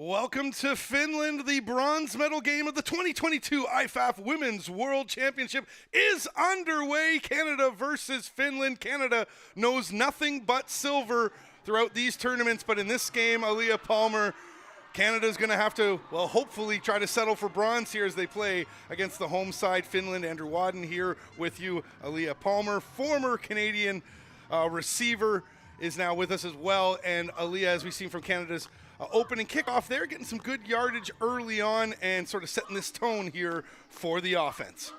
Welcome to Finland. The bronze medal game of the 2022 IFAF Women's World Championship is underway. Canada versus Finland. Canada knows nothing but silver throughout these tournaments, but in this game, Aaliyah Palmer, Canada's going to have to, well, hopefully try to settle for bronze here as they play against the home side, Finland. Andrew Wadden here with you. Aaliyah Palmer, former Canadian receiver, is now with us as well. And Aaliyah, as we've seen from Canada's opening kickoff there, getting some good yardage early on and sort of setting this tone here for the offense.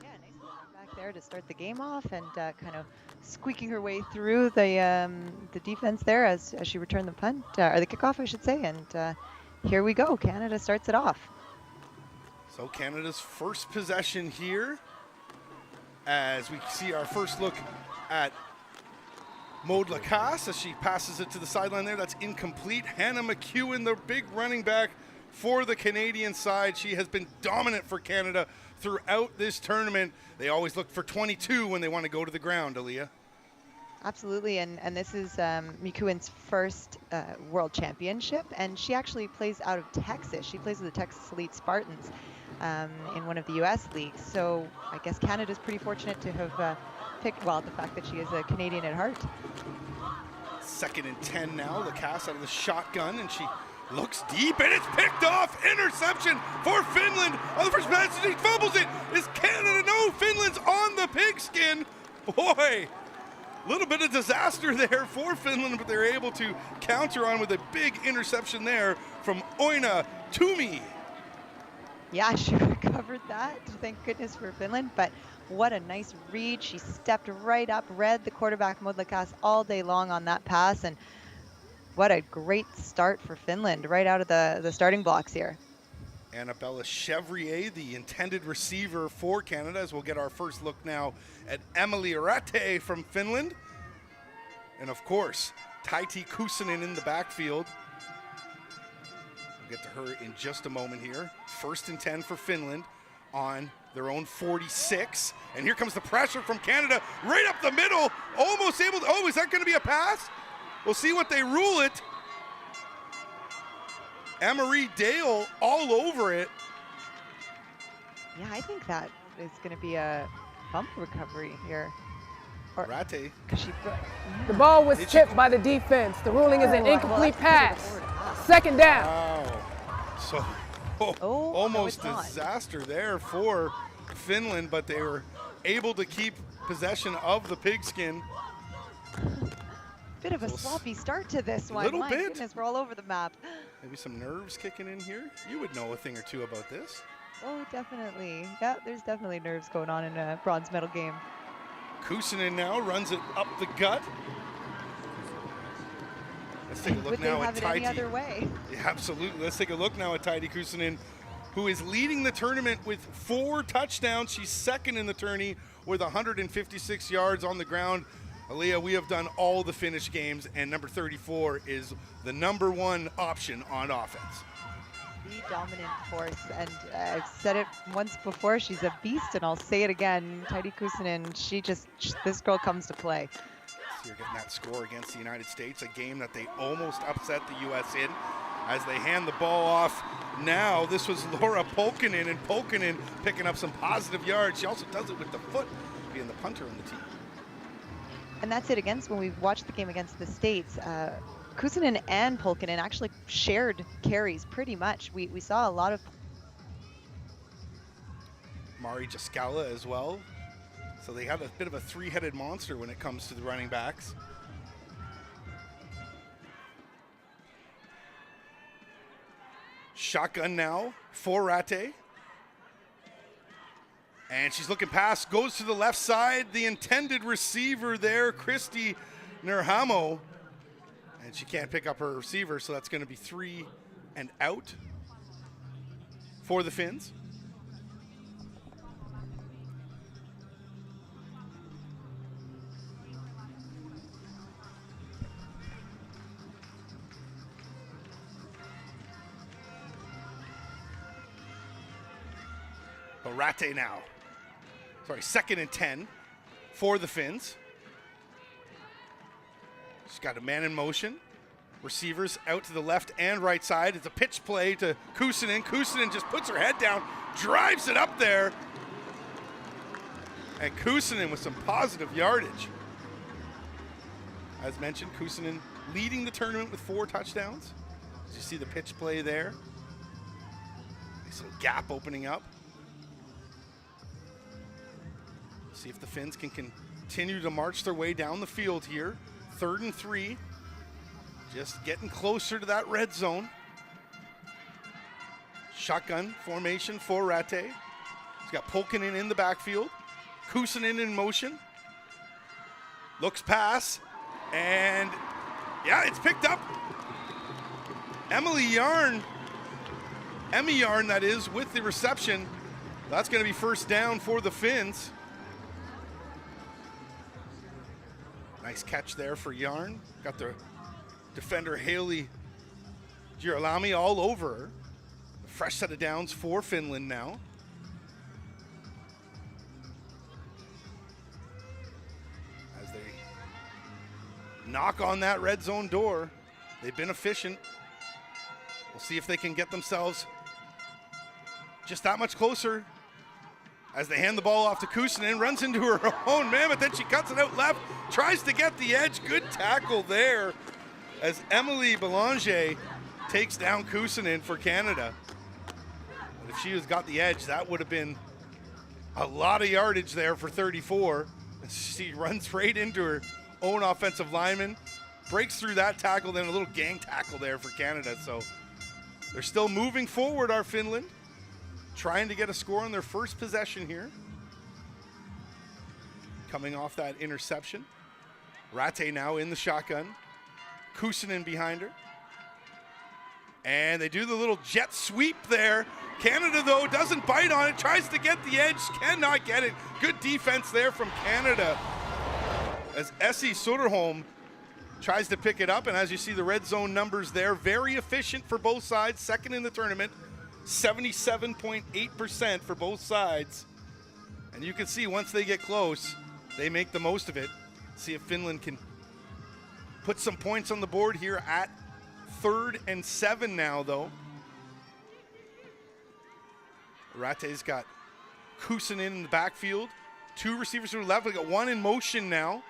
Yeah, nice back there to start the game off and kind of squeaking her way through the defense there as she returned the punt, or the kickoff, I should say. And here we go. Canada starts it off. So Canada's first possession here as we see our first look at Maud Lacasse as she passes it to the sideline there. That's incomplete. Hannah McEwen, the big running back for the Canadian side. She has been dominant for Canada throughout this tournament. They always look for 22 when they want to go to the ground, Aaliyah. Absolutely, and this is McEwen's first World Championship, and she actually plays out of Texas. She plays with the Texas Elite Spartans in one of the U.S. leagues. So I guess Canada's pretty fortunate to have picked, well, the fact that she is a Canadian at heart. 2nd and 10 now. Lacasse out of the shotgun, and she looks deep, and it's picked off. Interception for Finland on the first pass. She fumbles it. Is Canada? No, Finland's on the pigskin. Boy, a little bit of disaster there for Finland, but they're able to counter on with a big interception there from Oina Toomey. Yeah, she recovered that, thank goodness for Finland, but what a nice read. She stepped right up, read the quarterback Maud Lacasse all day long on that pass, and what a great start for Finland right out of the starting blocks here. Annabella Chevrier, the intended receiver for Canada, as we'll get our first look now at Emily Ratte from Finland. And of course, Taiti Kuusinen in the backfield. We'll get to her in just a moment here. 1st and 10 for Finland on their own 46. And here comes the pressure from Canada right up the middle. Almost able to, oh, is that going to be a pass? We'll see what they rule it. Emery Dale all over it. Yeah, I think that is going to be a bump recovery here. Ratte. The ball was tipped by the defense. The ruling is an incomplete pass. 2nd down. Wow. So almost disaster there for Finland, but they were able to keep possession of the pigskin. Bit of a sloppy start to this one. Little My bit. goodness, we're all over the map. Maybe some nerves kicking in here. You would know a thing or two about this. Oh, definitely. Yeah, there's definitely nerves going on in a bronze medal game. Kuusinen now runs it up the gut. Let's take a look now at Taiti. Any other way? Yeah, absolutely. Let's take a look now at Taiti Kuusinen, who is leading the tournament with 4 touchdowns. She's 2nd in the tourney with 156 yards on the ground. Aaliyah, we have done all the Finnish games, and number 34 is the #1 option on offense. The dominant force, and I've said it once before, she's a beast, and I'll say it again. Taiti Kuusinen, this girl comes to play. So you're getting that score against the United States, a game that they almost upset the U.S. in as they hand the ball off. Now, this was Laura Polkinen, and Polkinen picking up some positive yards. She also does it with the foot, being the punter on the team. And that's it against when we've watched the game against the States. Kuusinen and Polkinen actually shared carries pretty much. We saw a lot of Mari Jaskala as well. So they have a bit of a 3-headed monster when it comes to the running backs. Shotgun now for Ratte. And she's looking past, goes to the left side. The intended receiver there, Christy Nerhamo. And she can't pick up her receiver, so that's going to be 3 and out for the Finns. Ratte now. Sorry, 2nd and 10 for the Finns. She's got a man in motion. Receivers out to the left and right side. It's a pitch play to Kuusinen. Kuusinen just puts her head down, drives it up there. And Kuusinen with some positive yardage. As mentioned, Kuusinen leading the tournament with 4 touchdowns. As you see the pitch play there. Nice little gap opening up. See if the Finns can continue to march their way down the field here. 3rd and 3. Just getting closer to that red zone. Shotgun formation for Ratte. He's got Polkinen in the backfield. Kuusinen in motion. Looks pass. And yeah, it's picked up. Emmy Yarn, that is, with the reception. That's going to be first down for the Finns. Nice catch there for Yarn. Got the defender Haley Girolami all over her. A fresh set of downs for Finland now. As they knock on that red zone door. They've been efficient. We'll see if they can get themselves just that much closer. As they hand the ball off to Kuusinen, runs into her own man, but then she cuts it out left, tries to get the edge. Good tackle there as Emily Belanger takes down Kuusinen for Canada. But if she has got the edge, that would have been a lot of yardage there for 34. And she runs right into her own offensive lineman, breaks through that tackle, then a little gang tackle there for Canada. So they're still moving forward, our Finland, trying to get a score on their first possession here. Coming off that interception. Ratte now in the shotgun. Kuusinen behind her. And they do the little jet sweep there. Canada, though, doesn't bite on it, tries to get the edge, cannot get it. Good defense there from Canada as Essie Soderholm tries to pick it up. And as you see the red zone numbers there, very efficient for both sides. Second in the tournament, 77.8% for both sides. And you can see once they get close, they make the most of it. See if Finland can put some points on the board here at 3rd and 7 now, though. Ratte's got Kuusinen in the backfield. 2 receivers to the left. We got 1 in motion now.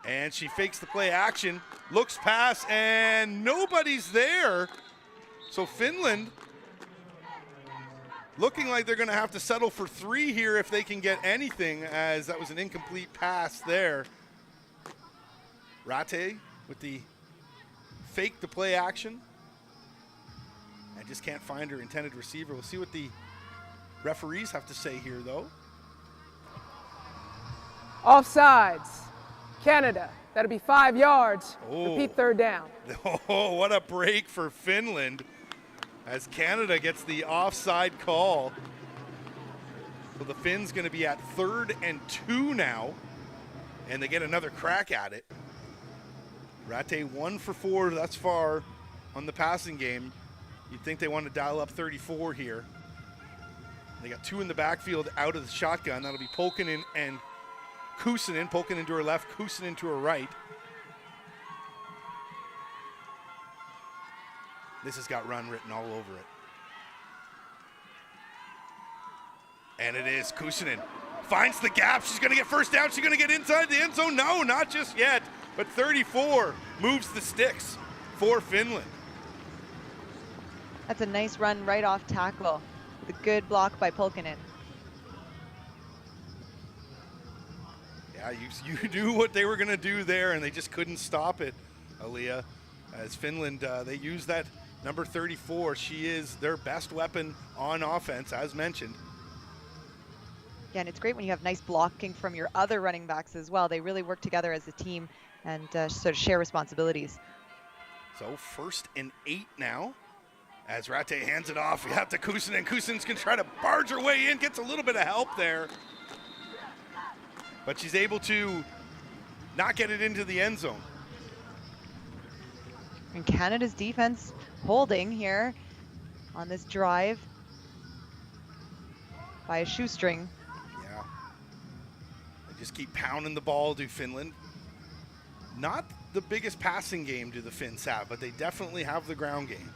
And she fakes the play action. Looks pass, and nobody's there. So Finland looking like they're going to have to settle for 3 here if they can get anything, as that was an incomplete pass there. Ratte with the fake the play action. I just can't find her intended receiver. We'll see what the referees have to say here, though. Offsides. Canada. That'll be 5 yards. Oh. Repeat 3rd down. Oh, what a break for Finland as Canada gets the offside call. So the Finns going to be at 3rd and 2 now, and they get another crack at it. Ratte 1 for 4 thus far on the passing game. You'd think they want to dial up 34 here. They got 2 in the backfield out of the shotgun. That'll be Polkinen and Kuusinen. Polkinen to her left, Kuusinen to her right. This has got run written all over it. And it is Kuusinen. Finds the gap. She's going to get first down. She's going to get inside the end zone. No, not just yet. But 34 moves the sticks for Finland. That's a nice run right off tackle. The good block by Polkinen. Yeah, you knew what they were going to do there, and they just couldn't stop it, Aaliyah. As Finland, they use that number 34. She is their best weapon on offense, as mentioned. Yeah, and it's great when you have nice blocking from your other running backs as well. They really work together as a team and sort of share responsibilities. So 1st and 8 now. As Ratte hands it off, we have to Kuusinen. Kuusinen's going to try to barge her way in, gets a little bit of help there. But she's able to not get it into the end zone. And Canada's defense holding here on this drive by a shoestring. Yeah. They just keep pounding the ball to Finland. Not the biggest passing game do the Finns have, but they definitely have the ground game.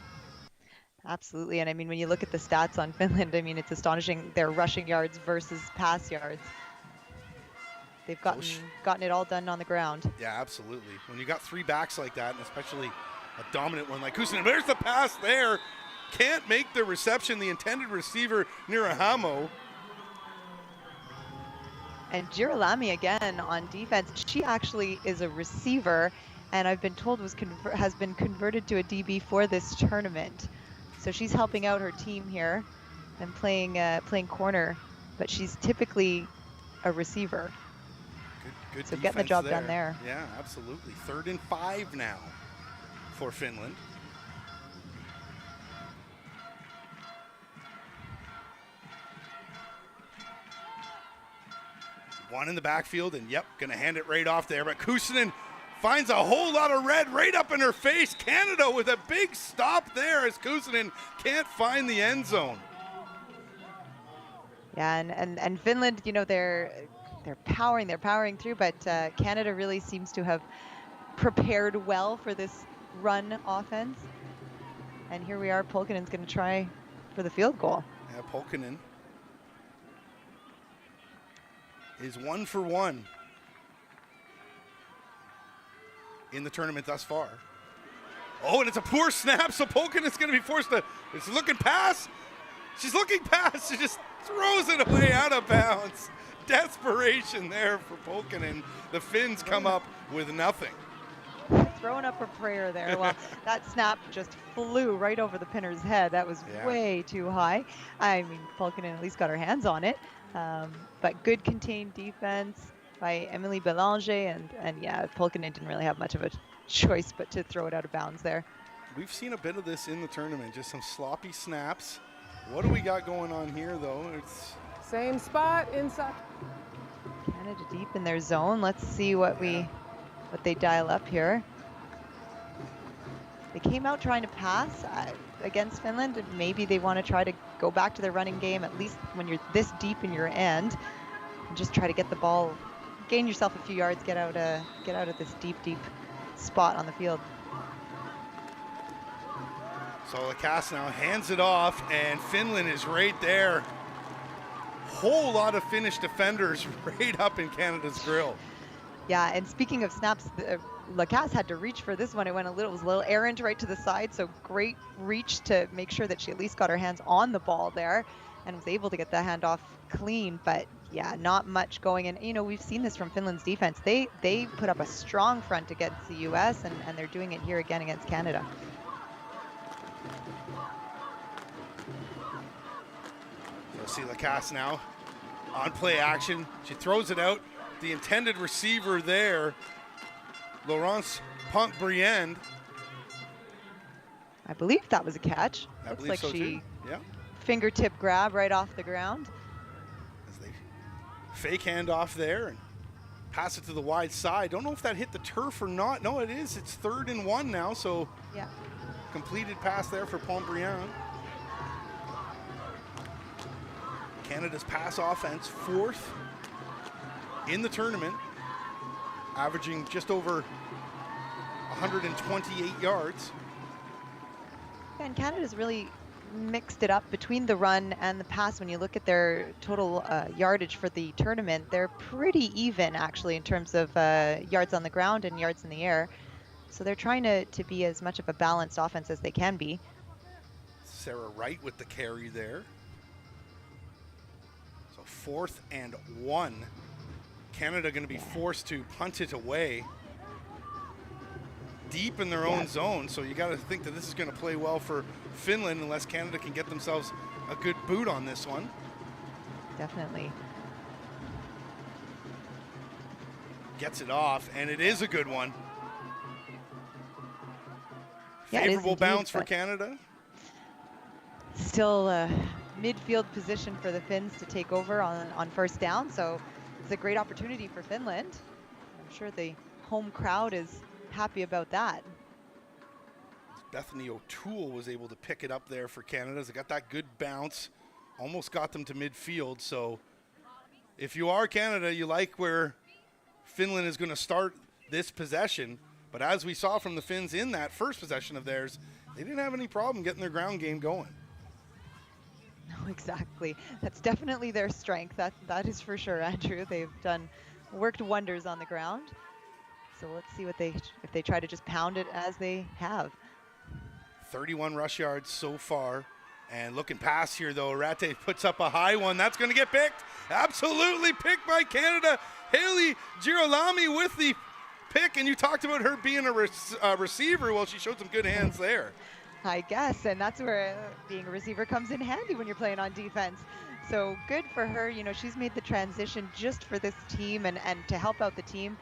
Absolutely. And I mean, when you look at the stats on Finland, I mean, it's astonishing their rushing yards versus pass yards. They've gotten it all done on the ground. Yeah, absolutely. When you got 3 backs like that, and especially a dominant one like Kuusinen, there's the pass there. Can't make the reception. The intended receiver, Nirahamo. And Girolami again on defense. She actually is a receiver, and I've been told has been converted to a DB for this tournament. So she's helping out her team here and playing corner, but she's typically a receiver. Good so getting the job there. Done there. Yeah, absolutely. 3rd and 5 now for Finland. One in the backfield, and yep, gonna hand it right off there. But Kuusinen finds a whole lot of red right up in her face. Canada with a big stop there as Kuusinen can't find the end zone. Yeah, and Finland, you know, they're powering through, but Canada really seems to have prepared well for this run offense. And here we are, Pulkkinen's going to try for the field goal. Yeah, Pulkkinen is 1 for 1 in the tournament thus far. Oh, and it's a poor snap, so Pulkkinen's going to be forced to, it's looking pass. She's looking past, she just throws it away out of bounds. Desperation there for Pulkkinen. The Finns come up with nothing. Throwing up a prayer there. Well, that snap just flew right over the pinner's head. That was way too high. I mean, Pulkkinen at least got her hands on it. But good contained defense by Emily Belanger, and yeah, Pulkkinen didn't really have much of a choice but to throw it out of bounds there. We've seen a bit of this in the tournament, just some sloppy snaps. What do we got going on here, though? It's same spot inside. Canada deep in their zone. Let's see what they dial up here. They came out trying to pass against Finland, and maybe they want to try to go back to their running game, at least when you're this deep in your end, and just try to get the ball, gain yourself a few yards, get out of this deep spot on the field. So Lacasse now hands it off, and Finland is right there. Whole lot of Finnish defenders right up in Canada's grill. Yeah, and speaking of snaps, Lacasse had to reach for this one. It was a little errant right to the side, so great reach to make sure that she at least got her hands on the ball there and was able to get the handoff clean. But yeah, not much going in. You know, we've seen this from Finland's defense. They put up a strong front against the U.S., and they're doing it here again against Canada. You'll see Lacasse now on play action. She throws it out. The intended receiver there, Laurence Pontbriand. I believe that was a catch. Looks like so she yeah. Fingertip grab right off the ground. As they fake handoff there and pass it to the wide side. Don't know if that hit the turf or not. No, it is. It's 3rd and 1 now, so yeah. Completed pass there for Pontbriand. Canada's pass offense 4th in the tournament, averaging just over 128 yards. And Canada's really mixed it up between the run and the pass. When you look at their total yardage for the tournament, they're pretty even actually in terms of yards on the ground and yards in the air. So they're trying to be as much of a balanced offense as they can be. Sarah Wright with the carry there. So 4th and 1. Canada going to be forced to punt it away deep in their own zone. So you got to think that this is going to play well for Finland unless Canada can get themselves a good boot on this one. Definitely. Gets it off, and it is a good one. Yeah, favorable bounce for Canada. Still midfield position for the Finns to take over on first down, so it's a great opportunity for Finland. I'm sure the home crowd is happy about that. Bethany O'Toole was able to pick it up there for Canada. They got that good bounce, almost got them to midfield. So if you are Canada, you like where Finland is going to start this possession, But as we saw from the Finns in that first possession of theirs, they didn't have any problem getting their ground game going. No, exactly. That's definitely their strength. That is for sure, Andrew. They've worked wonders on the ground. So let's see if they try to just pound it as they have. 31 rush yards so far. And looking past here, though, Ratte puts up a high one. That's going to get picked. Absolutely picked by Canada. Haley Girolami with the pick. And you talked about her being a receiver. Well, she showed some good hands there. I guess, and that's where being a receiver comes in handy when you're playing on defense. So good for her. You know, she's made the transition just for this team and to help out the team.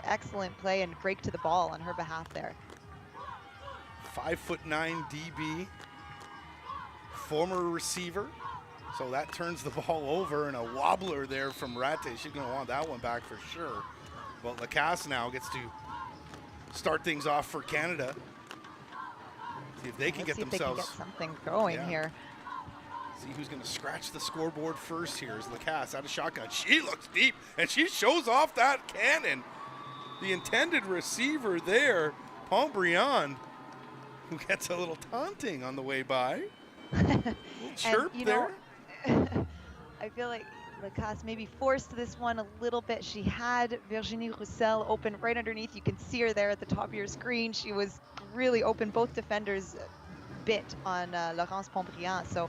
Excellent play and break to the ball on her behalf there. 5'9" DB, former receiver. So that turns the ball over, and a wobbler there from Ratte. She's going to want that one back for sure. But Lacasse now gets to start things off for Canada. See if they can get themselves something going here. See who's going to scratch the scoreboard first here is Lacasse out of shotgun. She looks deep, and she shows off that cannon. The intended receiver there, Pontbriand, who gets a little taunting on the way by. Little chirp there. I feel like Lacasse maybe forced this one a little bit. She had Virginie Roussel open right underneath. You can see her there at the top of your screen. She was really open. Both defenders bit on Laurence Pontbriand. So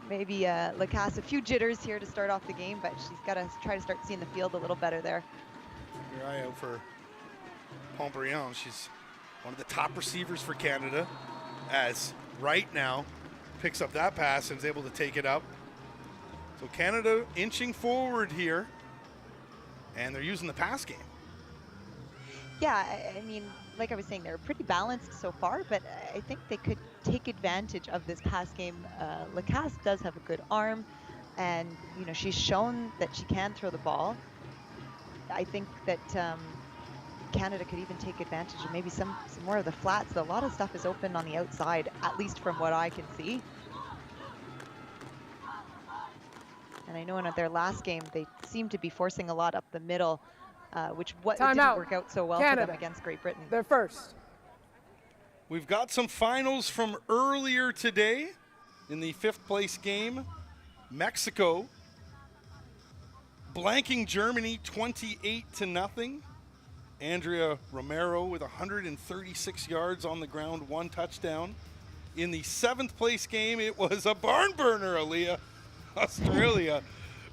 maybe Lacasse a few jitters here to start off the game, but she's got to try to start seeing the field a little better there. Your eye out for Pontbriand. She's one of the top receivers for Canada, as right now picks up that pass and is able to take it up. So Canada inching forward here, and they're using the pass game. Yeah, I mean, like I was saying, they're pretty balanced so far, but I think they could take advantage of this pass game. Lacasse does have a good arm, and you know she's shown that she can throw the ball. I think that Canada could even take advantage of maybe some more of the flats. A lot of stuff is open on the outside, at least from what I can see. And I know in their last game, they seemed to be forcing a lot up the middle, which didn't work out so well Canada. for them against Great Britain. They're first. We've got some finals from earlier today in the 5th place game. Mexico blanking Germany 28-0. Andrea Romero with 136 yards on the ground, 1 touchdown. In the 7th place game, it was a barn burner, Aaliyah. Australia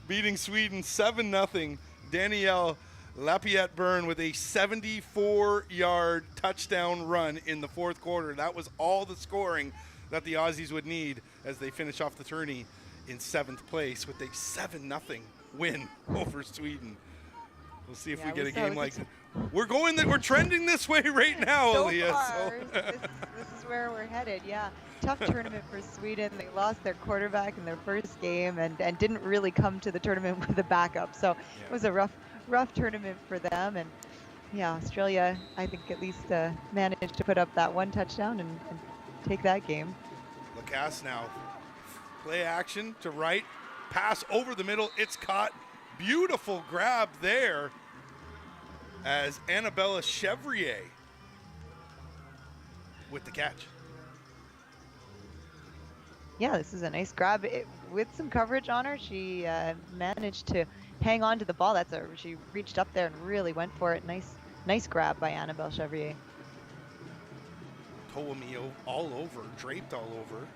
beating Sweden 7-0. Danielle Lapierre-Byrne with a 74-yard touchdown run in the 4th quarter. That was all the scoring that the Aussies would need as they finish off the tourney in 7th place with a 7-0 win over Sweden. We'll see if we get a game like that. We're trending this way right now, so Aaliyah. Far, this is where we're headed, yeah. Tough tournament for Sweden. They lost their quarterback in their first game and didn't really come to the tournament with a backup. So it was a rough tournament for them. And yeah, Australia, I think at least managed to put up that 1 touchdown and take that game. Lacasse now play action to right, pass over the middle. It's caught. Beautiful grab there as Annabella Chevrier with the catch. Yeah, this is a nice grab. With some coverage on her, she managed to hang on to the ball. She reached up there and really went for it. Nice grab by Annabelle Chevrier. Toomio all over, draped all over.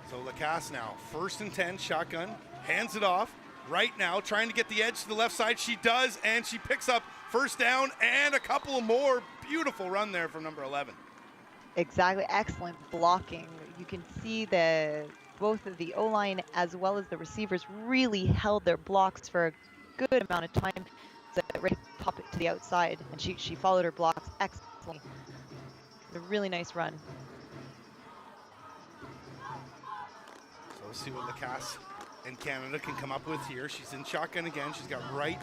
So Lacasse now, 1st and 10, shotgun, hands it off. Right now, trying to get the edge to the left side. She does, and she picks up 1st down and a couple more. Beautiful run there from number 11. Exactly, excellent blocking. You can see both of the O-line as well as the receivers really held their blocks for a good amount of time. So ready to pop it to the outside, and she followed her blocks excellently. A really nice run. So we'll see what Lacasse and Canada can come up with here. She's in shotgun again. She's got right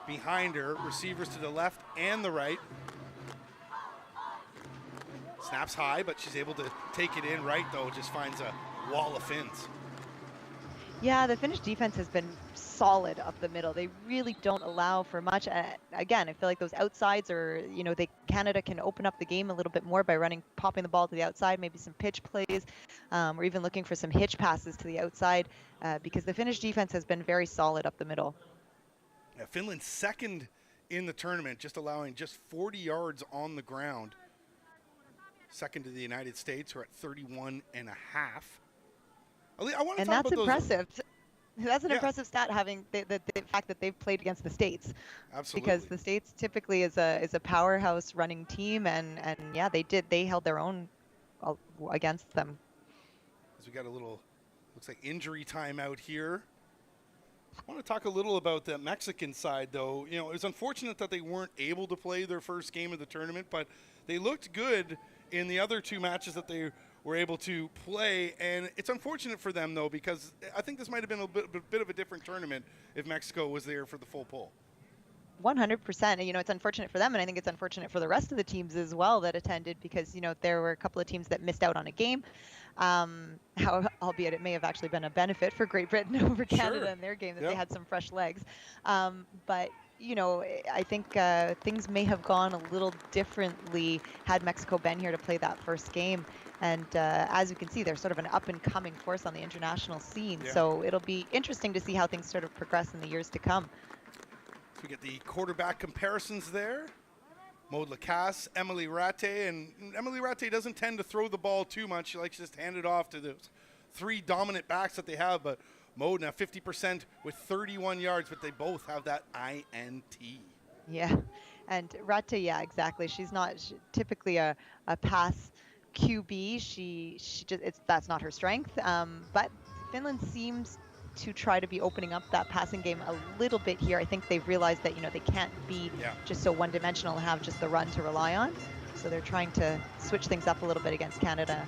behind her, receivers to the left and the right. Snaps high, but she's able to take it in right, though. Just finds a wall of Finns. Yeah, the Finnish defense has been solid up the middle. They really don't allow for much. Again, I feel like those outsides are, Canada can open up the game a little bit more by popping the ball to the outside, maybe some pitch plays, or even looking for some hitch passes to the outside, because the Finnish defense has been very solid up the middle. Yeah, Finland's second in the tournament, just allowing just 40 yards on the ground. Second to the United States, who are at 31 and a half. I want to And talk that's about impressive. That's an Yeah. impressive stat, having the fact that they've played against the States. Absolutely. Because the States typically is a powerhouse running team, and yeah, they held their own against them. As we got a little, looks like injury time out here. I want to talk a little about the Mexican side, though. It was unfortunate that they weren't able to play their first game of the tournament, but they looked good in the other two matches that they were able to play. And it's unfortunate for them, though, because I think this might have been a bit of a different tournament if Mexico was there for the full pull. 100%. It's unfortunate for them, and I think it's unfortunate for the rest of the teams as well that attended, because there were a couple of teams that missed out on a game. Albeit it may have actually been a benefit for Great Britain over Canada in their game that they had some fresh legs. But I think things may have gone a little differently had Mexico been here to play that first game. And as you can see, they're sort of an up-and-coming force on the international scene. Yeah. So it'll be interesting to see how things sort of progress in the years to come. So we get the quarterback comparisons there. Maud Lacasse, Emily Ratte, and Emily Ratte doesn't tend to throw the ball too much. She likes to just hand it off to those three dominant backs that they have. But Maud now 50% with 31 yards, but they both have that INT. Yeah, and Ratte, yeah, exactly. She's not typically a pass QB. She just that's not her strength. But Finland seems to try to be opening up that passing game a little bit here. I think they've realized that they can't be just so one-dimensional and have just the run to rely on. So they're trying to switch things up a little bit against Canada.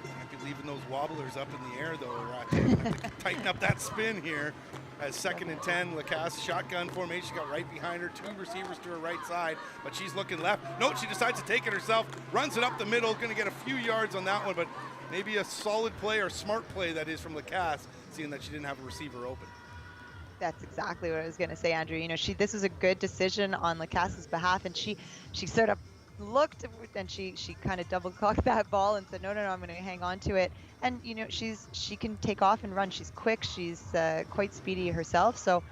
Can't be leaving those wobblers up in the air, though, Ratte. Tighten up that spin here. As 2nd and 10, Lacasse shotgun formation, got right behind her, two receivers to her right side, but she's looking left. No, she decides to take it herself, runs it up the middle, going to get a few yards on that one, but maybe a solid play or smart play, that is, from Lacasse, seeing that she didn't have a receiver open. That's exactly what I was going to say, Andrew. This was a good decision on Lacasse's behalf, and she sort of looked and she kind of double clocked that ball and said, no, I'm going to hang on to it. And she can take off and run. She's quick. She's quite speedy herself. So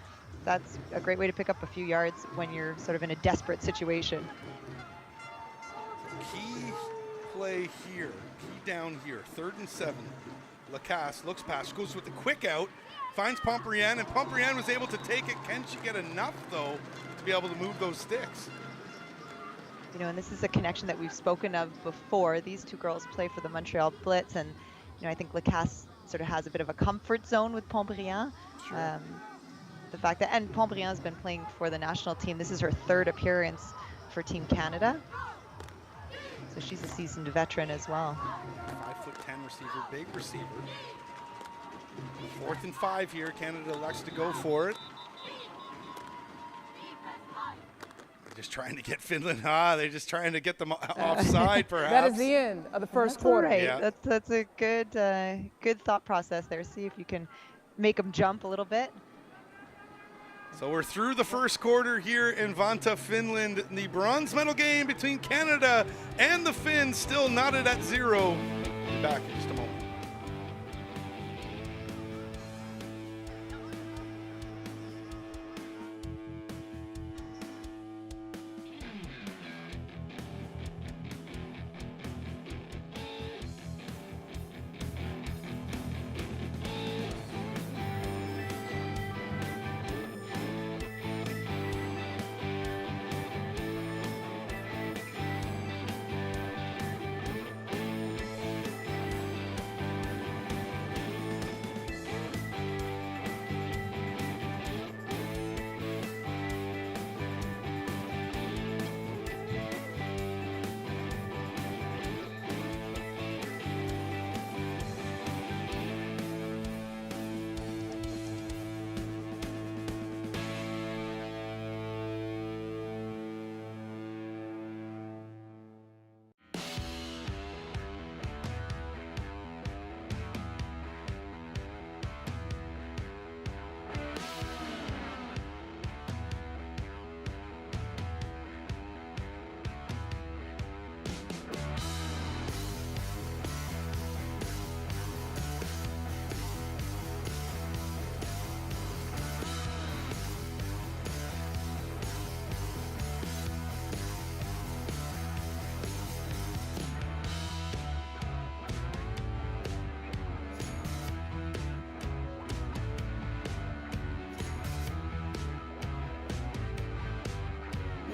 that's a great way to pick up a few yards when you're sort of in a desperate situation. Key play here, key down here, 3rd and 7. Lacasse looks past, goes with the quick out, finds Pomprienne, and Pomprienne was able to take it. Can she get enough, though, to be able to move those sticks? And this is a connection that we've spoken of before. These two girls play for the Montreal Blitz, and I think Lacasse sort of has a bit of a comfort zone with Pomprienne. Sure. The fact that, and Pomprienne has been playing for the national team. This is her 3rd appearance for Team Canada. So she's a seasoned veteran as well. 5'10" receiver, big receiver. 4th and 5 here. Canada elects to go for it. They're just trying to get Finland. They're just trying to get them offside, perhaps. That is the end of the first quarter. Right. Yeah. That's a good thought process there. See if you can make them jump a little bit. So we're through the first quarter here in Vantaa, Finland. The bronze medal game between Canada and the Finns still knotted at 0. Back in just a moment.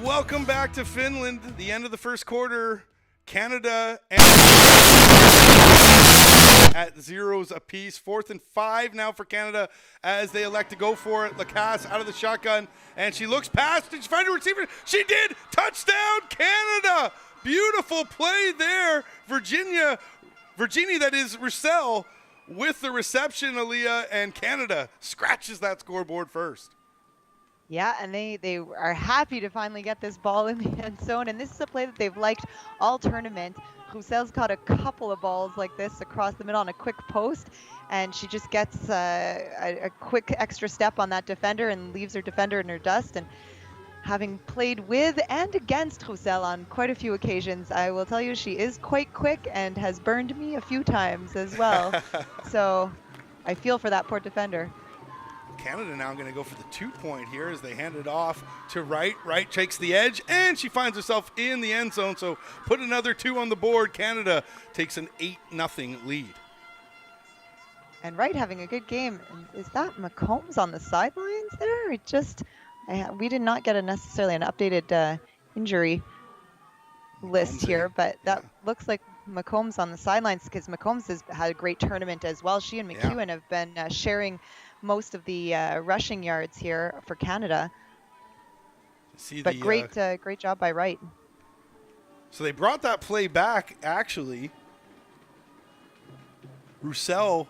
Welcome back to Finland. The end of the first quarter. Canada and at zeros apiece. 4th and 5 now for Canada as they elect to go for it. Lacasse out of the shotgun, and she looks past. Did she find a receiver? She did. Touchdown, Canada. Beautiful play there. Virginia, that is Roussel, with the reception, Aaliyah, and Canada scratches that scoreboard first. Yeah, and they are happy to finally get this ball in the end zone, and this is a play that they've liked all tournament. Roussel's caught a couple of balls like this across the middle on a quick post, and she just gets a quick extra step on that defender and leaves her defender in her dust. And having played with and against Roussel on quite a few occasions, I will tell you she is quite quick and has burned me a few times as well. So I feel for that poor defender. Canada now going to go for the 2-point here as they hand it off to Wright. Wright takes the edge, and she finds herself in the end zone. So put another 2 on the board. Canada takes an 8-0 lead. And Wright having a good game. Is that McCombs on the sidelines there? We did not get necessarily an updated injury list here, but that looks like McCombs on the sidelines, because McCombs has had a great tournament as well. She and McEwen have been sharing most of the rushing yards here for Canada. But great job by Wright. So they brought that play back, actually. Roussel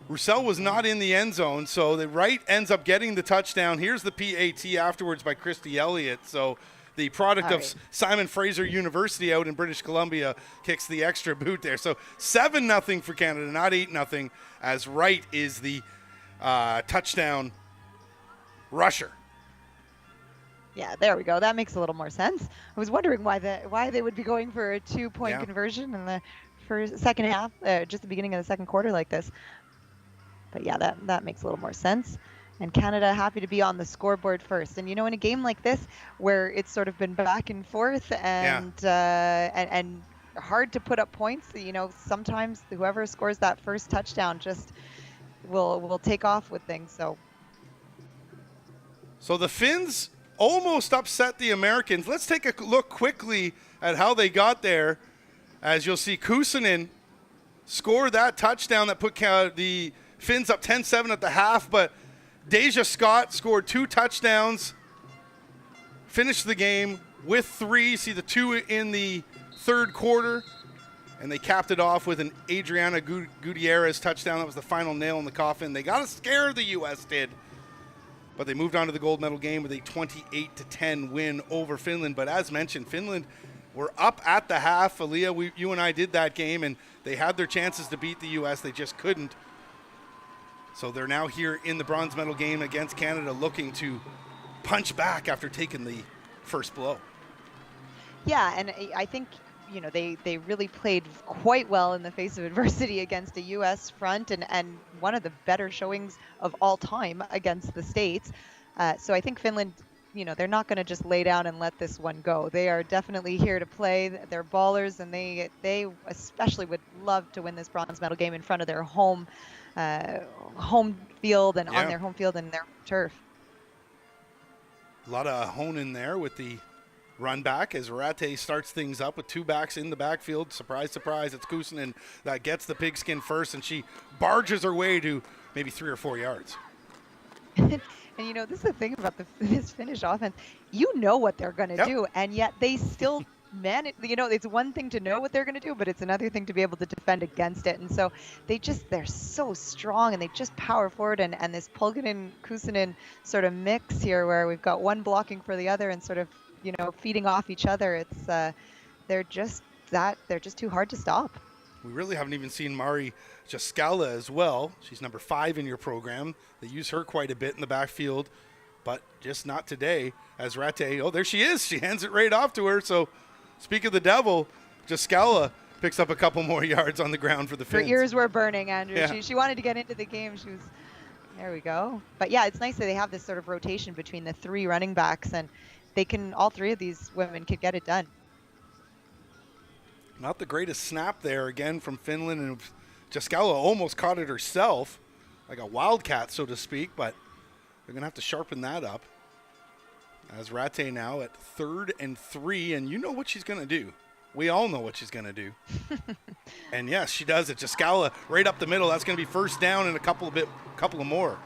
was not in the end zone, so the Wright ends up getting the touchdown. Here's the PAT afterwards by Christy Elliott. So the product of Simon Fraser University out in British Columbia kicks the extra boot there. So 7-0 for Canada, not 8-0, as Wright is the touchdown rusher. Yeah, there we go. That makes a little more sense. I was wondering why they would be going for a 2-point conversion in the second half, just the beginning of the second quarter like this. But yeah, that makes a little more sense. And Canada happy to be on the scoreboard first. And in a game like this where it's sort of been back and forth and hard to put up points, sometimes whoever scores that first touchdown just will take off with things. So the Finns almost upset the Americans. Let's take a look quickly at how they got there. As you'll see, Kuusinen scored that touchdown that put the Finns up 10-7 at the half, but Deja Scott scored 2 touchdowns, finished the game with 3. See the 2 in the third quarter, and they capped it off with an Adriana Gutierrez touchdown. That was the final nail in the coffin. They got a scare, the U.S. did, but they moved on to the gold medal game with a 28-10 win over Finland. But as mentioned, Finland were up at the half. Aaliyah, you and I did that game, and they had their chances to beat the U.S. They just couldn't. So they're now here in the bronze medal game against Canada, looking to punch back after taking the first blow. Yeah, and I think they really played quite well in the face of adversity against a U.S. front and one of the better showings of all time against the States. So I think Finland, they're not going to just lay down and let this one go. They are definitely here to play. They're ballers, and they especially would love to win this bronze medal game in front of their home field and on their home field and their turf. A lot of hone in there with the run back as Rate starts things up with 2 backs in the backfield. Surprise, surprise, it's Kuusinen that gets the pigskin first, and she barges her way to maybe 3 or 4 yards. And this is the thing about this Finnish offense. You know what they're going to do, and yet they still manage. It's one thing to know what they're going to do, but it's another thing to be able to defend against it. And so they're so strong, and they just power forward. And this Pulkkinen-Kuusinen sort of mix here, where we've got one blocking for the other and sort of feeding off each other. It's they're just too hard to stop. We really haven't even seen Mari Jaskala as well. She's number 5 in your program. They use her quite a bit in the backfield, but just not today. As Rate, there she is. She hands it right off to her. So speak of the devil, Jaskala picks up a couple more yards on the ground for the Finns. Her ears were burning, Andrew. Yeah. She wanted to get into the game. There we go. But yeah, it's nice that they have this sort of rotation between the 3 running backs, and all 3 of these women could get it done. Not the greatest snap there again from Finland, and Jaskala almost caught it herself, like a wildcat, so to speak, but they're going to have to sharpen that up. As Rate now at 3rd and 3, and you know what she's going to do. We all know what she's going to do. And yes, she does it. Jaskala right up the middle. That's going to be first down and a couple of more.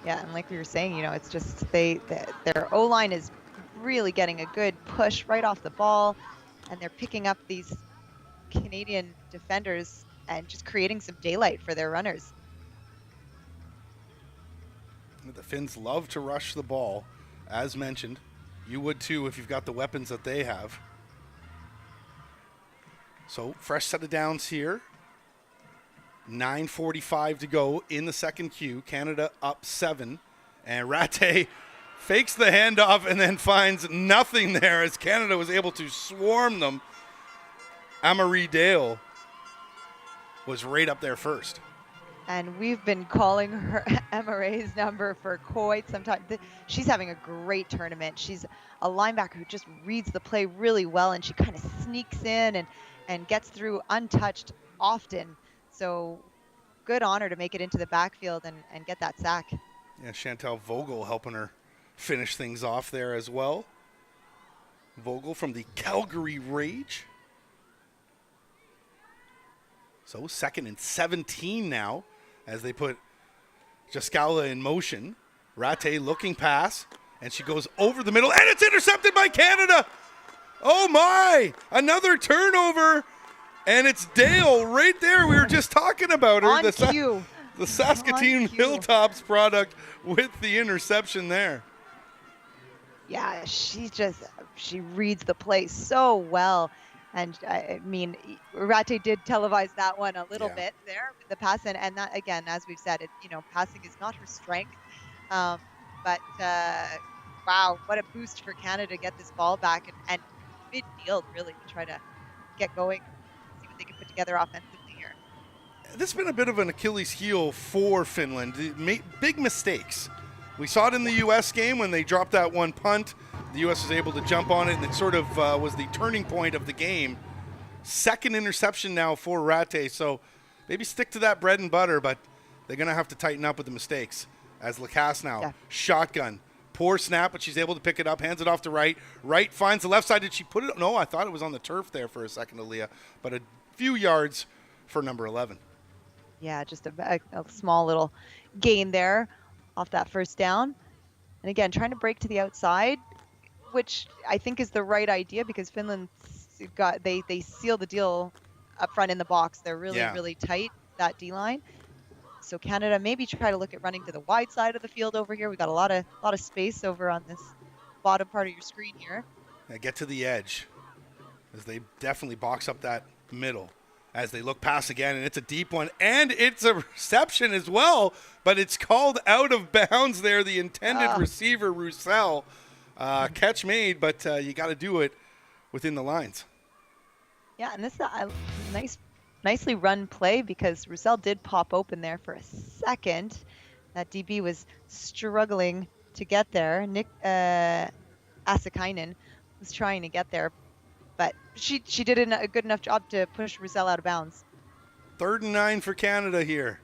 Yeah, and like we were saying, it's just their O-line is really getting a good push right off the ball, and they're picking up these Canadian defenders and just creating some daylight for their runners. The Finns love to rush the ball, as mentioned. You would too if you've got the weapons that they have. So fresh set of downs here. 9:45 to go in the second Q. Canada up 7. And Rate fakes the handoff and then finds nothing there as Canada was able to swarm them. Amarie Dale was right up there first. And we've been calling her Amarie's number for quite some time. She's having a great tournament. She's a linebacker who just reads the play really well, and she kind of sneaks in and gets through untouched often. So good honor to make it into the backfield and get that sack. Yeah, Chantal Vogel helping her finish things off there as well. Vogel from the Calgary Rage. So 2nd and 17 now as they put Jaskala in motion. Rate looking pass, and she goes over the middle, and it's intercepted by Canada. Oh my, another turnover, and it's Dale right there. We were just talking about her. On cue. The Saskatoon Hilltops product with the interception there. Yeah, she reads the play so well. And I mean, Rate did televise that one a little bit there with the pass, and that, again, as we've said, passing is not her strength. But wow, what a boost for Canada to get this ball back and midfield really to try to get going, see what they can put together offensively here. This has been a bit of an Achilles heel for Finland. Big mistakes. We saw it in the U.S. game when they dropped that one punt. The U.S. was able to jump on it, and it sort of was the turning point of the game. 2nd interception now for Rate, so maybe stick to that bread and butter, but they're going to have to tighten up with the mistakes. As Lacasse now, shotgun, poor snap, but she's able to pick it up, hands it off to Wright. Wright finds the left side. Did she put it? No, I thought it was on the turf there for a second, Aaliyah, but a few yards for number 11. Yeah, just a small little gain there off that first down. And again, trying to break to the outside, which I think is the right idea because Finland they seal the deal up front in the box. They're really tight, that D-line. So Canada maybe try to look at running to the wide side of the field over here. We've got a lot of space over on this bottom part of your screen here. Now get to the edge as they definitely box up that middle as they look past again, and it's a deep one, and it's a reception as well, but it's called out of bounds there. The intended receiver, Roussel. Catch made, but you got to do it within the lines. Yeah, and this is a nicely run play because Roussel did pop open there for a second. That DB was struggling to get there. Nick Asakainen was trying to get there, but she did a good enough job to push Roussel out of bounds. 3rd and 9 for Canada here.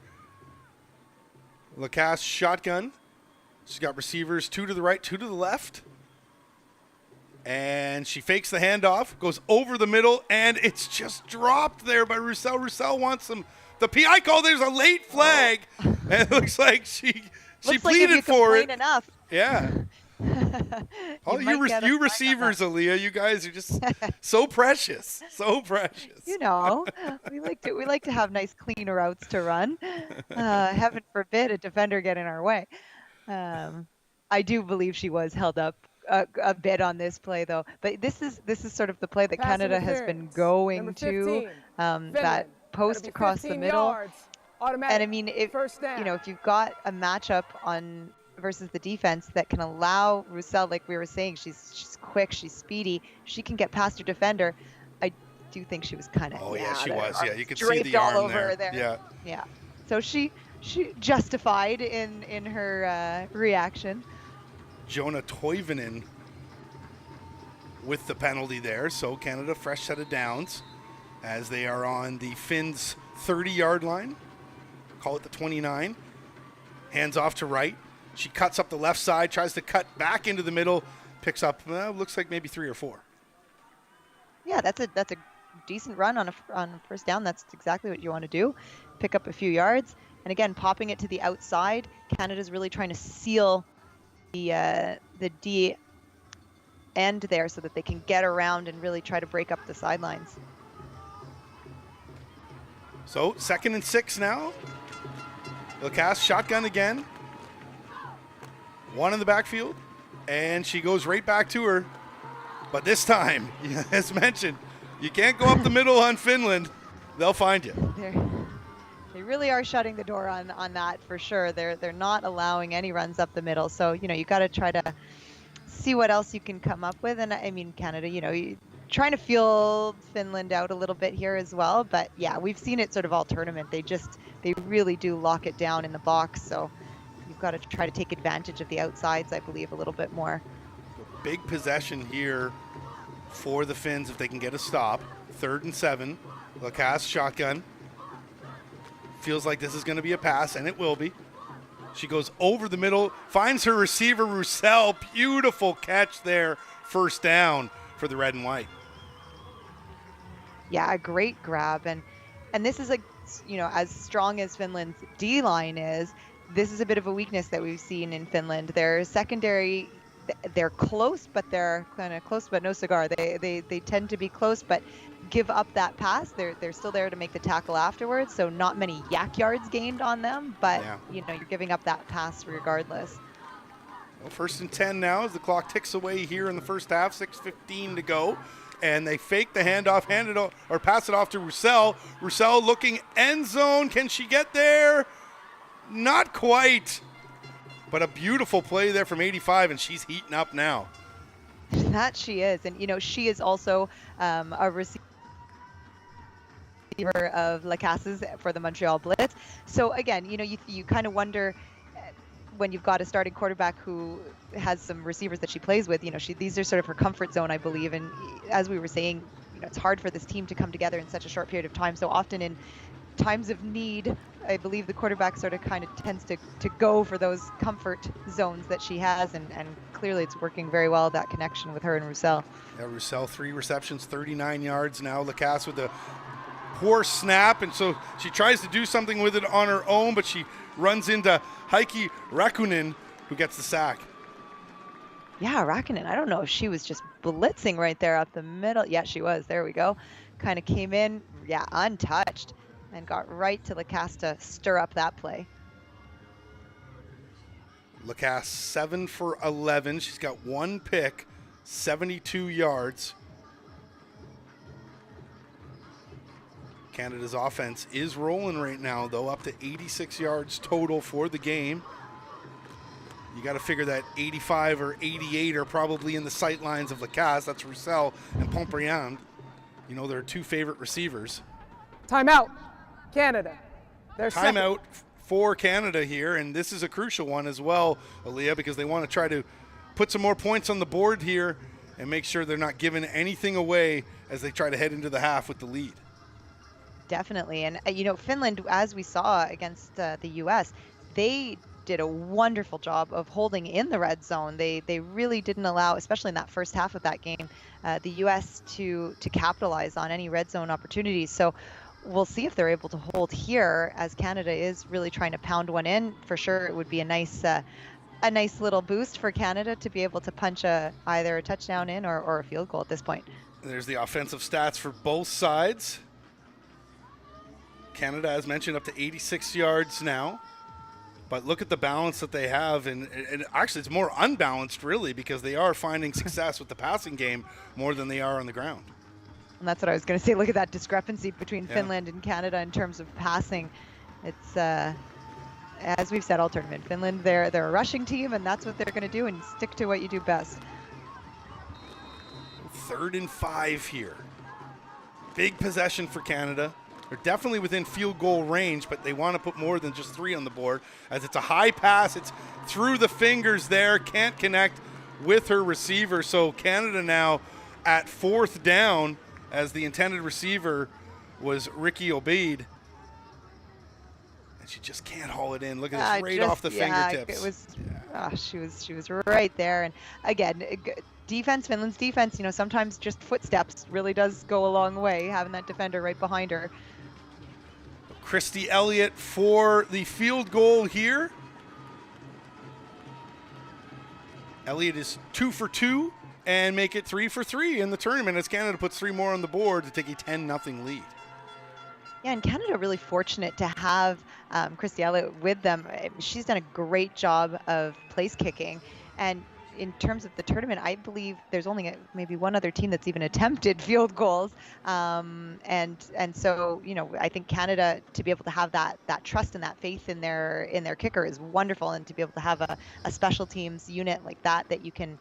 Lacasse shotgun. She's got receivers 2 to the right, 2 to the left. And she fakes the handoff, goes over the middle, and it's just dropped there by Roussel. Roussel wants the PI call. There's a late flag, and it looks like she pleaded for it. Enough. Yeah. All you receivers, Aaliyah, you guys are just so precious, so precious. We like to have nice clean routes to run. Heaven forbid a defender get in our way. I do believe she was held up a bit on this play, though. But this is sort of the play that Canada has been going to, that post across the middle. And I mean, if you've got a matchup on versus the defense that can allow Roussel, like we were saying, she's quick, she's speedy, she can get past her defender. I do think she was kind of she was. Yeah, you could see the arm over there. Yeah. So she justified in her reaction. Jonah Toivonen with the penalty there. So Canada, fresh set of downs as they are on the Finns' 30-yard line. Call it the 29. Hands off to Wright. She cuts up the left side, tries to cut back into the middle, picks up, looks like maybe 3 or 4. Yeah, that's a decent run on a first down. That's exactly what you want to do. Pick up a few yards. And again, popping it to the outside, Canada's really trying to seal the D end there so that they can get around and really try to break up the sidelines. So 2nd and 6 now. Lacasse shotgun again. 1 in the backfield, and she goes right back to her. But this time, as mentioned, you can't go up the middle on Finland. They'll find you. They really are shutting the door on that for sure. They're not allowing any runs up the middle. So, you got to try to see what else you can come up with. And I mean, Canada, trying to feel Finland out a little bit here as well. But yeah, we've seen it sort of all tournament. They really do lock it down in the box. So you've got to try to take advantage of the outsides, I believe, a little bit more. Big possession here for the Finns if they can get a stop. 3rd and 7. Lacasse shotgun. Feels like this is going to be a pass, and it will be. She goes over the middle, finds her receiver, Roussel. Beautiful catch there. First down for the red and white. Yeah, a great grab. And this is as strong as Finland's D-line is, this is a bit of a weakness that we've seen in Finland. Their secondary, they're close, but they're kind of close but no cigar. They tend to be close, but give up that pass. They're still there to make the tackle afterwards, so not many yak yards gained on them, but you're giving up that pass regardless. Well, 1st and 10 now as the clock ticks away here in the first half. 6:15 to go. And they fake the handoff, pass it off to Roussel. Roussel looking end zone. Can she get there? Not quite. But a beautiful play there from 85, and she's heating up now. That she is. And, she is also a receiver of Lacasse's for the Montreal Blitz. So, again, you kind of wonder when you've got a starting quarterback who has some receivers that she plays with, these are sort of her comfort zone, I believe. And as we were saying, it's hard for this team to come together in such a short period of time. So often in times of need, I believe the quarterback sort of kind of tends to go for those comfort zones that she has. And clearly it's working very well, that connection with her and Roussel. Yeah, Roussel, 3 receptions, 39 yards now. Lacasse with a poor snap, and so she tries to do something with it on her own, but she runs into Heikki Räikkönen, who gets the sack. Yeah, Räikkönen. I don't know if she was just blitzing right there up the middle. Yeah, she was. There we go. Kind of came in, untouched, and got right to Lacasse to stir up that play. Lacasse 7 for 11. She's got 1 pick, 72 yards. Canada's offense is rolling right now, though, up to 86 yards total for the game. You got to figure that 85 or 88 are probably in the sight lines of Lacasse. That's Roussel and Pompriand. Their 2 favorite receivers. Timeout, Canada. Timeout for Canada here, and this is a crucial one as well, Aaliyah, because they want to try to put some more points on the board here and make sure they're not giving anything away as they try to head into the half with the lead. Definitely. And, Finland, as we saw against the U.S., they did a wonderful job of holding in the red zone. They really didn't allow, especially in that first half of that game, the U.S. to capitalize on any red zone opportunities. So we'll see if they're able to hold here, as Canada is really trying to pound one in. For sure, it would be a nice little boost for Canada to be able to punch either a touchdown in or a field goal at this point. There's the offensive stats for both sides. Canada, as mentioned, up to 86 yards now. But look at the balance that they have. And actually, it's more unbalanced, really, because they are finding success with the passing game more than they are on the ground. And that's what I was going to say. Look at that discrepancy between Finland and Canada in terms of passing. It's, as we've said all tournament, Finland, they're a rushing team, and that's what they're going to do, and stick to what you do best. 3rd and 5 here. Big possession for Canada. They're definitely within field goal range, but they want to put more than just 3 on the board, as it's a high pass. It's through the fingers there, can't connect with her receiver. So Canada now at 4th down, as the intended receiver was Ricky Obeid. And she just can't haul it in. Look at this, right off the fingertips. It was She was right there. And again, defense, Finland's defense, sometimes just footsteps really does go a long way, having that defender right behind her. Christy Elliott for the field goal here. Elliott is 2 for 2 and make it 3 for 3 in the tournament as Canada puts 3 more on the board to take a 10-0 lead. Yeah, and Canada really fortunate to have Christy Elliott with them. She's done a great job of place kicking. And in terms of the tournament, I believe there's only maybe one other team that's even attempted field goals. And so, I think Canada, to be able to have that trust and that faith in their kicker is wonderful. And to be able to have a special teams unit like that you can,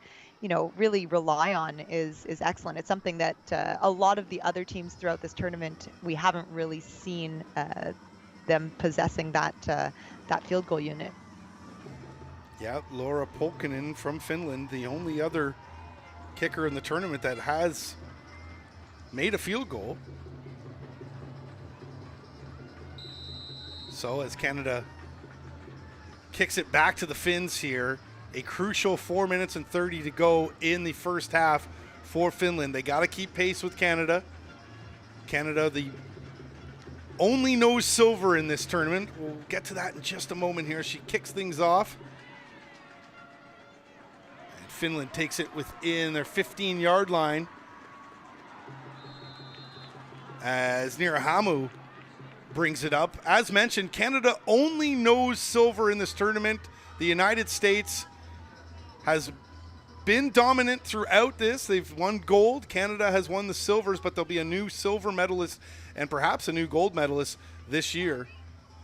really rely on is excellent. It's something that a lot of the other teams throughout this tournament, we haven't really seen them possessing that field goal unit. Yeah, Laura Polkinen from Finland, the only other kicker in the tournament that has made a field goal. So as Canada kicks it back to the Finns here, a crucial 4 minutes and 30 to go in the first half for Finland. They got to keep pace with Canada. Canada, the only knows silver in this tournament. We'll get to that in just a moment here. She kicks things off. And Finland takes it within their 15-yard line as Nirahamu brings it up. As mentioned, Canada only knows silver in this tournament. The United States has been dominant throughout this. They've won gold. Canada has won the silvers, but there'll be a new silver medalist and perhaps a new gold medalist this year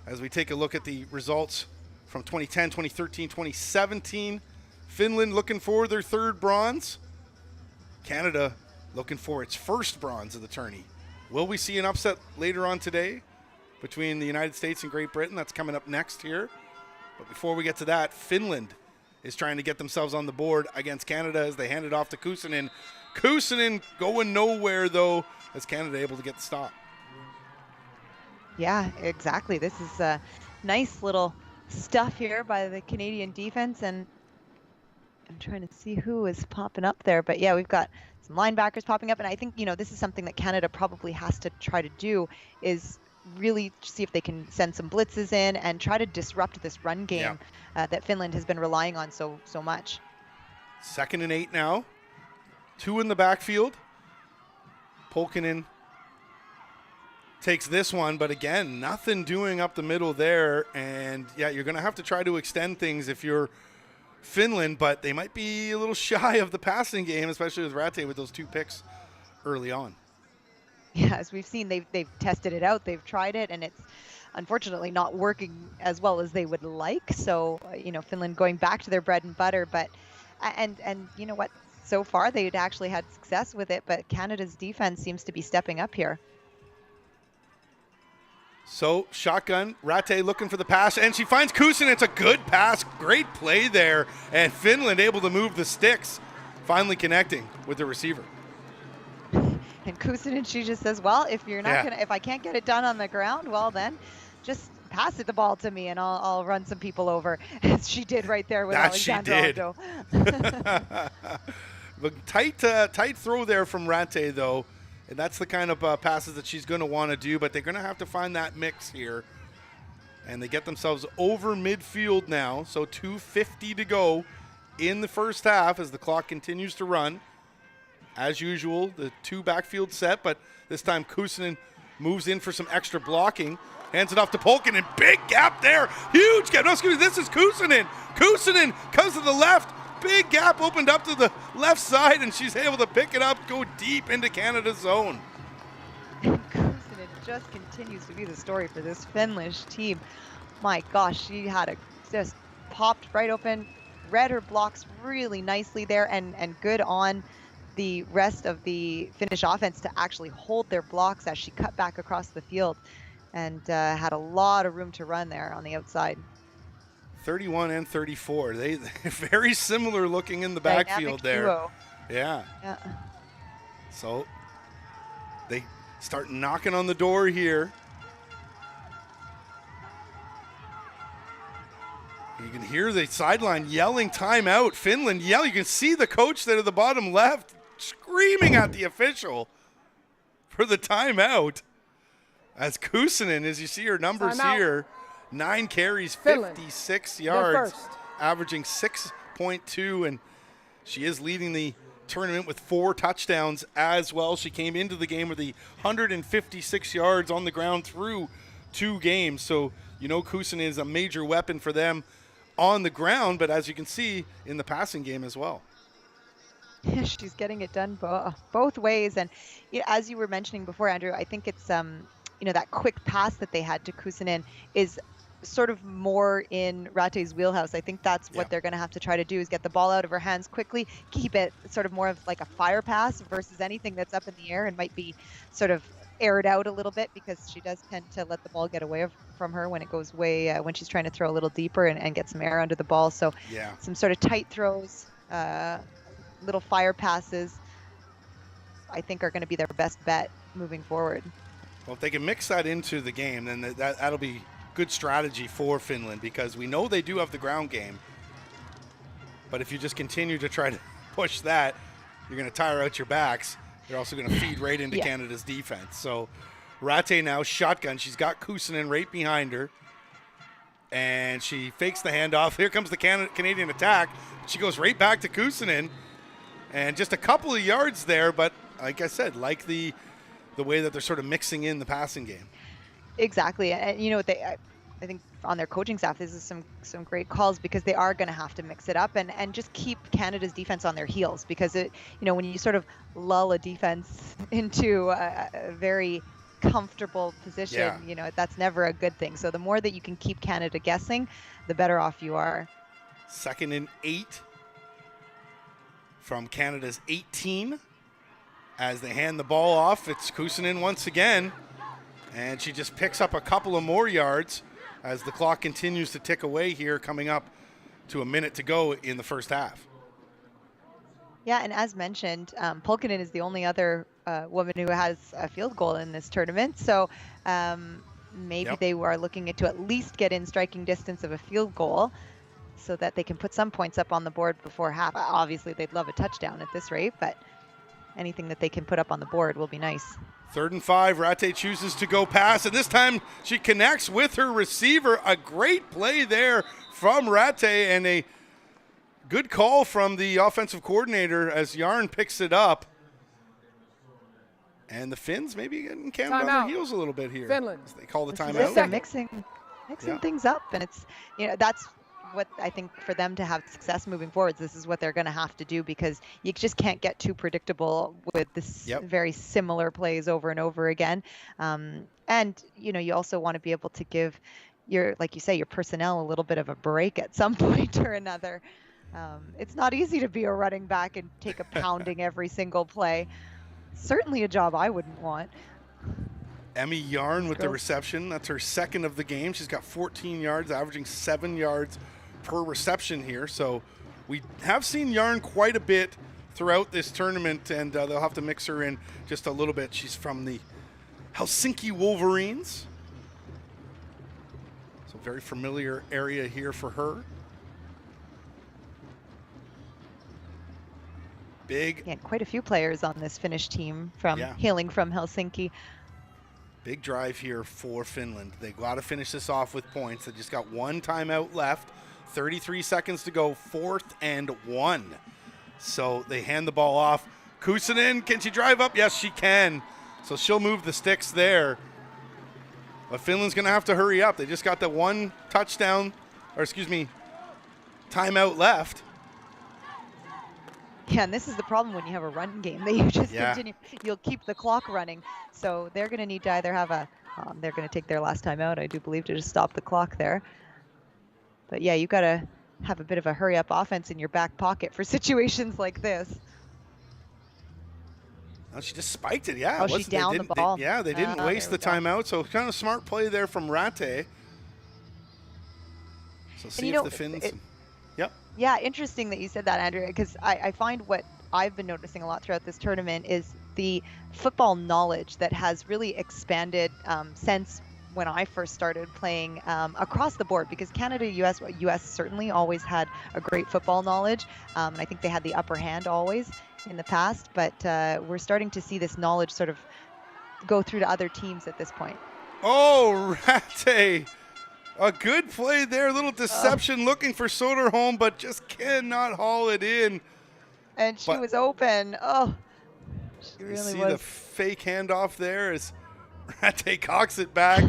as we take a look at the results from 2010, 2013, 2017. Finland looking for their third bronze. Canada looking for its first bronze of the tourney. Will we see an upset later on today between the United States and Great Britain? That's coming up next here. But before we get to that, Finland is trying to get themselves on the board against Canada as they hand it off to Kuusinen. Kuusinen going nowhere, though, as Canada able to get the stop. Yeah, exactly. This is nice little stuff here by the Canadian defense, and I'm trying to see who is popping up there. But yeah, we've got some linebackers popping up, and I think, this is something that Canada probably has to try to do is really see if they can send some blitzes in and try to disrupt this run game that Finland has been relying on so much. 2nd and 8 now. 2 in the backfield. Polkinen takes this one, but again, nothing doing up the middle there. And yeah, you're going to have to try to extend things if you're Finland, but they might be a little shy of the passing game, especially with Ratte with those 2 picks early on. Yeah, as we've seen, they've tested it out, they've tried it, and it's unfortunately not working as well as they would like. So, Finland going back to their bread and butter, but and you know what? So far, they'd actually had success with it, but Canada's defense seems to be stepping up here. So, shotgun, Ratte looking for the pass, and she finds Kuusinen. It's a good pass, great play there, and Finland able to move the sticks, finally connecting with the receiver. And Kuusinen, she just says, well, if you're not if I can't get it done on the ground, well then just pass the ball to me and I'll run some people over, as she did right there with Alexandra Aldo. But tight throw there from Ratte, though, and that's the kind of passes that she's going to want to do, but they're going to have to find that mix here. And they get themselves over midfield now, so 2:50 to go in the first half as the clock continues to run. As usual, the 2 backfield set, but this time Kuusinen moves in for some extra blocking. Hands it off to Polkinen. Big gap there. Huge gap. No, excuse me. This is Kuusinen. Kuusinen comes to the left. Big gap opened up to the left side, and she's able to pick it up, go deep into Canada's zone. Kuusinen just continues to be the story for this Finnish team. My gosh, she had just popped right open, read her blocks really nicely there, and good on the rest of the Finnish offense to actually hold their blocks as she cut back across the field and had a lot of room to run there on the outside. 31 and 34. They're very similar looking in the backfield there. Duo. Yeah. So they start knocking on the door here. You can hear the sideline yelling timeout. Finland yell. You can see the coach there at the bottom left screaming at the official for the timeout. As Kuusinen, as you see her numbers here, 9 carries, Finland. 56 yards, averaging 6.2, and she is leading the tournament with 4 touchdowns as well. She came into the game with 156 yards on the ground through 2 games. So, you know, Kuusinen is a major weapon for them on the ground, but as you can see in the passing game as well. Yeah, she's getting it done both ways. And you know, as you were mentioning before, Andrew, I think it's, you know, that quick pass that they had to Kuusinen is sort of more in Rate's wheelhouse. I think that's what they're going to have to try to do, is get the ball out of her hands quickly, keep it sort of more of like a fire pass versus anything that's up in the air and might be sort of aired out a little bit, because she does tend to let the ball get away from her when it goes way, when she's trying to throw a little deeper and get some air under the ball. So some sort of tight throws, little fire passes, I think are going to be their best bet moving forward. Well, if they can mix that into the game, then that'll be good strategy for Finland, because we know they do have the ground game. But if you just continue to try to push that, you're going to tire out your backs. You're also going to feed right into Canada's defense. So Rate now shotgun. She's got Kuusinen right behind her. And she fakes the handoff. Here comes the Canadian attack. She goes right back to Kuusinen. And just a couple of yards there, but like I said, like the way that they're sort of mixing in the passing game. Exactly. And you know, I think on their coaching staff, this is some great calls, because they are going to have to mix it up and just keep Canada's defense on their heels, because it, you know, when you sort of lull a defense into a very comfortable position, you know, that's never a good thing. So the more that you can keep Canada guessing, the better off you are. 2nd and 8 from Canada's 18 as they hand the ball off. It's Kuusinen once again, and she just picks up a couple of more yards as the clock continues to tick away here, coming up to a minute to go in the first half. Yeah, and as mentioned, Pulkkinen is the only other woman who has a field goal in this tournament. So maybe they are looking to at least get in striking distance of a field goal so that they can put some points up on the board before half. Obviously, they'd love a touchdown at this rate, but anything that they can put up on the board will be nice. 3rd and 5, Rate chooses to go pass, and this time she connects with her receiver. A great play there from Rate, and a good call from the offensive coordinator as Yarn picks it up. And the Finns maybe getting Canada on their heels a little bit here. Finland. They call the timeout. They're mixing things up, and it's, you know, that's what I think for them to have success moving forwards. This is what they're going to have to do, because you just can't get too predictable with this very similar plays over and over again. And you know, you also want to be able to give your, like you say, your personnel a little bit of a break at some point or another. It's not easy to be a running back and take a pounding every single play. Certainly a job I wouldn't want. Emmy Yarn with the reception. That's her 2nd of the game. She's got 14 yards, averaging 7 yards per reception here. So we have seen Yarn quite a bit throughout this tournament, and they'll have to mix her in just a little bit. She's from the Helsinki Wolverines. So very familiar area here for her. Big. Yeah, quite a few players on this Finnish team hailing from Helsinki. Big drive here for Finland. They got to finish this off with points. They just got 1 timeout left. 33 seconds to go, 4th and 1. So they hand the ball off. Kuusinen, can she drive up? Yes, she can. So she'll move the sticks there. But Finland's going to have to hurry up. They just got the 1 touchdown, or excuse me, timeout left. Yeah, and this is the problem when you have a run game. That you just continue. You'll keep the clock running. So they're going to need to either have they're going to take their last time out, I do believe, to just stop the clock there. But yeah, you got to have a bit of a hurry up offense in your back pocket for situations like this. Oh, she just spiked it. Yeah. Oh, she downed the ball. They didn't waste the timeout. So kind of smart play there from Rate. So see if the Finns. Yeah, interesting that you said that, Andrew, because I find what I've been noticing a lot throughout this tournament is the football knowledge that has really expanded since when I first started playing across the board, because Canada, US certainly always had a great football knowledge, and I think they had the upper hand always in the past, but we're starting to see this knowledge sort of go through to other teams at this point. Oh, Rattay. A good play there, a little deception looking for Soderholm, but just cannot haul it in. And she was open. Oh, she really see was. The fake handoff there as Rattay cocks it back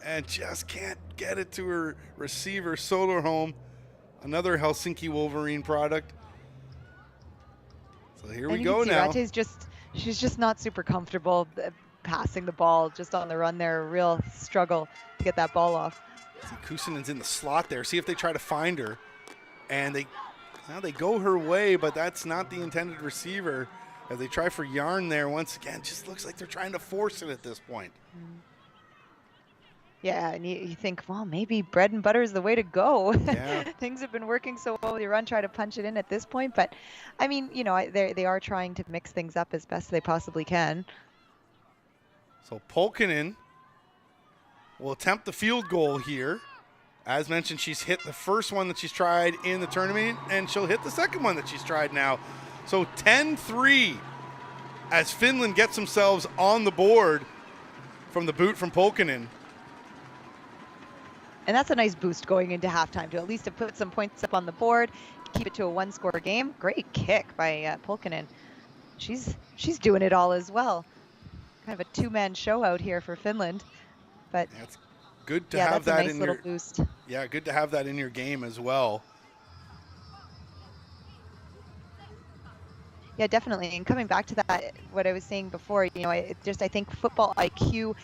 and just can't get it to her receiver, Soderholm. Another Helsinki Wolverine product. So here we go now. Rattay's she's just not super comfortable passing the ball just on the run there. A real struggle to get that ball off. See, Kusinen's in the slot there. See if they try to find her. And they go her way, but that's not the intended receiver. As they try for Yarn there once again, just looks like they're trying to force it at this point. Yeah, and you think, well, maybe bread and butter is the way to go. Yeah. Things have been working so well with your run, try to punch it in at this point. But, I mean, you know, they are trying to mix things up as best they possibly can. So Pulkkinen will attempt the field goal here. As mentioned, she's hit the first one that she's tried in the tournament, and she'll hit the second one that she's tried now. So 10-3 as Finland gets themselves on the board from the boot from Pulkkinen. And that's a nice boost going into halftime to at least to put some points up on the board, keep it to a one-score game. Great kick by Pulkkinen. She's doing it all as well. Kind of a two-man show out here for Finland. But yeah, it's good to have that nice in little your boost. Yeah, good to have that in your game as well. Yeah, definitely. And coming back to that, what I was saying before, you know, I think football IQ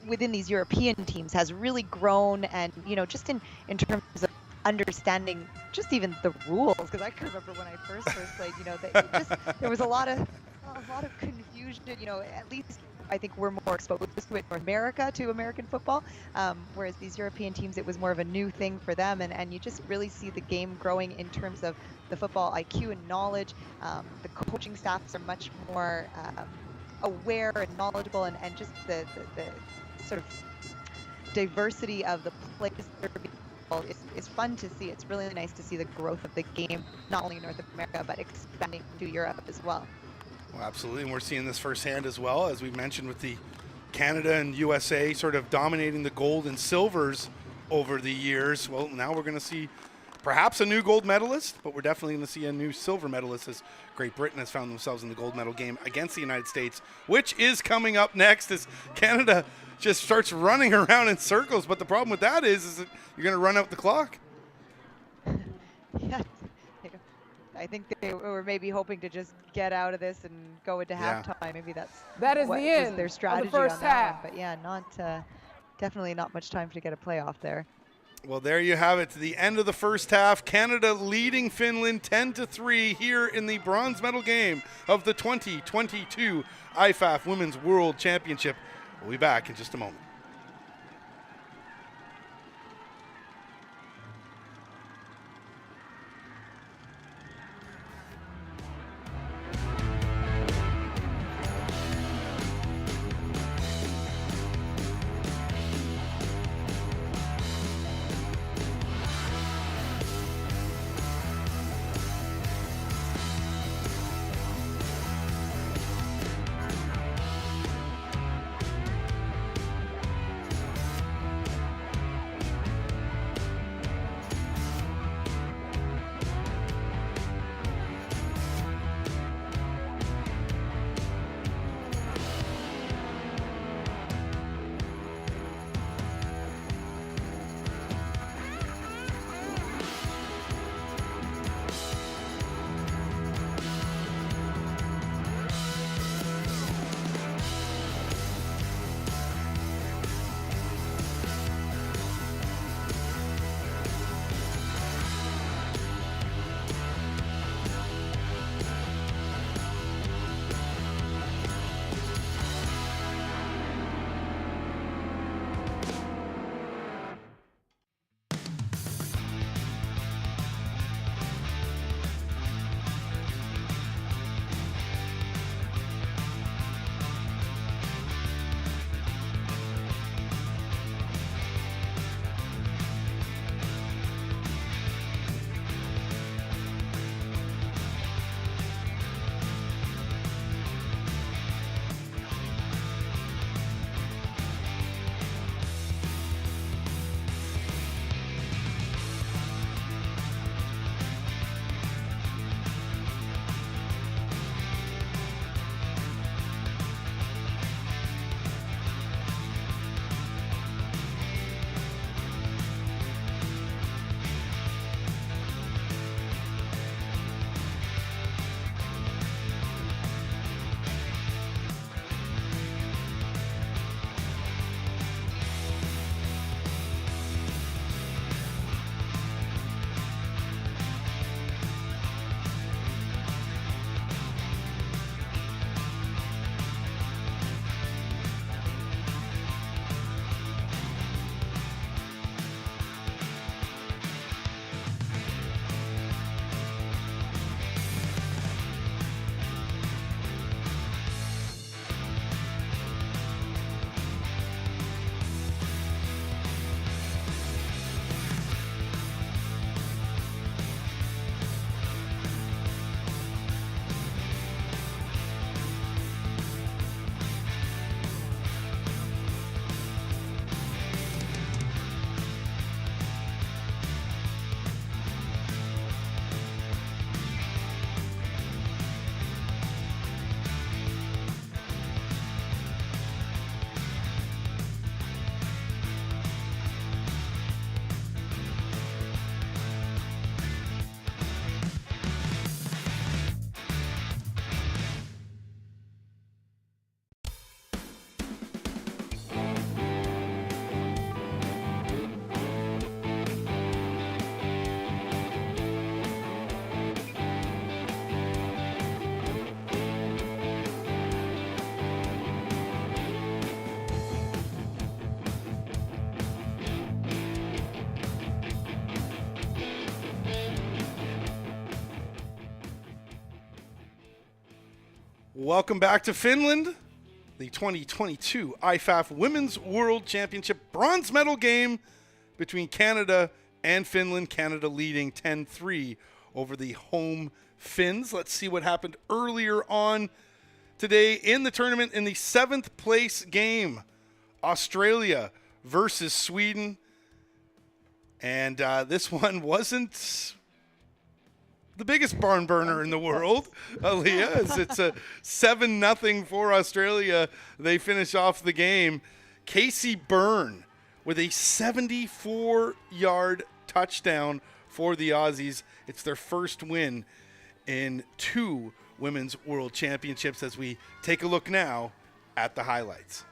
within these European teams has really grown, and, you know, just in terms of understanding just even the rules, because I can remember when I first played, you know, there was a lot of confusion, you know. At least I think we're more exposed to it in North America, to American football, whereas these European teams, it was more of a new thing for them, and you just really see the game growing in terms of the football IQ and knowledge. The coaching staffs are much more aware and knowledgeable, and just the sort of diversity of the players that are being is fun to see. It's really nice to see the growth of the game, not only in North America, but expanding to Europe as well. Well, absolutely, and we're seeing this firsthand as well, as we mentioned with the Canada and USA sort of dominating the gold and silvers over the years. Well, now we're going to see perhaps a new gold medalist, but we're definitely going to see a new silver medalist, as Great Britain has found themselves in the gold medal game against the United States, which is coming up next as Canada just starts running around in circles. But the problem with that is that you're going to run out the clock. Yeah. I think they were maybe hoping to just get out of this and go into halftime. Maybe that is the end their strategy of the first on that half. one. But yeah, definitely not much time to get a playoff there. Well, there you have it. To the end of the first half, Canada leading Finland 10-3 here in the bronze medal game of the 2022 IFAF Women's World Championship. We'll be back in just a moment. Welcome back to Finland, the 2022 IFAF Women's World Championship bronze medal game between Canada and Finland. Canada leading 10-3 over the home Finns. Let's see what happened earlier on today in the tournament in the 7th place game. Australia versus Sweden. And this one wasn't the biggest barn burner in the world, Aaliyah, as it's a 7-0 for Australia. They finish off the game. Casey Byrne with a 74-yard touchdown for the Aussies. It's their first win in 2 Women's World Championships as we take a look now at the highlights.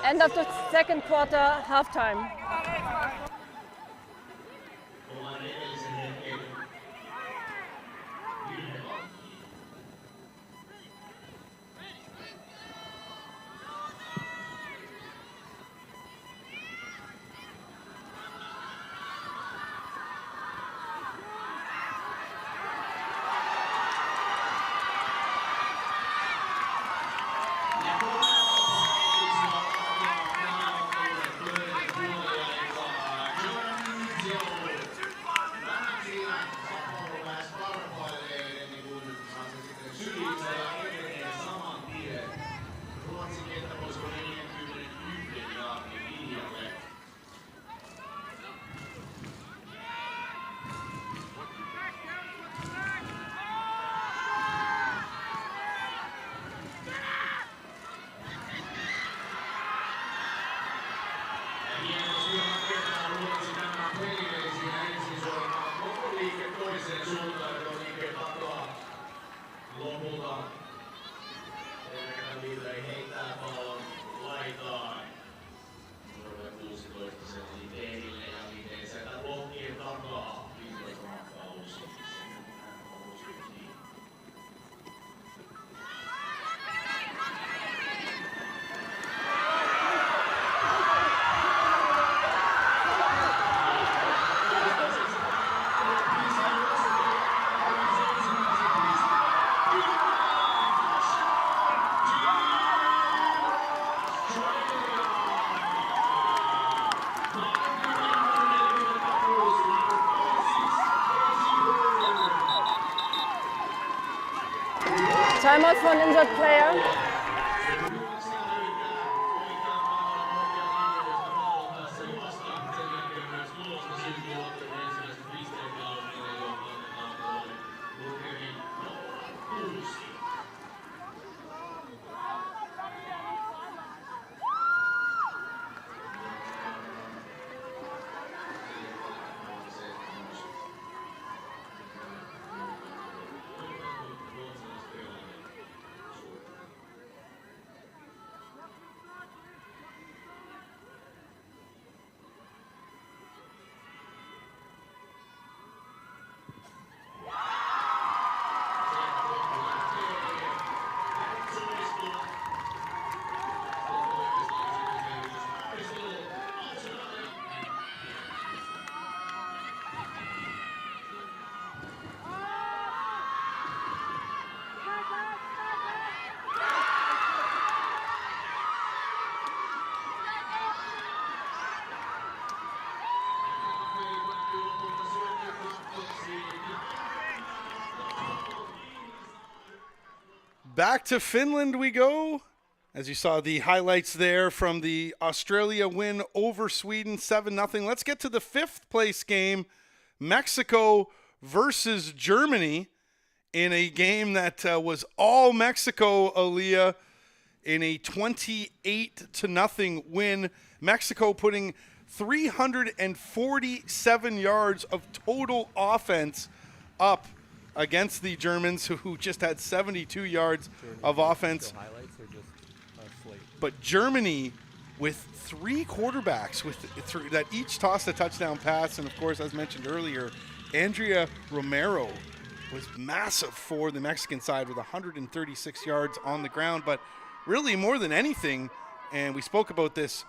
End of the second quarter, halftime. Timeout for an injured player. Back to Finland we go. As you saw the highlights there from the Australia win over Sweden 7-0. Let's get to the 5th place game. Mexico versus Germany in a game that was all Mexico, Aaliyah, in a 28-0 win. Mexico putting 347 yards of total offense up against the Germans, who just had 72 yards of offense. But Germany with 3 quarterbacks that each tossed a touchdown pass. And, of course, as mentioned earlier, Andrea Romero was massive for the Mexican side with 136 yards on the ground. But really more than anything, and we spoke about this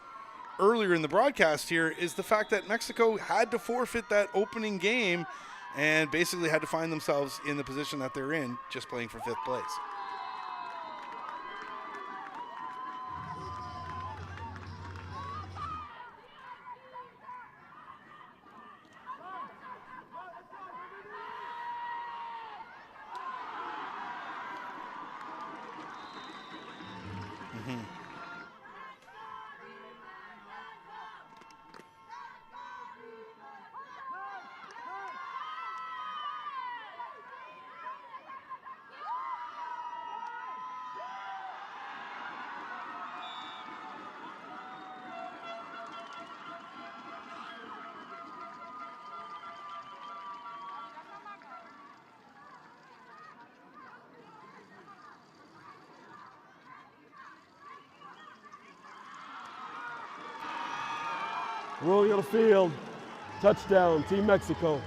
earlier in the broadcast here, is the fact that Mexico had to forfeit that opening game and basically had to find themselves in the position that they're in, just playing for 5th place. Rolling on the field, touchdown, Team Mexico.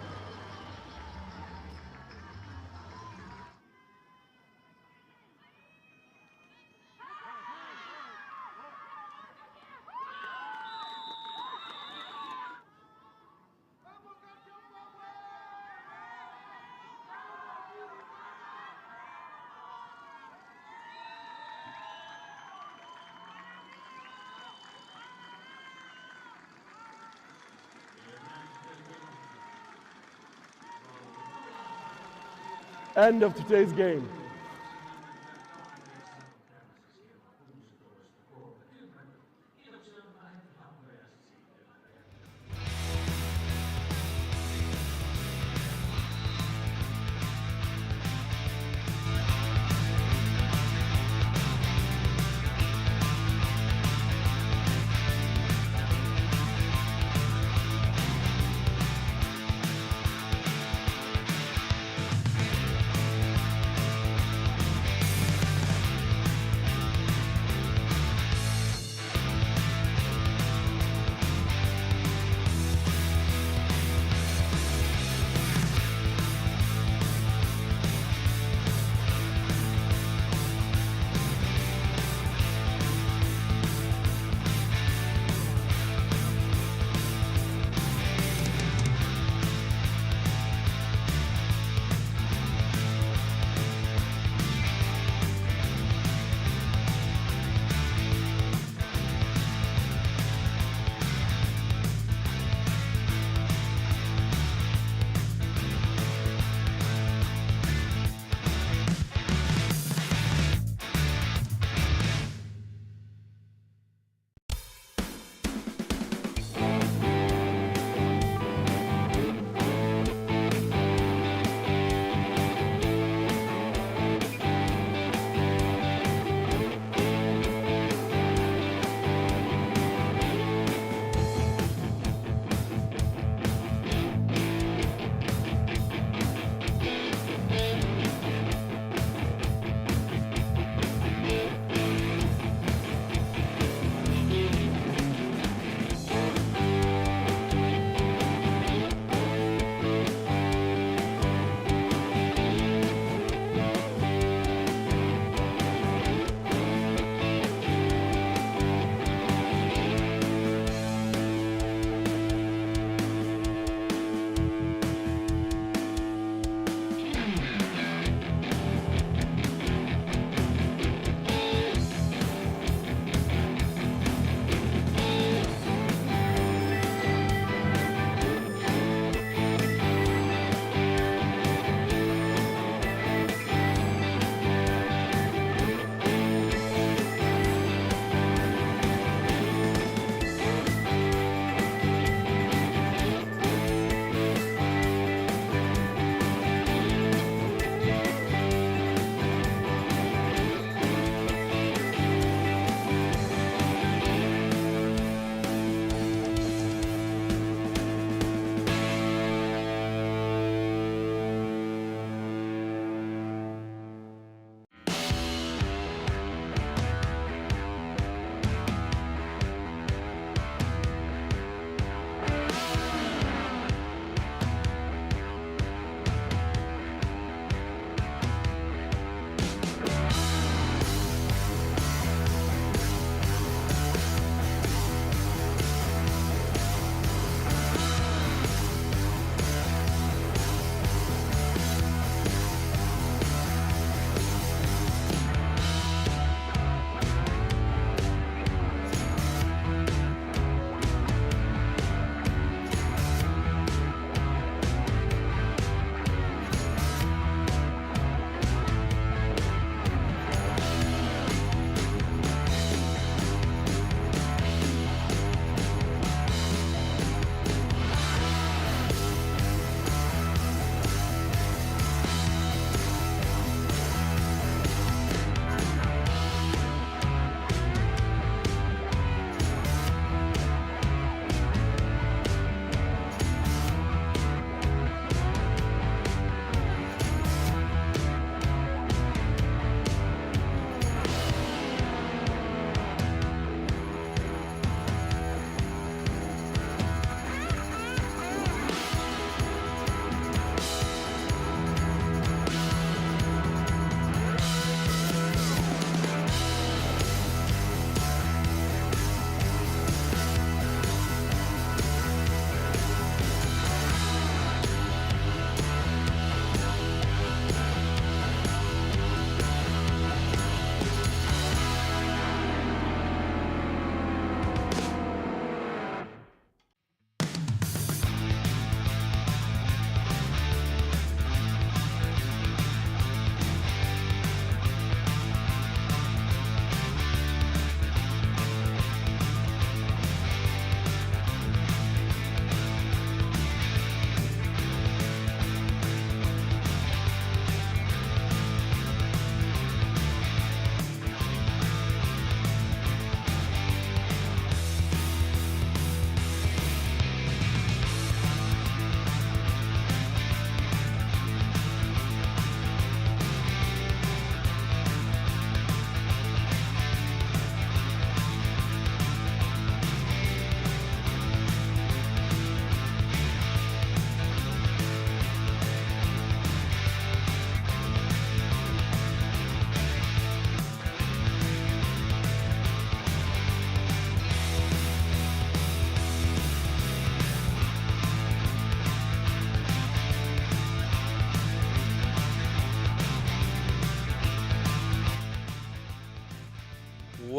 End of today's game.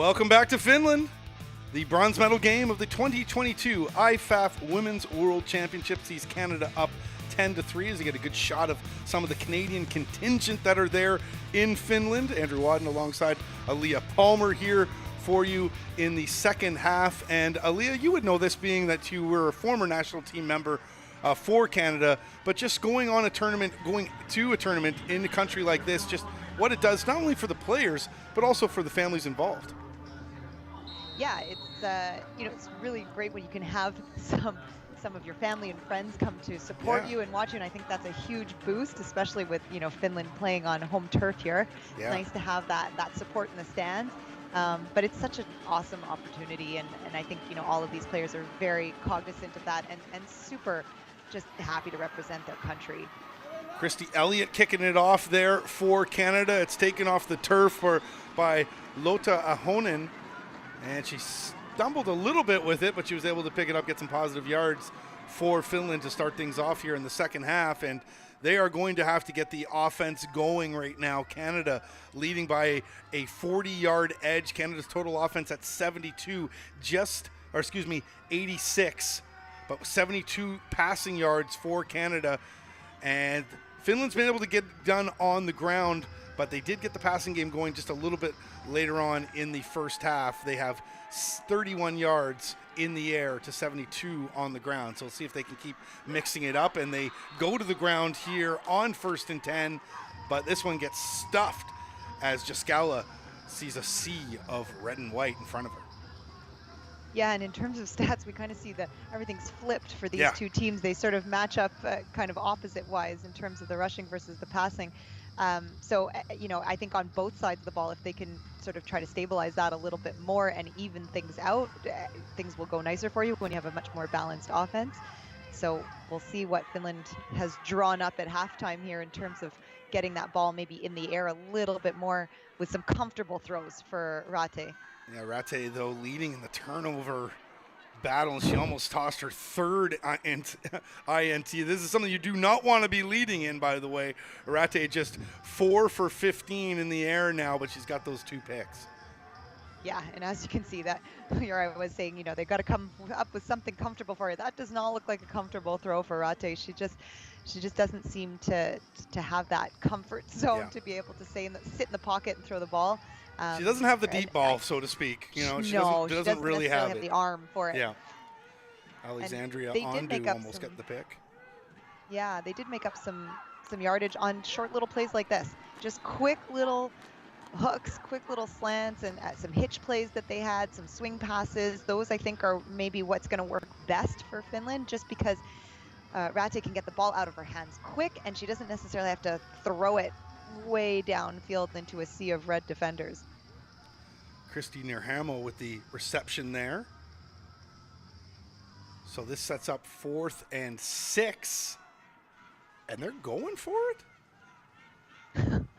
Welcome back to Finland. The bronze medal game of the 2022 IFAF Women's World Championship sees Canada up 10-3 as you get a good shot of some of the Canadian contingent that are there in Finland. Andrew Wadden alongside Aaliyah Palmer here for you in the second half. And Aaliyah, you would know this being that you were a former national team member for Canada, but just going to a tournament in a country like this, just what it does not only for the players, but also for the families involved. Yeah, it's it's really great when you can have some of your family and friends come to support you and watch you, and I think that's a huge boost, especially with Finland playing on home turf here. It's nice to have that support in the stands. But it's such an awesome opportunity, and I think all of these players are very cognizant of that and super just happy to represent their country. Christy Elliott kicking it off there for Canada. It's taken off the turf by Lotta Ahonen, and she stumbled a little bit with it, but she was able to pick it up, get some positive yards for Finland to start things off here in the second half. And they are going to have to get the offense going right now. Canada leading by a 40-yard edge. Canada's total offense at 86, but 72 passing yards for Canada. And Finland's been able to get done on the ground, but they did get the passing game going just a little bit later on in the first half. They have 31 yards in the air to 72 on the ground. So we'll see if they can keep mixing it up. And they go to the ground here on 1st and 10, but this one gets stuffed as Jaskala sees a sea of red and white in front of her. Yeah, and in terms of stats, we kind of see that everything's flipped for these two teams. They sort of match up kind of opposite-wise in terms of the rushing versus the passing. So I think on both sides of the ball, if they can sort of try to stabilize that a little bit more and even things out, things will go nicer for you when you have a much more balanced offense. So we'll see what Finland has drawn up at halftime here in terms of getting that ball maybe in the air a little bit more with some comfortable throws for Rate. Yeah, Rate, though, leading in the turnover battle, and she almost tossed her third INT. This is something you do not want to be leading in, by the way. Rate just 4 for 15 in the air now, but she's got those 2 picks. Yeah, and as you can see, that here I was saying, they've got to come up with something comfortable for her. That does not look like a comfortable throw for Rate. She just doesn't seem to have that comfort zone to be able to sit in the pocket and throw the ball. She doesn't have the deep ball, so to speak. She doesn't really have the arm for it. Yeah. Alexandria Ondu almost got the pick. Yeah, they did make up some yardage on short little plays like this. Just quick little hooks, quick little slants, and some hitch plays that they had, some swing passes. Those, I think, are maybe what's going to work best for Finland, just because Rate can get the ball out of her hands quick, and she doesn't necessarily have to throw it way downfield into a sea of red defenders. Christy Neerhamel with the reception there. So this sets up 4th and 6. And they're going for it?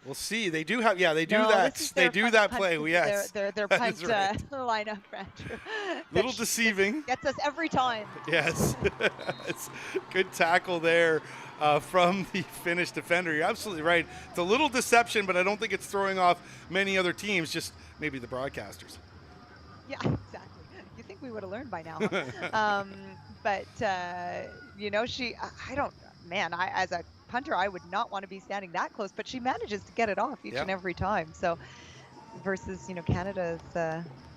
We'll see. They do have, they do that play. Yes. Their punt lineup, Andrew. Little deceiving. Gets us every time. Yes. It's good tackle there from the Finnish defender. You're absolutely right. It's a little deception, but I don't think it's throwing off many other teams, just maybe the broadcasters. Yeah, exactly. You think we would have learned by now. But as a punter, I would not want to be standing that close, but she manages to get it off each and every time. So versus, Canada's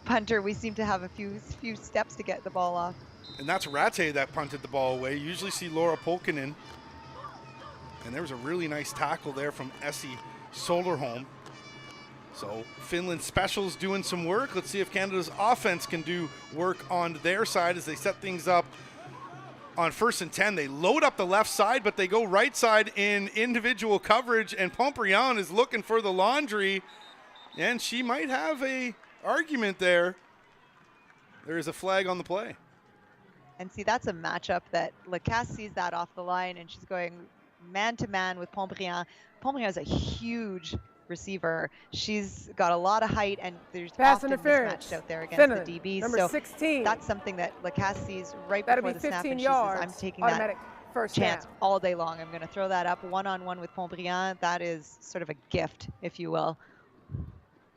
punter, we seem to have a few steps to get the ball off. And that's Rate that punted the ball away. You usually see Laura Polkinen. And there was a really nice tackle there from Essie Solerholm. So Finland specials doing some work. Let's see if Canada's offense can do work on their side as they set things up on 1st and 10. They load up the left side, but they go right side in individual coverage, and Pomprian is looking for the laundry, and she might have a argument there. There is a flag on the play. And see, that's a matchup that Lacasse sees that off the line, and she's going man-to-man with Pomprian. Pomprian is a huge receiver. She's got a lot of height, and there's pass often interference mismatched out there against Finland, the DBs. number So 16. That's something that Lacasse sees right That'll before be the snap, 15 and she yards, says, I'm taking automatic that first chance down. all day long. I'm going to throw that up one-on-one with Pomprian. That is sort of a gift, if you will.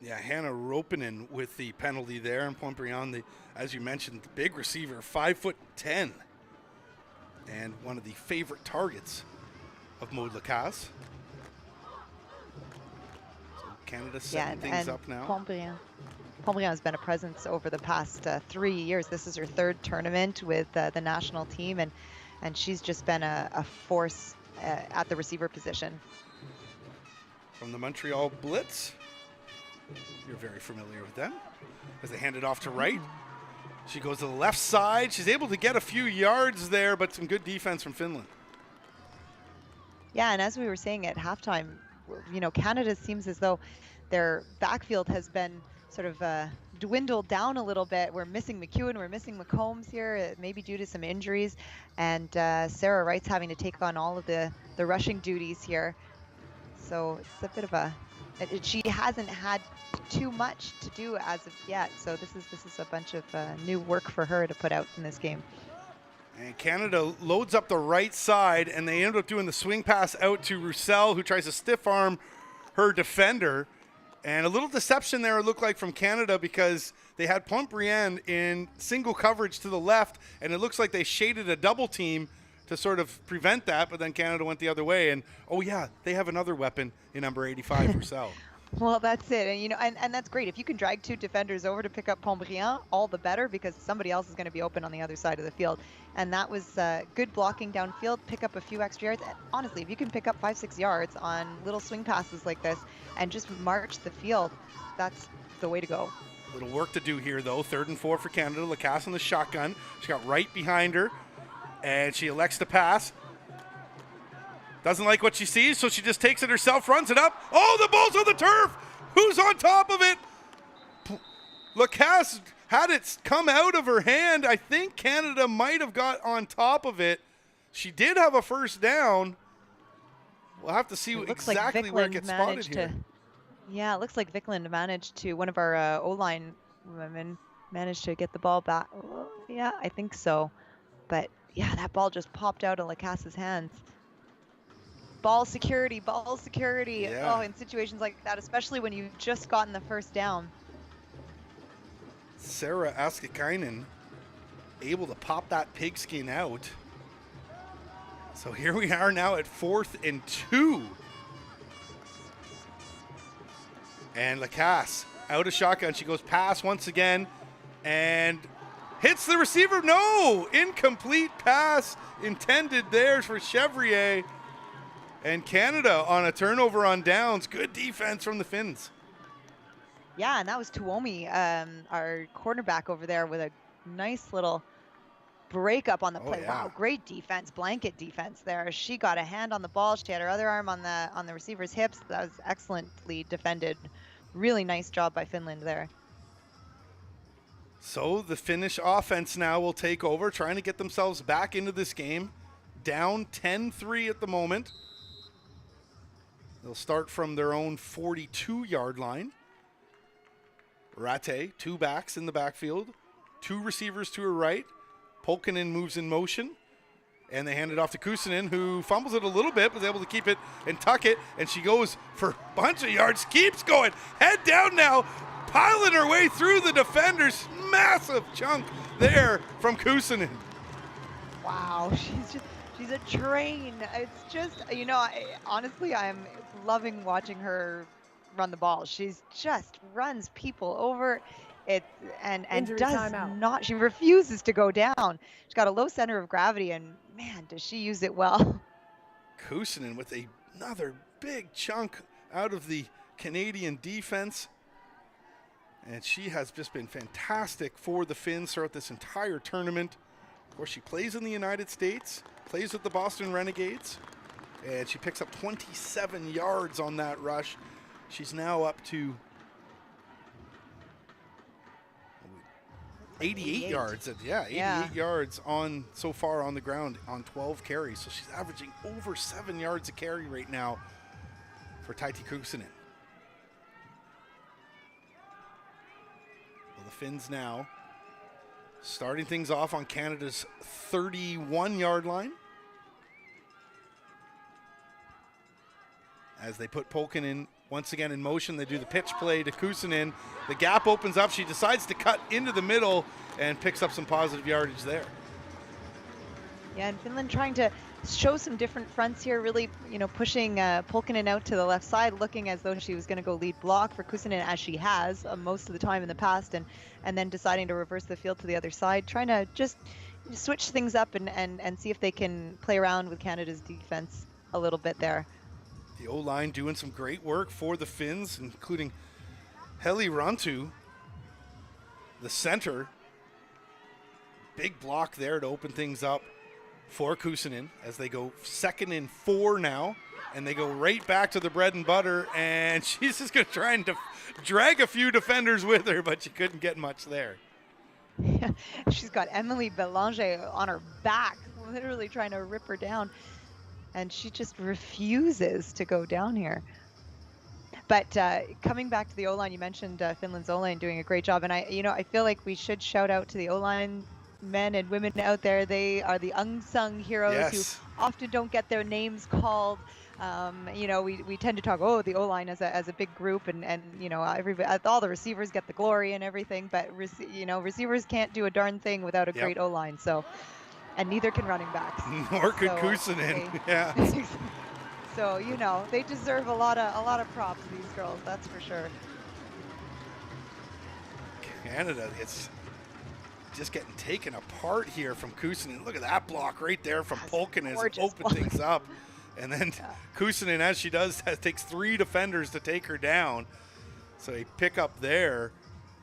Yeah, Hannah Ropinen with the penalty there, and Pontbriand, as you mentioned, the big receiver, 5'10", and one of the favorite targets of Maud Lacasse. So Canada setting things up now. Pontbriand has been a presence over the past 3 years. This is her third tournament with the national team, and she's just been a force at the receiver position. From the Montreal Blitz. You're very familiar with them. As they hand it off to right. She goes to the left side. She's able to get a few yards there, but some good defense from Finland. Yeah, and as we were saying at halftime, you know, Canada seems as though their backfield has been sort of dwindled down a little bit. We're missing McEwen, we're missing McCombs here, maybe due to some injuries. And Sarah Wright's having to take on all of the rushing duties here. So it's a bit of a, she hasn't had too much to do as of yet. So this is a bunch of new work for her to put out in this game. And Canada loads up the right side, and they end up doing the swing pass out to Roussel, who tries to stiff arm her defender. And a little deception there, it looked like, from Canada, because they had Pontbriand in single coverage to the left, and it looks like they shaded a double team to sort of prevent that, but then Canada went the other way. And, oh, yeah, they have another weapon in number 85, Roussel. Well, that's it. And, you know, and that's great. If you can drag two defenders over to pick up Pontbriand, all the better, because somebody else is going to be open on the other side of the field. And that was good blocking downfield, pick up a few extra yards. And honestly, if you can pick up 5-6 yards on little swing passes like this and just march the field, that's the way to go. Little work to do here, though. 3rd and 4 for Canada. Lacasse on the shotgun. She got right behind her, and she elects to pass. Doesn't like what she sees, so she just takes it herself, runs it up. Oh, the ball's on the turf. Who's on top of it? Lacasse had it come out of her hand. I think Canada might have got on top of it. She did have a first down. We'll have to see exactly like where it gets spotted here. Yeah, it looks like Vickland managed to, one of our O-line women managed to get the ball back. Oh, yeah, I think so. But, yeah, that ball just popped out of Lacasse's hands. Ball security. Yeah. Oh, in situations like that, especially when you've just gotten the first down. Sarah Askakainen able to pop that pigskin out. So here we are now at 4th and 2. And Lacasse out of shotgun. She goes pass once again and hits the receiver. No! Incomplete pass intended there for Chevrier. And Canada on a turnover on downs. Good defense from the Finns. Yeah, and that was Tuomi, our cornerback over there, with a nice little break up on the play. Yeah. Wow, great defense, blanket defense there. She got a hand on the ball. She had her other arm on the receiver's hips. That was excellently defended. Really nice job by Finland there. So the Finnish offense now will take over, trying to get themselves back into this game. Down 10-3 at the moment. They'll start from their own 42-yard line. Ratte, 2 backs in the backfield, 2 receivers to her right. Polkinen moves in motion, and they hand it off to Kuusinen, who fumbles it a little bit, but is able to keep it and tuck it, and she goes for a bunch of yards, keeps going, head down now, piling her way through the defenders. Massive chunk there from Kuusinen. Wow, she's a train. It's just, you know, honestly, I'm loving watching her run the ball. She's just runs people over it and does timeout. not, she refuses to go down. She's got a low center of gravity, and man, does she use it well. Kuusinen with another big chunk out of the Canadian defense. And she has just been fantastic for the Finns throughout this entire tournament. Of course, she plays in the United States, plays with the Boston Renegades, and she picks up 27 yards on that rush. She's now up to 88 yards. Yeah, 88 yards on so far on the ground on 12 carries. So she's averaging over 7 yards a carry right now for Taiti Kuusinen. Well, the Finns now starting things off on Canada's 31-yard line, as they put Polkinen once again in motion. They do the pitch play to Kuusinen. The gap opens up. She decides to cut into the middle and picks up some positive yardage there. Yeah, and Finland trying to show some different fronts here, really, pushing Pulkkinen out to the left side, looking as though she was going to go lead block for Kuusinen, as she has most of the time in the past, and then deciding to reverse the field to the other side, trying to just switch things up and see if they can play around with Canada's defense a little bit there. The O-line doing some great work for the Finns, including Heli Rantu, the center. Big block there to open things up for Kuusinen as they go 2nd and 4 now, and they go right back to the bread and butter, and she's just going to try and drag a few defenders with her, but she couldn't get much there. Yeah, she's got Emily Belanger on her back, literally trying to rip her down, and she just refuses to go down here. But coming back to the O-line, you mentioned Finland's O-line doing a great job, and I feel like we should shout out to the O-line men and women out there. They are the unsung heroes who often don't get their names called. We tend to talk, the O-line as a big group, and all the receivers get the glory and everything, but receivers can't do a darn thing without a great O-line. So, and neither can running backs. Nor could Kuusinen. Yeah. So they deserve a lot of props, these girls. That's for sure. Canada, it's just getting taken apart here from Kuusinen. Look at that block right there from Pulkkinen as it opened things up. And then Kuusinen, as she does, takes 3 defenders to take her down. So a pick up there,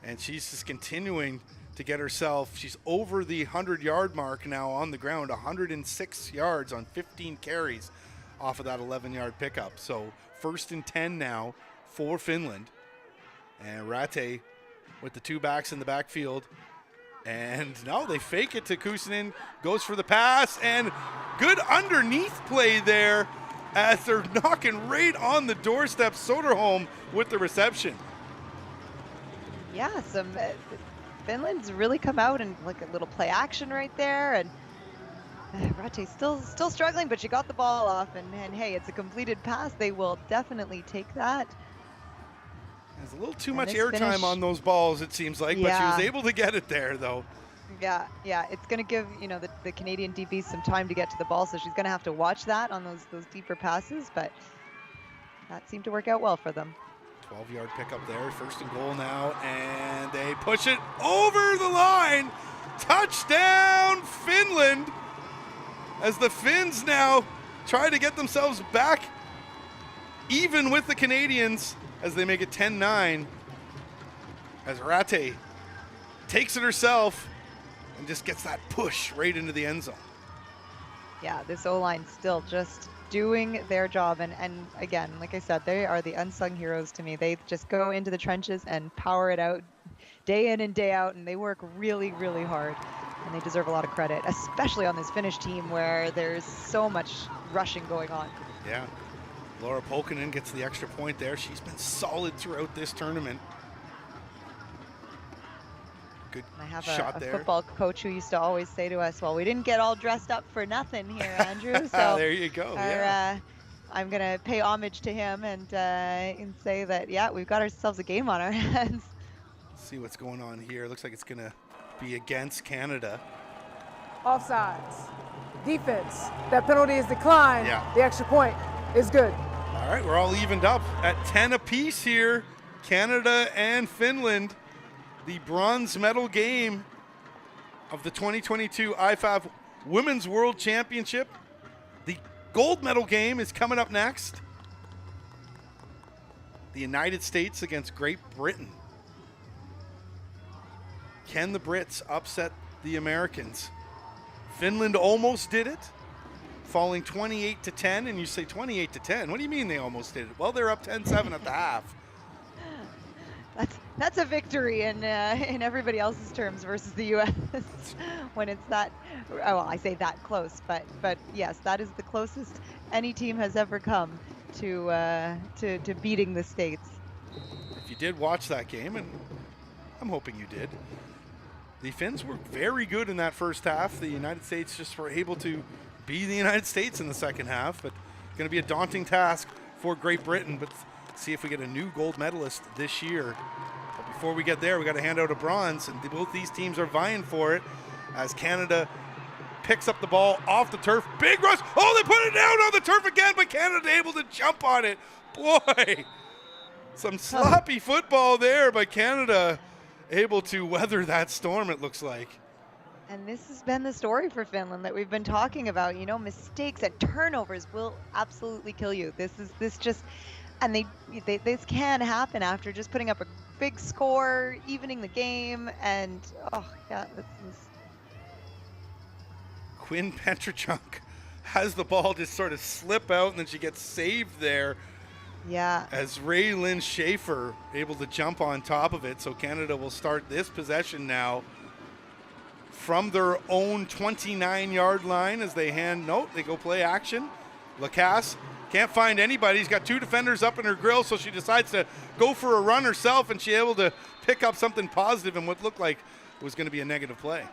and she's just continuing to get herself. She's over the 100-yard mark now on the ground, 106 yards on 15 carries off of that 11-yard pickup. So 1st and 10 now for Finland. And Rate with the 2 backs in the backfield. And no, they fake it to Kuusinen, goes for the pass, and good underneath play there as they're knocking right on the doorstep. Soderholm with the reception. Yeah, Finland's really come out and like a little play action right there, and Rate's still struggling, but she got the ball off, and hey, it's a completed pass. They will definitely take that. There's a little too much airtime on those balls, it seems like, but she was able to get it there, though. Yeah, it's going to give the Canadian DBs some time to get to the ball, so she's going to have to watch that on those deeper passes, but that seemed to work out well for them. 12-yard pickup there, 1st and goal now, and they push it over the line. Touchdown, Finland, as the Finns now try to get themselves back even with the Canadians, as they make it 10-9, as Rate takes it herself and just gets that push right into the end zone. Yeah, this O-line still just doing their job, and again, like I said, they are the unsung heroes to me. They just go into the trenches and power it out day in and day out, and they work really, really hard, and they deserve a lot of credit, especially on this Finnish team where there's so much rushing going on. Yeah. Laura Pulkkinen gets the extra point there. She's been solid throughout this tournament. Good I have shot a there. football coach who used to always say to us, well, we didn't get all dressed up for nothing here, Andrew. So there you go. I'm going to pay homage to him and say that, we've got ourselves a game on our hands. Let's see what's going on here. Looks like it's going to be against Canada. Offsides. Defense. That penalty is declined. Yeah. The extra point is good. All right, we're all evened up at 10 apiece here. Canada and Finland, the bronze medal game of the 2022 IFAF Women's World Championship. The gold medal game is coming up next. The United States against Great Britain. Can the Brits upset the Americans? Finland almost did it, falling 28-10, and you say 28-10. What do you mean they almost did it? Well, they're up 10-7 at the half. That's a victory in everybody else's terms versus the U.S. when it's that. Well, I say that close, but yes, that is the closest any team has ever come to beating the States. If you did watch that game, and I'm hoping you did, the Finns were very good in that first half. The United States just were able to be the United States in the second half, but going to be a daunting task for Great Britain. But see if we get a new gold medalist this year. But before we get there, we got to hand out a bronze, and both these teams are vying for it as Canada picks up the ball off the turf. Big rush. Oh, they put it down on the turf again, but Canada able to jump on it. Boy, some sloppy football there, but Canada able to weather that storm, it looks like. And this has been the story for Finland that we've been talking about. You know, mistakes and turnovers will absolutely kill you. This can happen after just putting up a big score, evening the game, and this is. Quinn Petrachuk has the ball just sort of slip out, and then she gets saved there. Yeah. As Raylyn Schaefer able to jump on top of it. So Canada will start this possession now from their own 29-yard line as they they go play action. Lacasse can't find anybody. He's got two defenders up in her grill, so she decides to go for a run herself, and she's able to pick up something positive in what looked like was going to be a negative play.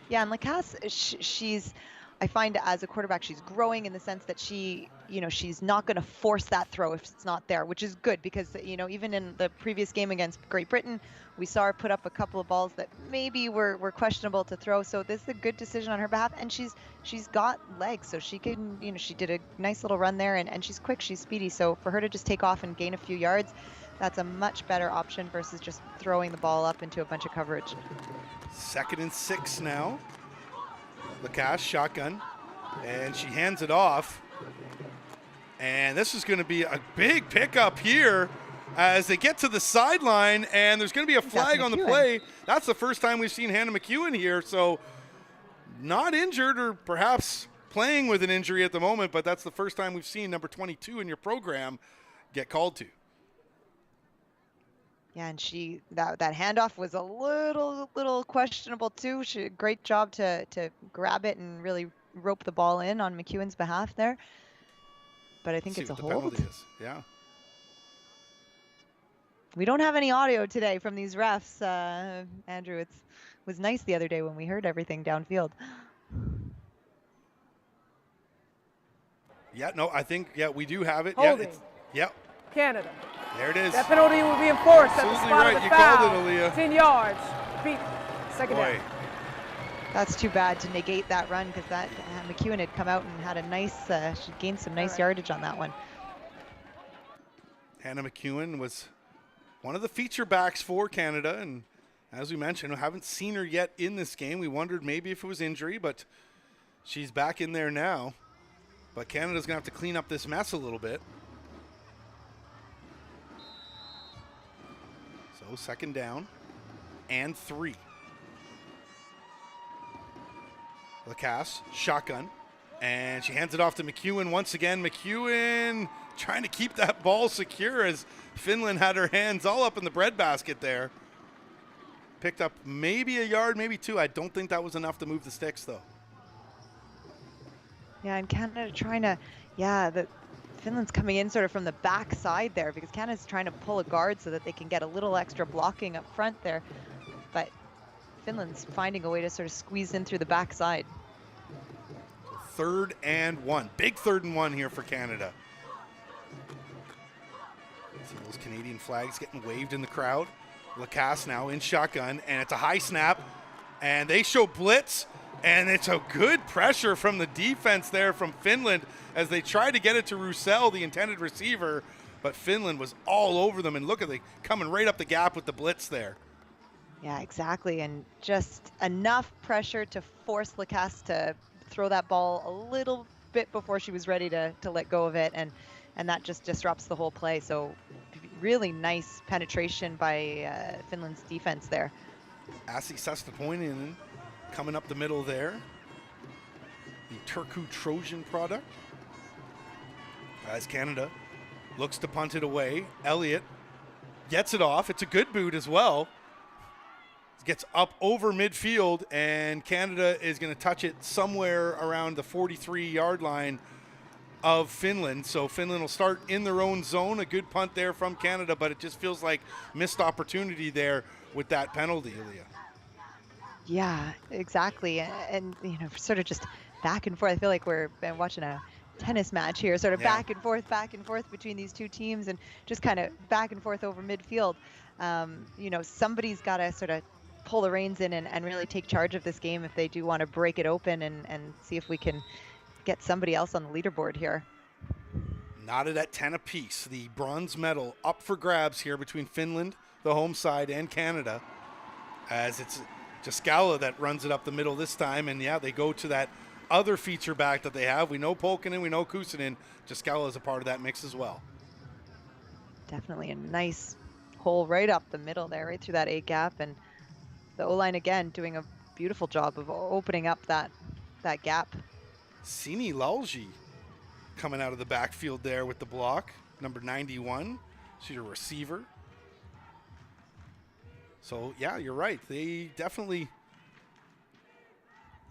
Yeah, and Lacasse, she's, I find as a quarterback, she's growing in the sense that she's not going to force that throw if it's not there, which is good because, even in the previous game against Great Britain, we saw her put up a couple of balls that maybe were questionable to throw. So this is a good decision on her behalf, and she's got legs, so she can, she did a nice little run there, and she's quick, she's speedy. So for her to just take off and gain a few yards, that's a much better option versus just throwing the ball up into a bunch of coverage. 2nd and 6 now. Lacasse shotgun, and she hands it off. And this is going to be a big pickup here as they get to the sideline, and there's going to be a flag on the play. That's the first time we've seen Hannah McEwen here, so not injured or perhaps playing with an injury at the moment, but that's the first time we've seen number 22 in your program get called to. Yeah, and that handoff was a little questionable too. Great job to grab it and really rope the ball in on McEwen's behalf there. But I think it's a hold. Yeah. We don't have any audio today from these refs, Andrew. It was nice the other day when we heard everything downfield. Yeah, no, I think we do have it. Holding. Yeah, Canada. There it is. That penalty will be enforced at the Absolutely spot right. of the You foul. called it, Aaliyah. 10 yards. Repeat. Second down. That's too bad to negate that run because that McEwen had come out and had a nice, she gained some nice yardage on that one. Hannah McEwen was one of the feature backs for Canada, and as we mentioned, we haven't seen her yet in this game. We wondered maybe if it was injury, but she's back in there now. But Canada's going to have to clean up this mess a little bit. So 2nd down and 3. Lacasse, shotgun, and she hands it off to McEwen once again. McEwen trying to keep that ball secure as Finland had her hands all up in the breadbasket there. Picked up maybe a yard, maybe 2. I don't think that was enough to move the sticks, though. Yeah, and Canada trying to, Finland's coming in sort of from the back side there because Canada's trying to pull a guard so that they can get a little extra blocking up front there. But Finland's finding a way to sort of squeeze in through the back side. 3rd and 1. Big 3rd and 1 here for Canada. See those Canadian flags getting waved in the crowd. Lacasse now in shotgun, and it's a high snap. And they show blitz, and it's a good pressure from the defense there from Finland as they try to get it to Roussel, the intended receiver. But Finland was all over them, and look at coming right up the gap with the blitz there. Yeah, exactly, and just enough pressure to force Lacasse to throw that ball a little bit before she was ready to let go of it, and that just disrupts the whole play. So really nice penetration by Finland's defense there. Asi Sestapoinen coming up the middle there. The Turku Trojan product. As Canada looks to punt it away. Elliott gets it off. It's a good boot as well. Gets up over midfield, and Canada is going to touch it somewhere around the 43-yard line of Finland. So Finland will start in their own zone. A good punt there from Canada, but it just feels like missed opportunity there with that penalty, Aaliyah. Yeah, exactly. And sort of just back and forth. I feel like we're watching a tennis match here, sort of back and forth between these two teams, and just kind of back and forth over midfield. You know, somebody's got to sort of pull the reins in and really take charge of this game if they do want to break it open and see if we can get somebody else on the leaderboard here. Knotted at 10 apiece. The bronze medal up for grabs here between Finland, the home side, and Canada, as it's Jaskala that runs it up the middle this time. And yeah, they go to that other feature back that they have. We know Polkinen, we know Kuusinen. Jaskala is a part of that mix as well. Definitely a nice hole right up the middle there, right through that A gap. And the O-line again doing a beautiful job of opening up that gap. Sini Lalji coming out of the backfield there with the block, number 91. She's a receiver. So, yeah, you're right. They definitely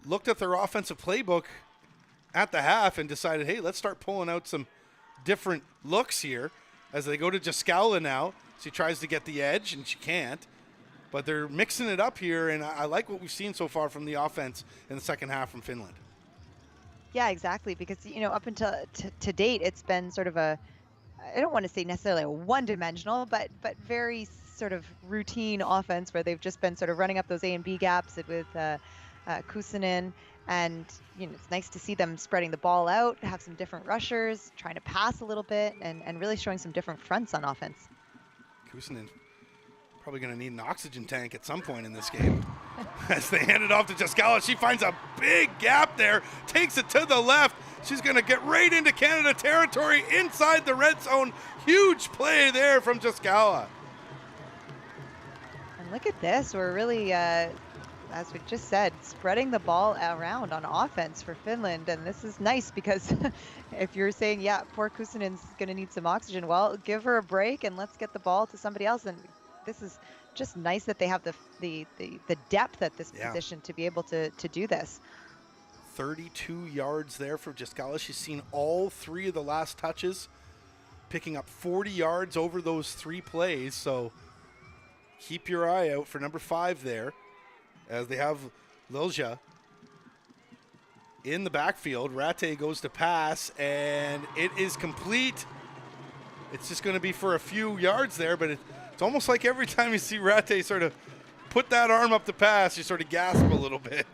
looked at their offensive playbook at the half and decided, hey, let's start pulling out some different looks here as they go to Jaskala now. She tries to get the edge, and she can't. But they're mixing it up here, and I like what we've seen so far from the offense in the second half from Finland. Yeah, exactly, because, you know, up until to date, it's been sort of I don't want to say necessarily a one-dimensional, but very sort of routine offense where they've just been sort of running up those A and B gaps with Kuusinen, and, you know, it's nice to see them spreading the ball out, have some different rushers, trying to pass a little bit, and really showing some different fronts on offense. Kuusinen probably going to need an oxygen tank at some point in this game. As they hand it off to Jaskala, she finds a big gap there, takes it to the left. She's going to get right into Canada territory inside the red zone. Huge play there from Jaskala. And look at this. We're really, as we just said, spreading the ball around on offense for Finland. And this is nice because if you're saying, yeah, poor Kuusinen's going to need some oxygen, well, give her a break and let's get the ball to somebody else. And this is just nice that they have the depth at this position to be able to do this. 32 yards there for Jaskala. She's seen all three of the last touches, picking up 40 yards over those three plays. So keep your eye out for number 5 there, as they have Lilja in the backfield. Rate goes to pass, and it is complete. It's just going to be for a few yards there, but it's almost like every time you see Rate sort of put that arm up to pass, you sort of gasp a little bit.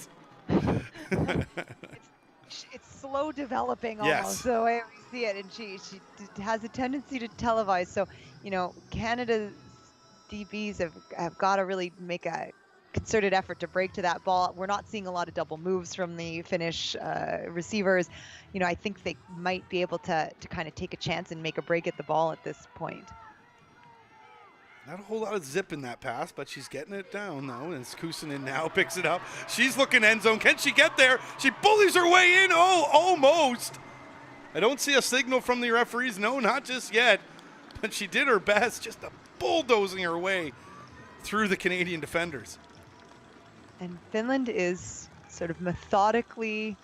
It's slow developing almost, the way we see it, and she has a tendency to televise. So, you know, Canada's DBs have got to really make a concerted effort to break to that ball. We're not seeing a lot of double moves from the Finnish receivers. You know, I think they might be able to kind of take a chance and make a break at the ball at this point. Not a whole lot of zip in that pass, but she's getting it down, though. And Kuusinen now picks it up. She's looking end zone. Can she get there? She bullies her way in. Oh, almost. I don't see a signal from the referees. No, not just yet. But she did her best, just bulldozing her way through the Canadian defenders. And Finland is sort of methodically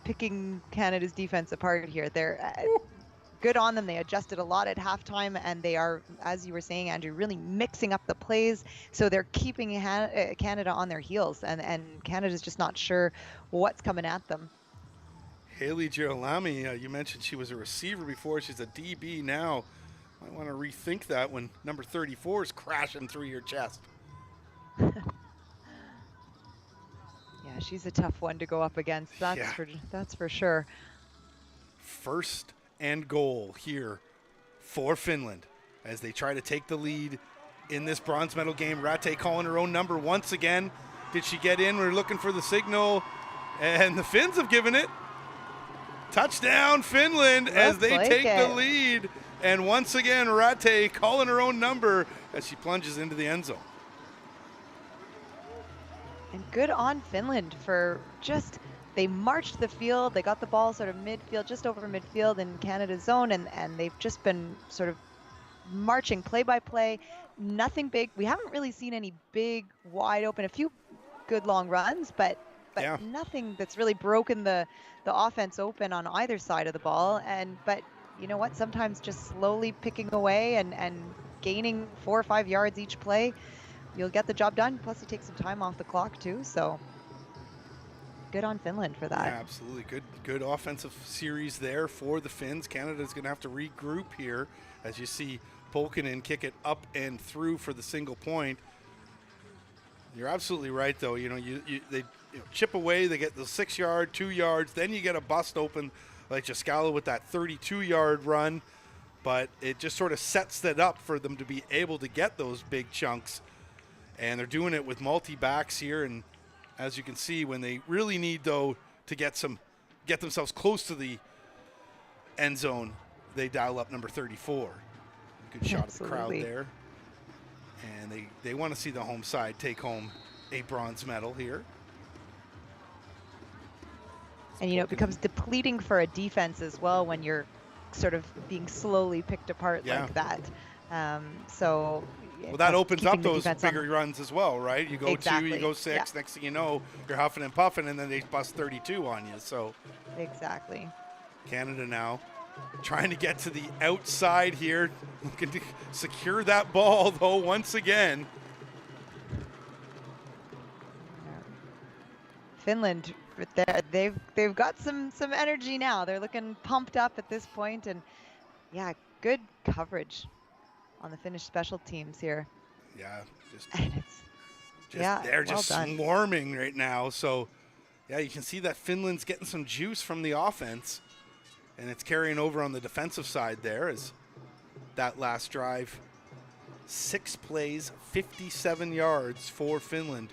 picking Canada's defense apart here. They're good on them. They adjusted a lot at halftime, and they are, as you were saying, Andrew, really mixing up the plays. So they're keeping Canada on their heels, and Canada's just not sure what's coming at them. Haley Girolami, you mentioned she was a receiver before. She's a DB now. I want to rethink that when number 34 is crashing through your chest. Yeah, she's a tough one to go up against. That's for sure. First and goal here for Finland as they try to take the lead in this bronze medal game. Rate calling her own number once again. Did she get in? We're looking for the signal, and the Finns have given it. Touchdown Finland as they take the lead. And once again, Rate calling her own number as she plunges into the end zone. And good on Finland for just, they marched the field. They got the ball sort of midfield, just over midfield in Canada's zone, and they've just been sort of marching play by play. Nothing big. We haven't really seen any big, wide open, a few good long runs, but nothing that's really broken the offense open on either side of the ball. But you know what? Sometimes just slowly picking away and gaining 4 or 5 yards each play, you'll get the job done. Plus, you take some time off the clock too. So good on Finland for that. Yeah, absolutely. Good offensive series there for the Finns. Canada's going to have to regroup here as you see Polkinen kick it up and through for the single point. You're absolutely right, though. They chip away. They get the 6 yard, 2 yards. Then you get a bust open like Jaskala with that 32-yard run. But it just sort of sets that up for them to be able to get those big chunks. And they're doing it with multi-backs here. And as you can see, when they really need, though, to get themselves close to the end zone, they dial up number 34. Good shot of the crowd there. And they want to see the home side take home a bronze medal here. And, it becomes depleting for a defense as well when you're sort of being slowly picked apart like that. Well, that opens up those bigger runs as well, right? You go 2, you go 6. Next thing you know, you're huffing and puffing, and then they bust 32 on you. So exactly. Canada now trying to get to the outside here, looking to secure that ball, though, once again. Finland, they've got some energy now. They're looking pumped up at this point, and yeah, good coverage on the Finnish special teams here. Yeah, they're just swarming right now. So yeah, you can see that Finland's getting some juice from the offense. And it's carrying over on the defensive side there as that last drive. 6 plays, 57 yards for Finland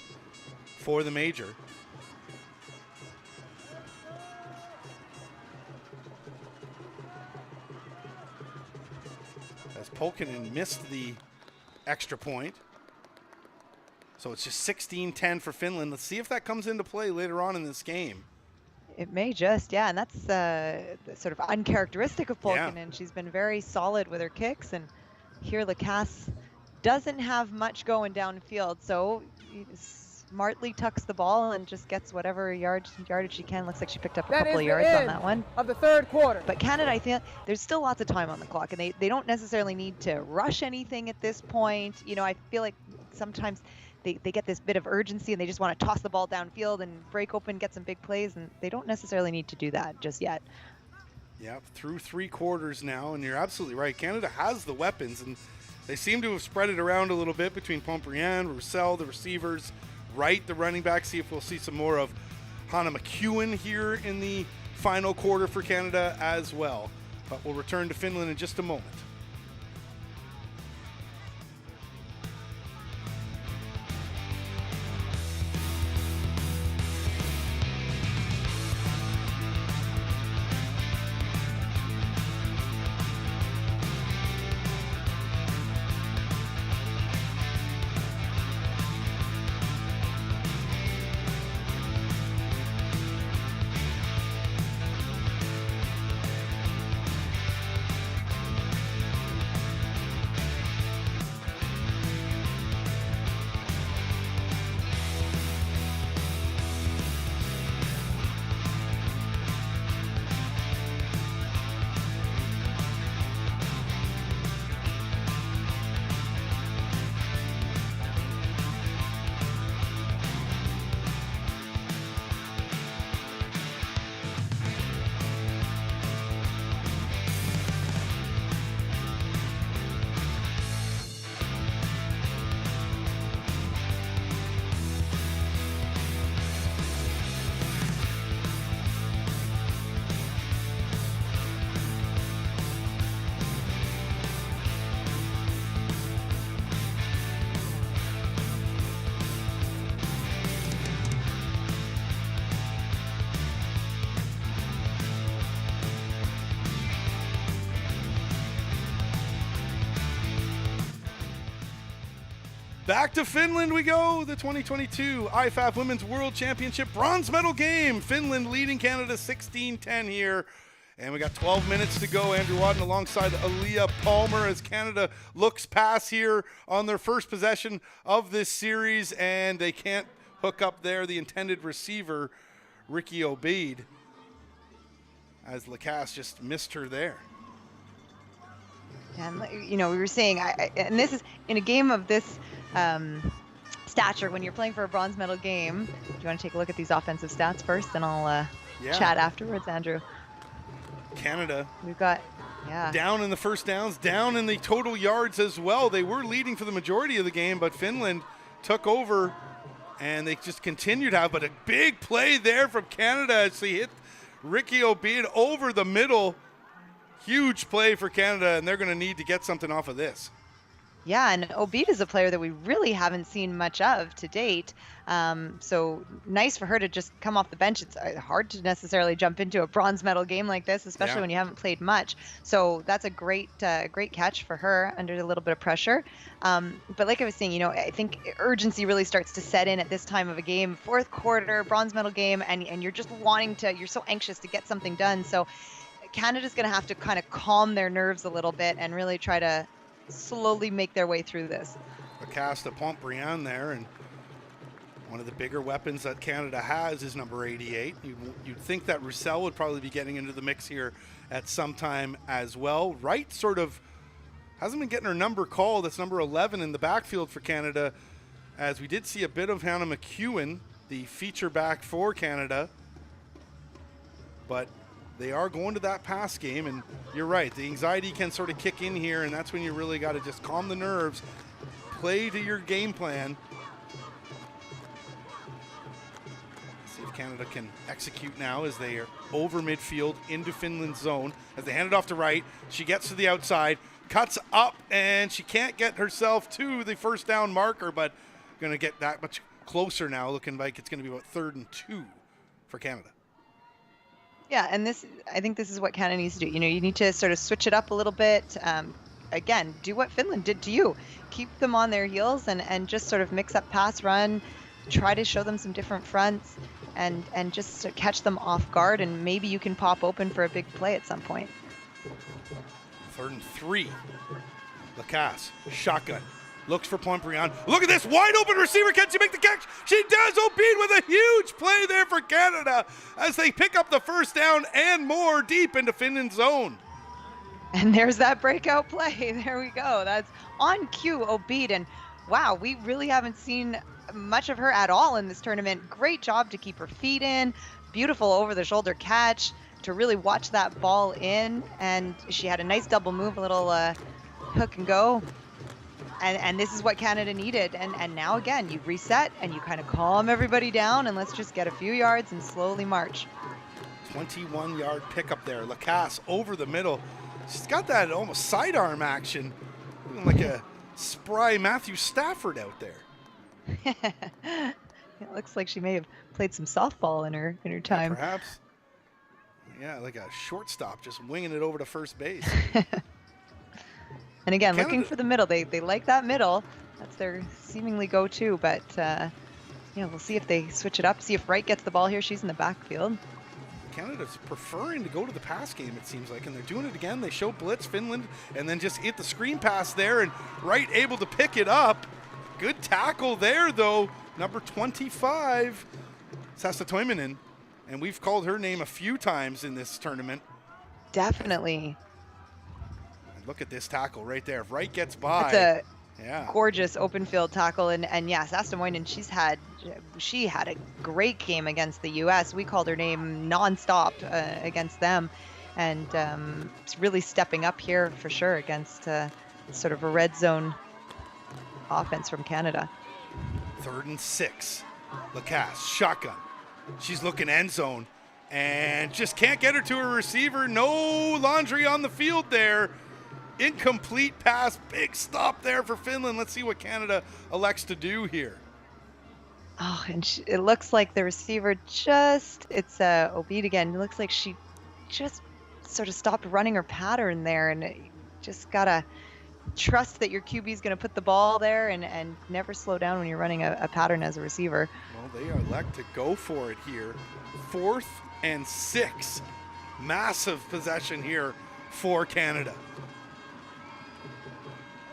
for the major. As Polkinen missed the extra point. So it's just 16-10 for Finland. Let's see if that comes into play later on in this game. It may just, and that's sort of uncharacteristic of Polkinen. Yeah. She's been very solid with her kicks, and here Lacasse doesn't have much going downfield, so he smartly tucks the ball and just gets whatever yardage she can. Looks like she picked up a couple of yards on that one. Of the third quarter. But Canada, I feel there's still lots of time on the clock, and they don't necessarily need to rush anything at this point. I feel like sometimes they get this bit of urgency and they just want to toss the ball downfield and break open, get some big plays, and they don't necessarily need to do that just yet. Yeah, through 3 quarters now, and you're absolutely right. Canada has the weapons, and they seem to have spread it around a little bit between Pomprian, Roussel, the receivers, Wright, the running back. See if we'll see some more of Hannah McEwen here in the final quarter for Canada as well. But we'll return to Finland in just a moment. Back to Finland we go. The 2022 IFAF Women's World Championship bronze medal game. Finland leading Canada 16-10 here. And we got 12 minutes to go. Andrew Wadden alongside Aaliyah Palmer as Canada looks pass here on their first possession of this series. And they can't hook up there the intended receiver, Ricky Obeid, as Lacasse just missed her there. And we were saying, and this is in a game of this stature when you're playing for a bronze medal game. Do you want to take a look at these offensive stats first, and I'll chat afterwards, Andrew? Canada. We've got, down in the first downs, down in the total yards as well. They were leading for the majority of the game, but Finland took over, and they just continued to have, but a big play there from Canada as they hit Ricky Obeid over the middle. Huge play for Canada, and they're going to need to get something off of this. Yeah, and Obeid is a player that we really haven't seen much of to date. So nice for her to just come off the bench. It's hard to necessarily jump into a bronze medal game like this, especially when you haven't played much. So that's a great catch for her under a little bit of pressure. But like I was saying, I think urgency really starts to set in at this time of a game. Fourth quarter, bronze medal game, and you're just you're so anxious to get something done. So Canada's going to have to kind of calm their nerves a little bit and really try to slowly make their way through this. A cast of Pontbriand there, and one of the bigger weapons that Canada has is number 88. You'd think that Roussel would probably be getting into the mix here at some time as well. Wright sort of hasn't been getting her number called. That's number 11 in the backfield for Canada, as we did see a bit of Hannah McEwen, the feature back for Canada. But they are going to that pass game, and you're right, the anxiety can sort of kick in here, and that's when you really got to just calm the nerves, play to your game plan. See if Canada can execute now as they are over midfield into Finland's zone. As they hand it off to Wright, she gets to the outside, cuts up, and she can't get herself to the first down marker, but going to get that much closer now, looking like it's going to be about 3rd and 2 for Canada. Yeah, and I think this is what Canada needs to do. You need to sort of switch it up a little bit. Again, do what Finland did to you. Keep them on their heels and just sort of mix up pass run, try to show them some different fronts, and just catch them off guard, and maybe you can pop open for a big play at some point. 3rd and 3. Lacasse, shotgun. Looks for Pontbriand. Look at this wide open receiver. Can she make the catch? She does. Obeid with a huge play there for Canada as they pick up the first down and more deep into Finland's zone. And there's that breakout play. There we go. That's on cue, Obeid. And wow, we really haven't seen much of her at all in this tournament. Great job to keep her feet in. Beautiful over the shoulder catch to really watch that ball in. And she had a nice double move, a little hook and go. And this is what Canada needed. And now, again, you reset and you kind of calm everybody down, and let's just get a few yards and slowly march. 21-yard pickup there. Lacasse over the middle. She's got that almost sidearm action, like a spry Matthew Stafford out there. It looks like she may have played some softball in her time. Yeah, perhaps. Yeah, like a shortstop just winging it over to first base. And again, looking for the middle. They like that middle. That's their seemingly go-to. But, we'll see if they switch it up. See if Wright gets the ball here. She's in the backfield. Canada's preferring to go to the pass game, it seems like. And they're doing it again. They show blitz Finland and then just hit the screen pass there. And Wright able to pick it up. Good tackle there, though. Number 25, Sassa Toivonen. And we've called her name a few times in this tournament. Definitely. Look at this tackle right there. If Wright gets by. It's a gorgeous open field tackle. And yes, Sassa Toivonen, she had a great game against the U.S. We called her name nonstop against them. And it's really stepping up here for sure against sort of a red zone offense from Canada. 3rd and 6. Lacasse, shotgun. She's looking end zone and just can't get her to her receiver. No laundry on the field there. Incomplete pass. Big stop there for Finland. Let's see what Canada elects to do here. Oh, and it looks like the receiver it's Obeid again. It looks like she just sort of stopped running her pattern there, and you just gotta trust that your QB is going to put the ball there and never slow down when you're running a pattern as a receiver. Well, they elect to go for it here. 4th and 6. Massive possession here for Canada.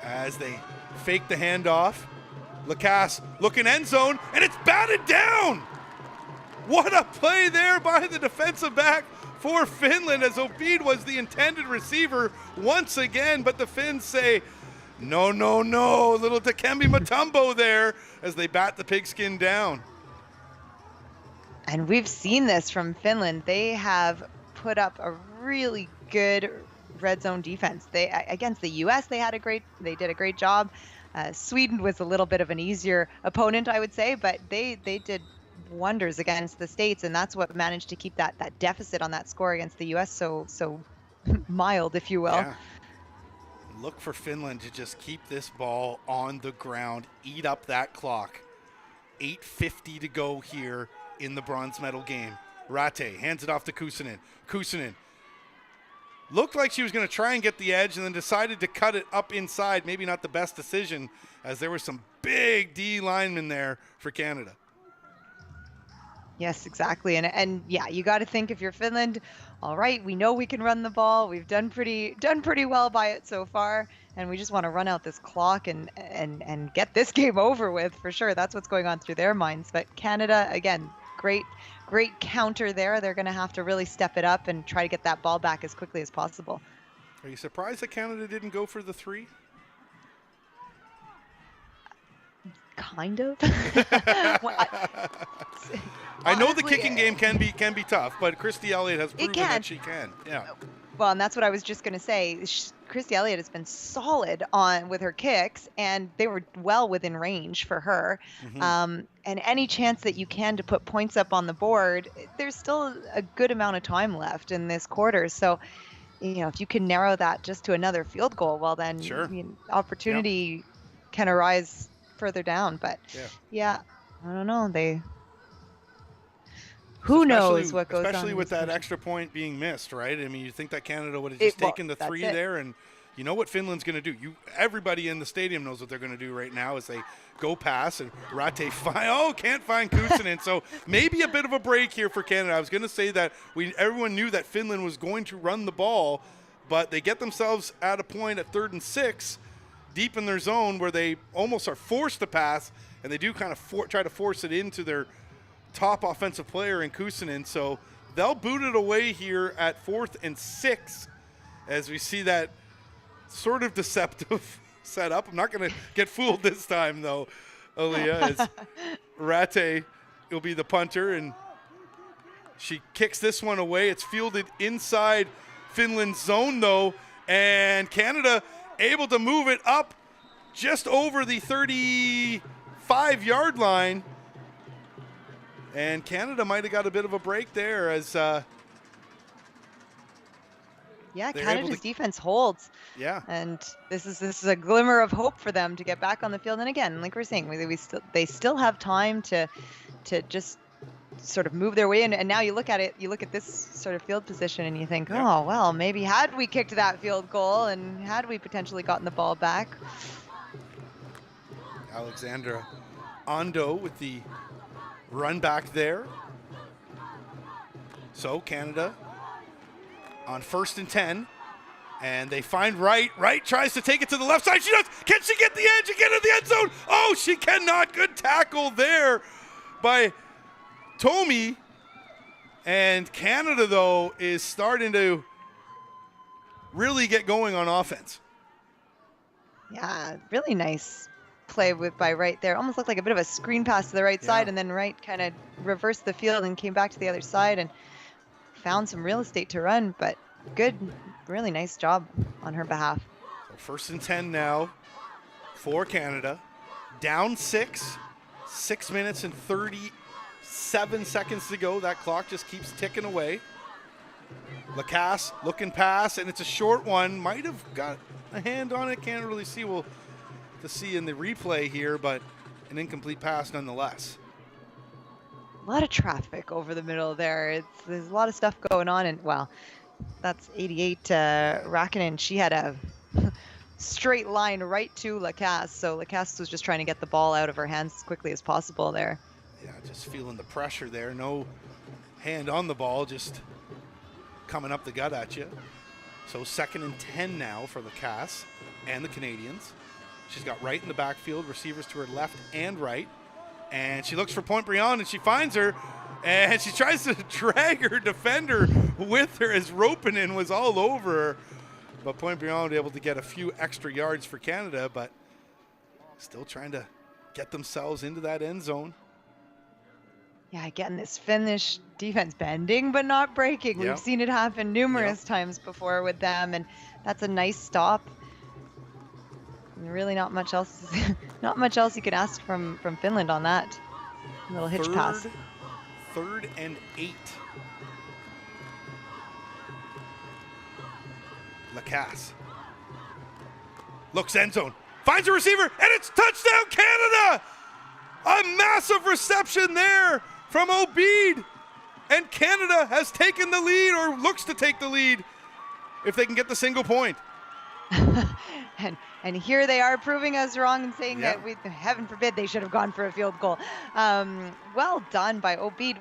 As they fake the handoff, Lacasse looking end zone, and it's batted down. What a play there by the defensive back for Finland, as Obeid was the intended receiver once again, but the Finns say, No, no, no. Little Dikembe Mutombo there as they bat the pigskin down. And we've seen this from Finland. They have put up a really good red zone defense. They against the U.S. they did a great job. Sweden was a little bit of an easier opponent, I would say, but they did wonders against the States, and that's what managed to keep that deficit on that score against the U.S. so mild, if you will. Yeah. Look for Finland to just keep this ball on the ground, eat up that clock. 8:50 to go here in the bronze medal game. Rate hands it off to Kuusinen. Kuusinen looked like she was going to try and get the edge and then decided to cut it up inside. Maybe not the best decision, as there were some big D linemen there for Canada. Yes, exactly. And yeah, you got to think if you're Finland, all right, we know we can run the ball. We've done pretty well by it so far, and we just want to run out this clock and get this game over with for sure. That's what's going on through their minds. But Canada, again, great counter there. They're going to have to really step it up and try to get that ball back as quickly as possible. Are you surprised that Canada didn't go for the 3? Kind of. I know the kicking game can be tough, but Christy Elliott has proven that she can. Yeah. Well, and that's what I was just going to say. Christy Elliott has been solid with her kicks, and they were well within range for her. Mm-hmm. And any chance that you can to put points up on the board, there's still a good amount of time left in this quarter. So, if you can narrow that just to another field goal, well, then sure. Opportunity can arise further down. But yeah I don't know. Who knows what goes on? Especially with that extra point being missed, right? I mean, you think that Canada would have just taken the 3 there, and you know what Finland's going to do. Everybody in the stadium knows what they're going to do right now as they go pass and Rate can't find Kuusinen. So maybe a bit of a break here for Canada. I was going to say that everyone knew that Finland was going to run the ball, but they get themselves at a point at 3rd and 6, deep in their zone where they almost are forced to pass, and they do kind of try to force it into their top offensive player in Kuusinen. So they'll boot it away here at 4th and 6 as we see that sort of deceptive setup. I'm not going to get fooled this time, though, Aaliyah, as Rate will be the punter, and she kicks this one away. It's fielded inside Finland's zone, though, and Canada able to move it up just over the 35-yard line. And Canada might have got a bit of a break there as Canada's defense holds. Yeah. And this is a glimmer of hope for them to get back on the field. And again, like we're saying, they still have time to just sort of move their way in. And now you look at this sort of field position and you think, oh, well, maybe had we kicked that field goal and had we potentially gotten the ball back. Alexandra Ondo with the run back there. So Canada on 1st and 10, and they find Wright. Wright tries to take it to the left side. She does. Can she get the edge and get in the end zone? Oh, she cannot. Good tackle there by Tomi. And Canada, though, is starting to really get going on offense. Yeah, really nice play by Wright there. Almost looked like a bit of a screen pass to the right side, and then Wright kind of reversed the field and came back to the other side and found some real estate to run, but good, really nice job on her behalf. So 1st and 10 now for Canada. Down 6 minutes and 37 seconds to go. That clock just keeps ticking away. Lacasse looking pass, and it's a short one. Might have got a hand on it. Can't really see. We'll to see in the replay here, but an incomplete pass nonetheless. A lot of traffic over the middle there. There's a lot of stuff going on, and well, that's 88 Räikkönen. She had a straight line right to Lacasse, so Lacasse was just trying to get the ball out of her hands as quickly as possible there. Yeah, just feeling the pressure there. No hand on the ball, just coming up the gut at you. So 2nd and 10 now for Lacasse and the Canadians. She's got Wright in the backfield, receivers to her left and right. And she looks for Pointe-Briand, and she finds her. And she tries to drag her defender with her as Ropinen was all over her. But point beyond, able to get a few extra yards for Canada, but still trying to get themselves into that end zone. Yeah, again, this Finnish defense bending but not breaking. Yep. We've seen it happen numerous times before with them, and that's a nice stop. And really not much else not much else you could ask from Finland on that little hitch pass. 3rd and 8. Lacasse looks end zone, finds a receiver, and it's touchdown Canada! A massive reception there from Obeid, and Canada has taken the lead, or looks to take the lead if they can get the single point. And here they are proving us wrong and saying that heaven forbid they should have gone for a field goal. Well done by Obeid.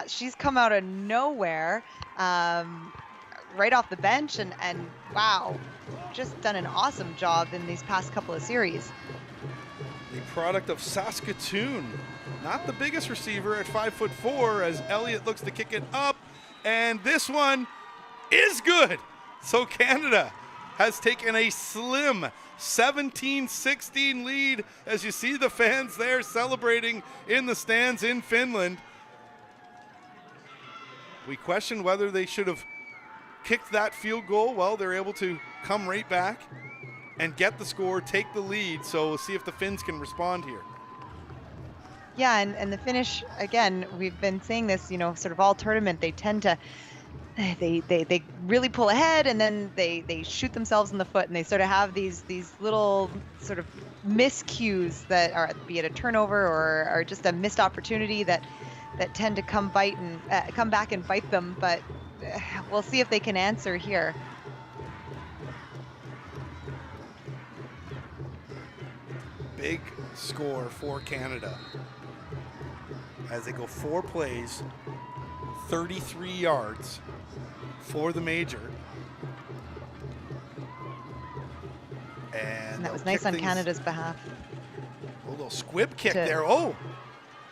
She's come out of nowhere. Right off the bench, and wow, just done an awesome job in these past couple of series. The product of Saskatoon, not the biggest receiver at 5'4", as Elliott looks to kick it up, and this one is good. So Canada has taken a slim 17-16 lead, as you see the fans there celebrating in the stands in Finland. We questioned whether they should have kicked that field goal. Well, they're able to come right back and get the score, take the lead. So we'll see if the Finns can respond here. Yeah, and the Finnish, again, we've been saying this, sort of all tournament, they tend to, they really pull ahead, and then they shoot themselves in the foot, and they sort of have these little sort of miscues that are, be it a turnover or just a missed opportunity that tend to come back and bite them. But we'll see if they can answer here. Big score for Canada as they go 4 plays, 33 yards for the major. And that was nice on Canada's behalf. A little squib kick there. Oh,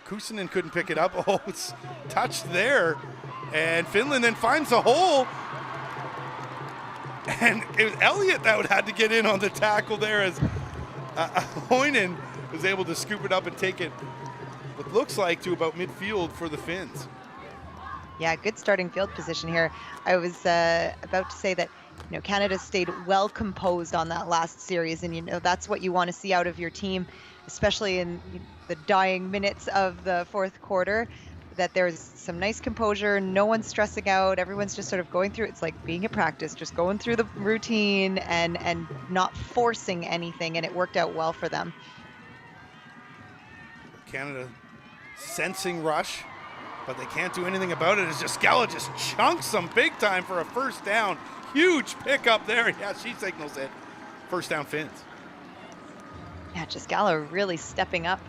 Kuusinen couldn't pick it up. Oh, it's touched there. And Finland then finds a hole. And it was Elliott that had to get in on the tackle there, as Hoinen was able to scoop it up and take it, what looks like, to about midfield for the Finns. Yeah, good starting field position here. I was about to say that Canada stayed well composed on that last series, and that's what you want to see out of your team, especially in the dying minutes of the fourth quarter, that there's some nice composure, no one's stressing out, everyone's just sort of going through, it's like being at practice, just going through the routine and not forcing anything, and it worked out well for them. Canada sensing rush, but they can't do anything about it, as Jaskala just chunks them big time for a first down. Huge pickup there. Yeah, she signals it. First down, Finns. Yeah, Jaskala really stepping up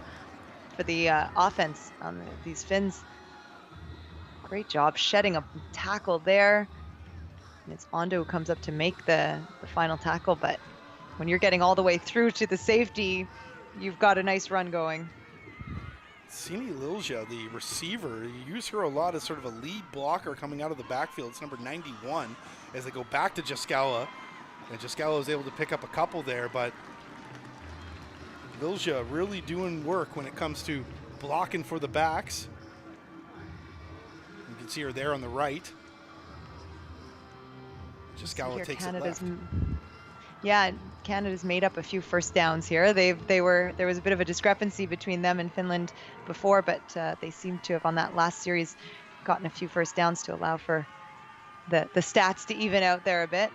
for the offense on these Finns. Great job shedding a tackle there. And it's Ondo who comes up to make the final tackle, but when you're getting all the way through to the safety, you've got a nice run going. Sini Lilja, the receiver, you use her a lot as sort of a lead blocker coming out of the backfield. It's number 91 as they go back to Jaskala. And Jaskala was able to pick up a couple there, but Lilja really doing work when it comes to blocking for the backs. You can see her there on the right. Jaskala takes it left. Yeah, Canada's made up a few first downs here. There was a bit of a discrepancy between them and Finland before, but they seem to have on that last series gotten a few first downs to allow for the stats to even out there a bit.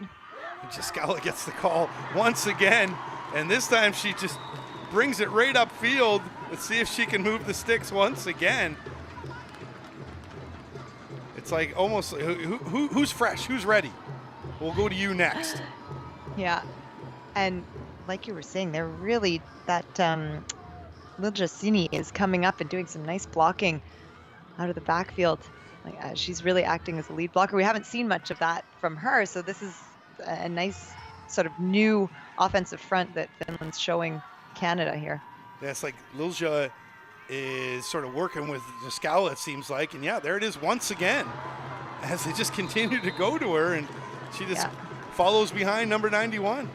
Jaskala gets the call once again, and this time she just brings it right upfield. Let's see if she can move the sticks once again. It's like almost who's fresh, who's ready? We'll go to you next. Yeah, and like you were saying, they're really that Lilja Sini is coming up and doing some nice blocking out of the backfield. She's really acting as a lead blocker. We haven't seen much of that from her, so this is a nice sort of new offensive front that Finland's showing Canada here. Yeah, it's like Lilja is sort of working with Jaskala, it seems like, and yeah, there it is once again as they just continue to go to her, and she just follows behind number 91.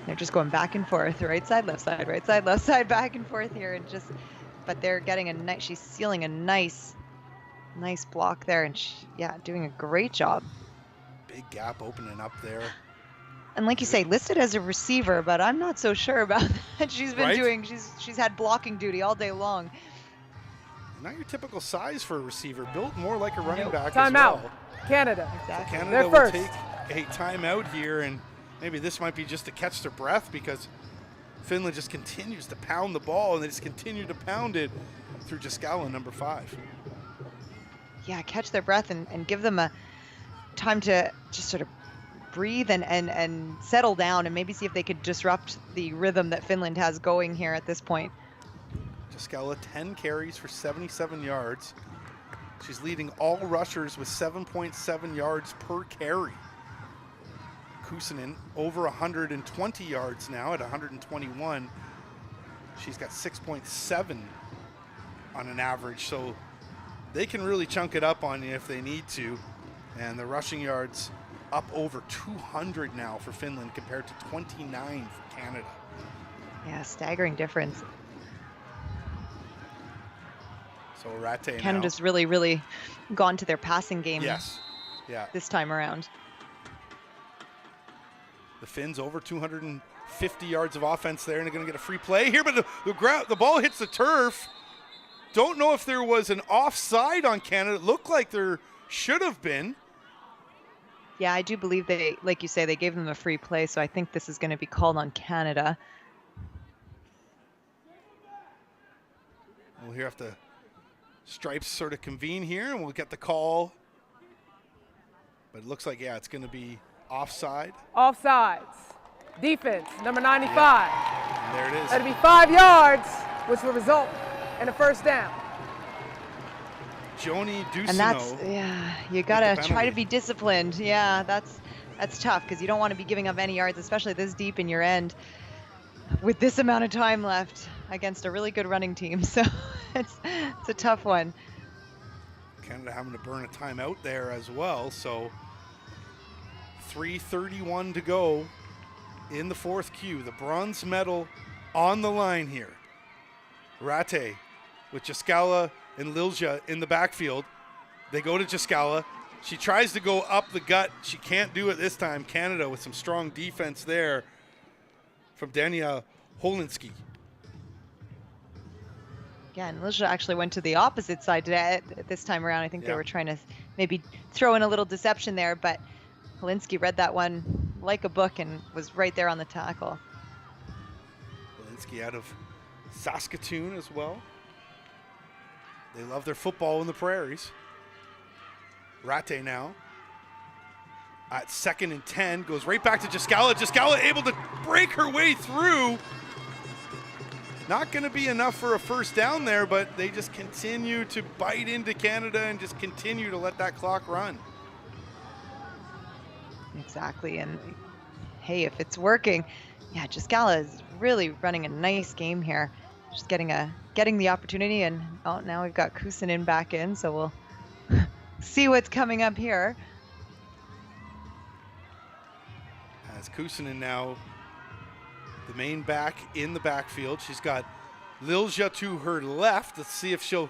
They're just going back and forth, right side, left side, back and forth here, and just, but they're getting a nice, she's sealing a nice block there, and doing a great job. Big gap opening up there. And like you say, listed as a receiver, but I'm not so sure about that. She's been doing, she's had blocking duty all day long. Not your typical size for a receiver, built more like a running back Timeout. as well. Canada. Exactly. Canada They're will first. take a timeout here, and maybe this might be just to catch their breath, because Finland just continues to pound the ball, and they just continue to pound it through Jaskala, number 5. Yeah, catch their breath and give them a time to just sort of breathe and settle down, and maybe see if they could disrupt the rhythm that Finland has going here at this point. Jaskala, 10 carries for 77 yards. She's leading all rushers with 7.7 yards per carry. Kuusinen over 120 yards now at 121. She's got 6.7 on an average, so they can really chunk it up on you if they need to. And the rushing yards up over 200 now for Finland compared to 29 for Canada. Yeah, staggering difference. So Rate Canada's really gone to their passing game. Yes. Yeah. This time around. The Finns over 250 yards of offense there, and they're going to get a free play here, but the ball hits the turf. Don't know if there was an offside on Canada. It looked like there should have been. Yeah, I do believe they, like you say, they gave them a free play, so I think this is going to be called on Canada. We'll have to stripes sort of convene here, and we'll get the call. But it looks like, yeah, it's going to be offside. Offsides. Defense, number 95. Yeah. And there it is. That'll be 5 yards, which will result in a first down. Joni Ducino. And that's, you got to try to be disciplined. Yeah, that's tough, because you don't want to be giving up any yards, especially this deep in your end with this amount of time left against a really good running team. So it's a tough one. Canada having to burn a timeout there as well. So 3:31 to go in the 4th Q. The bronze medal on the line here. Rate with Jaskala and Lilja in the backfield. They go to Jaskala. She tries to go up the gut. She can't do it this time. Canada with some strong defense there from Dania Holinski. Yeah, and Lilja actually went to the opposite side today, this time around. I think they were trying to maybe throw in a little deception there, but Holinski read that one like a book and was right there on the tackle. Holinski out of Saskatoon as well. They love their football in the prairies. Rate now at 2nd and 10, goes right back to Jaskala. Jaskala able to break her way through. Not going to be enough for a first down there, but they just continue to bite into Canada and just continue to let that clock run. Exactly, and hey, if it's working, yeah, Jaskala is really running a nice game here. Just getting the opportunity, and now we've got Kuusinen back in, so we'll see what's coming up here. As Kuusinen now the main back in the backfield. She's got Lilja to her left. Let's see if she'll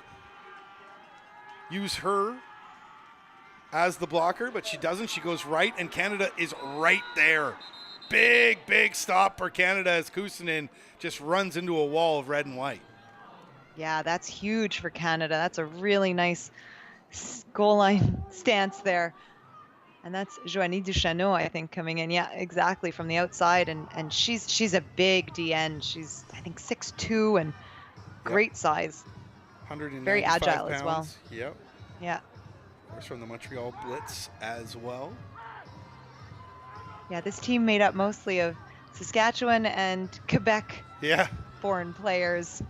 use her as the blocker, but she doesn't. She goes right, and Canada is right there. Big stop for Canada as Kuusinen just runs into a wall of red and white. Yeah, that's huge for Canada. That's a really nice goal line stance there. And that's Joanie Duchesneau, I think, coming in. Yeah, exactly, from the outside. And she's a big DN. She's, I think, 6'2" and great size. 195 very agile pounds. as well. Yep. Yeah. Of course, from the Montreal Blitz as well. Yeah, this team made up mostly of Saskatchewan and Quebec foreign players.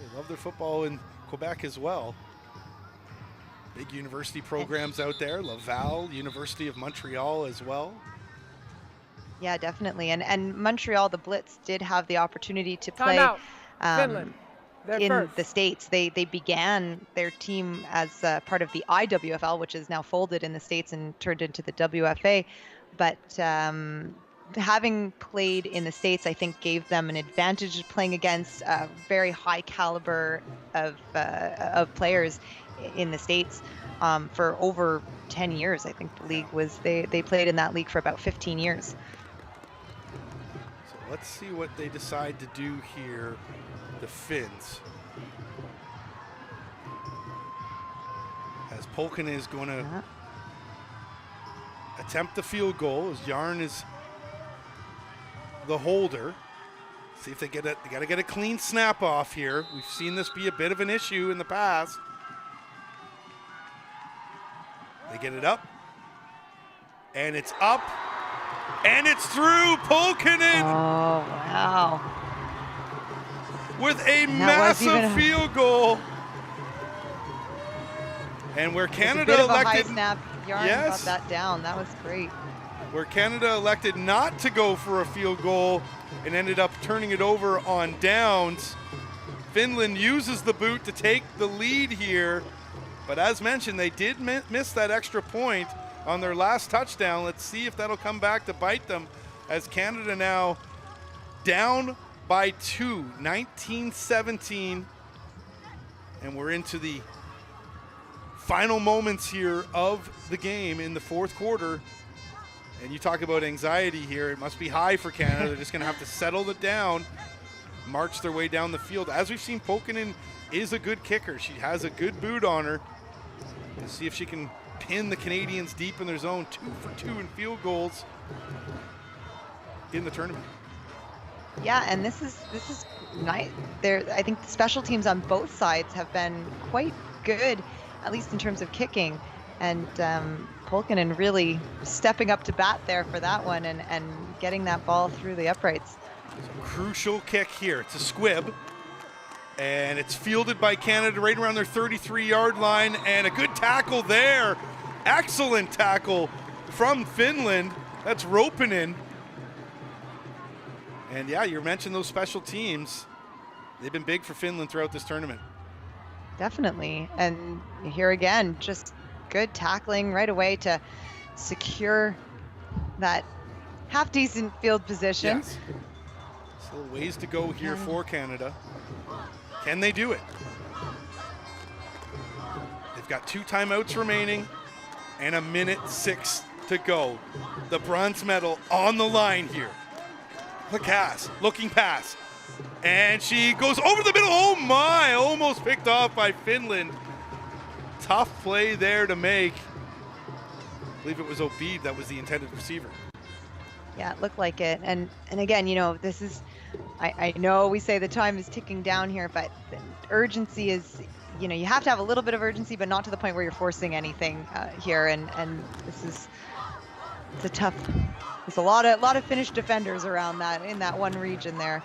They love their football in Quebec as well. Big university programs out there. Laval, University of Montreal as well. Yeah, definitely. And Montreal, the Blitz, did have the opportunity to play. Timeout. Finland. in the States. They began their team as part of the IWFL, which is now folded in the States and turned into the WFA. But having played in the States, I think gave them an advantage playing against a very high caliber of players in the States for over 10 years. I think the league was, they played in that league for about 15 years. So let's see what they decide to do here, the Finns. As Polkinen is going to attempt the field goal, as Yarn is the holder. See if they get it. They got to get a clean snap off here. We've seen this be a bit of an issue in the past. They get it up, and it's up, and it's through. Polkinen. Oh wow! With a massive field goal, and where Canada elected. High snap. Yarn got that down. That was great. Where Canada elected not to go for a field goal and ended up turning it over on downs. Finland uses the boot to take the lead here. But as mentioned, they did miss that extra point on their last touchdown. Let's see if that'll come back to bite them, as Canada now down by 2, 19-17. And we're into the final moments here of the game in the fourth quarter. And you talk about anxiety here. It must be high for Canada. They're just going to have to settle it down, march their way down the field. As we've seen, Polkinen is a good kicker. She has a good boot on her. Let's see if she can pin the Canadians deep in their zone. 2 for 2 in field goals in the tournament. Yeah, and this is nice. I think the special teams on both sides have been quite good, at least in terms of kicking. And Polkinen really stepping up to bat there for that one and getting that ball through the uprights. It's a crucial kick here. It's a squib. And it's fielded by Canada right around their 33-yard line. And a good tackle there. Excellent tackle from Finland. That's Ropinen. And yeah, you mentioned those special teams. They've been big for Finland throughout this tournament. Definitely. And here again, just good tackling right away to secure that half-decent field position. Yes. Still ways to go here for Canada. Can they do it? They've got 2 timeouts remaining and 1:06 to go. The bronze medal on the line here. Lacasse looking pass. And she goes over the middle. Oh my, almost picked off by Finland. Tough play there to make. I believe it was Obid that was the intended receiver. Yeah, it looked like it. And again, you know, this is, I know we say the time is ticking down here, but the urgency is, you know, you have to have a little bit of urgency, but not to the point where you're forcing anything here. And this is, it's a tough, there's a lot of Finnish defenders around that, in that one region there.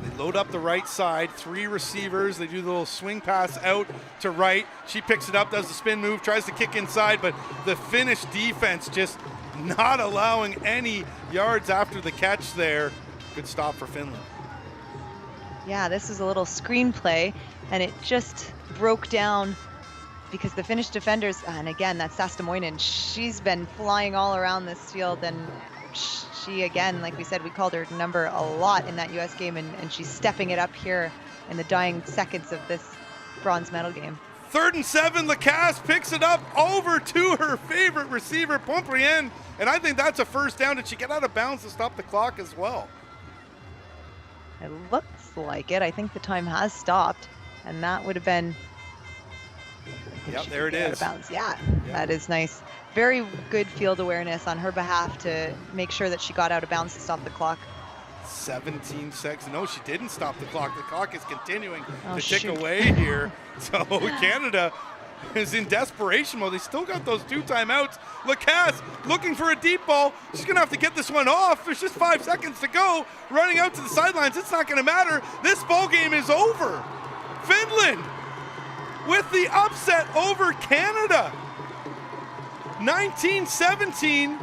They load up the right side, 3 receivers. They do the little swing pass out to right. She picks it up, does the spin move, tries to kick inside, but the Finnish defense just not allowing any yards after the catch there. Good stop for Finland. Yeah, this is a little screenplay, and it just broke down because the Finnish defenders, and again, that's Sastamoinen, she's been flying all around this field, and she, again, like we said, we called her number a lot in that U.S. game, and she's stepping it up here in the dying seconds of this bronze medal game. 3rd and 7, Lacasse picks it up over to her favorite receiver, Pomprien, and I think that's a first down. Did she get out of bounds to stop the clock as well? It looks like it. I think the time has stopped, and that would have been... Yep, there it is. Out of bounds. Yeah, that is nice. Very good field awareness on her behalf to make sure that she got out of bounds to stop the clock. 17 seconds. No, she didn't stop the clock. The clock is continuing to tick away here. So Canada is in desperation mode. They still got those 2 timeouts. Lacasse looking for a deep ball. She's going to have to get this one off. There's just 5 seconds to go. Running out to the sidelines. It's not going to matter. This ball game is over. Finland with the upset over Canada. 19-17.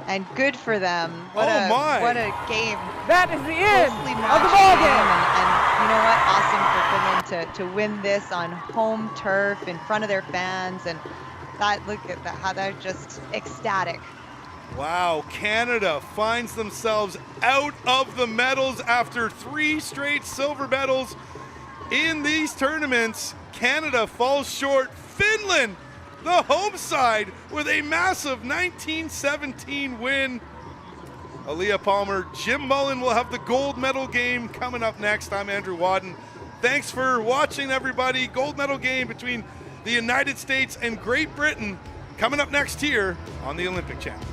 And good for them. What a game. That is the end Closely of the ball game. know what? Awesome for Finland to win this on home turf in front of their fans, and look at that, how they're just ecstatic. Wow, Canada finds themselves out of the medals after 3 straight silver medals in these tournaments. Canada falls short. Finland, the home side, with a massive 19-17 win. Aaliyah Palmer, Jim Mullen will have the gold medal game coming up next. I'm Andrew Wadden. Thanks for watching, everybody. Gold medal game between the United States and Great Britain coming up next here on the Olympic Channel.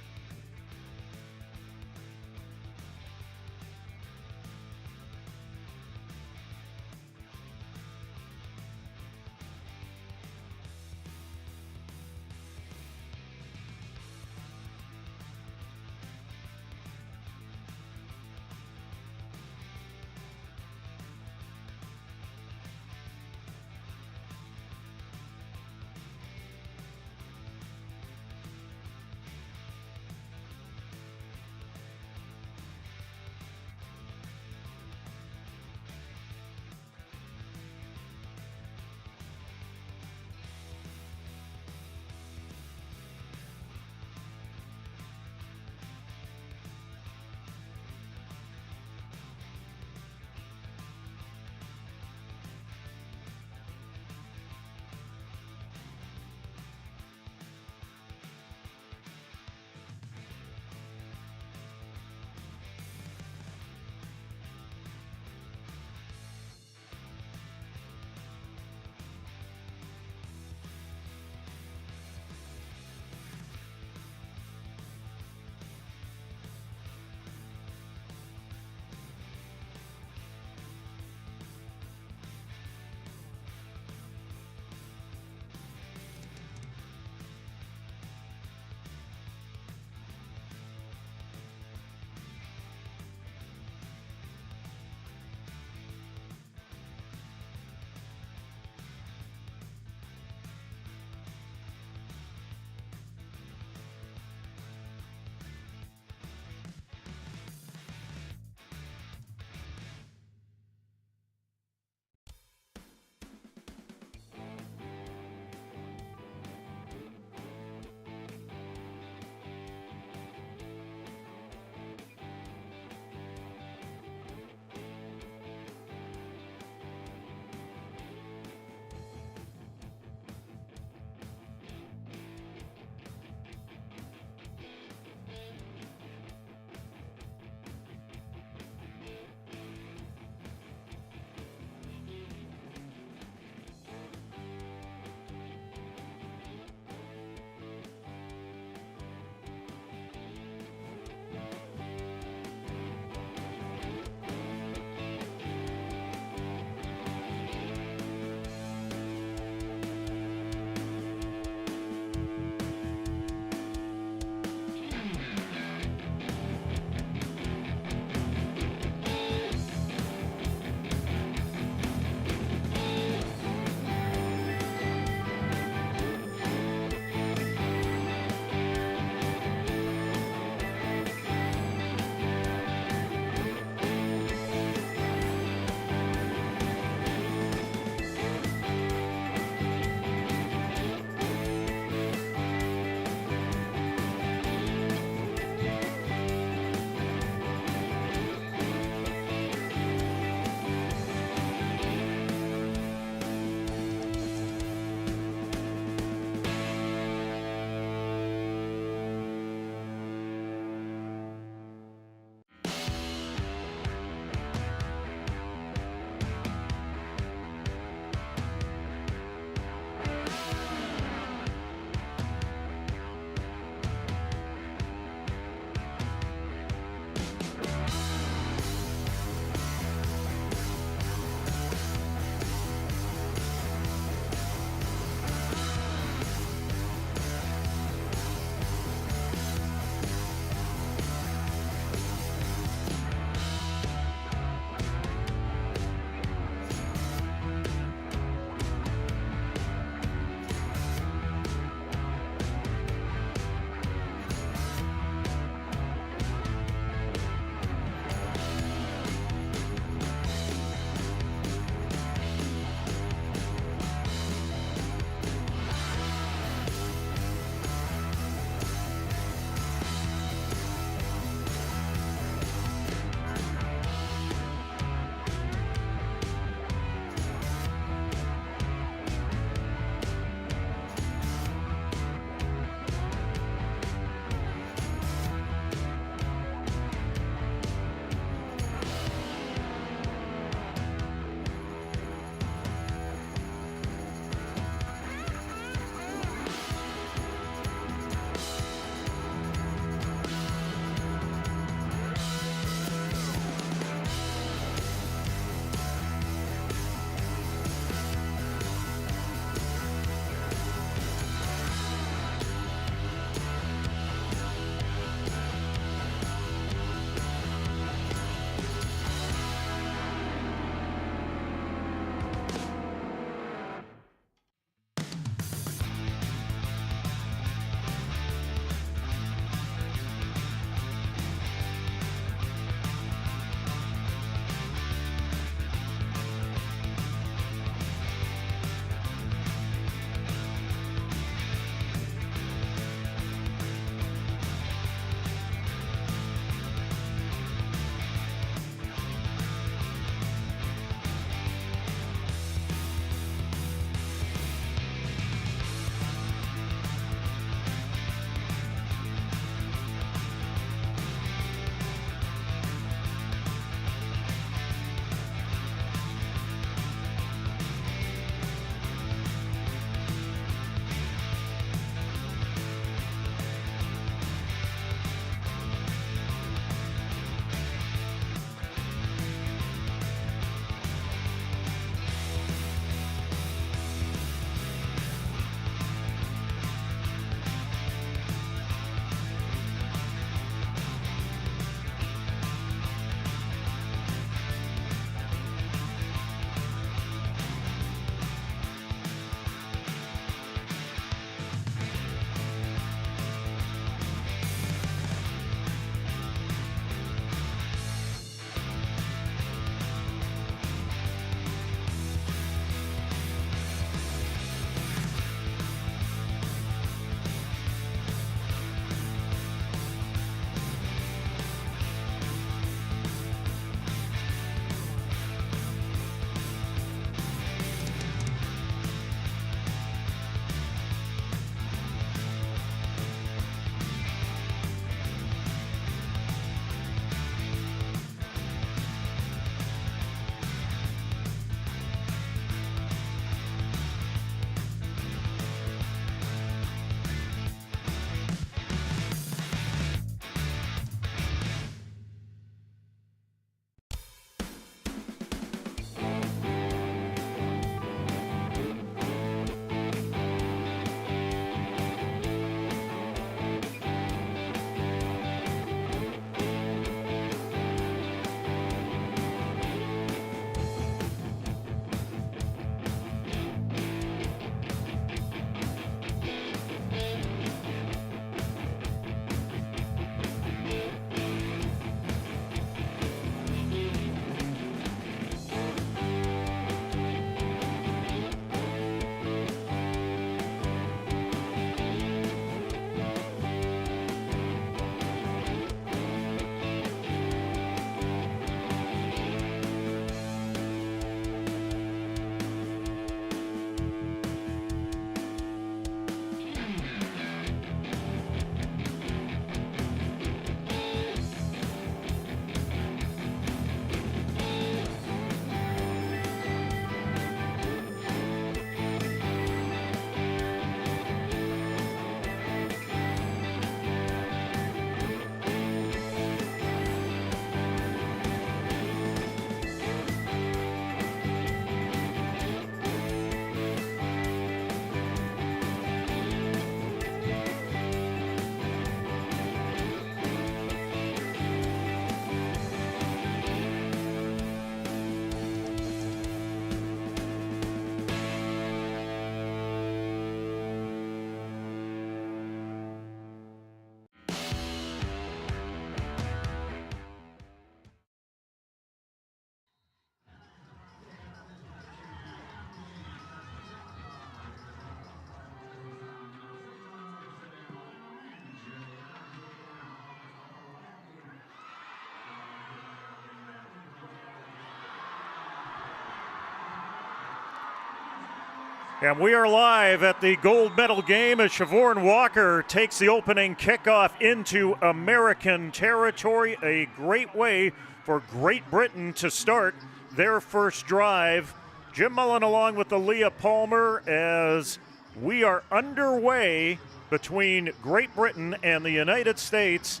And we are live at the gold medal game as Siobhan Walker takes the opening kickoff into American territory. A great way for Great Britain to start their first drive. Jim Mullen along with Leah Palmer as we are underway between Great Britain and the United States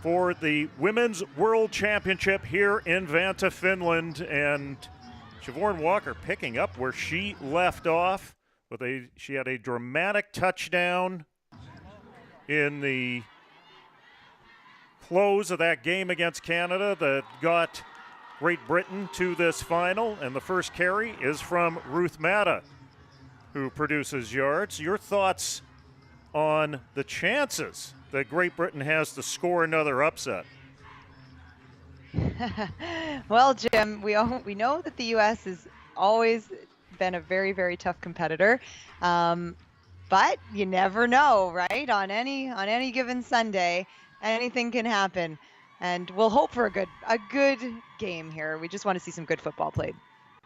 for the Women's World Championship here in Vanta, Finland. And Siobhan Walker picking up where she left off. She had a dramatic touchdown in the close of that game against Canada that got Great Britain to this final. And the first carry is from Ruth Matta, who produces yards. Your thoughts on the chances that Great Britain has to score another upset? Well, Jim, we know that the U.S. has always been a very, very tough competitor, but you never know, right? On any given Sunday, anything can happen, and we'll hope for a good game here. We just want to see some good football played.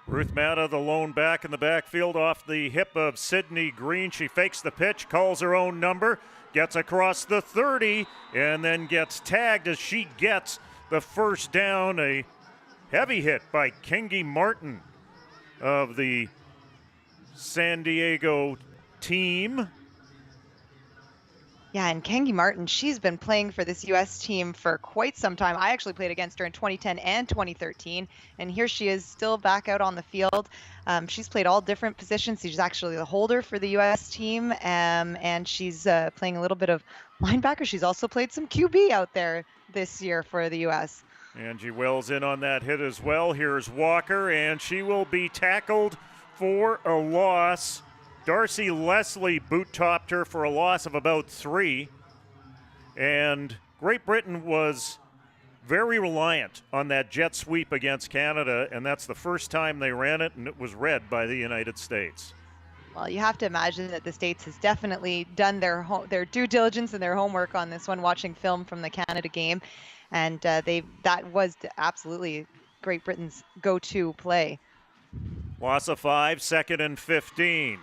Ruth Matta, the lone back in the backfield, off the hip of Sydney Green. She fakes the pitch, calls her own number, gets across the 30, and then gets tagged as she gets the first down. A heavy hit by Kengi Martin of the San Diego team. Yeah, and Kengi Martin, she's been playing for this U.S. team for quite some time. I actually played against her in 2010 and 2013, and here she is still back out on the field. She's played all different positions. She's actually the holder for the U.S. team, and she's playing a little bit of linebacker. She's also played some QB out there this year for the U.S. Angie Wells in on that hit as well. Here's Walker, and she will be tackled for a loss. Darcy Leslie boot-topped her for a loss of about 3. And Great Britain was very reliant on that jet sweep against Canada, and that's the first time they ran it, and it was read by the United States. Well, you have to imagine that the States has definitely done their due diligence and their homework on this one, watching film from the Canada game, and that was absolutely Great Britain's go-to play. Loss of 5, 2nd and 15.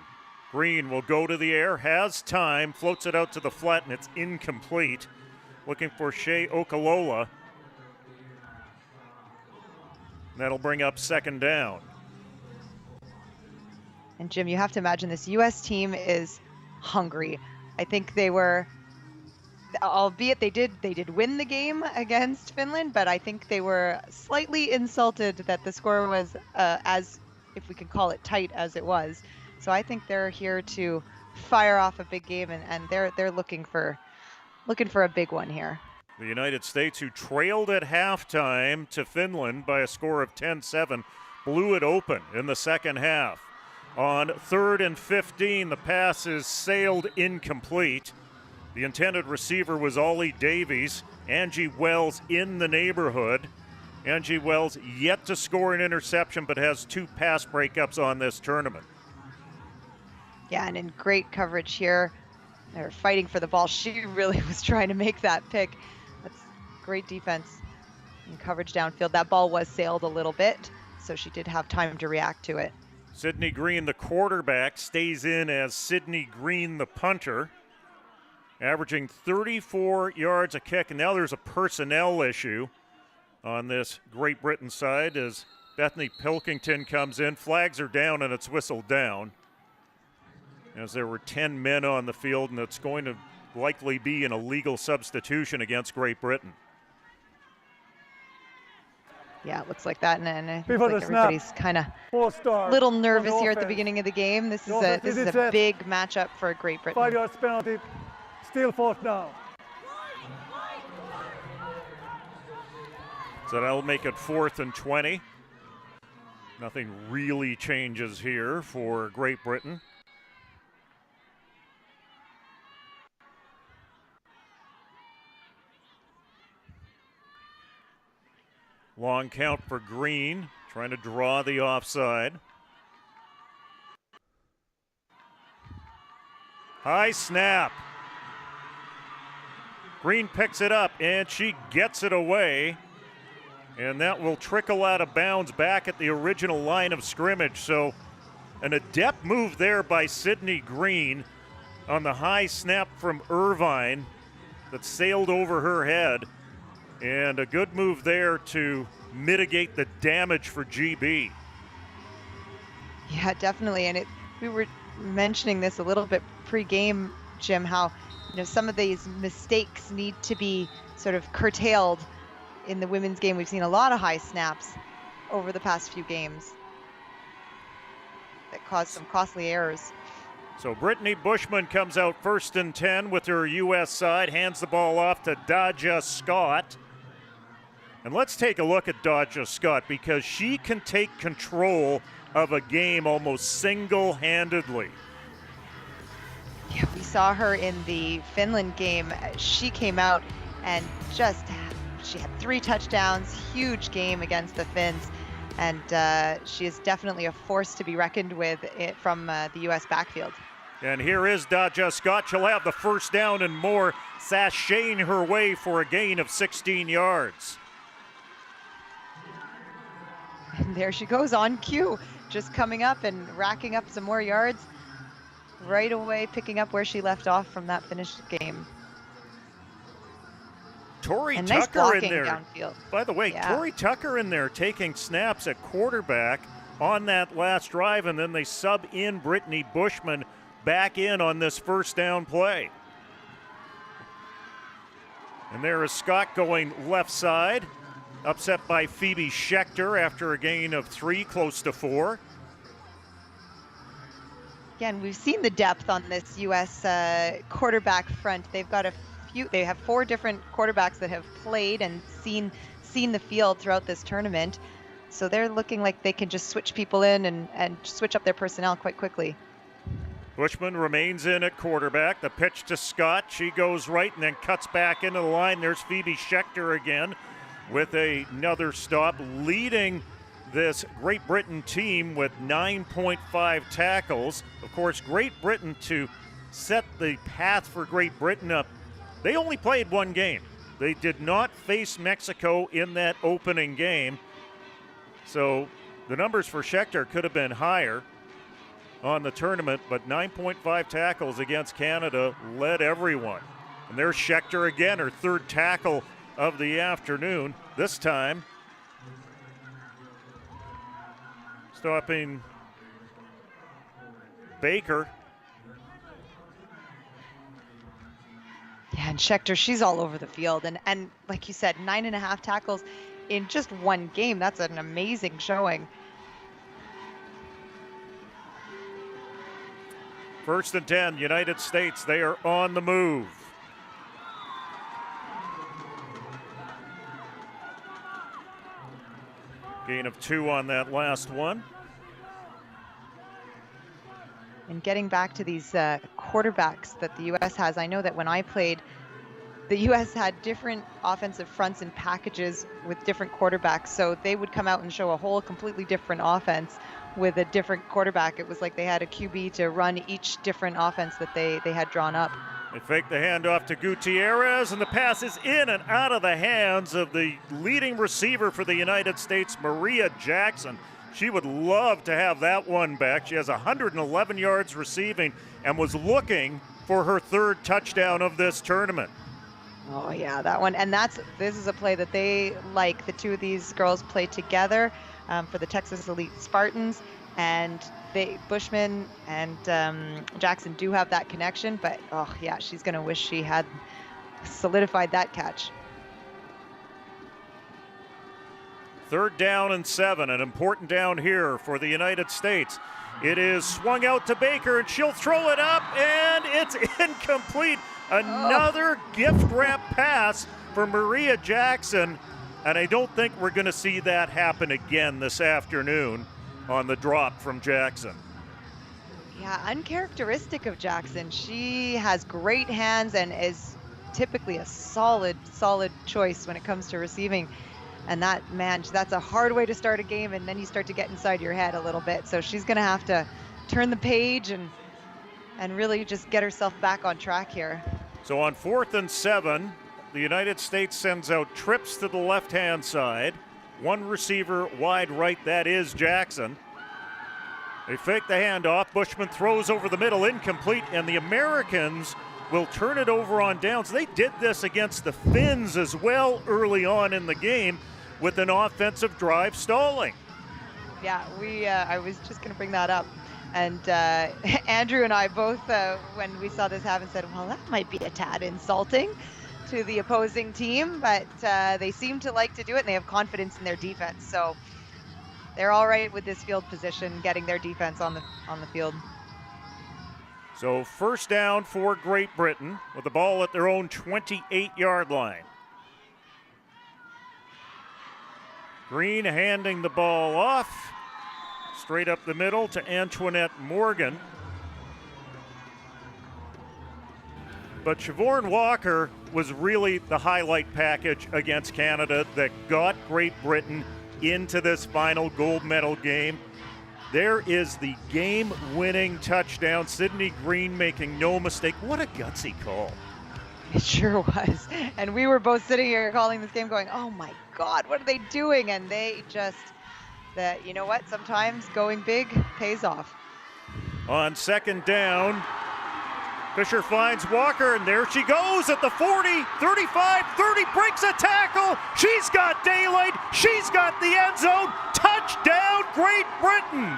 Green will go to the air, has time, floats it out to the flat, and it's incomplete. Looking for Shea Okalola. That'll bring up 2nd down. And Jim, you have to imagine this U.S. team is hungry. I think they were, albeit they did win the game against Finland, but I think they were slightly insulted that the score was as, if we can call it, tight as it was. So I think they're here to fire off a big game, and they're looking for a big one here. The United States, who trailed at halftime to Finland by a score of 10-7, blew it open in the second half. On 3rd and 15, the pass is sailed incomplete. The intended receiver was Ollie Davies. Angie Wells in the neighborhood. Angie Wells yet to score an interception, but has 2 pass breakups on this tournament. Yeah, and in great coverage here. They're fighting for the ball. She really was trying to make that pick. That's great defense and coverage downfield. That ball was sailed a little bit, so she did have time to react to it. Sydney Green, the quarterback, stays in as Sydney Green, the punter, averaging 34 yards a kick. And now there's a personnel issue on this Great Britain side as Bethany Pilkington comes in. Flags are down, and it's whistled down, as there were 10 men on the field, and it's going to likely be an illegal substitution against Great Britain. Yeah, it looks like that, and it looks like everybody's kind of little nervous here at the beginning of the game. This is a big matchup for Great Britain. 5 yards penalty, still 4th down. So that'll make it 4th and 20. Nothing really changes here for Great Britain. Long count for Green, trying to draw the offside. High snap. Green picks it up, and she gets it away. And that will trickle out of bounds back at the original line of scrimmage. So An adept move there by Sydney Green on the high snap from Irvine that sailed over her head. And a good move there to mitigate the damage for GB. Yeah, definitely. And we were mentioning this a little bit pre-game, Jim, how some of these mistakes need to be sort of curtailed in the women's game. We've seen a lot of high snaps over the past few games that caused some costly errors. So Brittany Bushman comes out 1st and 10 with her U.S. side, hands the ball off to Daja Scott. And let's take a look at Daja Scott, because she can take control of a game almost single-handedly. Yeah, we saw her in the Finland game. She came out and she had 3 touchdowns, huge game against the Finns. And she is definitely a force to be reckoned with from the U.S. backfield. And here is Daja Scott. She'll have the first down and more, sashaying her way for a gain of 16 yards. And there she goes on cue, just coming up and racking up some more yards. Right away, picking up where she left off from that finished game. Tori and Tucker nice in there. Downfield. By the way, Yeah. Tori Tucker in there taking snaps at quarterback on that last drive, and then they sub in Brittany Bushman back in on this first down play. And there is Scott going left side, upset by Phoebe Schechter after a gain of 3, close to 4. Again, we've seen the depth on this U.S. Quarterback front. They've got they have 4 different quarterbacks that have played and seen the field throughout this tournament. So they're looking like they can just switch people in and switch up their personnel quite quickly. Bushman remains in at quarterback. The pitch to Scott. She goes right and then cuts back into the line. There's Phoebe Schechter again with another stop, leading this Great Britain team with 9.5 tackles. Of course, Great Britain, to set the path for Great Britain up, they only played 1 game. They did not face Mexico in that opening game. So the numbers for Schechter could have been higher on the tournament, but 9.5 tackles against Canada led everyone. And there's Schechter again, her 3rd tackle of the afternoon. This time stopping Baker. Yeah, and Schechter, she's all over the field. And like you said, 9.5 tackles in just 1 game. That's an amazing showing. 1st and 10, United States. They are on the move. Gain of 2 on that last one. And getting back to these quarterbacks that the U.S. has, I know that when I played, the U.S. had different offensive fronts and packages with different quarterbacks. So they would come out and show a whole completely different offense with a different quarterback. It was like they had a QB to run each different offense that they had drawn up. They fake the handoff to Gutierrez, and the pass is in and out of the hands of the leading receiver for the United States, Maria Jackson. She would love to have that one back. She has 111 yards receiving and was looking for her 3rd touchdown of this tournament. Oh yeah, that one. And this is a play that they like. The 2 of these girls play together for the Texas Elite Spartans, and Bushman and Jackson do have that connection, but oh yeah, she's gonna wish she had solidified that catch. 3rd down and 7, an important down here for the United States. It is swung out to Baker, and she'll throw it up, and it's incomplete. Another gift wrap pass for Maria Jackson, and I don't think we're going to see that happen again this afternoon on the drop from Jackson. Yeah, uncharacteristic of Jackson. She has great hands and is typically a solid choice when it comes to receiving. And that's a hard way to start a game, and then you start to get inside your head a little bit. So she's going to have to turn the page and really just get herself back on track here. So on 4th and 7, the United States sends out trips to the left-hand side. 1 receiver wide right, that is Jackson. They fake the handoff. Bushman throws over the middle, incomplete, and the Americans will turn it over on downs. They did this against the Finns as well early on in the game with an offensive drive stalling. Yeah, I was just going to bring that up. And Andrew and I both, when we saw this happen, said, well, that might be a tad insulting to the opposing team, but they seem to like to do it, and they have confidence in their defense. So they're all right with this field position, getting their defense on the field. So first down for Great Britain with the ball at their own 28-yard line. Green handing the ball off. Straight up the middle to Antoinette Morgan. But Siobhan Walker was really the highlight package against Canada that got Great Britain into this final gold medal game. There is the game-winning touchdown. Sydney Green making no mistake. What a gutsy call. It sure was. And we were both sitting here calling this game going, oh my God, what are they doing? And they just, you know what? Sometimes going big pays off. On second down, Fisher finds Walker, and there she goes at the 40, 35, 30, breaks a tackle. She's got daylight. She's got the end zone. Touchdown, Great Britain.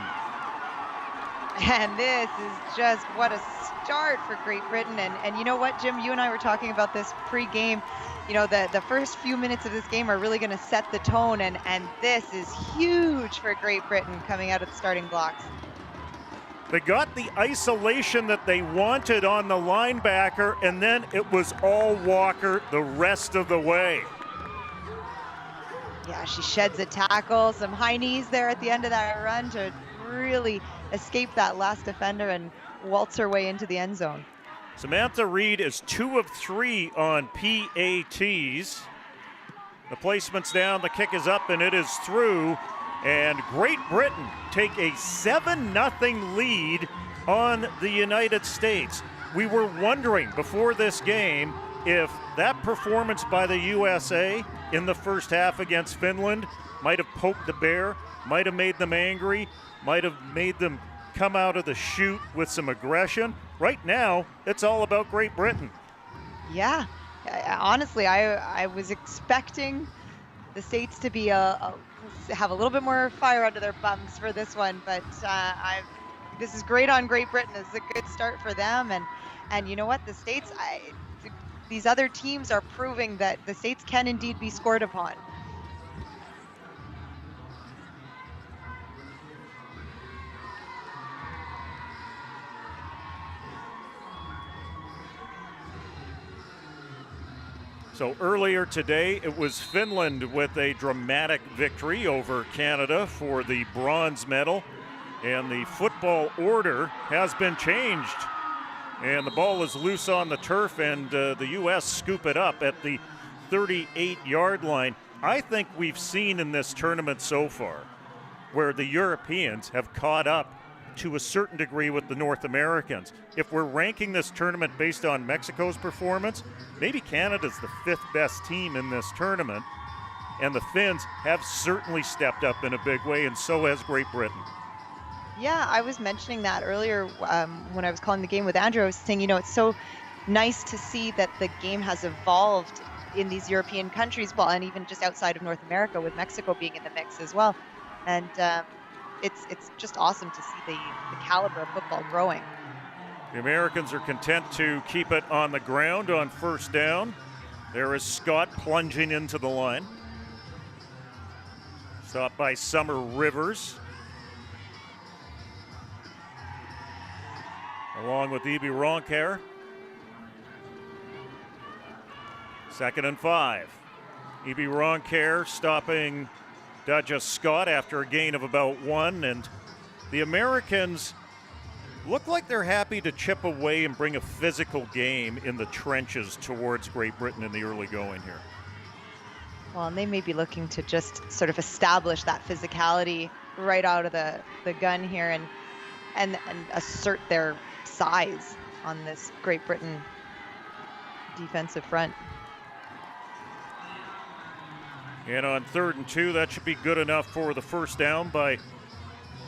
And this is just what a start for Great Britain. And you know what, Jim, you and I were talking about this pre-game. You know, the first few minutes of this game are really going to set the tone, and this is huge for Great Britain coming out of the starting blocks. They got the isolation that they wanted on the linebacker, and then it was all Walker the rest of the way. Yeah, she sheds a tackle, some high knees there at the end of that run to really escape that last defender and waltz her way into the end zone. Samantha Reed is 2 of 3 on PATs. The placement's down, the kick is up, and it is through. And Great Britain take a 7-0 lead on the United States. We were wondering before this game if that performance by the USA in the first half against Finland might have poked the bear, might have made them angry, might have made them come out of the chute with some aggression. Right now, it's all about Great Britain. Yeah, honestly, I was expecting the States to be have a little bit more fire under their bums for this one, but this is great on Great Britain. It's a good start for them, and you know what, the States, these other teams are proving that the States can indeed be scored upon. So earlier today, it was Finland with a dramatic victory over Canada for the bronze medal. And the football order has been changed. And the ball is loose on the turf, and the U.S. scoop it up at the 38-yard line. I think we've seen in this tournament so far where the Europeans have caught up to a certain degree with the North Americans. If we're ranking this tournament based on Mexico's performance, maybe Canada's the 5th best team in this tournament, and the Finns have certainly stepped up in a big way, and so has Great Britain. Yeah, I was mentioning that earlier when I was calling the game with Andrew. I was saying, you know, it's so nice to see that the game has evolved in these European countries, well, and even just outside of North America, with Mexico being in the mix as well. And it's just awesome to see the caliber of football growing. The Americans are content to keep it on the ground on first down. There is Scott plunging into the line. Stopped by Summer Rivers, along with E.B. Roncaire. 2nd and 5. E.B. Roncaire stopping Daja Scott after a gain of about 1, and the Americans look like they're happy to chip away and bring a physical game in the trenches towards Great Britain in the early going here. Well, and they may be looking to just sort of establish that physicality right out of the gun here and assert their size on this Great Britain defensive front. And on 3rd and 2, that should be good enough for the first down by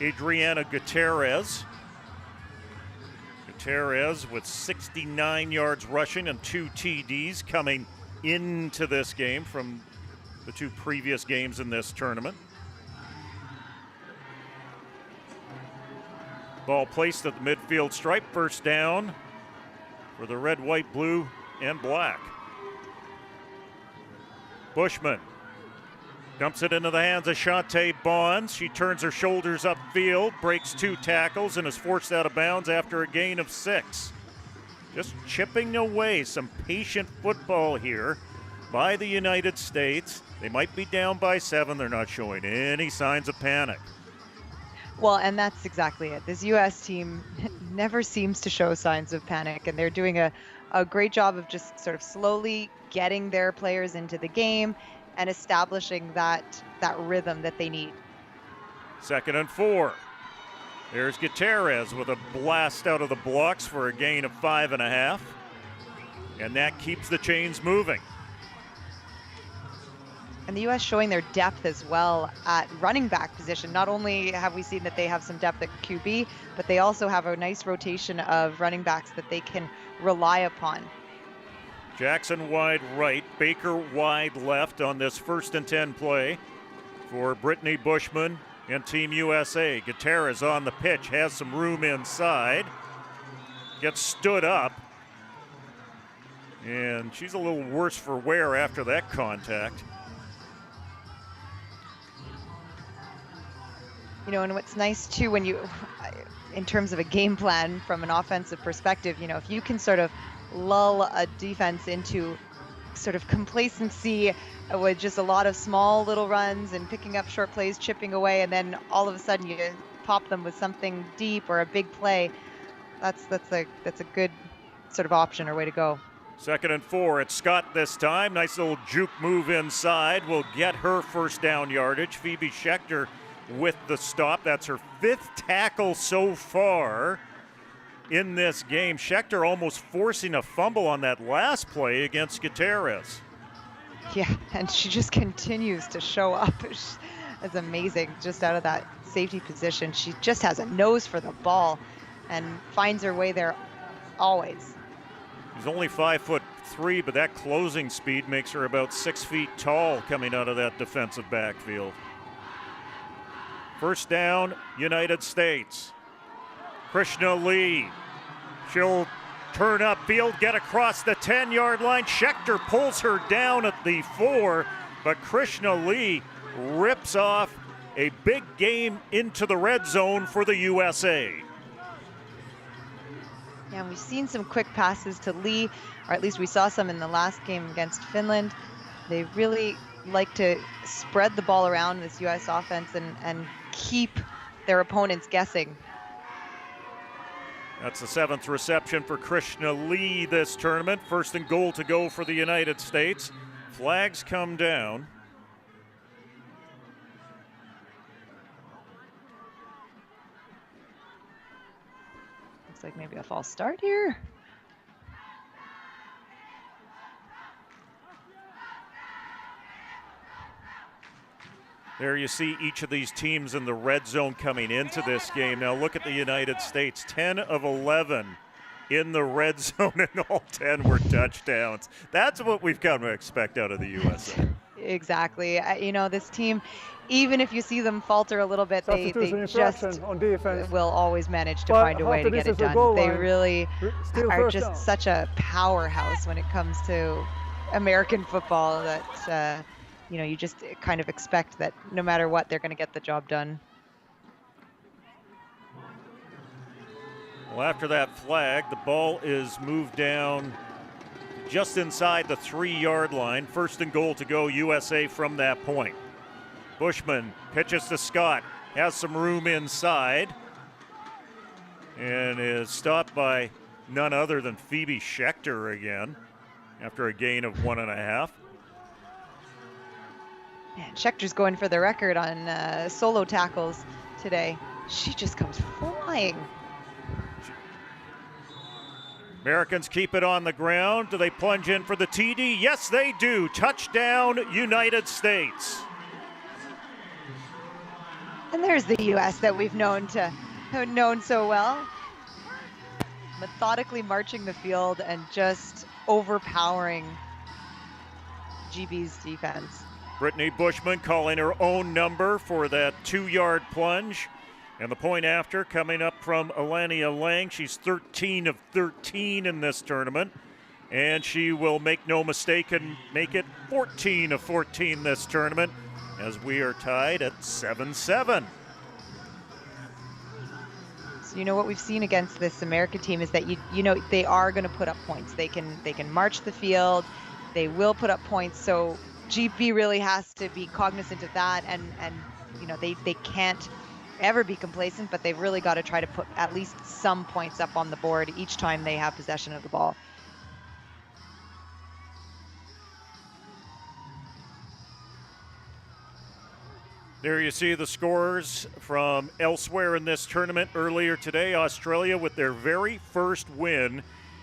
Adriana Gutierrez. Gutierrez with 69 yards rushing and 2 TDs coming into this game from the 2 previous games in this tournament. Ball placed at the midfield stripe, first down for the red, white, blue, and black. Bushman dumps it into the hands of Shantae Bonds. She turns her shoulders upfield, breaks 2 tackles, and is forced out of bounds after a gain of 6. Just chipping away some patient football here by the United States. They might be down by 7. They're not showing any signs of panic. Well, and that's exactly it. This U.S. team never seems to show signs of panic, and they're doing a great job of just sort of slowly getting their players into the game and establishing that rhythm that they need. 2nd and 4. There's Gutierrez with a blast out of the blocks for a gain of 5.5. And that keeps the chains moving. And the U.S. showing their depth as well at running back position. Not only have we seen that they have some depth at QB, but they also have a nice rotation of running backs that they can rely upon. Jackson wide right, Baker wide left on this 1st and 10 play for Brittany Bushman and Team USA. Gutierrez on the pitch, has some room inside, gets stood up, and she's a little worse for wear after that contact. You know, and what's nice too, when you, in terms of a game plan from an offensive perspective, you know, if you can sort of lull a defense into sort of complacency with just a lot of small little runs and picking up short plays, chipping away, and then all of a sudden you pop them with something deep or a big play, that's a good sort of option or way to go. 2nd and 4. It's Scott this time. Nice little juke move inside. Will get her first down yardage. Phoebe Schechter with the stop. That's her 5th tackle so far in this game. Schechter almost forcing a fumble on that last play against Gutierrez. Yeah, and she just continues to show up. It's amazing, just out of that safety position. She just has a nose for the ball and finds her way there always. She's only 5'3", but that closing speed makes her about 6 feet tall coming out of that defensive backfield. First down, United States. Krishna Lee. She'll turn upfield, get across the 10-yard line. Schechter pulls her down at the 4, but Krishna Lee rips off a big game into the red zone for the USA. Yeah, and we've seen some quick passes to Lee, or at least we saw some in the last game against Finland. They really like to spread the ball around this U.S. offense and keep their opponents guessing. That's the 7th reception for Krishna Lee this tournament. 1st and goal to go for the United States. Flags come down. Looks like maybe a false start here. There you see each of these teams in the red zone coming into this game. Now look at the United States, 10 of 11 in the red zone, and all 10 were touchdowns. That's what we've come to expect out of the USA. Exactly. You know, this team, even if you see them falter a little bit, they just on defense, will always manage to find a way to get it done. They really are just such a powerhouse when it comes to American football that you know, you just kind of expect that no matter what, they're going to get the job done. Well, after that flag, the ball is moved down just inside the 3-yard line. 1st and goal to go, USA from that point. Bushman pitches to Scott, has some room inside, and is stopped by none other than Phoebe Schechter again after a gain of 1.5. Man, Schechter's going for the record on solo tackles today. She just comes flying. Americans keep it on the ground. Do they plunge in for the TD? Yes, they do. Touchdown, United States. And there's the U.S. that we've known so well. Methodically marching the field and just overpowering GB's defense. Brittany Bushman calling her own number for that 2-yard plunge. And the point after coming up from Alania Lang. She's 13 of 13 in this tournament. And she will make no mistake and make it 14 of 14 this tournament, as we are tied at 7-7. So what we've seen against this American team is that they are going to put up points. They can march the field. They will put up points. So GB really has to be cognizant of that, and they can't ever be complacent, but they've really got to try to put at least some points up on the board each time they have possession of the ball. There you see the scores from elsewhere in this tournament earlier today. Australia with their very first win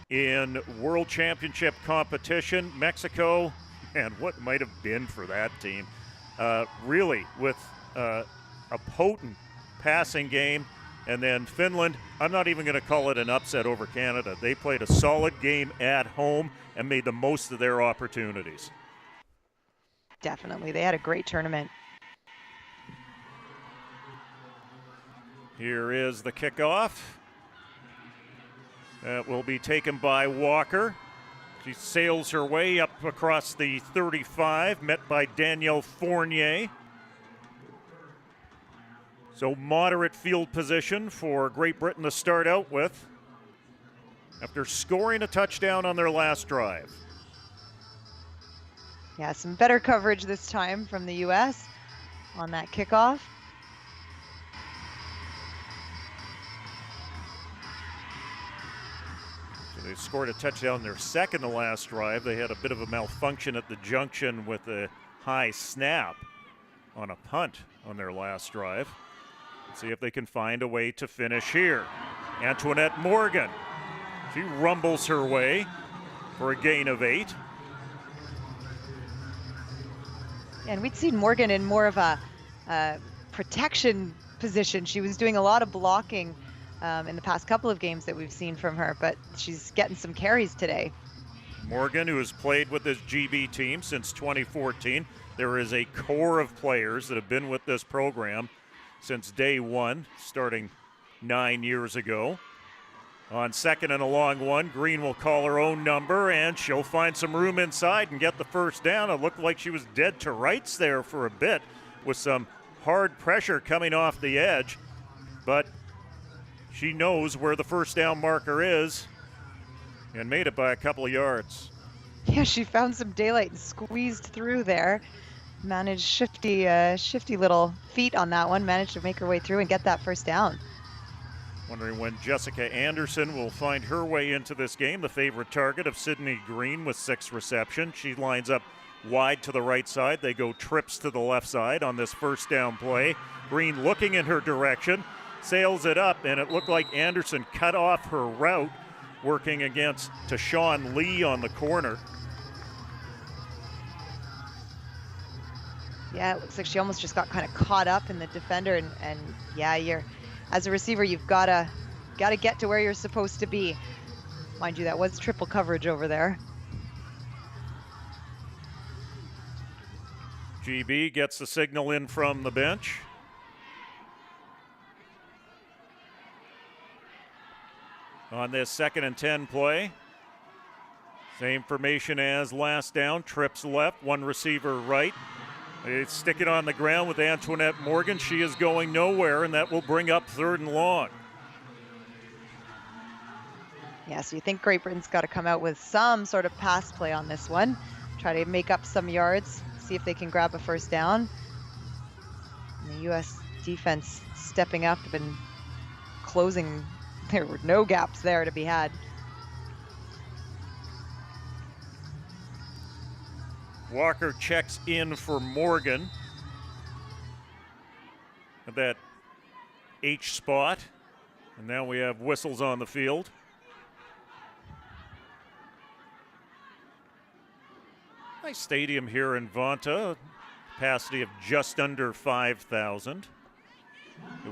in World Championship competition. Mexico, and what might have been for that team, really with a potent passing game. And then Finland, I'm not even going to call it an upset over Canada. They played a solid game at home and made the most of their opportunities. Definitely. They had a great tournament. Here is the kickoff. That will be taken by Walker. She sails her way up across the 35, met by Danielle Fournier. So moderate field position for Great Britain to start out with after scoring a touchdown on their last drive. Yeah, some better coverage this time from the U.S. on that kickoff. They scored a touchdown their second to last drive. They had a bit of a malfunction at the junction with a high snap on a punt on their last drive. Let's see if they can find a way to finish here. Antoinette Morgan. She rumbles her way for a gain of 8. And we'd seen Morgan in more of a protection position. She was doing a lot of blocking in the past couple of games that we've seen from her, but she's getting some carries today. Morgan, who has played with this GB team since 2014. There is a core of players that have been with this program since day one, starting 9 years ago. On second and a long one, Green will call her own number, and she'll find some room inside and get the first down. It looked like she was dead to rights there for a bit with some hard pressure coming off the edge, but she knows where the first down marker is and made it by a couple of yards. Yeah, she found some daylight and squeezed through there. Managed shifty little feet on that one. Managed to make her way through and get that first down. Wondering when Jessica Anderson will find her way into this game, the favorite target of Sydney Green with 6 receptions. She lines up wide to the right side. They go trips to the left side on this first down play. Green looking in her direction, sails it up, and it looked like Anderson cut off her route working against Tashawn Lee on the corner. Yeah, it looks like she almost just got kind of caught up in the defender, and yeah, as a receiver, you've got to get to where you're supposed to be. Mind you, that was triple coverage over there. GB gets the signal in from the bench. On this 2nd and 10 play, same formation as last down. Trips left, one receiver right. They stick it on the ground with Antoinette Morgan. She is going nowhere, and that will bring up 3rd and long. Yeah, so you think Great Britain's got to come out with some sort of pass play on this one. Try to make up some yards, see if they can grab a first down. And the U.S. defense stepping up and closing. There were no gaps there to be had. Walker checks in for Morgan at that H spot. And now we have whistles on the field. Nice stadium here in Vanta, capacity of just under 5,000.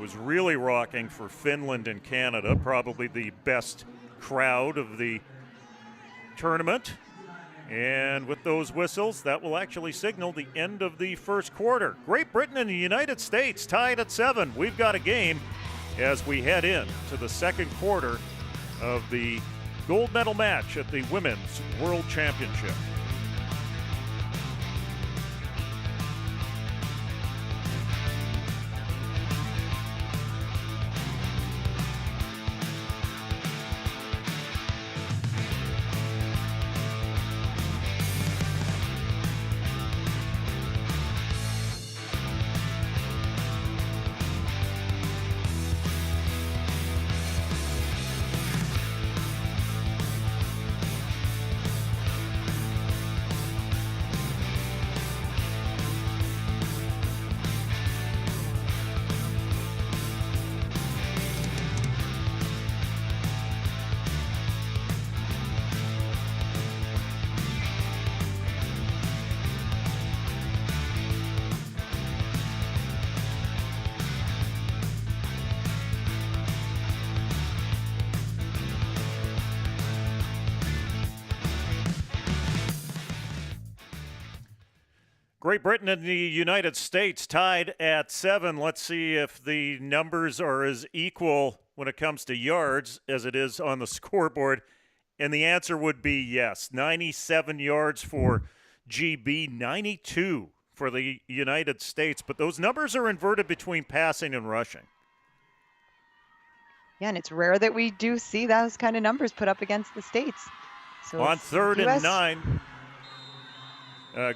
was really rocking for Finland and Canada, probably the best crowd of the tournament. And with those whistles, that will actually signal the end of the first quarter. Great Britain and the United States tied at 7. We've got a game as we head in to the second quarter of the gold medal match at the Women's World Championship. Great Britain and the United States tied at 7. Let's see if the numbers are as equal when it comes to yards as it is on the scoreboard. And the answer would be yes. 97 yards for GB, 92 for the United States. But those numbers are inverted between passing and rushing. Yeah, and it's rare that we do see those kind of numbers put up against the States. So on 3rd and 9.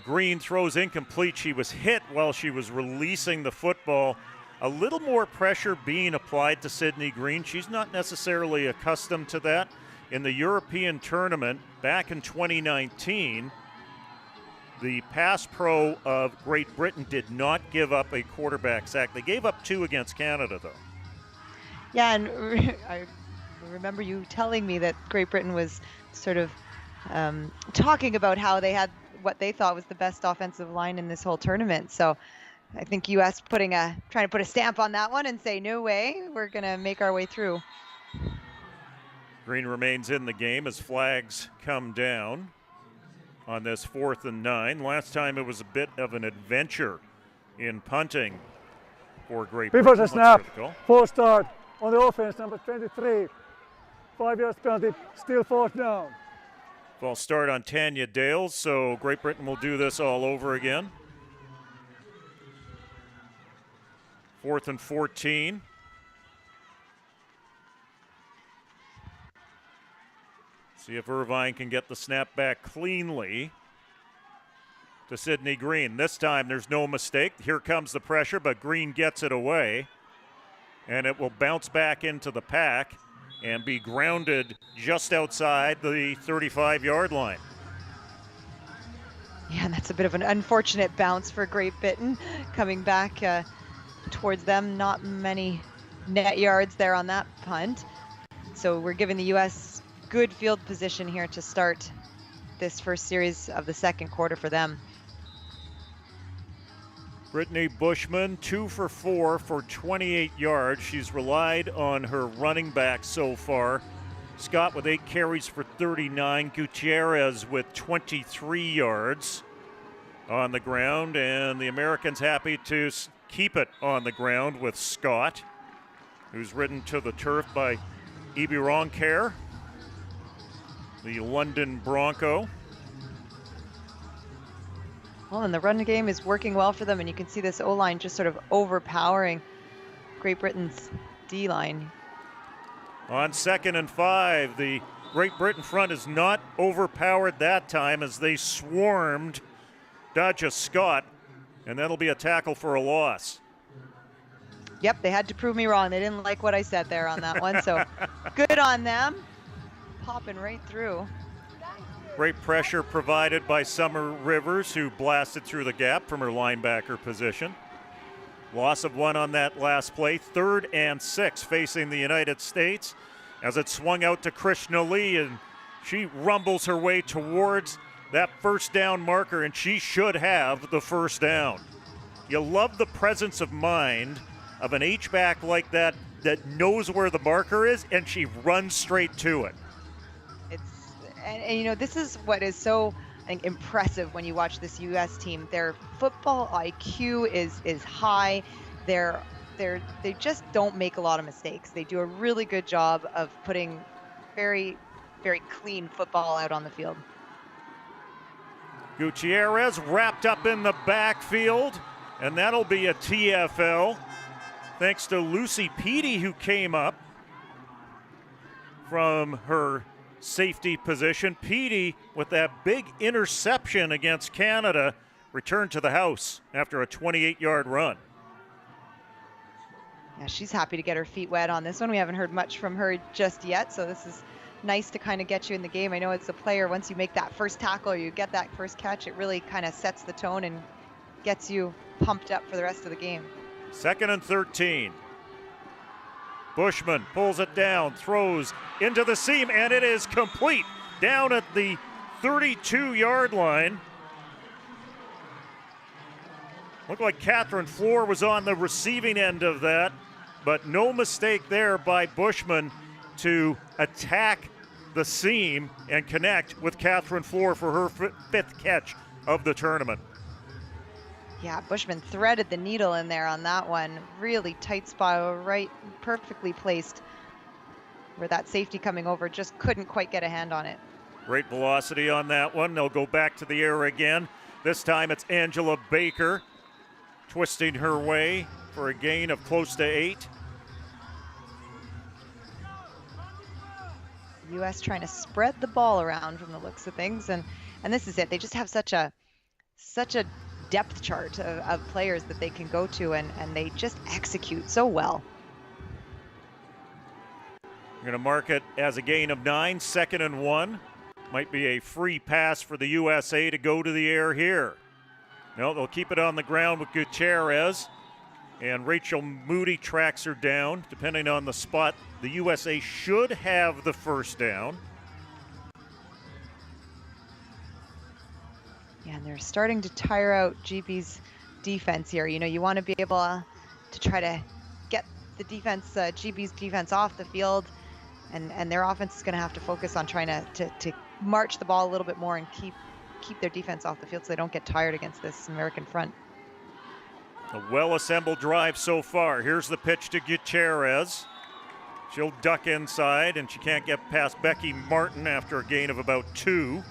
Green throws incomplete. She was hit while she was releasing the football. A little more pressure being applied to Sydney Green. She's not necessarily accustomed to that. In the European tournament back in 2019, the pass pro of Great Britain did not give up a quarterback sack. They gave up 2 against Canada, though. Yeah, and I remember you telling me that Great Britain was sort of talking about how they had what they thought was the best offensive line in this whole tournament. So I think U.S. trying to put a stamp on that one and say, no way, we're going to make our way through. Green remains in the game as flags come down on this 4th and 9. Last time it was a bit of an adventure in punting for Great Britain. Before the snap, full start on the offense, number 23. 5 yards penalty, still 4th down. False start on Tanya Dales, so Great Britain will do this all over again. 4th and 14. See if Irvine can get the snap back cleanly to Sydney Green. This time there's no mistake. Here comes the pressure, but Green gets it away. And it will bounce back into the pack and be grounded just outside the 35-yard line. Yeah, and that's a bit of an unfortunate bounce for Great Britain coming back towards them. Not many net yards there on that punt. So we're giving the U.S. good field position here to start this first series of the second quarter for them. Brittany Bushman, 2 for 4 for 28 yards. She's relied on her running back so far. Scott with 8 carries for 39. Gutierrez with 23 yards on the ground. And the Americans happy to keep it on the ground with Scott, who's ridden to the turf by Ibironker, the London Bronco. Well, and the run game is working well for them, and you can see this O-line just sort of overpowering Great Britain's D-line. On 2nd and 5, the Great Britain front is not overpowered that time as they swarmed Dodja Scott, and that'll be a tackle for a loss. Yep, they had to prove me wrong. They didn't like what I said there on that one, so good on them. Popping right through. Great pressure provided by Summer Rivers, who blasted through the gap from her linebacker position. Loss of 1 on that last play. 3rd and 6 facing the United States as it swung out to Krishna Lee, and she rumbles her way towards that first down marker, and she should have the first down. You love the presence of mind of an H-back like that knows where the marker is, and she runs straight to it. And you know, this is what is so, I think, impressive when you watch this U.S. team. Their football IQ is high. They just don't make a lot of mistakes. They do a really good job of putting very, very clean football out on the field. Gutierrez wrapped up in the backfield, and that'll be a TFL. Thanks to Lucy Petey, who came up from her safety position. Petey, with that big interception against Canada, returned to the house after a 28-yard run. Yeah, she's happy to get her feet wet on this one. We haven't heard much from her just yet, so this is nice to kind of get you in the game. I know as a player, once you make that first tackle or you get that first catch, it really kind of sets the tone and gets you pumped up for the rest of the game. 2nd and 13. Bushman pulls it down, throws into the seam, and it is complete down at the 32-yard line. Looked like Catherine Floor was on the receiving end of that, but no mistake there by Bushman to attack the seam and connect with Catherine Floor for her 5th catch of the tournament. Yeah, Bushman threaded the needle in there on that one. Really tight spot, right, perfectly placed, where that safety coming over just couldn't quite get a hand on it. Great velocity on that one. They'll go back to the air again. This time it's Angela Baker twisting her way for a gain of close to 8. The U.S. trying to spread the ball around from the looks of things, and this is it. They just have such a depth chart of players that they can go to, and they just execute so well. We're going to mark it as a gain of 9, 2nd and 1. Might be a free pass for the USA to go to the air here. No, they'll keep it on the ground with Gutierrez, and Rachel Moody tracks her down. Depending on the spot, the USA should have the first down. Yeah, and they're starting to tire out GB's defense here. You know, you want to be able to try to get the defense, GB's defense off the field, and their offense is going to have to focus on trying to march the ball a little bit more and keep their defense off the field so they don't get tired against this American front. A well-assembled drive so far. Here's the pitch to Gutierrez. She'll duck inside, and she can't get past Becky Martin after a gain of about 2.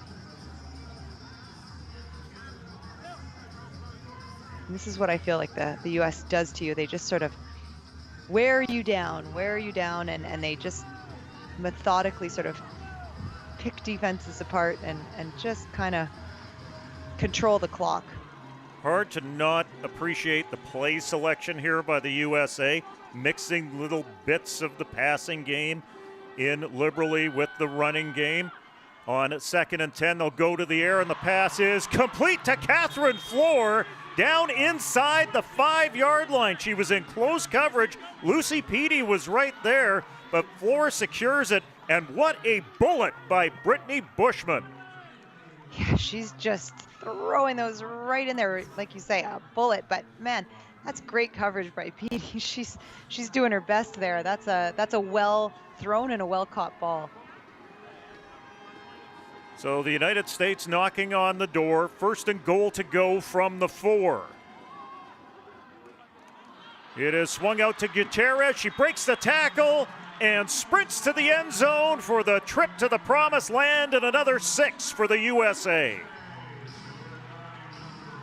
And this is what I feel like the U.S. does to you. They just sort of wear you down, and they just methodically sort of pick defenses apart and just kind of control the clock. Hard to not appreciate the play selection here by the USA, mixing little bits of the passing game in liberally with the running game. On 2nd and 10, they'll go to the air, and the pass is complete to Catherine Floor down inside the 5-yard line. She was in close coverage. Lucy Petey was right there, but Floor secures it, and what a bullet by Brittany Bushman. Yeah, she's just throwing those right in there, like you say, a bullet. But man, that's great coverage by Petey. She's doing her best there. That's a well thrown and a well caught ball. So the United States knocking on the door. 1st and goal to go from the 4. It is swung out to Gutierrez. She breaks the tackle and sprints to the end zone for the trip to the promised land, and another 6 for the USA.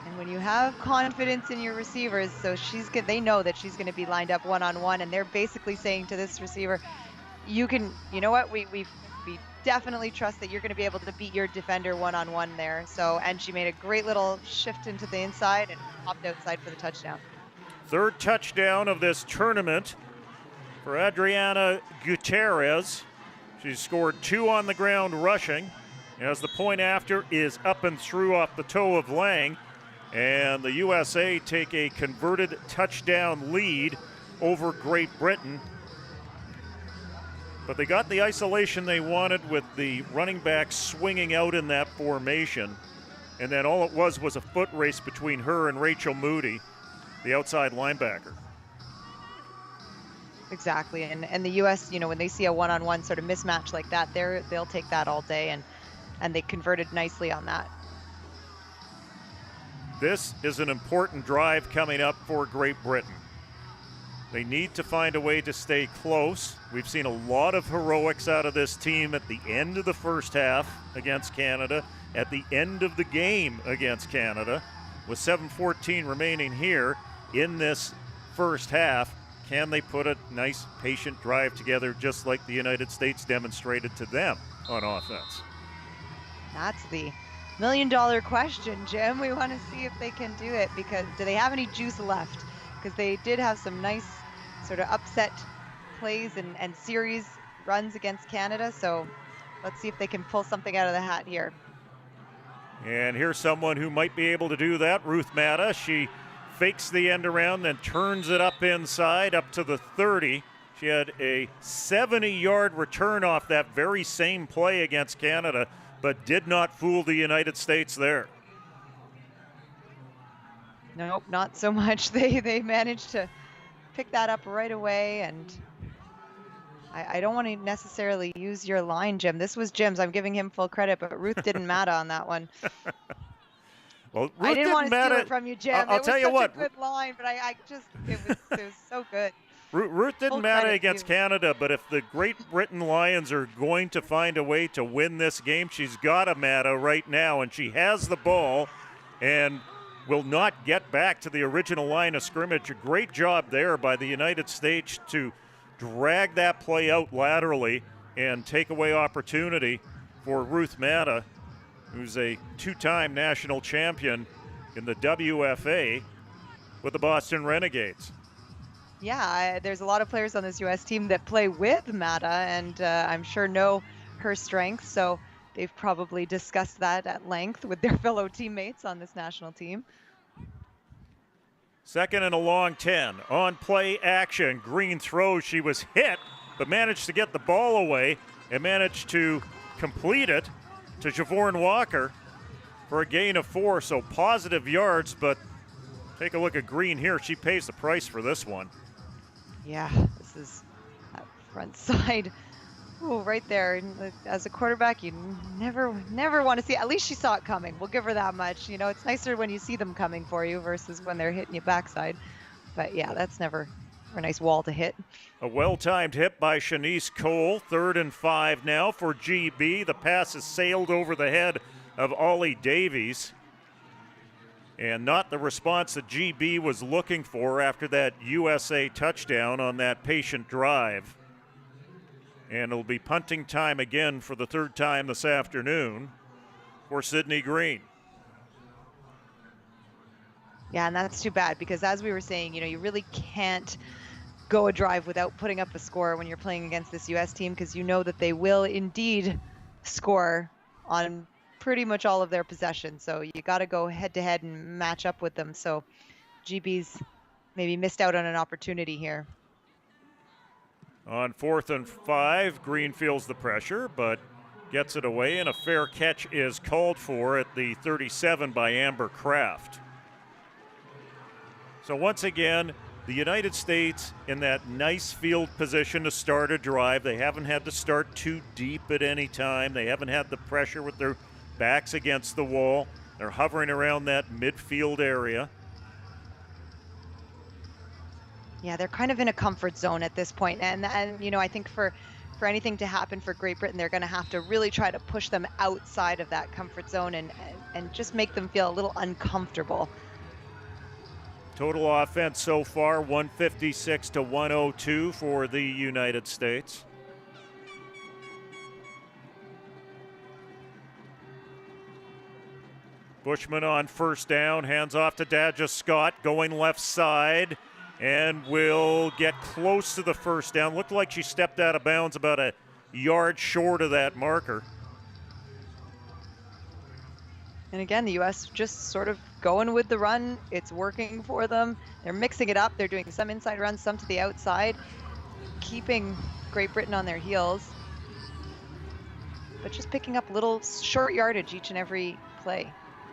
And when you have confidence in your receivers, so they know that she's going to be lined up one-on-one, and they're basically saying to this receiver, you know what, we definitely trust that you're going to be able to beat your defender one-on-one there. So, and she made a great little shift into the inside and popped outside for the touchdown. 3rd touchdown of this tournament for Adriana Gutierrez. She's scored 2 on the ground rushing, as the point after is up and through off the toe of Lang, and the USA take a converted touchdown lead over Great Britain. But they got the isolation they wanted with the running back swinging out in that formation, and then all it was a foot race between her and Rachel Moody, the outside linebacker. Exactly, and the U.S., when they see a one-on-one sort of mismatch like that, they'll take that all day, and they converted nicely on that. This is an important drive coming up for Great Britain. They need to find a way to stay close. We've seen a lot of heroics out of this team at the end of the first half against Canada, at the end of the game against Canada. With 7:14 remaining here in this first half, can they put a nice, patient drive together just like the United States demonstrated to them on offense? That's the million-dollar question, Jim. We want to see if they can do it, because do they have any juice left? Because they did have some nice sort of upset plays and series runs against Canada, so let's see if they can pull something out of the hat here. And here's someone who might be able to do that, Ruth Matta. She fakes the end around, then turns it up inside, up to the 30. She had a 70-yard return off that very same play against Canada, but did not fool the United States there. Nope, not so much. They managed to pick that up right away, and I don't want to necessarily use your line, Jim. This was Jim's. I'm giving him full credit, but Ruth didn't matter on that one. Well, Ruth I didn't want to steal it from you, Jim. I'll tell you what. It was such a good line, but it was so good. Ruth didn't matter against Canada, but if the Great Britain Lions are going to find a way to win this game, she's got a Matta right now, and she has the ball and will not get back to the original line of scrimmage. A great job there by the United States to drag that play out laterally and take away opportunity for Ruth Matta, who's a two-time national champion in the WFA with the Boston Renegades. Yeah, there's a lot of players on this U.S. team that play with Matta, and I'm sure know her strengths, so they've probably discussed that at length with their fellow teammates on this national team. Second and a long 10. On play action. Green throws. She was hit, but managed to get the ball away and managed to complete it to Siobhan Walker for a gain of 4. So positive yards, but take a look at Green here. She pays the price for this one. Yeah, this is that front side. Oh, right there. As a quarterback, you never want to see it. At least she saw it coming. We'll give her that much. It's nicer when you see them coming for you versus when they're hitting you backside. But yeah, that's never a nice wall to hit. A well-timed hit by Shanice Cole. 3rd and 5 now for GB. The pass is sailed over the head of Ollie Davies. And not the response that GB was looking for after that USA touchdown on that patient drive. And it'll be punting time again for the 3rd time this afternoon for Sydney Green. Yeah, and that's too bad, because as we were saying, you really can't go a drive without putting up a score when you're playing against this U.S. team, because you know that they will indeed score on pretty much all of their possessions. So you got to go head-to-head and match up with them. So GB's maybe missed out on an opportunity here. On 4th and 5, Green feels the pressure, but gets it away, and a fair catch is called for at the 37 by Amber Kraft. So once again, the United States in that nice field position to start a drive. They haven't had to start too deep at any time. They haven't had the pressure with their backs against the wall. They're hovering around that midfield area. Yeah, they're kind of in a comfort zone at this point. And I think for anything to happen for Great Britain, they're going to have to really try to push them outside of that comfort zone and just make them feel a little uncomfortable. Total offense so far, 156 to 102 for the United States. Bushman on 1st down, hands off to Daja Scott, going left side, and will get close to the 1st down. Looked like she stepped out of bounds about a yard short of that marker. And again, the U.S. just sort of going with the run. It's working for them. They're mixing it up. They're doing some inside runs, some to the outside, keeping Great Britain on their heels, but just picking up little short yardage each and every play.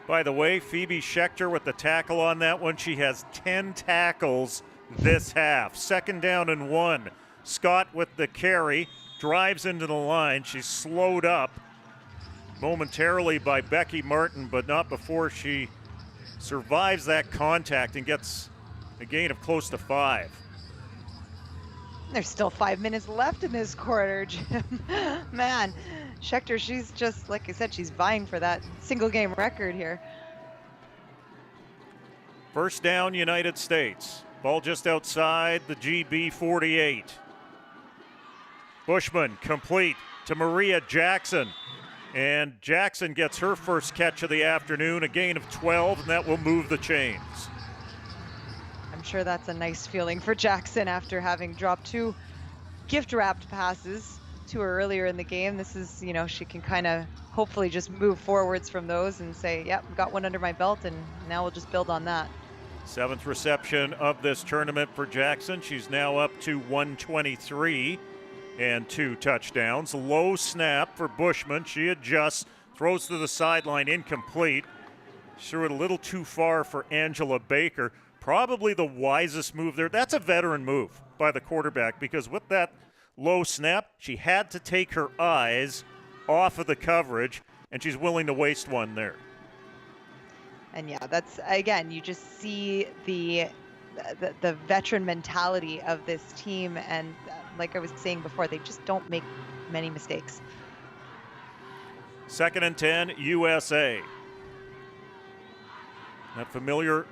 By the way, Phoebe Schechter with the tackle on that one. She has 10 tackles this half. 2nd down and 1 Scott with the carry, drives into the line. She's slowed up momentarily by Becky Martin, but not before she survives that contact and gets a gain of close to 5. There's still 5 minutes left in this quarter, Jim. Man, Schechter, she's just, like I said, she's vying for that single game record here. First down, United States. Ball just outside the GB 48. Bushman complete to Maria Jackson. And Jackson gets her first catch of the afternoon, a gain of 12, and that will move the chains. I'm sure that's a nice feeling for Jackson after having dropped 2 gift-wrapped passes to her earlier in the game. This is, you know, she can kind of hopefully just move forwards from those and say, yep, got one under my belt, and now we'll just build on that. 7th reception of this tournament for Jackson. She's now up to 123 and 2 touchdowns. Low snap for Bushman. She adjusts, throws to the sideline, incomplete. She threw it a little too far for Angela Baker. Probably the wisest move there. That's a veteran move by the quarterback, because with that low snap, she had to take her eyes off of the coverage, and she's willing to waste one there. And yeah, that's, again, you just see the veteran mentality of this team, and like I was saying before, they just don't make many mistakes. 2nd and 10, USA. That familiar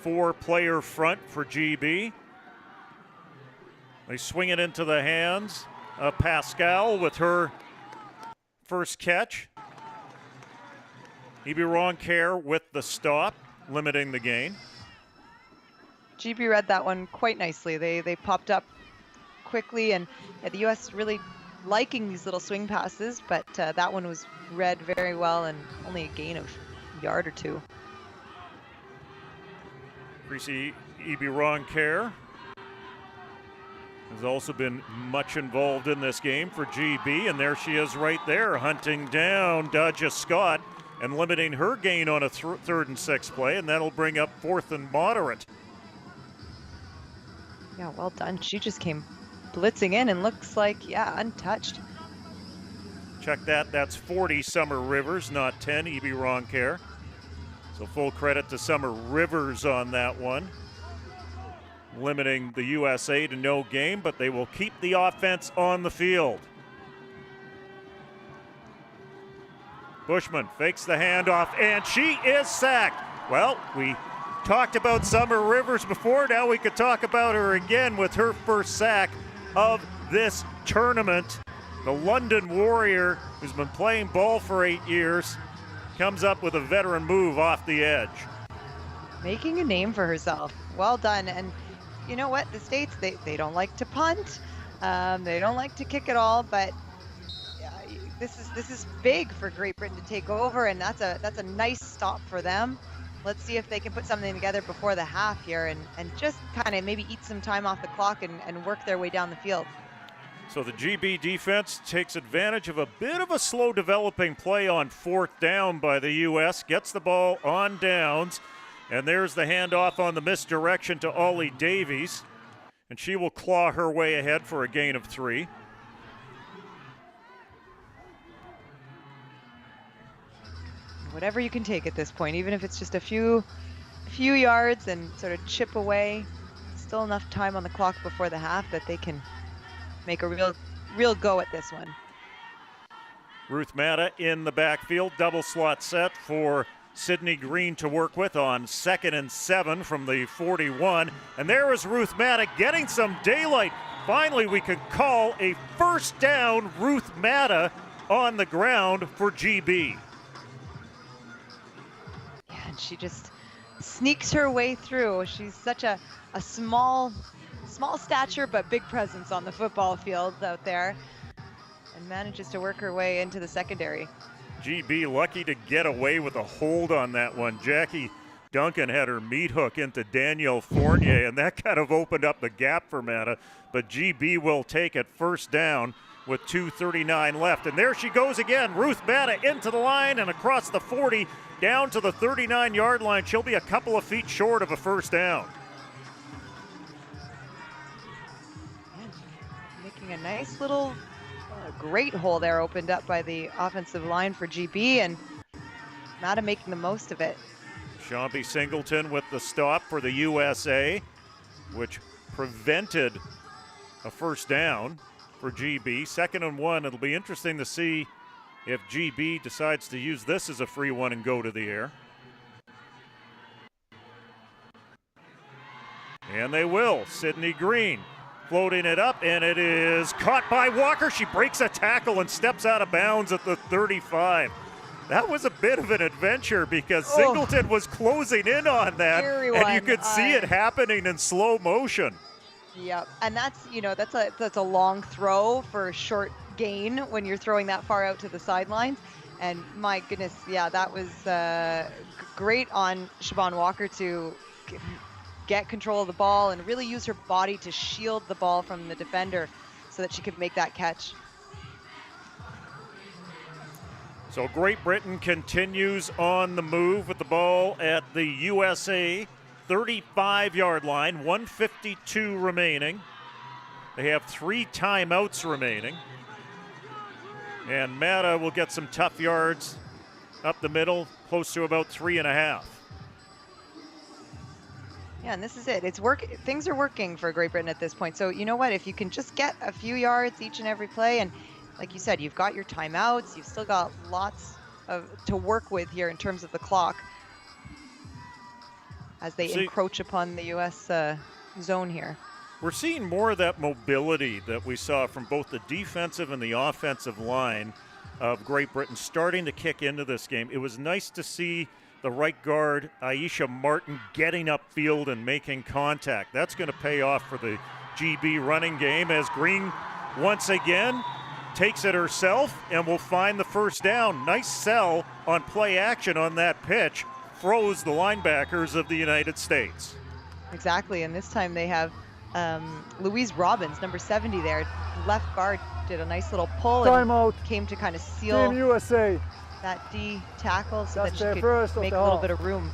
4-player front for GB. They swing it into the hands of Pascal with her first catch. Ibironker with the stop, limiting the gain. GB read that one quite nicely. They popped up quickly, and yeah, the U.S. really liking these little swing passes, but that one was read very well and only a gain of a yard or 2. Creasy Ibironker has also been much involved in this game for GB, and there she is right there, hunting down Dodja Scott and limiting her gain on a 3rd and 6 play, and that'll bring up 4th and moderate. Yeah, well done. She just came blitzing in and looks like, yeah, untouched. Check that. That's 40 Summer Rivers, not 10 Ibironker. So full credit to Summer Rivers on that one. Limiting the USA to no game, but they will keep the offense on the field. Bushman fakes the handoff, and she is sacked. Well, we talked about Summer Rivers before. Now we could talk about her again with her first sack of this tournament. The London Warrior, who's been playing ball for 8 years, comes up with a veteran move off the edge. Making a name for herself. Well done. And you know what? The States, they don't like to punt. They don't like to kick it all, but this is big for Great Britain to take over, and that's a nice stop for them. Let's see if they can put something together before the half here and just kind of maybe eat some time off the clock and work their way down the field. So the GB defense takes advantage of a bit of a slow developing play on 4th down by the U.S., gets the ball on downs, and there's the handoff on the misdirection to Ollie Davies, and she will claw her way ahead for a gain of 3. Whatever you can take at this point, even if it's just a few yards and sort of chip away, still enough time on the clock before the half that they can make a real go at this one. Ruth Matta in the backfield, double slot set for Sydney Green to work with on 2nd and 7 from the 41. And there is Ruth Matta getting some daylight. Finally, we could call a first down Ruth Matta on the ground for GB. Yeah, and she just sneaks her way through. She's such a small stature but big presence on the football field out there, and manages to work her way into the secondary. GB lucky to get away with a hold on that one. Jackie Duncan had her meat hook into Danielle Fournier, and that kind of opened up the gap for Matta, but GB will take it first down with 2:39 left. And there she goes again, Ruth Matta into the line and across the 40 down to the 39-yard line. She'll be a couple of feet short of a first down. A nice little great hole there opened up by the offensive line for GB, and Mata making the most of it. Shambi Singleton with the stop for the USA, which prevented a first down for GB. 2nd and 1. It'll be interesting to see if GB decides to use this as a free one and go to the air. And they will. Sydney Green floating it up, and it is caught by Walker. She breaks a tackle and steps out of bounds at the 35. That was a bit of an adventure because Singleton was closing in on that, and you could see it happening in slow motion. Yep, and that's, you know, that's a long throw for a short gain when you're throwing that far out to the sidelines. And my goodness, yeah, that was great on Siobhan Walker to get control of the ball and really use her body to shield the ball from the defender so that she could make that catch. So Great Britain continues on the move with the ball at the USA 35-yard line, 1:52 remaining. They have 3 timeouts remaining. And Mata will get some tough yards up the middle, close to about 3.5. Yeah, and this is it. Things are working for Great Britain at this point. So you know what? If you can just get a few yards each and every play, and like you said, you've got your timeouts, you've still got lots to work with here in terms of the clock as they encroach upon the U.S. zone here. We're seeing more of that mobility that we saw from both the defensive and the offensive line of Great Britain starting to kick into this game. It was nice to see the right guard, Aisha Martin, getting upfield and making contact. That's going to pay off for the GB running game as Green once again takes it herself and will find the first down. Nice sell on play action on that pitch. Froze the linebackers of the United States. Exactly, and this time they have Louise Robbins, number 70 there. Left guard did a nice little pull and came to kind of seal Team USA. that D tackle so That's that she could make a little bit of room.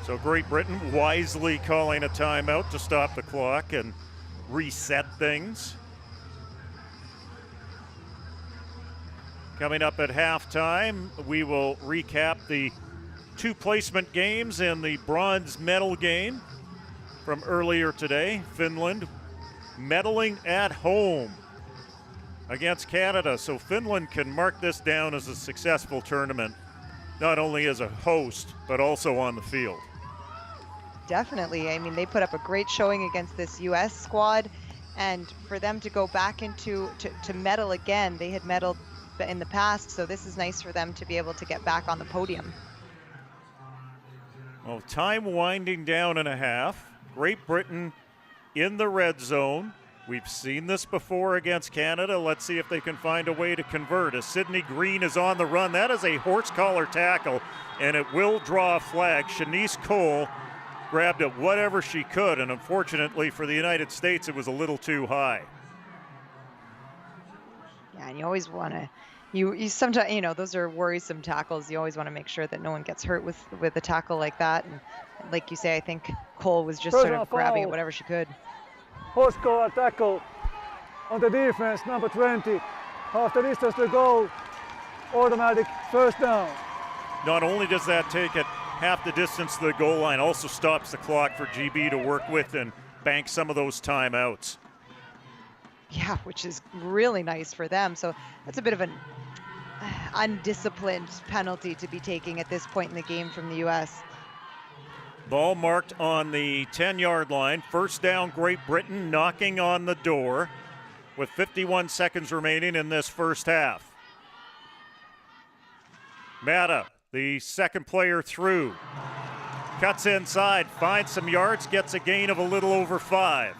So Great Britain wisely calling a timeout to stop the clock and reset things. Coming up at halftime, we will recap the 2 placement games and the bronze medal game from earlier today. Finland medaling at home against Canada. So Finland can mark this down as a successful tournament, not only as a host, but also on the field. Definitely. I mean, they put up a great showing against this U.S. squad, and for them to go back into to medal again, they had medaled in the past, so this is nice for them to be able to get back on the podium. Well, time winding down in a half. Great Britain in the red zone. We've seen this before against Canada. Let's see if they can find a way to convert. As Sydney Green is on the run, that is a horse collar tackle, and it will draw a flag. Shanice Cole grabbed at whatever she could, and unfortunately for the United States, it was a little too high. Yeah, and you always want to, you sometimes, you know, those are worrisome tackles. You always want to make sure that no one gets hurt with a tackle like that. And like you say, I think Cole was just sort of grabbing at whatever she could. Horse collar tackle on the defense, number 20. Half the distance to go, automatic first down. Not only does that take it half the distance to the goal line, also stops the clock for GB to work with and bank some of those timeouts. Yeah, which is really nice for them. So that's a bit of an undisciplined penalty to be taking at this point in the game from the U.S. Ball marked on the 10-yard line. First down, Great Britain knocking on the door with 51 seconds remaining in this first half. Mata, the second player through, cuts inside, finds some yards, gets a gain of a little over 5.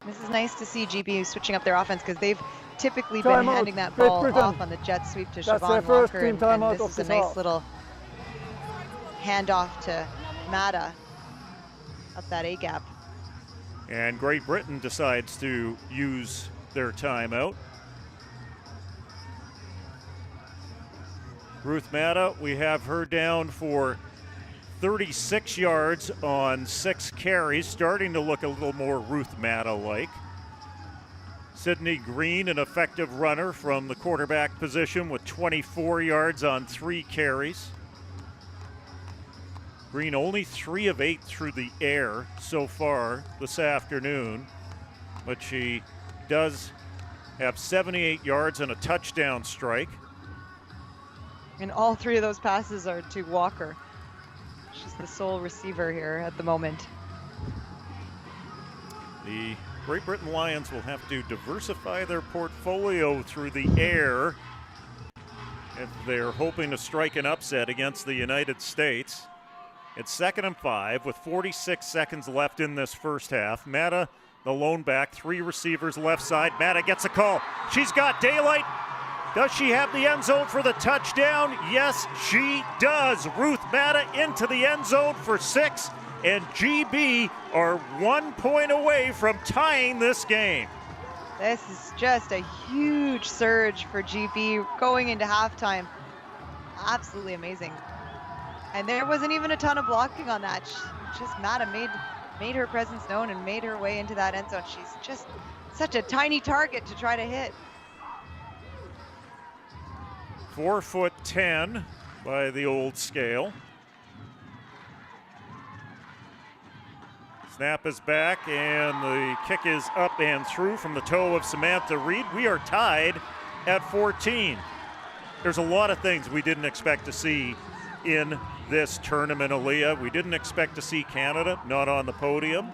This is nice to see GB switching up their offense because they've typically been handing that ball off on the jet sweep to Siobhan Walker, and this is a nice little handoff to Mata up that A-gap. And Great Britain decides to use their timeout. Ruth Mata, we have her down for 36 yards on 6 carries, starting to look a little more Ruth Matta-like. Sydney Green, an effective runner from the quarterback position with 24 yards on 3 carries. Green only 3 of 8 through the air so far this afternoon, but she does have 78 yards and a touchdown strike. And all 3 of those passes are to Walker. She's the sole receiver here at the moment. The Great Britain Lions will have to diversify their portfolio through the air if they're hoping to strike an upset against the United States. It's 2nd and 5 with 46 seconds left in this first half. Matta, the lone back, 3 receivers left side. Matta gets a call. She's got daylight. Does she have the end zone for the touchdown? Yes, she does. Ruth Matta into the end zone for 6, and GB are 1 point away from tying this game. This is just a huge surge for GB going into halftime. Absolutely amazing. And there wasn't even a ton of blocking on that. Just Matta made her presence known and made her way into that end zone. She's just such a tiny target to try to hit. 4'10" by the old scale. Snap is back, and the kick is up and through from the toe of Samantha Reed. We are tied at 14. There's a lot of things we didn't expect to see in this tournament, Aaliyah. We didn't expect to see Canada not on the podium.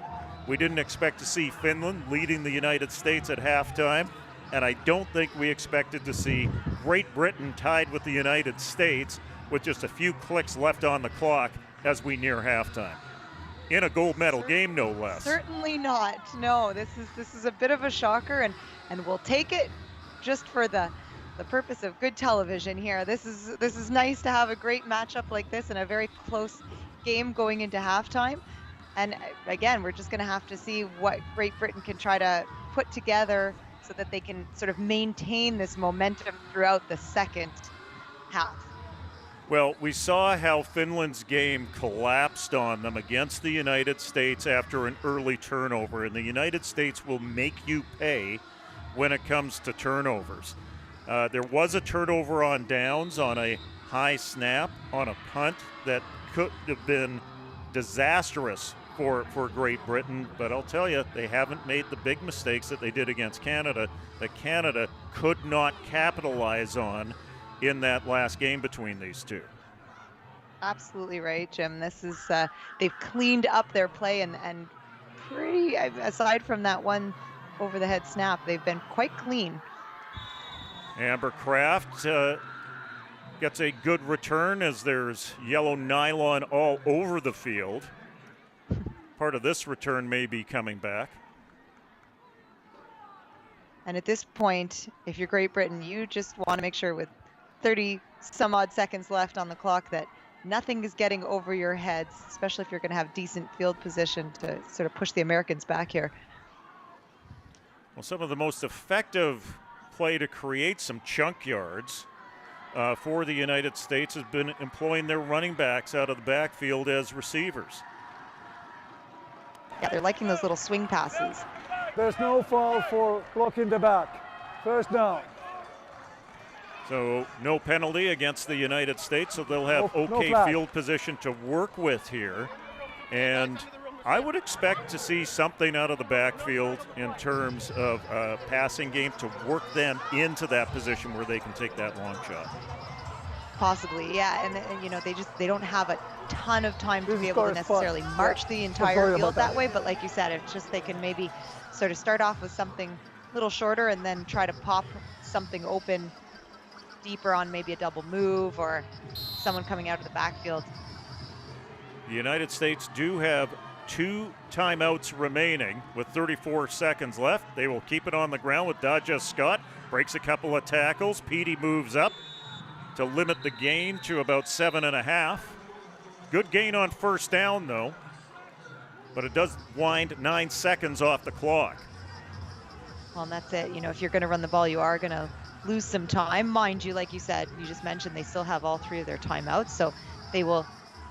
We didn't expect to see Finland leading the United States at halftime. And I don't think we expected to see Great Britain tied with the United States with just a few clicks left on the clock as we near halftime. In a gold medal game, no less. Certainly not. No, this is a bit of a shocker, and we'll take it just for the purpose of good television here. This is nice to have a great matchup like this and a very close game going into halftime. And again, we're just going to have to see what Great Britain can try to put together so that they can sort of maintain this momentum throughout the second half. Well, we saw how Finland's game collapsed on them against the United States after an early turnover, and the United States will make you pay when it comes to turnovers. There was a turnover on downs on a high snap on a punt that could have been disastrous for Great Britain, but I'll tell you, they haven't made the big mistakes that they did against Canada that Canada could not capitalize on in that last game between these two. Absolutely right, Jim. This is they've cleaned up their play and pretty, aside from that one over the head snap, they've been quite clean. Amber Kraft gets a good return as there's yellow nylon all over the field. Part of this return may be coming back. And at this point, if you're Great Britain, you just want to make sure with 30 some odd seconds left on the clock that nothing is getting over your heads, especially if you're going to have decent field position to sort of push the Americans back here. Well, some of the most effective play to create some chunk yards for the United States has been employing their running backs out of the backfield as receivers. Yeah, they're liking those little swing passes. There's no foul for blocking the back. First down. So no penalty against the United States, so they'll have okay field position to work with here. And I would expect to see something out of the backfield in terms of passing game to work them into that position where they can take that long shot. Possibly, yeah, and you know, they don't have a ton of time to be able to necessarily march the entire field that way, but like you said, it's just they can maybe sort of start off with something a little shorter and then try to pop something open deeper on maybe a double move or someone coming out of the backfield. The United States do have 2 timeouts remaining with 34 seconds left. They will keep it on the ground with Daja Scott. Breaks a couple of tackles. Petey moves up to limit the gain to about 7.5. Good gain on first down, though. But it does wind 9 seconds off the clock. Well, and that's it. You know, if you're going to run the ball, you are going to lose some time. Mind you, like you said, you just mentioned they still have all 3 of their timeouts, so they will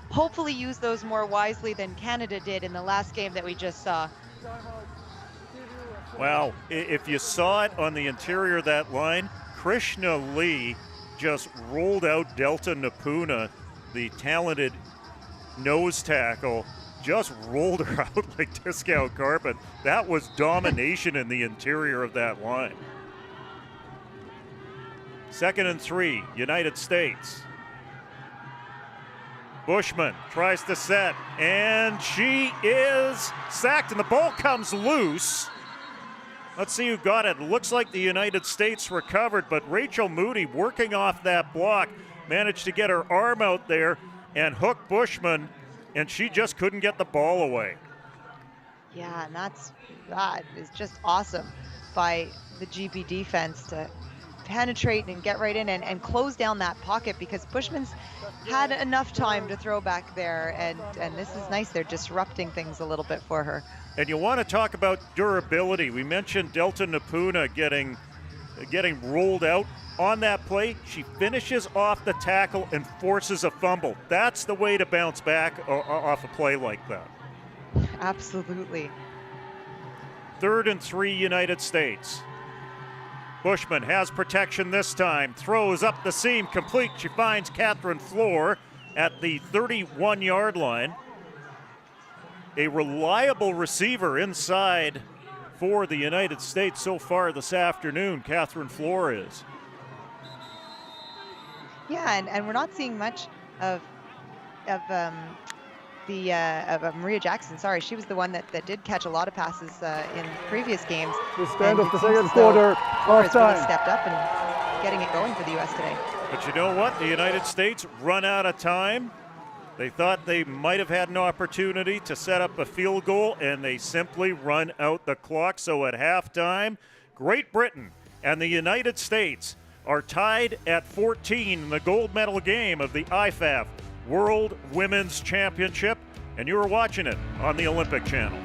hopefully use those more wisely than Canada did in the last game that we just saw. Wow, if you saw it on the interior of that line, Krishna Lee just rolled out Delta Napuna, the talented nose tackle, just rolled her out like discount carpet. That was domination in the interior of that line. 2nd and 3, United States. Bushman tries to set, and she is sacked, and the ball comes loose. Let's see who got it. It looks like the United States recovered, but Rachel Moody, working off that block, managed to get her arm out there and hook Bushman, and she just couldn't get the ball away. Yeah, and that is just awesome by the GB defense to penetrate and get right in and close down that pocket, because Bushman's had enough time to throw back there, and this is nice. They're disrupting things a little bit for her. And you want to talk about durability. We mentioned Delta Napuna getting rolled out. On that play, she finishes off the tackle and forces a fumble. That's the way to bounce back off a play like that. Absolutely. 3rd and 3, United States. Bushman has protection this time, throws up the seam, complete. She finds Catherine Floor at the 31-yard line. A reliable receiver inside for the United States so far this afternoon, Catherine Floor is. Yeah, and we're not seeing much of Maria Jackson. Sorry, she was the one that did catch a lot of passes in previous games. The stand of the second quarter, half really time. stepped up and getting it going for the U.S. today. But you know what? The United States run out of time. They thought they might have had an opportunity to set up a field goal, and they simply run out the clock. So at halftime, Great Britain and the United States are tied at 14 in the gold medal game of the IFAF World Women's Championship, and you are watching it on the Olympic Channel.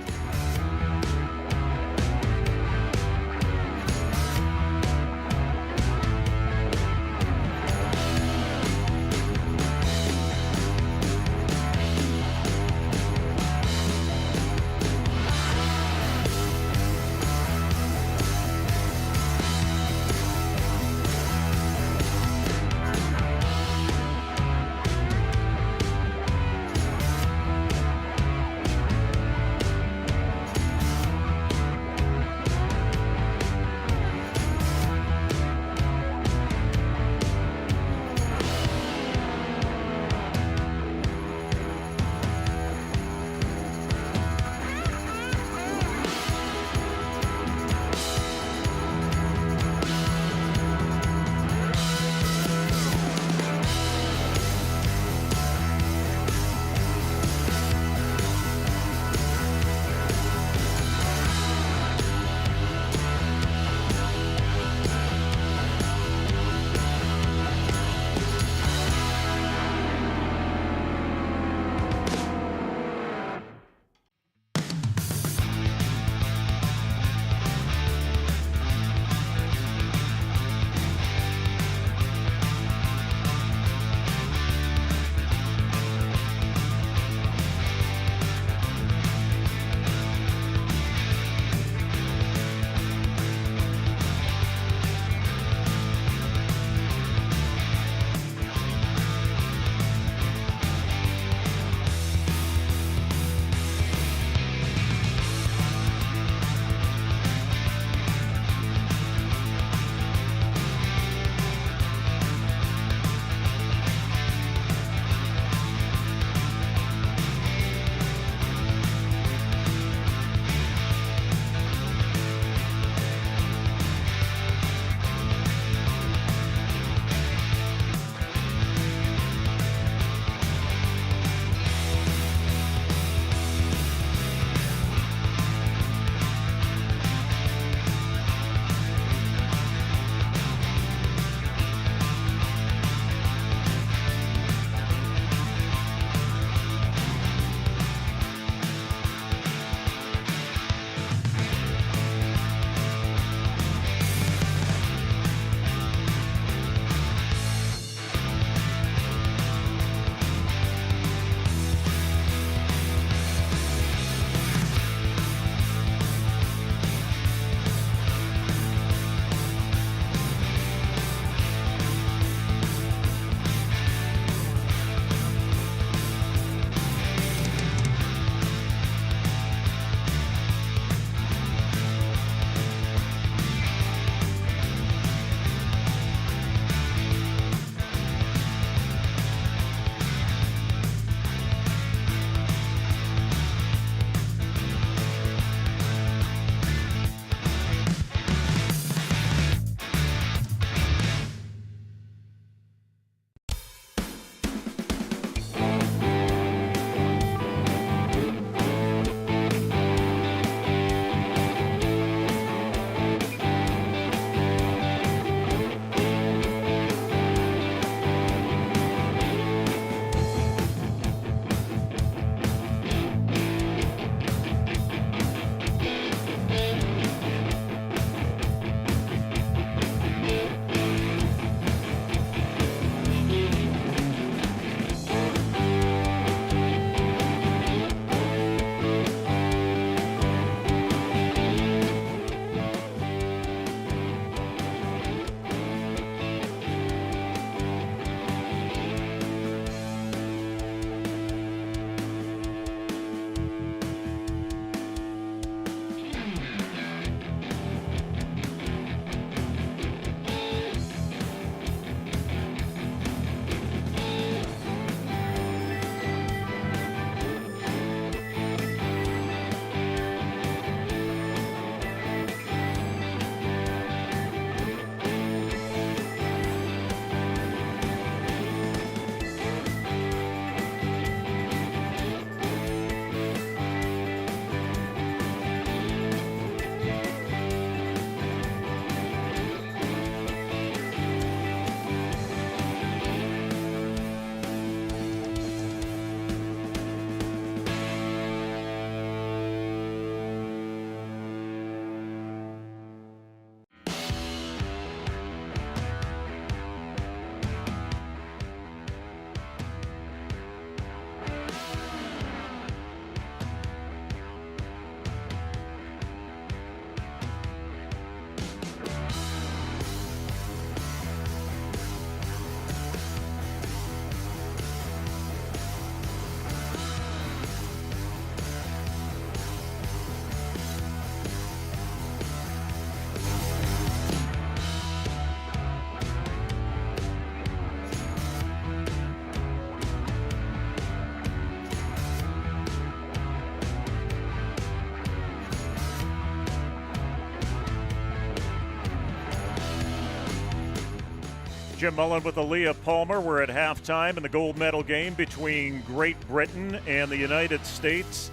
Jim Mullen with Aaliyah Palmer. We're at halftime in the gold medal game between Great Britain and the United States.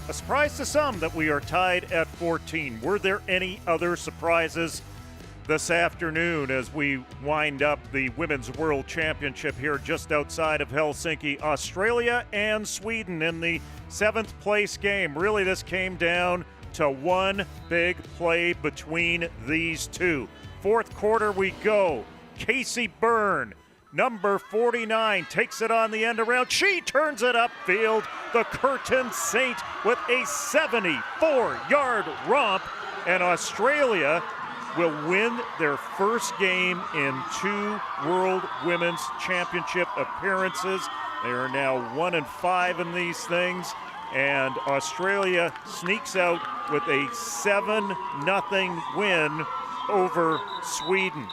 A surprise to some that we are tied at 14. Were there any other surprises this afternoon as we wind up the Women's World Championship here just outside of Helsinki? Australia and Sweden in the 7th place game. Really, this came down to one big play between these two. Fourth quarter we go. Casey Byrne, number 49, takes it on the end around. She turns it upfield. The Curtin Saint with a 74-yard romp. And Australia will win their first game in 2 World Women's Championship appearances. They are now 1-5 in these things. And Australia sneaks out with a 7-0 win over Sweden.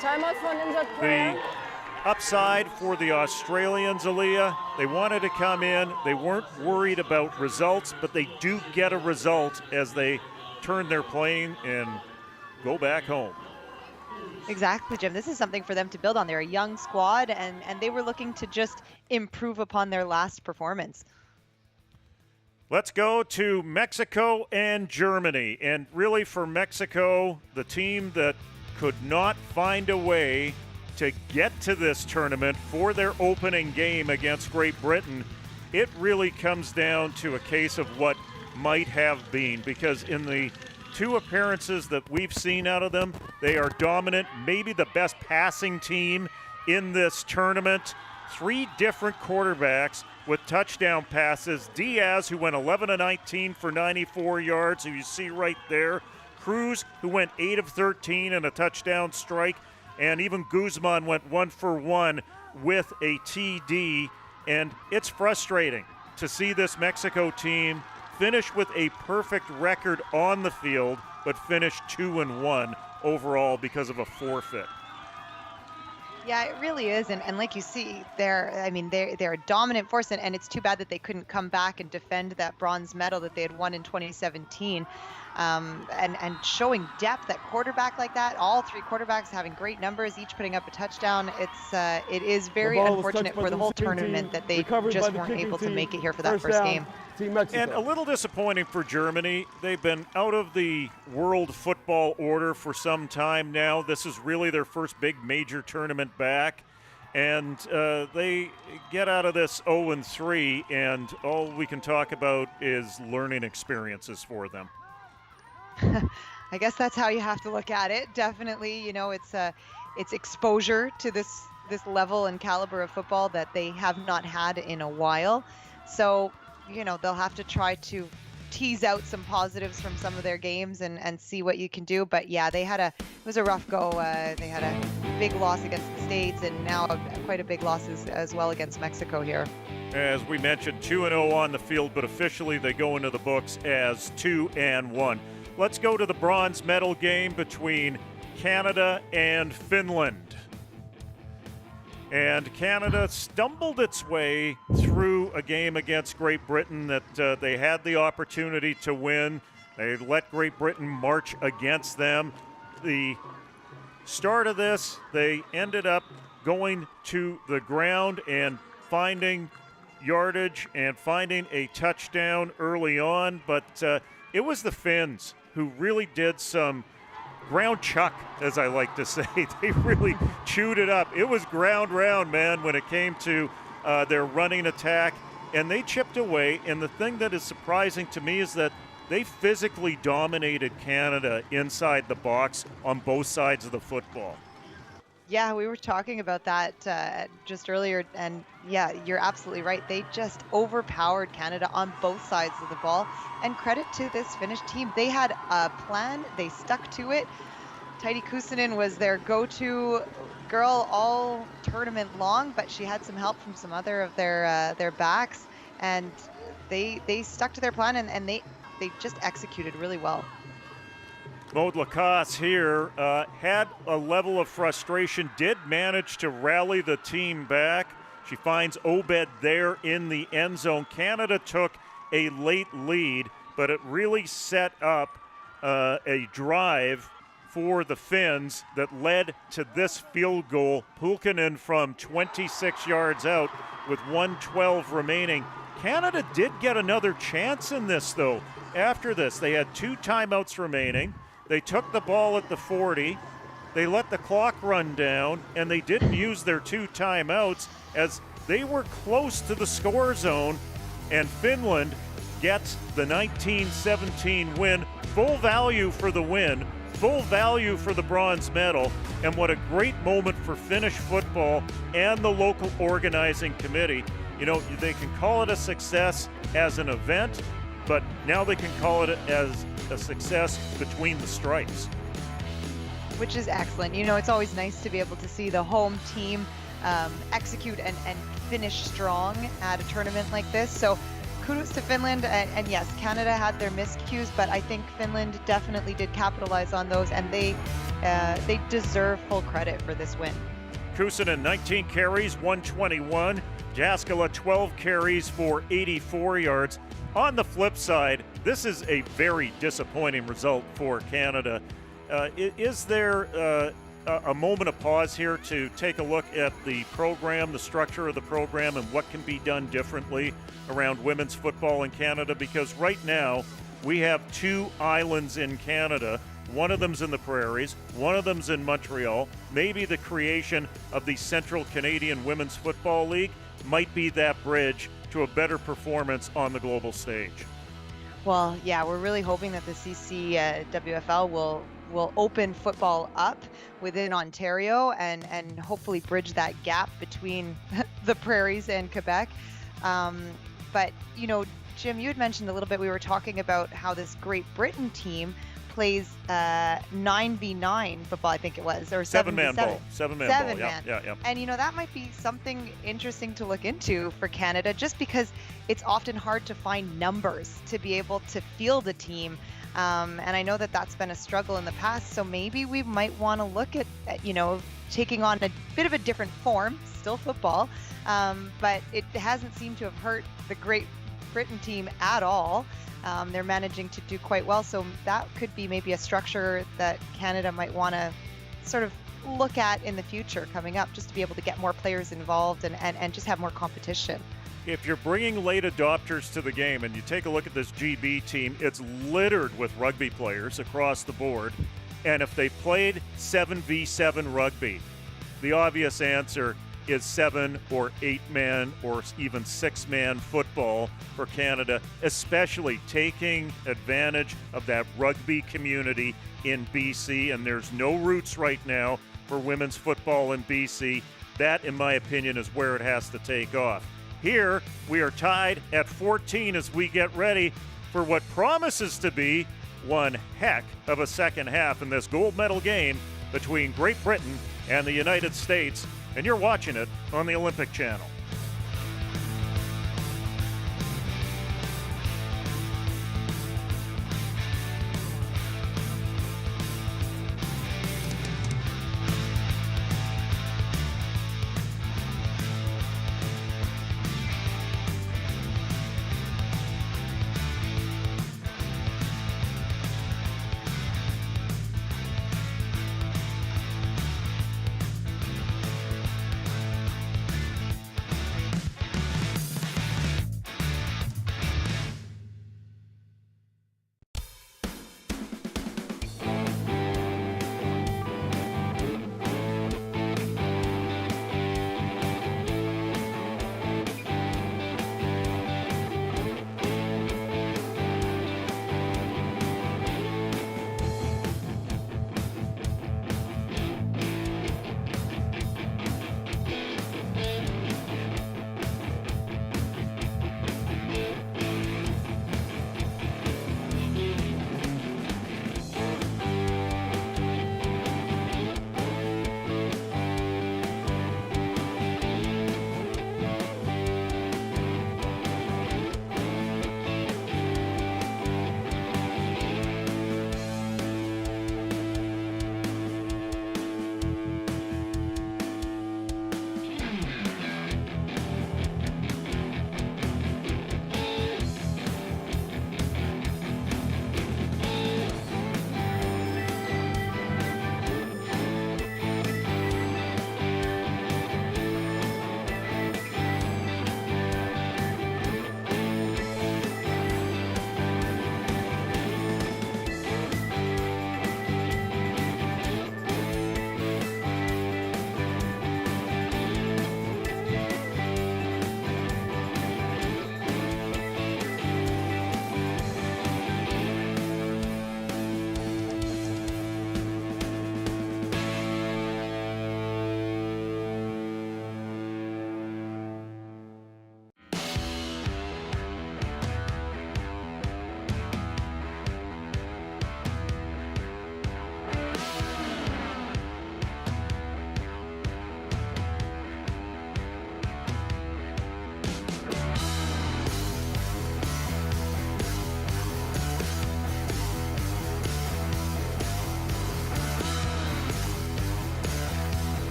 Timeout for an injured player. The upside for the Australians, Aaliyah, they wanted to come in. They weren't worried about results, but they do get a result as they turn their plane and go back home. Exactly, Jim. This is something for them to build on. They're a young squad, and they were looking to just improve upon their last performance. Let's go to Mexico and Germany. And really for Mexico, the team that could not find a way to get to this tournament for their opening game against Great Britain, it really comes down to a case of what might have been, because in the 2 appearances that we've seen out of them, they are dominant, maybe the best passing team in this tournament. 3 different quarterbacks with touchdown passes. Diaz, who went 11 of 19 for 94 yards, who you see right there. Cruz, who went 8 of 13 and a touchdown strike. And even Guzman went 1 for 1 with a TD. And it's frustrating to see this Mexico team finish with a perfect record on the field, but finish 2-1 overall because of a forfeit. Yeah, it really is, and like you see, they're a dominant force, and it's too bad that they couldn't come back and defend that bronze medal that they had won in 2017. And showing depth at quarterback like that, all 3 quarterbacks having great numbers, each putting up a touchdown. It is very unfortunate for the whole tournament that they just weren't able to make it here for that first game. And a little disappointing for Germany. They've been out of the world football order for some time now. This is really their first big major tournament back. And they get out of this 0-3, and all we can talk about is learning experiences for them. I guess that's how you have to look at it. Definitely, it's exposure to this level and caliber of football that they have not had in a while. So, they'll have to try to tease out some positives from some of their games and see what you can do. But yeah, it was a rough go. They had a big loss against the States, and now quite a big loss as well against Mexico here. As we mentioned, 2-0 on the field, but officially they go into the books as 2-1. Let's go to the bronze medal game between Canada and Finland. And Canada stumbled its way through a game against Great Britain that they had the opportunity to win. They let Great Britain march against them. The start of this, they ended up going to the ground and finding yardage and finding a touchdown early on, but it was the Finns who really did some ground chuck, as I like to say. They really chewed it up. It was ground round, man, when it came to their running attack, and they chipped away. And the thing that is surprising to me is that they physically dominated Canada inside the box on both sides of the football. Yeah, we were talking about that just earlier, and yeah, you're absolutely right. They just overpowered Canada on both sides of the ball, and credit to this Finnish team. They had a plan, they stuck to it. Taidi Kuusinen was their go-to girl all tournament long, but she had some help from some other of their backs, and they stuck to their plan, and they just executed really well. Maud Lacasse here had a level of frustration, did manage to rally the team back. She finds Obed there in the end zone. Canada took a late lead, but it really set up a drive for the Finns that led to this field goal. Pulkkinen from 26 yards out with 1:12 remaining. Canada did get another chance in this, though. After this, they had 2 timeouts remaining. They took the ball at the 40. They let the clock run down, and they didn't use their 2 timeouts as they were close to the score zone, and Finland gets the 19-17 win. Full value for the win, full value for the bronze medal, and what a great moment for Finnish football and the local organizing committee. You know, they can call it a success as an event, but now they can call it as a success between the stripes. Which is excellent. You know, it's always nice to be able to see the home team execute and finish strong at a tournament like this. So kudos to Finland, and yes, Canada had their miscues, but I think Finland definitely did capitalize on those, and they deserve full credit for this win. Kuusinen, 19 carries, 121. Jaskala, 12 carries for 84 yards. On the flip side, this is a very disappointing result for Canada. Is there a moment of pause here to take a look at the program, the structure of the program, and what can be done differently around women's football in Canada? Because right now we have 2 islands in Canada. One of them's in the Prairies, one of them's in Montreal. Maybe the creation of the Central Canadian Women's Football League might be that bridge to a better performance on the global stage. Well, yeah, we're really hoping that the CCWFL will open football up within Ontario and hopefully bridge that gap between the Prairies and Quebec. But, you know, Jim, you had mentioned a little bit, we were talking about how this Great Britain team plays 9v9 football, I think it was, or 7-man 7v7. ball. 7-man ball, Yeah. And, you know, that might be something interesting to look into for Canada, just because it's often hard to find numbers to be able to field a team. And I know that that's been a struggle in the past, so maybe we might want to look at, you know, taking on a bit of a different form, still football, but it hasn't seemed to have hurt the Great Britain team at all. They're managing to do quite well, so that could be maybe a structure that Canada might want to sort of look at in the future coming up, just to be able to get more players involved and just have more competition. If you're bringing late adopters to the game and you take a look at this GB team, it's littered with rugby players across the board. And if they played 7v7 rugby, the obvious answer is 7 or 8-man or even 6-man football for Canada, especially taking advantage of that rugby community in BC. And there's no roots right now for women's football in BC. That, in my opinion, is where it has to take off. Here, we are tied at 14 as we get ready for what promises to be one heck of a second half in this gold medal game between Great Britain and the United States. And you're watching it on the Olympic Channel.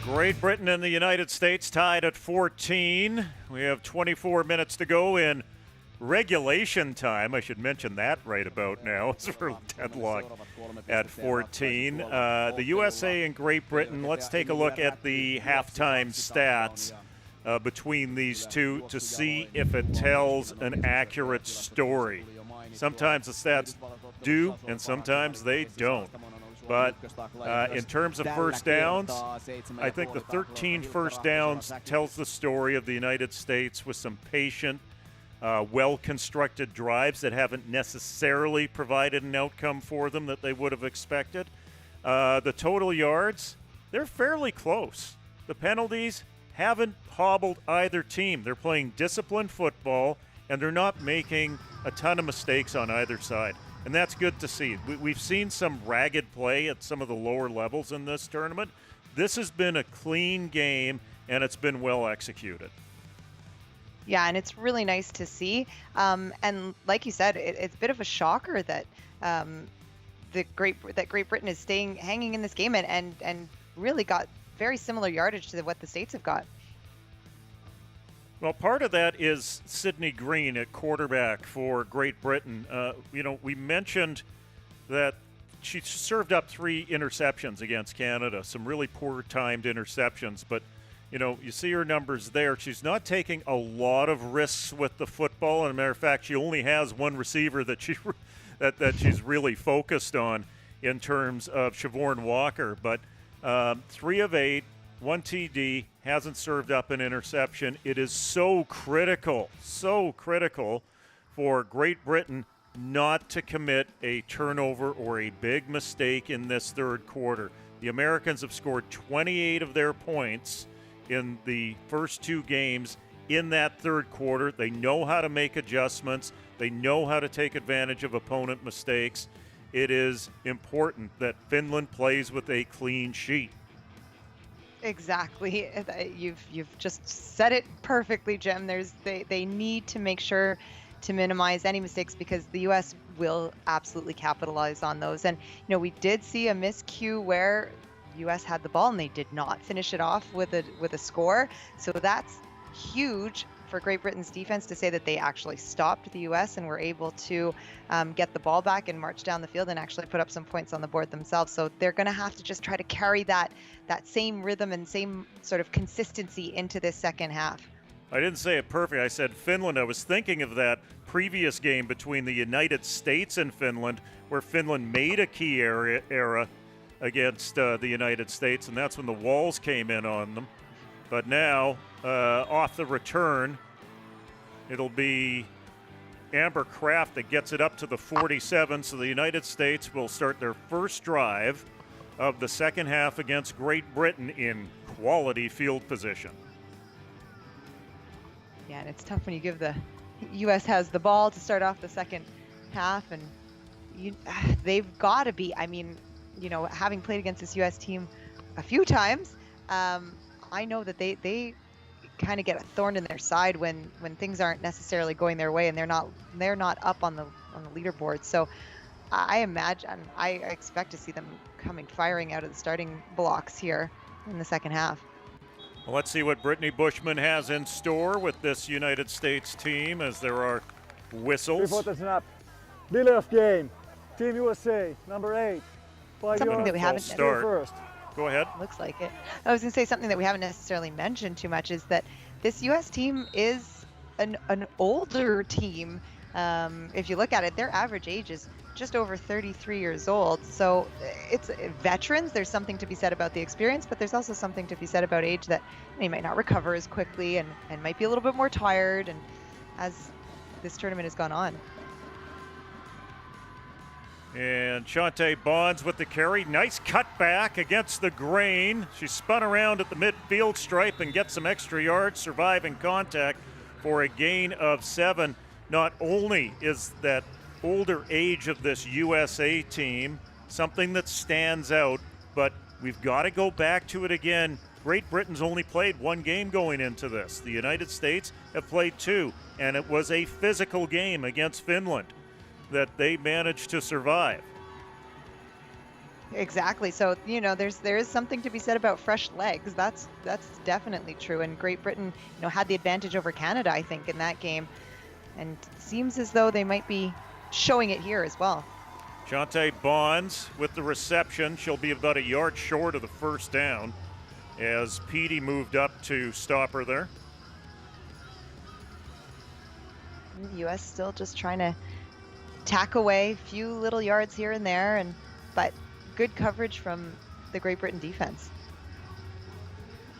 Great Britain and the United States tied at 14. We have 24 minutes to go in regulation time. I should mention that right about now. It's for deadlock at 14. The USA and Great Britain, let's take a look at the halftime stats between these two to see if it tells an accurate story. Sometimes the stats do, and sometimes they don't. But in terms of first downs, I think the 13 first downs tells the story of the United States with some patient, well-constructed drives that haven't necessarily provided an outcome for them that they would have expected. The total yards, they're fairly close. The penalties haven't hobbled either team. They're playing disciplined football, and they're not making a ton of mistakes on either side. And that's good to see. We've seen some ragged play at some of the lower levels in this tournament. This has been a clean game, and it's been well executed. Yeah, and it's really nice to see. And like you said, it's a bit of a shocker that Great Britain is hanging in this game and really got very similar yardage to what the States have got. Well, part of that is Sydney Green at quarterback for Great Britain. We mentioned that she served up 3 interceptions against Canada, some really poor timed interceptions. But, you see her numbers there. She's not taking a lot of risks with the football. As a matter of fact, she only has one receiver that she's really focused on in terms of Siobhan Walker. But 3 of 8. 1 TD, hasn't served up an interception. It is so critical for Great Britain not to commit a turnover or a big mistake in this third quarter. The Americans have scored 28 of their points in the first 2 games in that third quarter. They know how to make adjustments. They know how to take advantage of opponent mistakes. It is important that Finland plays with a clean sheet. Exactly. You've just said it perfectly, Jim. They need to make sure to minimize any mistakes because the U.S. will absolutely capitalize on those. And we did see a miscue where U.S. had the ball and they did not finish it off with a score. So that's huge for Great Britain's defense to say that they actually stopped the U.S. and were able to get the ball back and march down the field and actually put up some points on the board themselves. So they're going to have to just try to carry that same rhythm and same sort of consistency into this second half. I didn't say it perfect. I said Finland. I was thinking of that previous game between the United States and Finland where Finland made a key error against the United States, and that's when the Walls came in on them. But now, off the return, it'll be Amber Kraft that gets it up to the 47. So the United States will start their first drive of the second half against Great Britain in quality field position. Yeah, and it's tough when you give the U.S. has the ball to start off the second half, and they've got to be. I mean, having played against this U.S. team a few times, I know that they kind of get a thorn in their side when things aren't necessarily going their way and they're not up on the leaderboard. So I expect to see them firing out of the starting blocks here in the second half. Well, let's see what Brittany Bushman has in store with this United States team as there are whistles. Before the snap, delay of game, Team USA, number 8. Something that we haven't first. Go ahead. Looks like it. I was going to say something that we haven't necessarily mentioned too much is that this U.S. team is an older team. If you look at it, their average age is just over 33 years old. So it's veterans. There's something to be said about the experience, but there's also something to be said about age that they might not recover as quickly and might be a little bit more tired and as this tournament has gone on. And Shantae Bonds with the carry. Nice cutback against the grain. She spun around at the midfield stripe and gets some extra yards, surviving contact for a gain of 7. Not only is that older age of this USA team something that stands out, but we've got to go back to it again. Great Britain's only played 1 game going into this. The United States have played 2, and it was a physical game against Finland that they managed to survive. Exactly. So, there is something to be said about fresh legs. That's definitely true. And Great Britain, had the advantage over Canada, I think, in that game. And it seems as though they might be showing it here as well. Shantae Bonds with the reception. She'll be about a yard short of the first down as Petey moved up to stop her there. The U.S. still just trying to tack away a few little yards here and there, but good coverage from the Great Britain defense.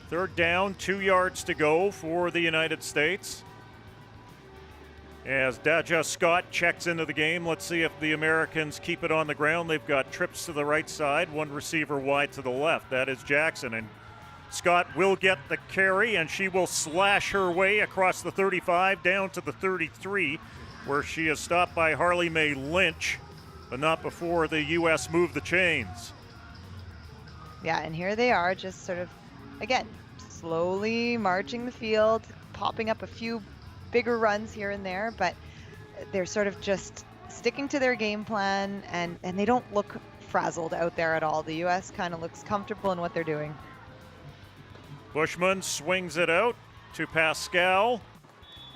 Third down, 2 yards to go for the United States. As Daja Scott checks into the game, let's see if the Americans keep it on the ground. They've got trips to the right side, one receiver wide to the left. That is Jackson, and Scott will get the carry, and she will slash her way across the 35 down to the 33, where she is stopped by Harley May Lynch, but not before the U.S. move the chains. Yeah, and here they are, just sort of, again, slowly marching the field, popping up a few bigger runs here and there, but they're sort of just sticking to their game plan, and they don't look frazzled out there at all. The U.S. kind of looks comfortable in what they're doing. Bushman swings it out to Pascal,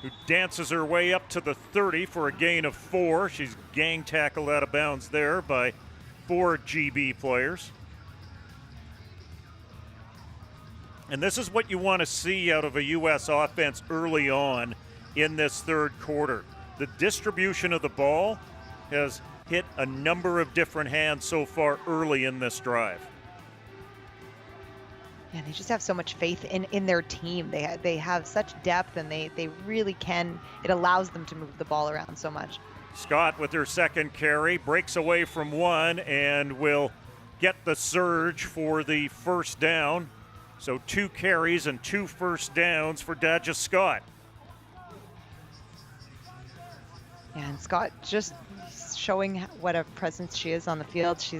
who dances her way up to the 30 for a gain of 4. She's gang tackled out of bounds there by 4 GB players. And this is what you want to see out of a U.S. offense early on in this third quarter. The distribution of the ball has hit a number of different hands so far early in this drive. Yeah, they just have so much faith in their team. They have such depth, and they really can. It allows them to move the ball around so much. Scott with her second carry breaks away from one and will get the surge for the first down. So 2 carries and 2 first downs for Daja Scott. Yeah, and Scott just showing what a presence she is on the field. She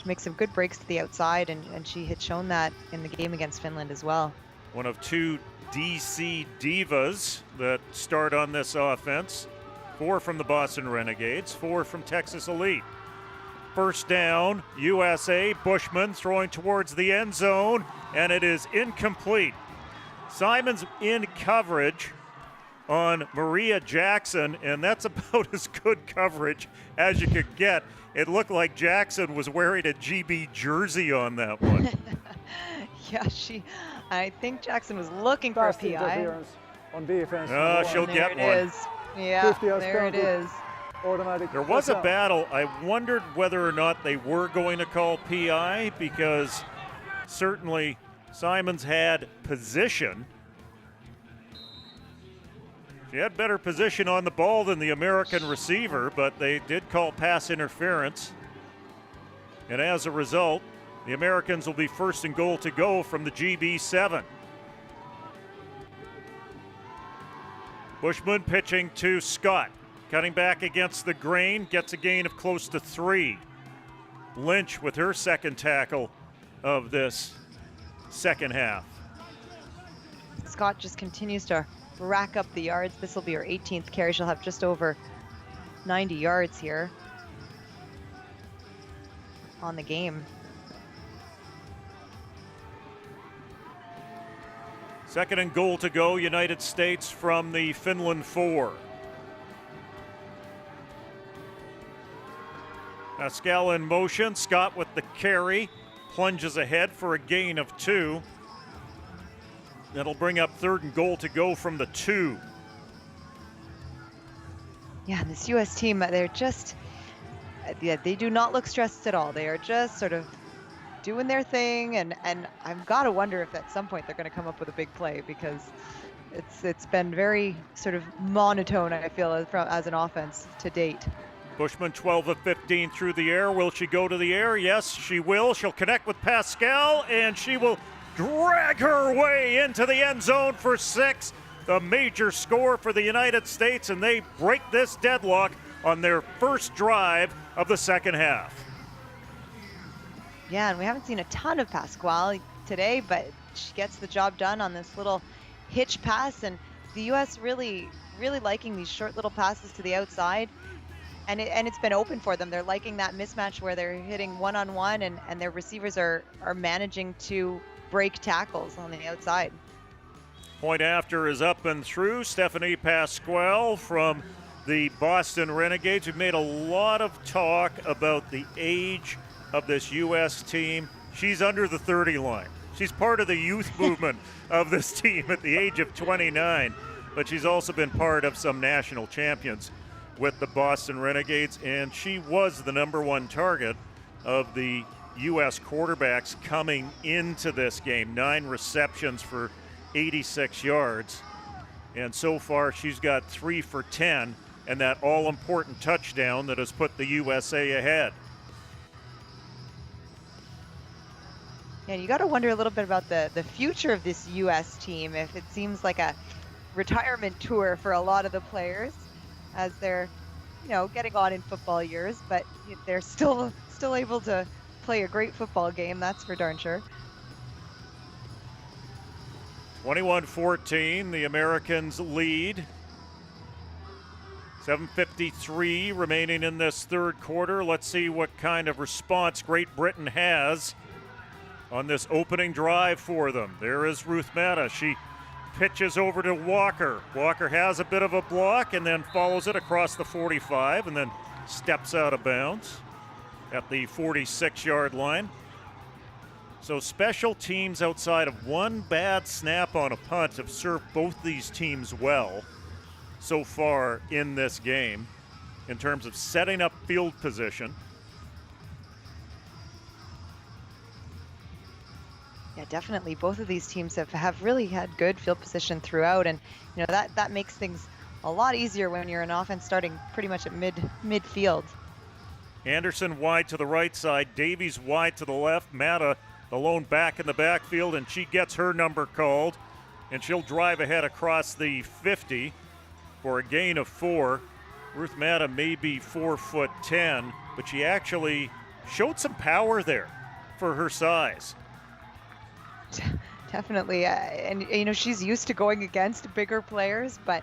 makes some good breaks to the outside, and she had shown that in the game against Finland as well. One of 2 DC divas that start on this offense. 4 from the Boston Renegades, 4 from Texas Elite. First down, USA. Bushman throwing towards the end zone, and it is incomplete. Simon's in coverage on Maria Jackson, and that's about as good coverage as you could get. It looked like Jackson was wearing a GB jersey on that one. Yeah, I think Jackson was looking for a PI. Interference on defense. She'll get one. There it is. Yeah, there it is. Automatic. There was a battle. I wondered whether or not they were going to call PI, because certainly Simons had position. She had better position on the ball than the American receiver, but they did call pass interference. And as a result, the Americans will be first and goal to go from the GB7. Bushman pitching to Scott. Cutting back against the grain, gets a gain of close to 3. Lynch with her second tackle of this second half. Scott just continues to rack up the yards. This will be her 18th carry. She'll have just over 90 yards here on the game. Second and goal to go, United States from the Finland 4. Pascal in motion, Scott with the carry, plunges ahead for a gain of 2. That'll bring up third and goal to go from the 2. Yeah, this U.S. team, they're just, they do not look stressed at all. They are just sort of doing their thing, and I've got to wonder if at some point they're going to come up with a big play, because it's been very sort of monotone, I feel, as an offense to date. Bushman 12 of 15 through the air. Will she go to the air? Yes, she will. She'll connect with Pascal, and she will drag her way into the end zone for 6. The major score for the United States, and they break this deadlock on their first drive of the second half. Yeah, and we haven't seen a ton of Pasquale today, but she gets the job done on this little hitch pass, and the U.S. really liking these short little passes to the outside. And it's been open for them. They're liking that mismatch where they're hitting one-on-one, and their receivers are managing to break tackles on the outside. Point after is up and through. Stephanie Pasquale from the Boston Renegades. We've made a lot of talk about the age of this U.S. team. She's under the 30 line. She's part of the youth movement of this team at the age of 29, but she's also been part of some national champions with the Boston Renegades, and she was the #1 target of the U.S. quarterbacks coming into this game. 9 receptions for 86 yards, and so far she's got 3 for 10, and that all-important touchdown that has put the USA ahead. Yeah, you got to wonder a little bit about the future of this U.S. team, if it seems like a retirement tour for a lot of the players as they're, getting on in football years, but they're still able to play a great football game, that's for darn sure. 21-14, the Americans lead. 7:53 remaining in this third quarter. Let's see what kind of response Great Britain has on this opening drive for them. There is Ruth Mata. She pitches over to Walker. Walker has a bit of a block and then follows it across the 45 and then steps out of bounds at the 46-yard line. So special teams outside of one bad snap on a punt have served both these teams well so far in this game in terms of setting up field position. Yeah, definitely. Both of these teams have really had good field position throughout, and that makes things a lot easier when you're an offense starting pretty much at midfield. Anderson wide to the right side, Davies wide to the left, Mata the lone back in the backfield, and she gets her number called, and she'll drive ahead across the 50 for a gain of 4. Ruth Mata may be 4'10", but she actually showed some power there for her size. Definitely, and she's used to going against bigger players, but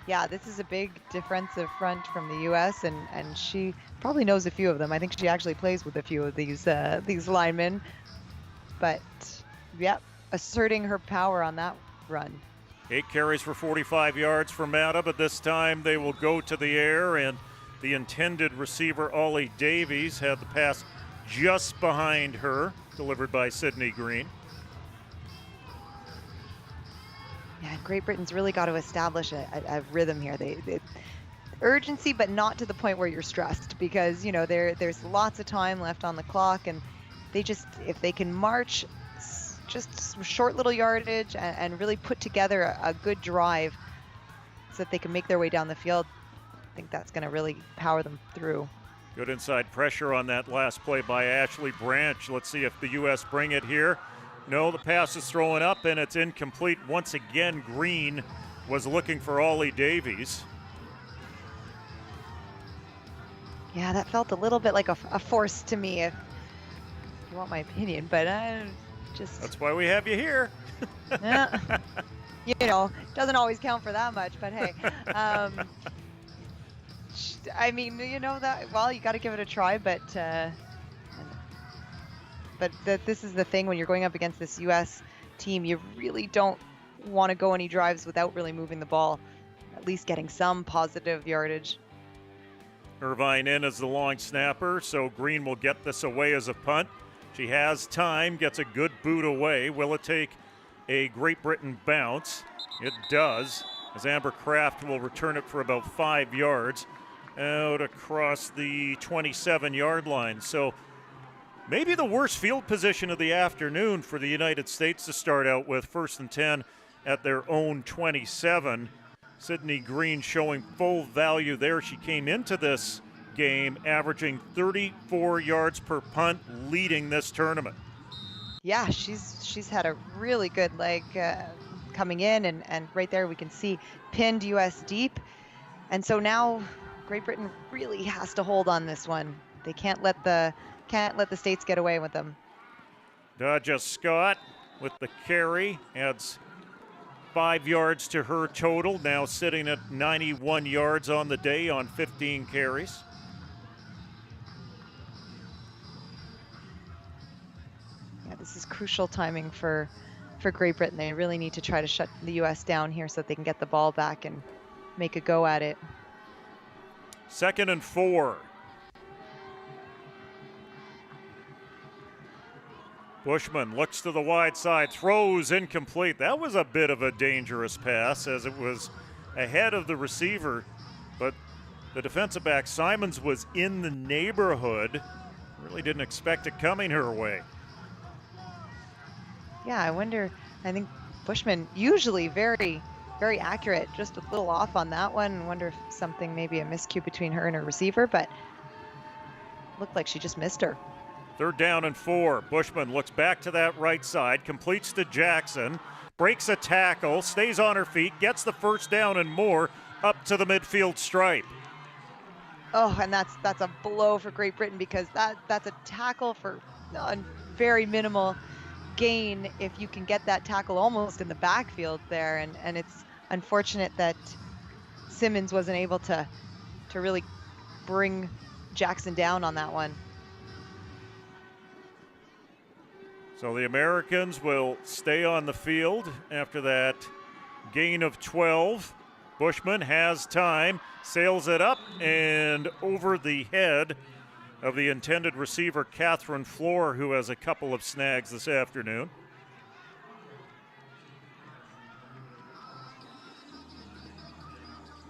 yeah, this is a big defensive front from the U.S. and she probably knows a few of them. I think she actually plays with a few of these linemen, but yeah, asserting her power on that run. 8 carries for 45 yards for Mata, but this time they will go to the air, and the intended receiver, Ollie Davies, had the pass just behind her, delivered by Sydney Green. Yeah, Great Britain's really got to establish a rhythm here. They urgency, but not to the point where you're stressed, because there's lots of time left on the clock, and they just, if they can march just some short little yardage and really put together a good drive so that they can make their way down the field, I think that's going to really power them through. Good inside pressure on that last play by Ashley Branch. Let's see if the U.S. bring it here. No, the pass is thrown up, and it's incomplete. Once again, Green was looking for Ollie Davies. Yeah, that felt a little bit like a force to me, if you want my opinion, but That's why we have you here. Doesn't always count for that much, but hey. I mean, you got to give it a try, but this is the thing, when you're going up against this U.S. team, you really don't want to go any drives without really moving the ball, at least getting some positive yardage. Irvine in as the long snapper, so Green will get this away as a punt. She has time, gets a good boot away. Will it take a Great Britain bounce? It does, as Amber Kraft will return it for about 5 yards out across the 27-yard line. So maybe the worst field position of the afternoon for the United States to start out with, 1st and 10 at their own 27. Sydney Green showing full value there. She came into this game averaging 34 yards per punt, leading this tournament. Yeah, she's had a really good leg coming in, and right there we can see pinned U.S. deep. And so now Great Britain really has to hold on this one. They can't let the States get away with them. Dodja Scott with the carry adds 5 yards to her total, now sitting at 91 yards on the day on 15 carries. crucial timing for Great Britain. They really need to try to shut the U.S. down here so that they can get the ball back and make a go at it. 2nd and 4. Bushman looks to the wide side, throws incomplete. That was a bit of a dangerous pass as it was ahead of the receiver, but the defensive back Simons was in the neighborhood. Really didn't expect it coming her way. Yeah, I think Bushman usually very, very accurate, just a little off on that one. I wonder if something, maybe a miscue between her and her receiver, but looked like she just missed her. 3rd down and 4. Bushman looks back to that right side, completes to Jackson, breaks a tackle, stays on her feet, gets the 1st down and more up to the midfield stripe. Oh, and that's a blow for Great Britain, because that's a tackle for a very minimal gain if you can get that tackle almost in the backfield there, and it's unfortunate that Simmons wasn't able to really bring Jackson down on that one. So the Americans will stay on the field after that gain of 12. Bushman has time, sails it up and over the head of the intended receiver, Catherine Floor, who has a couple of snags this afternoon.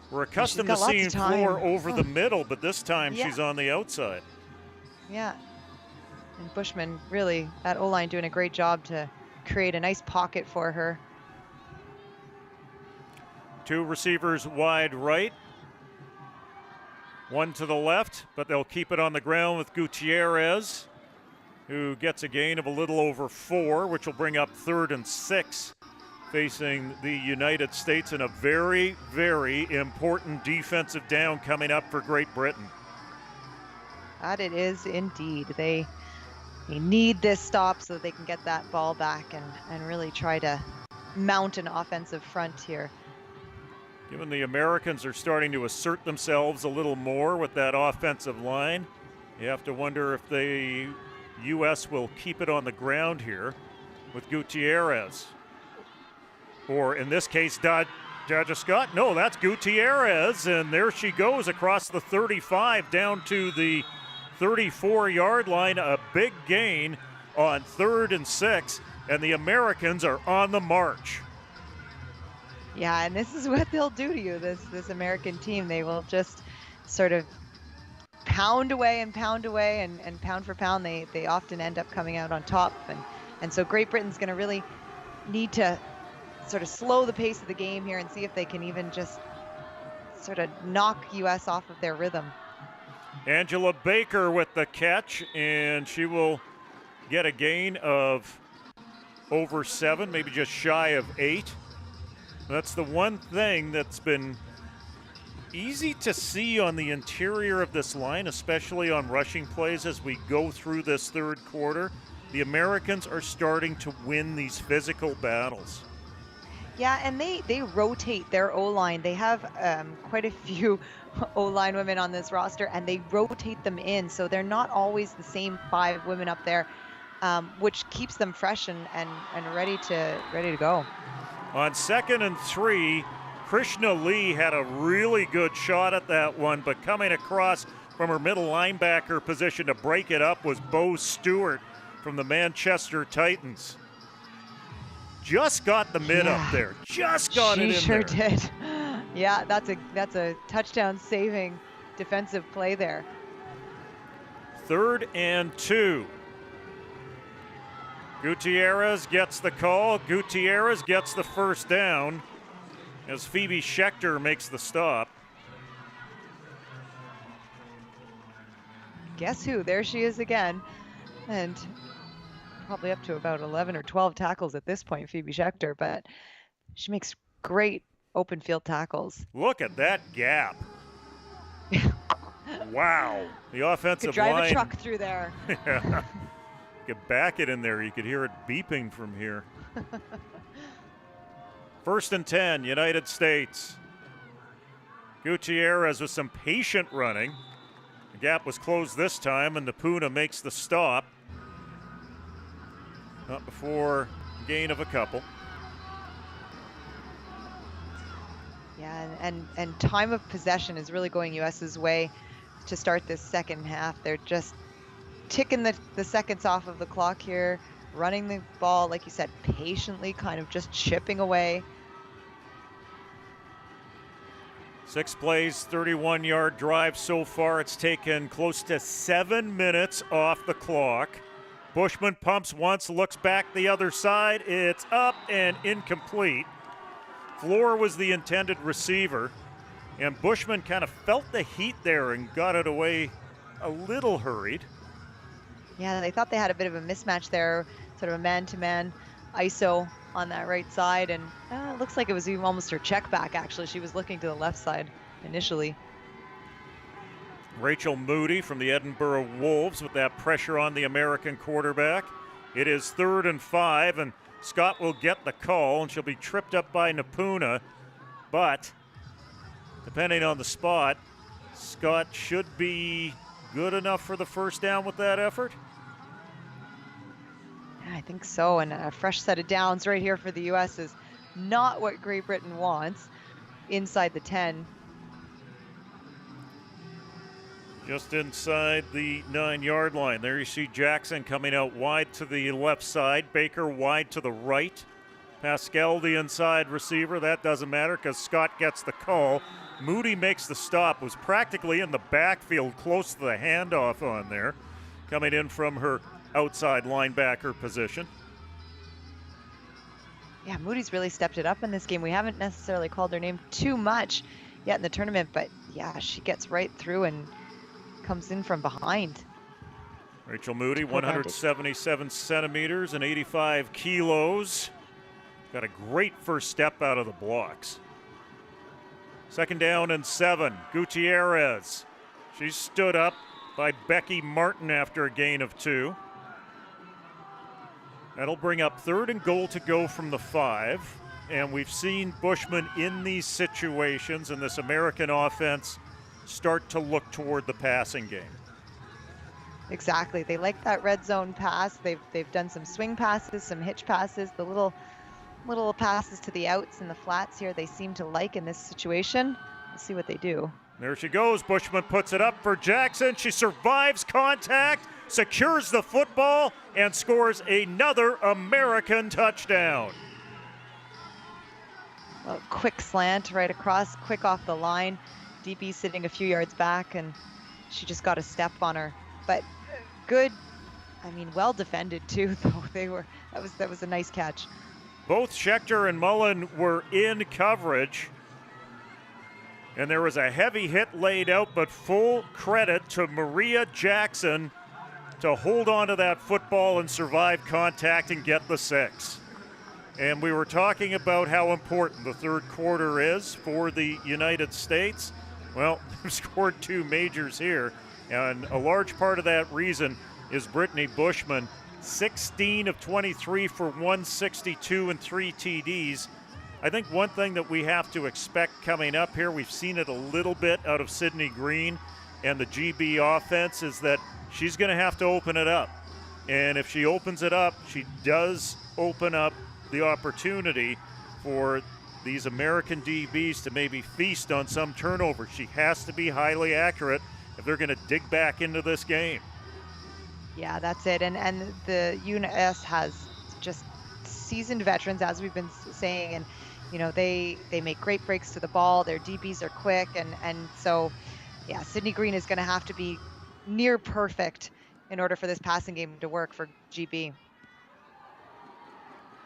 We're accustomed to seeing Floor over the middle, but this time she's on the outside. Yeah. And Bushman, really, that O-line doing a great job to create a nice pocket for her. 2 receivers wide right. 1 to the left, but they'll keep it on the ground with Gutierrez, who gets a gain of a little over 4, which will bring up 3rd and 6, facing the United States in a very, very important defensive down coming up for Great Britain. That it is indeed. They need this stop so they can get that ball back and really try to mount an offensive front here. Given the Americans are starting to assert themselves a little more with that offensive line, you have to wonder if the U.S. will keep it on the ground here with Gutierrez. Or in this case, Jaja Scott. No, that's Gutierrez, and there she goes across the 35 down to the 34-yard line. A big gain on 3rd and 6, and the Americans are on the march. Yeah, and this is what they'll do to you, this American team. They will just sort of pound away and pound away, and pound for pound, they often end up coming out on top. And so Great Britain's going to really need to sort of slow the pace of the game here and see if they can even just sort of knock U.S. off of their rhythm. Angela Baker with the catch, and she will get a gain of over 7, maybe just shy of 8. That's the one thing that's been easy to see on the interior of this line, especially on rushing plays as we go through this 3rd quarter. The Americans are starting to win these physical battles. Yeah, and they rotate their O-line. They have quite a few O-line women on this roster, and they rotate them in, so they're not always the same 5 women up there, which keeps them fresh and ready to go. On 2nd and 3, Krishna Lee had a really good shot at that one, but coming across from her middle linebacker position to break it up was Bo Stewart from the Manchester Titans. Just got the mid up there. Just got it in there. She sure did. Yeah, that's a touchdown saving defensive play there. 3rd and 2. Gutierrez gets the call. Gutierrez gets the 1st down as Phoebe Schechter makes the stop. Guess who? There she is again. And probably up to about 11 or 12 tackles at this point, Phoebe Schechter, but she makes great open field tackles. Look at that gap. Wow. The offensive could drive line. A truck through there. Yeah. You could back it in there. You could hear it beeping from here. 1st and 10, United States. Gutierrez with some patient running. The gap was closed this time, and Napuna makes the stop. Not before gain of a couple. Yeah, and time of possession is really going US's way to start this second half. They're just ticking the seconds off of the clock here, running the ball, like you said, patiently, kind of just chipping away. 6 plays, 31-yard drive so far. It's taken close to 7 minutes off the clock. Bushman pumps once, looks back the other side. It's up and incomplete. Floor was the intended receiver, and Bushman kind of felt the heat there and got it away a little hurried. Yeah, they thought they had a bit of a mismatch there, sort of a man-to-man ISO on that right side, and it looks like it was even almost her check back, actually. She was looking to the left side initially. Rachel Moody from the Edinburgh Wolves with that pressure on the American quarterback. It is 3rd and 5, and Scott will get the call, and she'll be tripped up by Napuna, but depending on the spot, Scott should be good enough for the first down with that effort. I think so, and a fresh set of downs right here for the U.S. is not what Great Britain wants inside the 10. Just inside the 9-yard line. There you see Jackson coming out wide to the left side, Baker wide to the right. Pascal, the inside receiver. That doesn't matter because Scott gets the call. Moody makes the stop, was practically in the backfield close to the handoff on there, coming in from her outside linebacker position. Yeah, Moody's really stepped it up in this game. We haven't necessarily called her name too much yet in the tournament, but yeah, she gets right through and comes in from behind. Rachel Moody, 177 centimeters and 85 kilos. Got a great first step out of the blocks. 2nd down and 7. Gutierrez. She's stood up by Becky Martin after a gain of 2. That'll bring up 3rd and goal to go from the 5. And we've seen Bushman in these situations in this American offense start to look toward the passing game. Exactly. They like that red zone pass. They've done some swing passes, some hitch passes, the little passes to the outs and the flats here they seem to like in this situation. Let's see what they do. There she goes. Bushman puts it up for Jackson. She survives contact, secures the football, and scores another American touchdown. A quick slant right across, quick off the line. DB sitting a few yards back, and she just got a step on her. But good, well defended too, though. That was a nice catch. Both Schechter and Mullen were in coverage, and there was a heavy hit laid out, but full credit to Maria Jackson to hold on to that football and survive contact and get the 6. And we were talking about how important the 3rd quarter is for the United States. Well, they've scored 2 majors here, and a large part of that reason is Brittany Bushman. 16 of 23 for 162 and 3 TDs. I think one thing that we have to expect coming up here, we've seen it a little bit out of Sydney Green and the GB offense, is that she's going to have to open it up. And if she opens it up, she does open up the opportunity for these American DBs to maybe feast on some turnovers. She has to be highly accurate if they're going to dig back into this game. Yeah, that's it. And the US has just seasoned veterans, as we've been saying, and they make great breaks to the ball. Their DBs are quick, and so yeah, Sydney Green is going to have to be near perfect in order for this passing game to work for GB.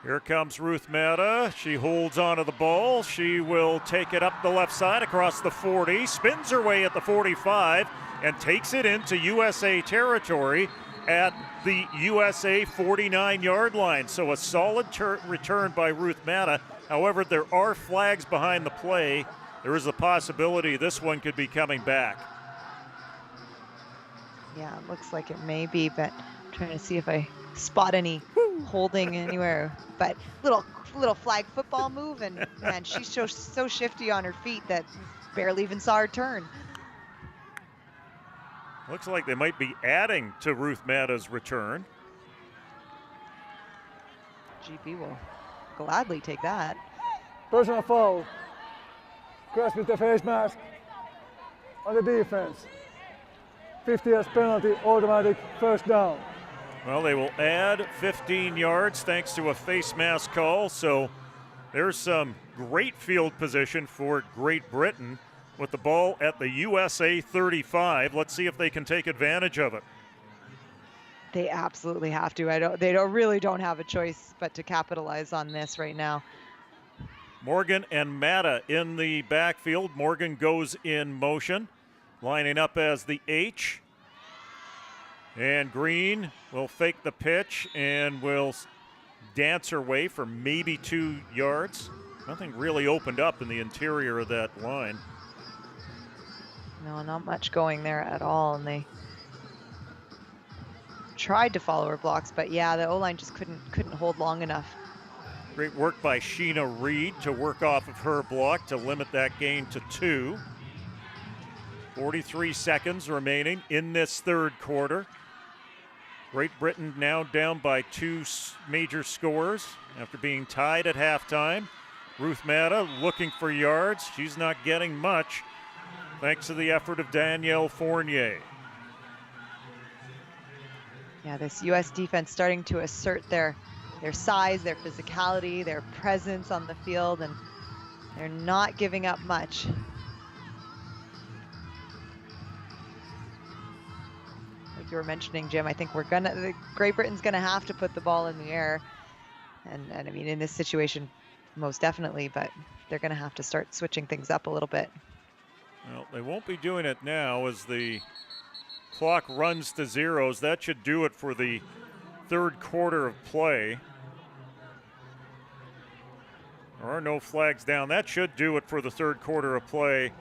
Here comes Ruth Mata. She holds onto the ball. She will take it up the left side across the 40, spins her way at the 45, and takes it into USA territory at the USA 49-yard line. So a solid return by Ruth Mata. However, there are flags behind the play. There is a possibility this one could be coming back. Yeah, it looks like it may be, but I'm trying to see if I spot any holding anywhere. But little flag football move, and man, she's so shifty on her feet that barely even saw her turn. Looks like they might be adding to Ruth Mata's return. GB will gladly take that. Personal foul. Crash with the face mask on the defense. 50 yards penalty, automatic first down. Well, they will add 15 yards thanks to a face mask call. So there's some great field position for Great Britain with the ball at the USA 35. Let's see if they can take advantage of it. They absolutely have to. They really don't have a choice but to capitalize on this right now. Morgan and Matta in the backfield. Morgan goes in motion, lining up as the H. And Green will fake the pitch and will dance her way for maybe 2 yards. Nothing really opened up in the interior of that line. No, not much going there at all, and they tried to follow her blocks, but yeah, the O-line just couldn't hold long enough. Great work by Sheena Reed to work off of her block to limit that gain to 2. 43 seconds remaining in this third quarter. Great Britain now down by 2 major scores after being tied at halftime. Ruth Matta looking for yards. She's not getting much thanks to the effort of Danielle Fournier. Yeah, this U.S. defense starting to assert their size, their physicality, their presence on the field, and they're not giving up much. Like you were mentioning, Jim, I think Great Britain's gonna have to put the ball in the air, and I mean in this situation, most definitely, but they're gonna have to start switching things up a little bit. Well, they won't be doing it now as the clock runs to zeros. That should do it for the third quarter of play. There are no flags down. That should do it for the third quarter of play.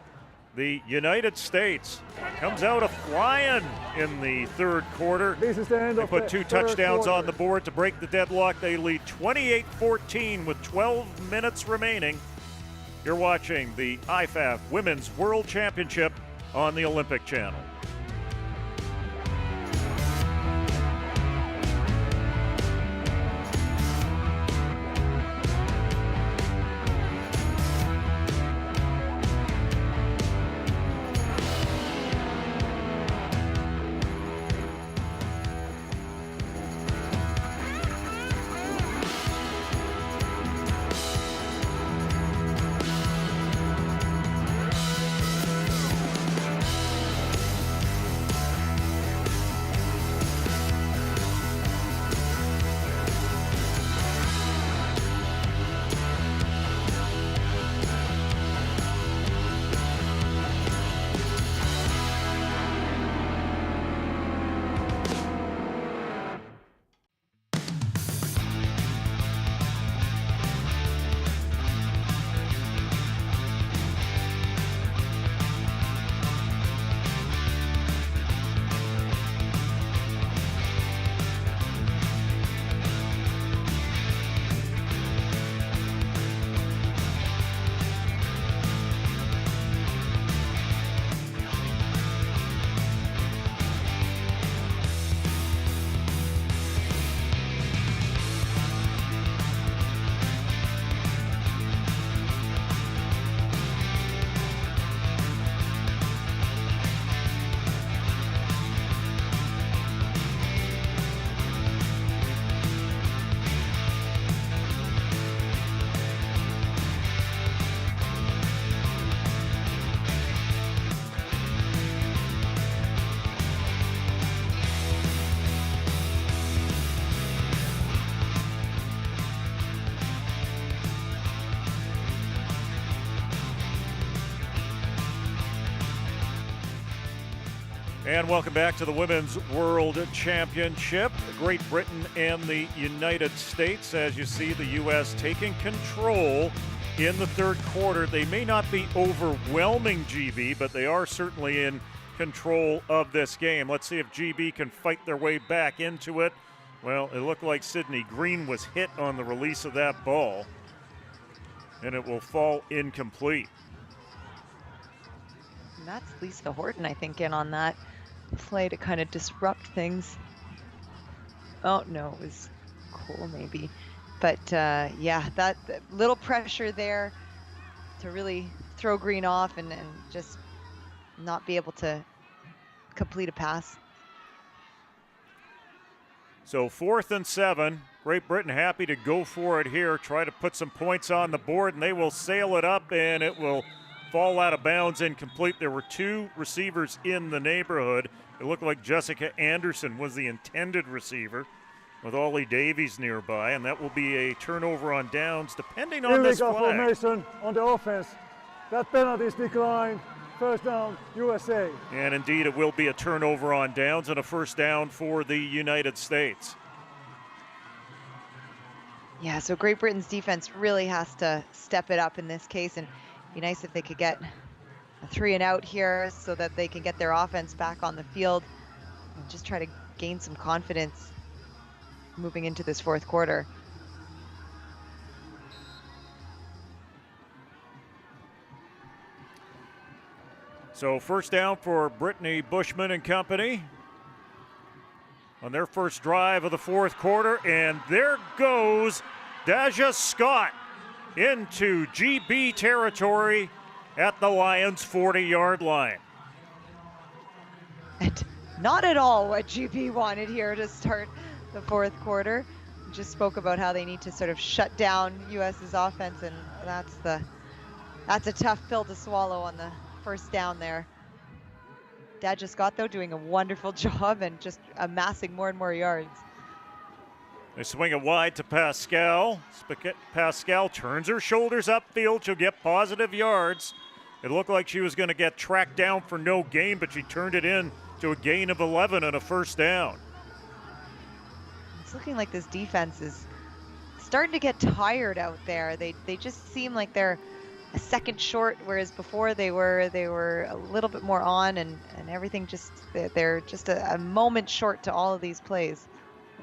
The United States comes out a-flying in the third quarter. This is the end They of put the 2 third touchdowns quarter. on the board to break the deadlock. They lead 28-14 with 12 minutes remaining. You're watching the IFAF Women's World Championship on the Olympic Channel. And welcome back to the Women's World Championship. Great Britain and the United States. As you see, the U.S. taking control in the third quarter. They may not be overwhelming GB, but they are certainly in control of this game. Let's see if GB can fight their way back into it. Well, it looked like Sydney Green was hit on the release of that ball, and it will fall incomplete. And that's Lisa Horton, I think, in on that play to kind of disrupt things. Oh, no, it was Cole maybe. But yeah, that little pressure there to really throw Green off and just not be able to complete a pass. So 4th and 7. Great Britain happy to go for it here, try to put some points on the board, and they will sail it up, and it will fall out of bounds incomplete. There were 2 receivers in the neighborhood. It looked like Jessica Anderson was the intended receiver with Ollie Davies nearby, and that will be a turnover on downs depending on this Illegal flag. formation on the offense. That penalty is declined. First down, USA. And indeed, it will be a turnover on downs and a first down for the United States. Yeah, so Great Britain's defense really has to step it up in this case, and be nice if they could get a 3 and out here so that they can get their offense back on the field and just try to gain some confidence moving into this 4th quarter. So first down for Brittany Bushman and company on their first drive of the 4th quarter, and there goes Daja Scott into GB territory at the Lions' 40-yard line. And not at all what GB wanted here to start the 4th quarter. We just spoke about how they need to sort of shut down US's offense, and that's a tough pill to swallow on the first down there. Daja Scott, though, doing a wonderful job and just amassing more and more yards. They swing it wide to Pascal. Pascal turns her shoulders upfield. She'll get positive yards. It looked like she was going to get tracked down for no gain, but she turned it in to a gain of 11 and a first down. It's looking like this defense is starting to get tired out there. They just seem like they're a second short, whereas before they were a little bit more on, and everything just they're just a moment short to all of these plays.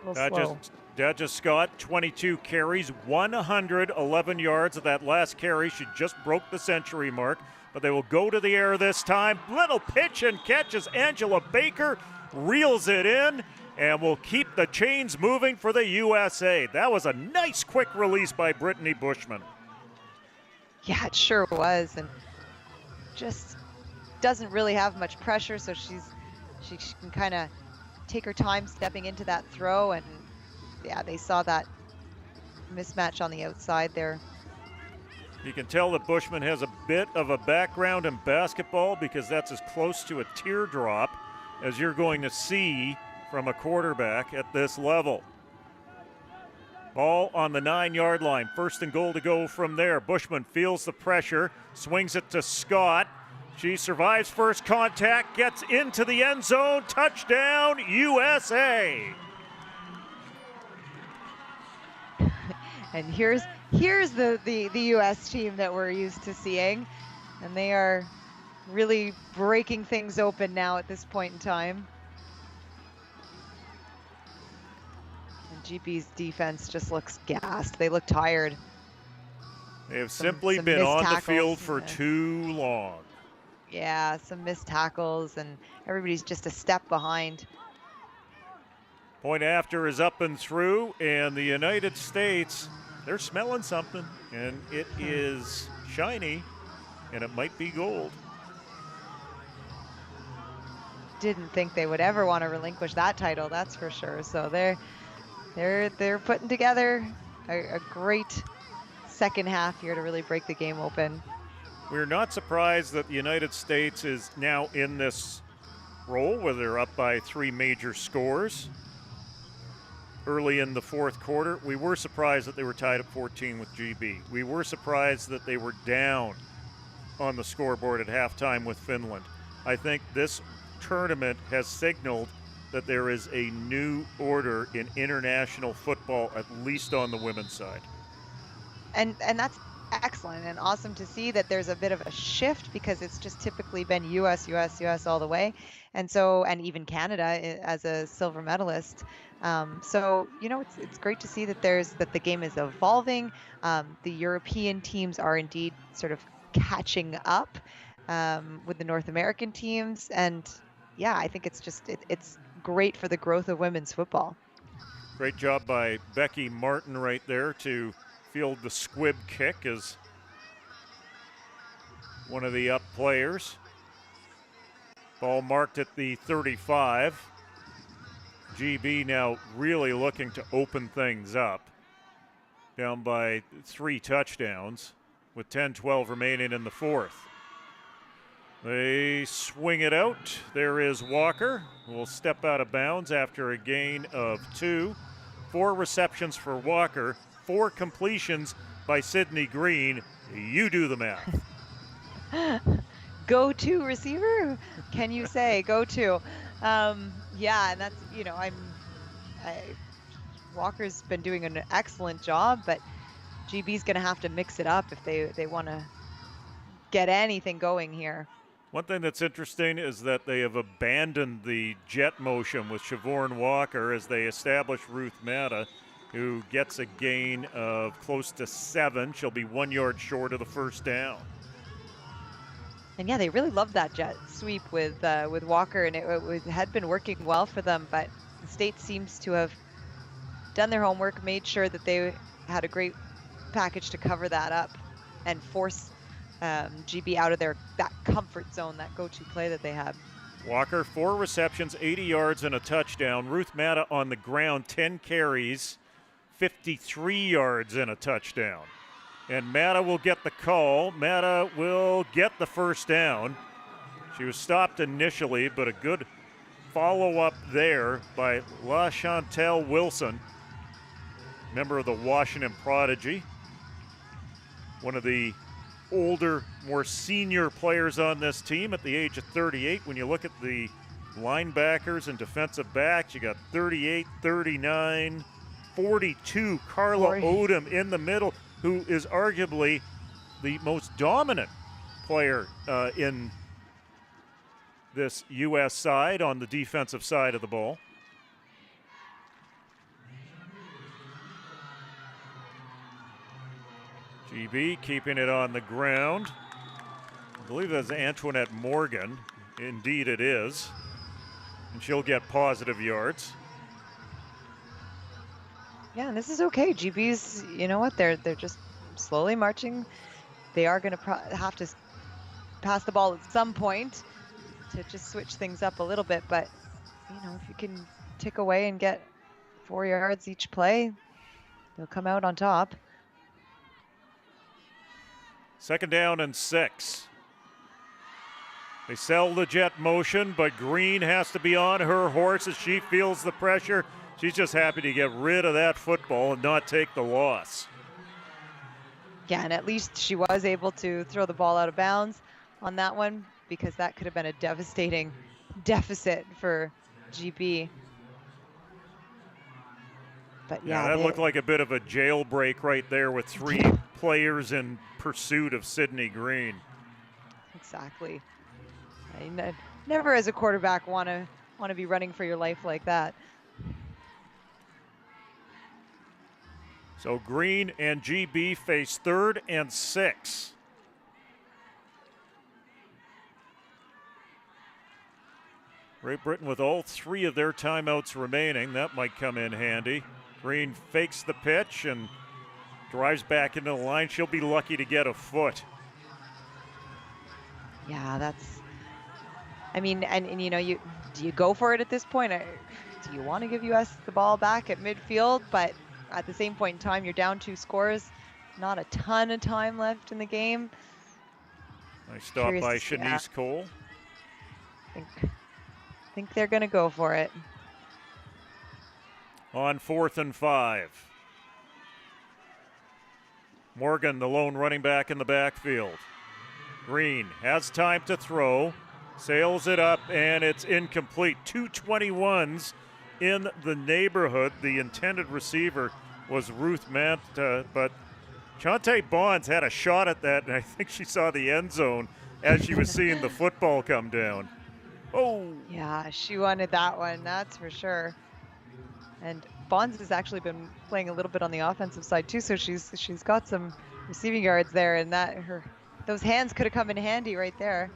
A little slow. Daja Scott, 22 carries, 111 yards of that last carry. She just broke the century mark, but they will go to the air this time. Little pitch and catch as Angela Baker reels it in, and will keep the chains moving for the USA. That was a nice quick release by Brittany Bushman. Yeah, it sure was, and just doesn't really have much pressure, so she can kind of take her time stepping into that throw, and yeah, they saw that mismatch on the outside there. You can tell that Bushman has a bit of a background in basketball, because that's as close to a teardrop as you're going to see from a quarterback at this level. Ball on the 9-yard line. 1st and goal to go from there. Bushman feels the pressure, swings it to Scott. She survives first contact, gets into the end zone. Touchdown, USA! And here's the US team that we're used to seeing, and they are really breaking things open now at this point in time. GB's defense just looks gassed. They look tired. They have simply been on the field for too long. Yeah, some missed tackles, and everybody's just a step behind. Point after is up and through, and the United States, they're smelling something, and it is shiny, and it might be gold. Didn't think they would ever want to relinquish that title, that's for sure. So they're putting together a great second half here to really break the game open. We're not surprised that the United States is now in this role where they're up by 3 major scores early in the 4th quarter. We were surprised that they were tied at 14 with GB. We were surprised that they were down on the scoreboard at halftime with Finland. I think this tournament has signaled that there is a new order in international football, at least on the women's side. And that's excellent and awesome to see that there's a bit of a shift, because it's just typically been US all the way. And even Canada as a silver medalist. So, it's great to see that the game is evolving. The European teams are indeed sort of catching up with the North American teams. And yeah, I think it's great for the growth of women's football. Great job by Becky Martin right there to field the squib kick as one of the up players. Ball marked at the 35. GB now really looking to open things up. Down by 3 touchdowns with 10-12 remaining in the fourth. They swing it out. There is Walker, who will step out of bounds after a gain of 2. 4 receptions for Walker, 4 completions by Sydney Green. You do the math. Go-to receiver, can you say? Go-to. Yeah, and that's, you know, Walker's been doing an excellent job, but GB's going to have to mix it up if they want to get anything going here. One thing that's interesting is that they have abandoned the jet motion with Siobhan Walker as they establish Ruth Matta, who gets a gain of close to 7. She'll be 1 yard short of the first down. And yeah, they really loved that jet sweep with Walker, and it had been working well for them, but the state seems to have done their homework, made sure that they had a great package to cover that up and force GB out of that comfort zone, that go-to play that they had. Walker, 4 receptions, 80 yards and a touchdown. Ruth Matta on the ground, 10 carries, 53 yards and a touchdown. And Matta will get the call. Matta will get the first down. She was stopped initially, but a good follow-up there by La Chantel Wilson, member of the Washington Prodigy. One of the older, more senior players on this team at the age of 38. When you look at the linebackers and defensive backs, you got 38, 39, 42, Carla Odom in the middle, who is arguably the most dominant player in this U.S. side on the defensive side of the ball. GB keeping it on the ground. I believe that's Antoinette Morgan. Indeed it is. And she'll get positive yards. Yeah, and this is okay. GB's, you know what, they're just slowly marching. They are going to have to pass the ball at some point to just switch things up a little bit. But, you know, if you can tick away and get 4 yards each play, they'll come out on top. 2nd down and 6. They sell the jet motion, but Green has to be on her horse as she feels the pressure. She's just happy to get rid of that football and not take the loss. Yeah, and at least she was able to throw the ball out of bounds on that one, because that could have been a devastating deficit for GB. But yeah, that looked like a bit of a jailbreak right there with 3 players in pursuit of Sydney Green. Exactly. I never as a quarterback want to be running for your life like that. So Green and GB face 3rd and 6. Great Britain with all 3 of their timeouts remaining. That might come in handy. Green fakes the pitch and drives back into the line. She'll be lucky to get a foot. Yeah, that's, I mean, and you know, do you go for it at this point? Do you want to give US the ball back at midfield? But at the same point in time, you're down 2 scores. Not a ton of time left in the game. Nice stop by Shanice Cole. I think they're going to go for it. On 4th and 5. Morgan, the lone running back in the backfield. Green has time to throw, sails it up, and it's incomplete. 221s in the neighborhood. The intended receiver was Ruth Matta, but Chante Bonds had a shot at that, and I think she saw the end zone as she was seeing the football come down. Oh! Yeah, she wanted that one, that's for sure. And Bonds has actually been playing a little bit on the offensive side too, so she's got some receiving yards there, and those hands could have come in handy right there.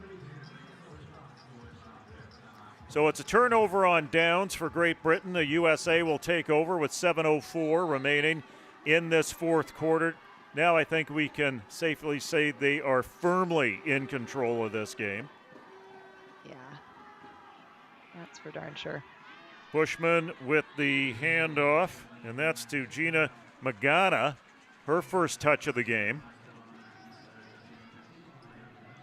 So it's a turnover on downs for Great Britain. The USA will take over with 7:04 remaining in this fourth quarter. Now I think we can safely say they are firmly in control of this game. Yeah, that's for darn sure. Bushman with the handoff, and that's to Gina Magana, her first touch of the game.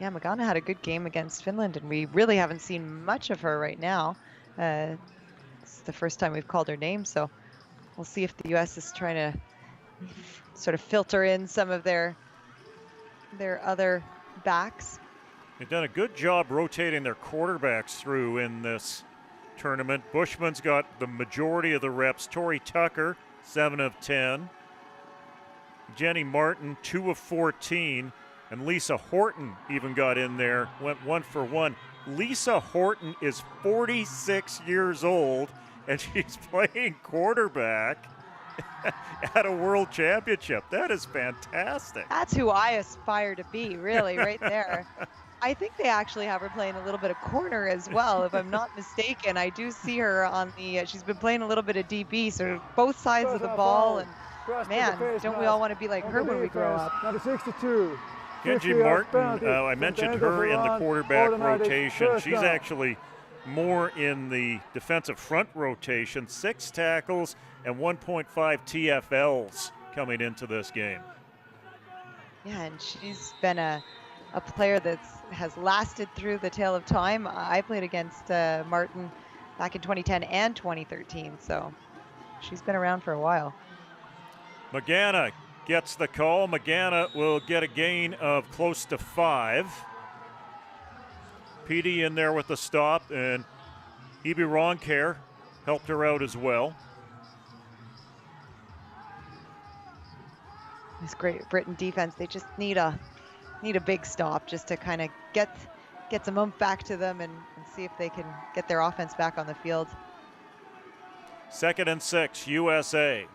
Yeah, Magana had a good game against Finland, and we really haven't seen much of her right now. It's the first time we've called her name, so we'll see if the U.S. is trying to sort of filter in some of their other backs. They've done a good job rotating their quarterbacks through in this tournament. Bushman's got the majority of the reps. Tori Tucker, 7 of 10. Jenny Martin, 2 of 14. And Lisa Horton even got in there, went 1 for 1. Lisa Horton is 46 years old, and she's playing quarterback at a world championship. That is fantastic. That's who I aspire to be, really, right there. I think they actually have her playing a little bit of corner as well, if I'm not mistaken. I do see her on the, she's been playing a little bit of DB, sort of both sides of the ball. And man, don't we all want to be like her when we grow up? Number 62. Kenji Martin, I mentioned her in the quarterback rotation. She's actually more in the defensive front rotation. 6 tackles and 1.5 TFLs coming into this game. Yeah, and she's been a player that has lasted through the tale of time. I played against Martin back in 2010 and 2013, so she's been around for a while. Magana gets the call. Magana will get a gain of close to 5. Petey in there with the stop, and Ibi Roncaire helped her out as well. This Great Britain defense, they just need a big stop just to kind of get some oomph back to them and see if they can get their offense back on the field. 2nd and 6, USA.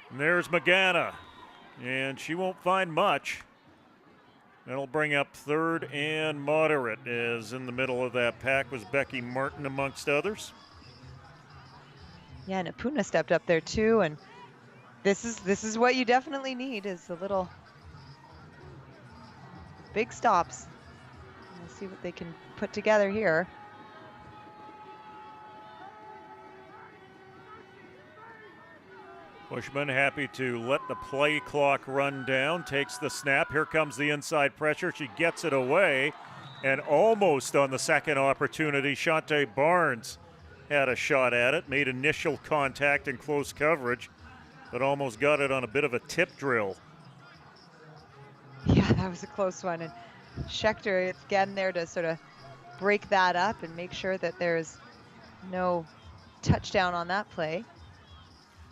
And there's Magana, and she won't find much. That'll bring up 3rd and moderate, as in the middle of that pack was Becky Martin amongst others. Yeah, and Apuna stepped up there too, and this is what you definitely need, is a little big stops. We'll see what they can put together here. Bushman happy to let the play clock run down, takes the snap. Here comes the inside pressure. She gets it away, and almost on the second opportunity, Shantae Barnes had a shot at it, made initial contact in close coverage, but almost got it on a bit of a tip drill. Yeah, that was a close one, and Schechter is getting there to sort of break that up and make sure that there's no touchdown on that play.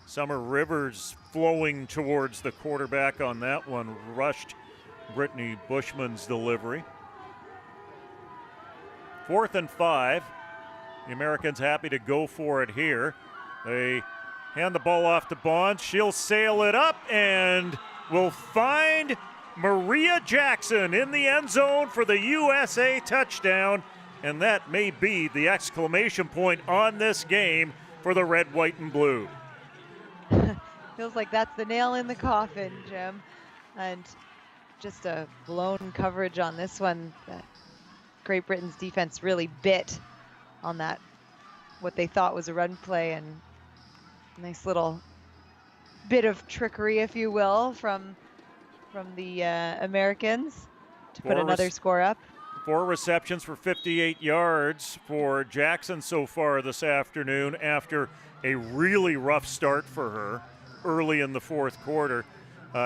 Summer Rivers flowing towards the quarterback on that one, rushed Brittany Bushman's delivery. 4th and 5. The Americans happy to go for it here. They hand the ball off to Bonds. She'll sail it up and will find Maria Jackson in the end zone for the USA touchdown. And that may be the exclamation point on this game for the red, white, and blue. Feels like that's the nail in the coffin, Jim. And just a blown coverage on this one. Great Britain's defense really bit on that, what they thought was a run play, and nice little bit of trickery, if you will, from the Americans to put another score up. 4 receptions for 58 yards for Jackson so far this afternoon after a really rough start for her early in the fourth quarter.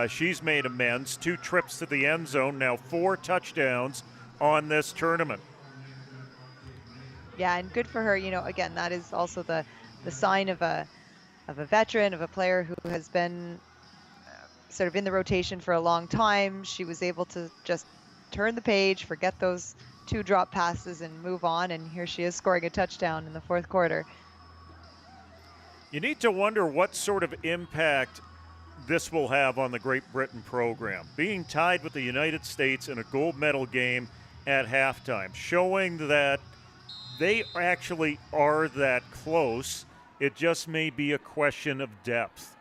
She's made amends, 2 trips to the end zone, now 4 touchdowns on this tournament. Yeah, and good for her. You know, again, that is also the sign of a veteran, of a player who has been sort of in the rotation for a long time. She was able to just turn the page, forget those 2 drop passes, and move on. And here she is scoring a touchdown in the fourth quarter. You need to wonder what sort of impact this will have on the Great Britain program. Being tied with the United States in a gold medal game at halftime, showing that they actually are that close. It just may be a question of depth.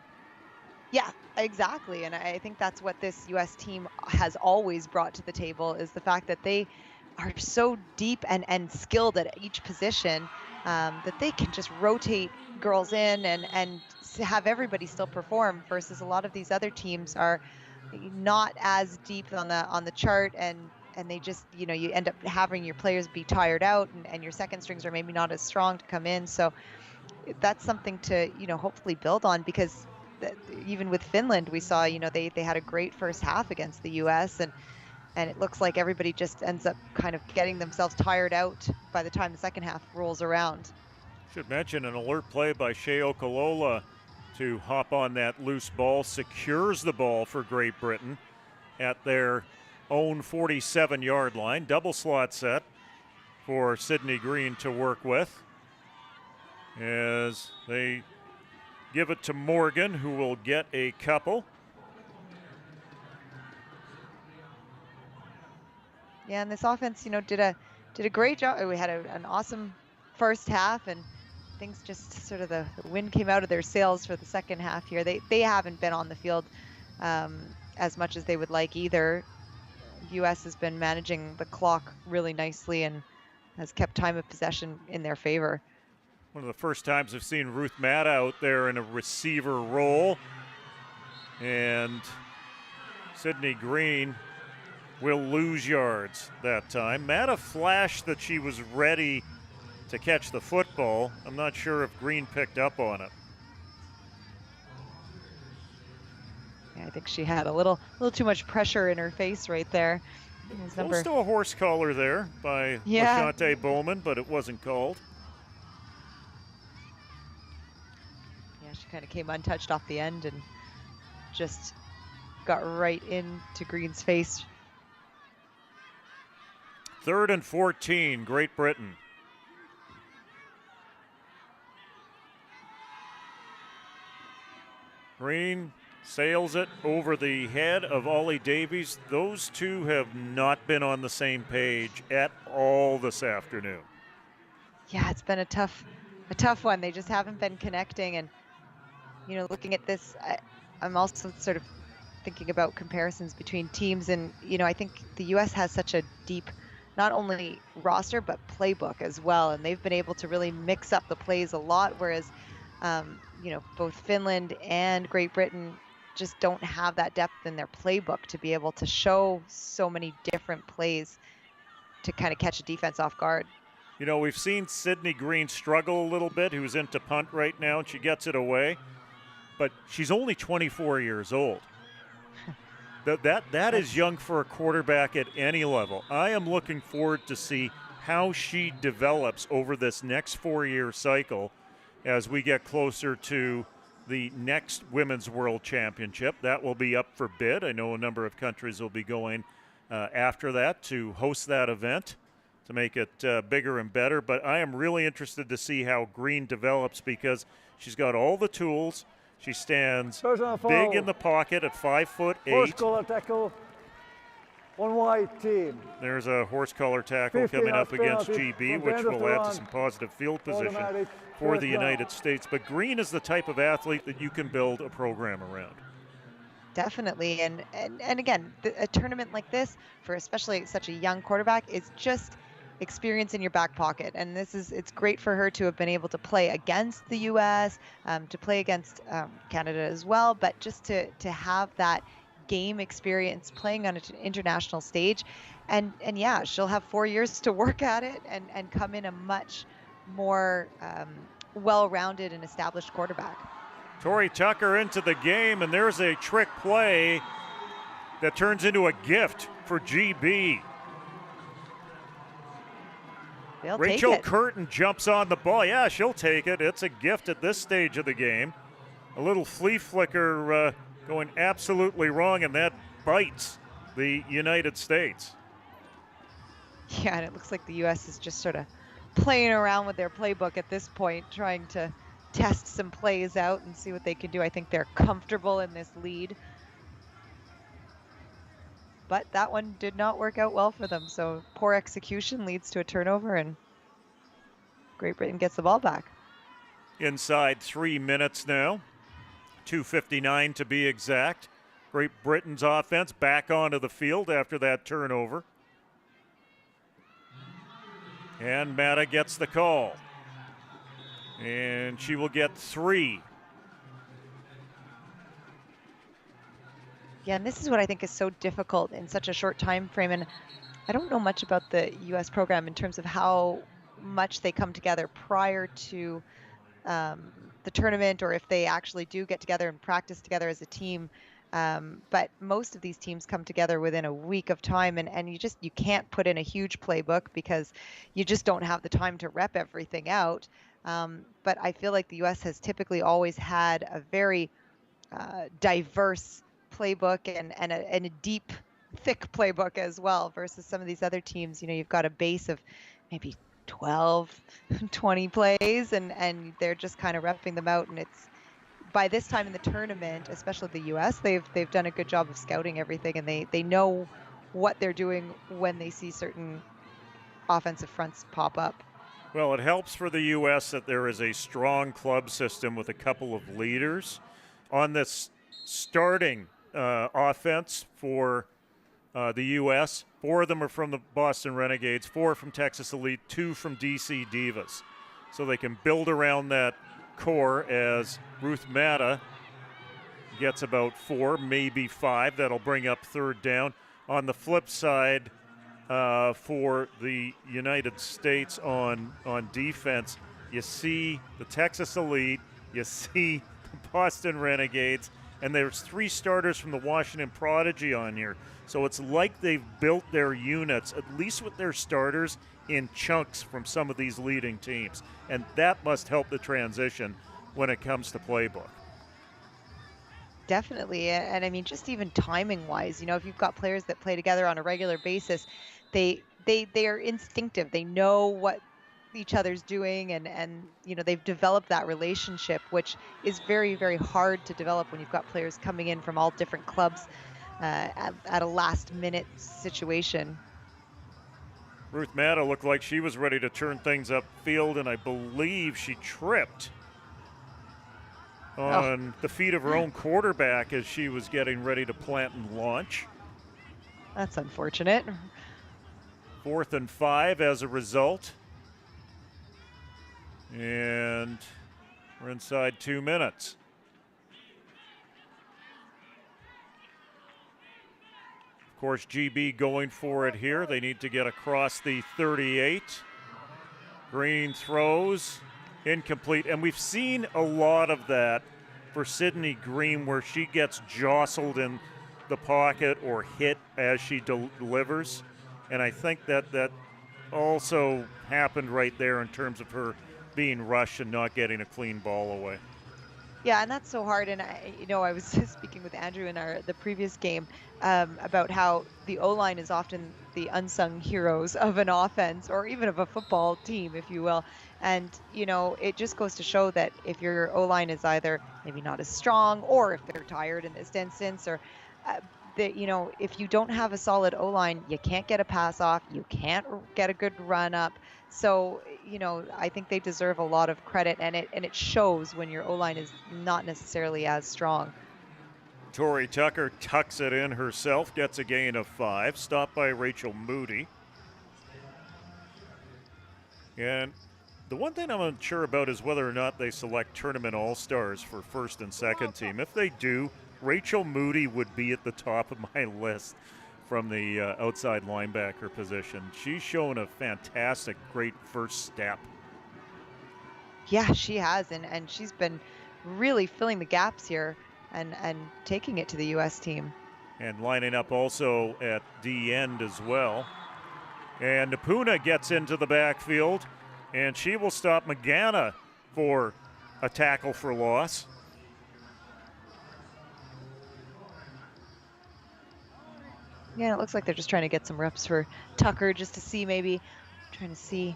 Yeah, exactly. And I think that's what this U.S. team has always brought to the table, is the fact that they are so deep and skilled at each position, that they can just rotate girls in and have everybody still perform, versus a lot of these other teams are not as deep on the chart, and they just, you know, you end up having your players be tired out, and your second strings are maybe not as strong to come in. So that's something to, you know, hopefully build on, because even with Finland, we saw, you know, they had a great first half against the U.S. and it looks like everybody just ends up kind of getting themselves tired out by the time the second half rolls around. Should mention an alert play by Shea Okalola to hop on that loose ball, secures the ball for Great Britain at their own 47-yard line. Double slot set for Sydney Green to work with as they give it to Morgan, who will get a couple. Yeah, and this offense, you know, did a great job. We had an awesome first half, and things just sort of the wind came out of their sails for the second half here. They haven't been on the field as much as they would like either. U.S. has been managing the clock really nicely and has kept time of possession in their favor. One of the first times I've seen Ruth Matt out there in a receiver role. And Sydney Green will lose yards that time. Matta flashed that she was ready to catch the football. I'm not sure if Green picked up on it. Yeah, I think she had a little too much pressure in her face right there. Close to a horse collar there by LaShonte Bowman, but it wasn't called. Yeah, she kind of came untouched off the end and just got right into Green's face. 3rd and 14, Great Britain. Green sails it over the head of Ollie Davies. Those two have not been on the same page at all this afternoon. Yeah, it's been a tough one. They just haven't been connecting. And, you know, looking at this, I'm also sort of thinking about comparisons between teams. And, you know, I think the U.S. has such a deep, not only roster, but playbook as well. And they've been able to really mix up the plays a lot, whereas, you know, both Finland and Great Britain just don't have that depth in their playbook to be able to show so many different plays to kind of catch a defense off guard. You know, we've seen Sydney Green struggle a little bit, who's into punt right now, and she gets it away. But she's only 24 years old. That is young for a quarterback at any level. I am looking forward to see how she develops over this next 4-year cycle as we get closer to the next Women's World Championship. That will be up for bid. I know a number of countries will be going after that to host that event to make it bigger and better. But I am really interested to see how Green develops, because she's got all the tools. She stands big in the pocket at 5'8". Horse collar tackle, one white team. There's a horse collar tackle coming up against GB, which will add to some positive field position for the United States. But Green is the type of athlete that you can build a program around. Definitely. And again, a tournament like this, for especially such a young quarterback, is just experience in your back pocket. And it's great for her to have been able to play against the U.S., to play against Canada as well, but just to have that game experience playing on an international stage. And yeah, she'll have 4 years to work at it and come in a much more well-rounded and established quarterback. Tori Tucker into the game, and there's a trick play that turns into a gift for GB. Rachel Curtin jumps on the ball. Yeah, she'll take it. It's a gift at this stage of the game. A little flea flicker going absolutely wrong, and that bites the United States. Yeah, and it looks like the U.S. is just sort of playing around with their playbook at this point, trying to test some plays out and see what they can do. I think they're comfortable in this lead. But that one did not work out well for them. So poor execution leads to a turnover, and Great Britain gets the ball back. Inside 3 minutes now, 2:59 to be exact. Great Britain's offense back onto the field after that turnover. And Mata gets the call. And she will get 3. Yeah, and this is what I think is so difficult in such a short time frame. And I don't know much about the U.S. program in terms of how much they come together prior to the tournament, or if they actually do get together and practice together as a team. But most of these teams come together within a week of time, and you can't put in a huge playbook because you just don't have the time to rep everything out. But I feel like the U.S. has typically always had a very diverse playbook and a deep, thick playbook as well, versus some of these other teams. You've got a base of maybe 12, 20 plays, and they're just kind of repping them out. And it's by this time in the tournament, especially the U.S., they've done a good job of scouting everything, and they know what they're doing when they see certain offensive fronts pop up. Well, it helps for the U.S. that there is a strong club system with a couple of leaders. On this starting offense for the U.S., 4 of them are from the Boston Renegades, 4 from Texas Elite, 2 from DC Divas. So they can build around that core as Ruth Mata gets about 4, maybe 5. That'll bring up third down. On the flip side, for the United States on defense, you see the Texas Elite, you see the Boston Renegades, and there's 3 starters from the Washington Prodigy on here. So it's like they've built their units, at least with their starters, in chunks from some of these leading teams. And that must help the transition when it comes to playbook. Definitely. And I mean, just even timing wise, if you've got players that play together on a regular basis, they are instinctive. They know what each other's doing, and they've developed that relationship, which is very, very hard to develop when you've got players coming in from all different clubs at a last minute situation. Ruth Mata looked like she was ready to turn things upfield, and I believe she tripped on the feet of her own quarterback as she was getting ready to plant and launch. That's unfortunate. 4th and 5 as a result. And we're inside 2 minutes. Of course, GB going for it here. They need to get across the 38. Green throws, incomplete. And we've seen a lot of that for Sydney Green, where she gets jostled in the pocket or hit as she delivers. And I think that also happened right there in terms of her being rushed and not getting a clean ball away. Yeah, and that's so hard. And I was speaking with Andrew in the previous game about how the O-line is often the unsung heroes of an offense, or even of a football team, if you will. And it just goes to show that if your O-line is either maybe not as strong, or if they're tired in this instance, or that if you don't have a solid O-line, you can't get a pass off, you can't get a good run up. So I think they deserve a lot of credit, and it shows when your O-line is not necessarily as strong. Tori Tucker tucks it in herself, gets a gain of 5, stopped by Rachel Moody. And the one thing I'm unsure about is whether or not they select tournament all-stars for first and second team. If they do, Rachel Moody would be at the top of my list from the outside linebacker position. She's shown a fantastic, great first step. Yeah, she has, and she's been really filling the gaps here and taking it to the U.S. team. And lining up also at the end as well. And Napuna gets into the backfield, and she will stop Magana for a tackle for loss. Yeah, it looks like they're just trying to get some reps for Tucker, just to see, maybe trying to see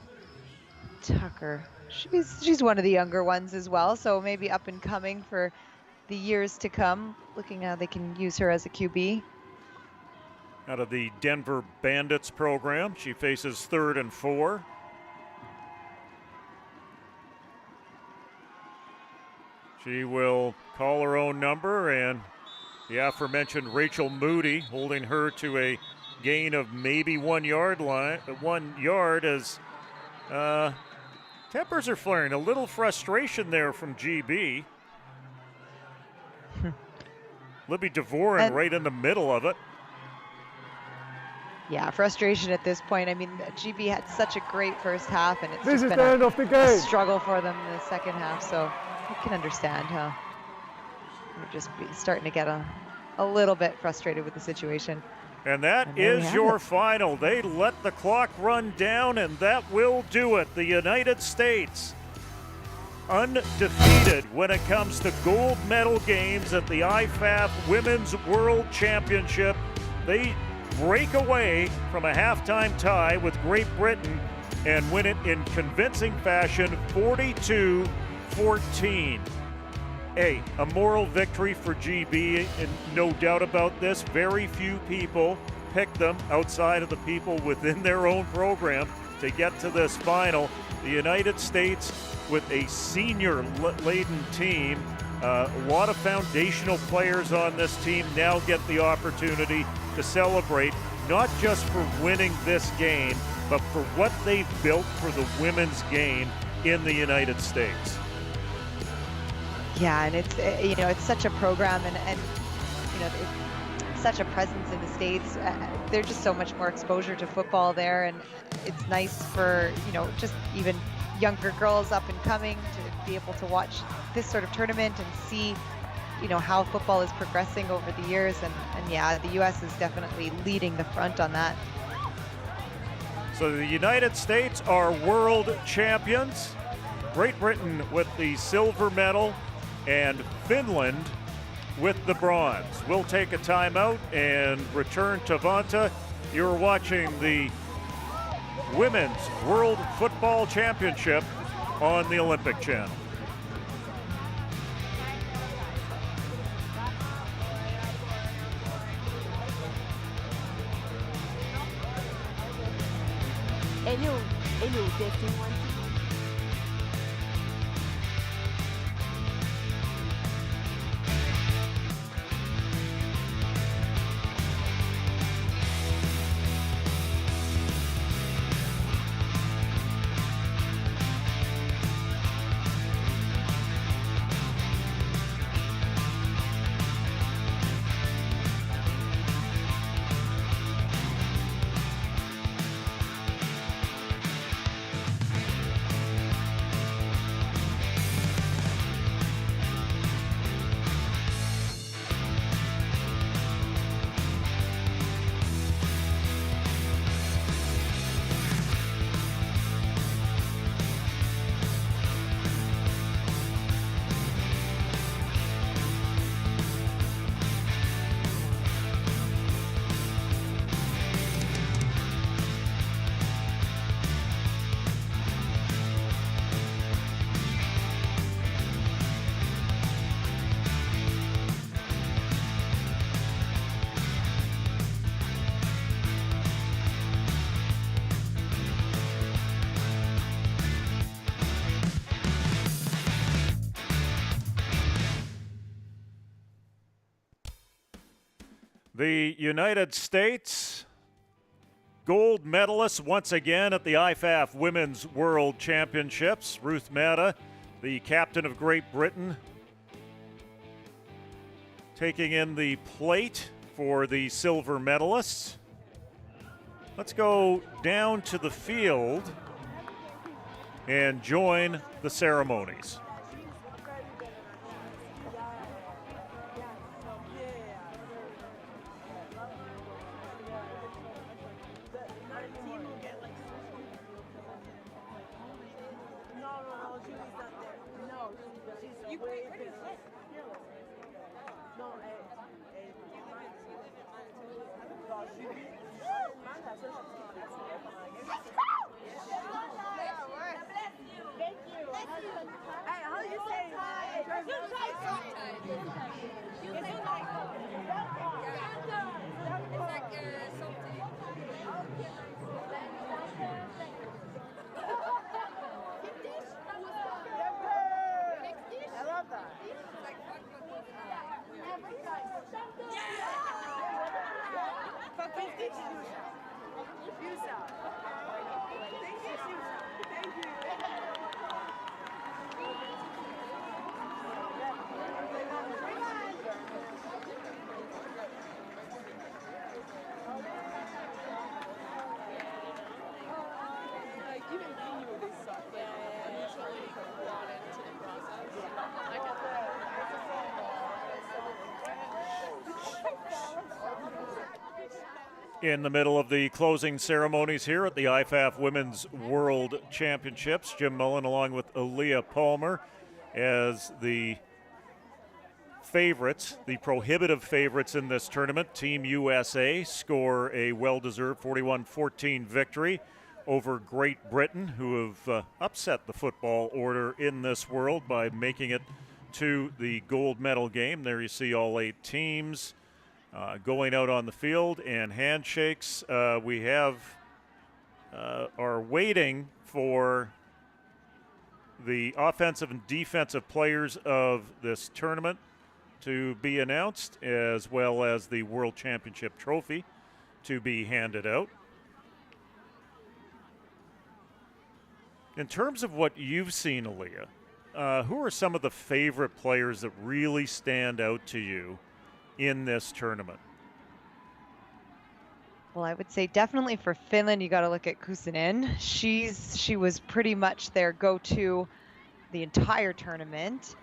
Tucker. She's one of the younger ones as well, so maybe up and coming for the years to come, looking how they can use her as a QB. Out of the Denver Bandits program, she faces 3rd and 4. She will call her own number, and the aforementioned Rachel Moody holding her to a gain of maybe 1 yard as tempers are flaring. A little frustration there from GB. Libby Devoren right in the middle of it. Yeah, frustration at this point. I mean, GB had such a great first half, and it's This just is been the end of the game. a struggle for them in the second half. So you can understand how we're just starting to get a little bit frustrated with the situation. And that is your final. They let the clock run down, and that will do it. The United States, undefeated when it comes to gold medal games at the IFAF Women's World Championship. They break away from a halftime tie with Great Britain and win it in convincing fashion, 42-14. A moral victory for GB, and no doubt about this. Very few people picked them outside of the people within their own program to get to this final. The United States with a senior-laden team. A lot of foundational players on this team now get the opportunity to celebrate, not just for winning this game, but for what they've built for the women's game in the United States. Yeah, and it's it's such a program, and it's such a presence in the States. There's just so much more exposure to football there, and it's nice for just even younger girls up and coming to be able to watch this sort of tournament and see how football is progressing over the years, and yeah, the U.S. is definitely leading the front on that. So the United States are world champions. Great Britain with the silver medal, and Finland with the bronze. We'll take a timeout and return to Vanta. You're watching the Women's World Football Championship on the Olympic Channel. Hello, testing 1, 2. The United States gold medalists once again at the IFAF Women's World Championships. Ruth Mata, the captain of Great Britain, taking in the plate for the silver medalists. Let's go down to the field and join the ceremonies. Thank you. How do you say? I love that. In the middle of the closing ceremonies here at the IFAF Women's World Championships, Jim Mullen along with Aaliyah Palmer as the favorites, the prohibitive favorites in this tournament. Team USA score a well-deserved 41-14 victory over Great Britain, who have upset the football order in this world by making it to the gold medal game. There you see all 8 teams going out on the field and handshakes. We are waiting for the offensive and defensive players of this tournament to be announced, as well as the World Championship trophy to be handed out. In terms of what you've seen, Aaliyah, who are some of the favorite players that really stand out to you in this tournament? Well, I would say definitely for Finland, you got to look at Kuusinen. She was pretty much their go-to the entire tournament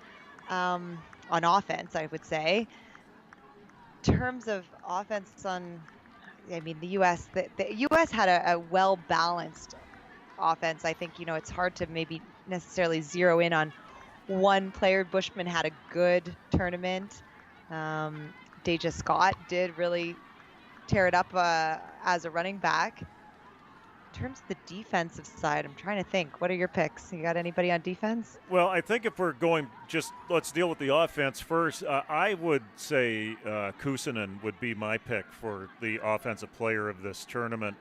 on offense, I would say. In terms of offense the U.S. The U.S. had a well-balanced offense. I think, it's hard to maybe necessarily zero in on one player. Bushman had a good tournament. Deja Scott did really tear it up as a running back. In terms of the defensive side, I'm trying to think. What are your picks? You got anybody on defense? Well, I think if we're going, let's deal with the offense first. I would say Kuusinen would be my pick for the offensive player of this tournament.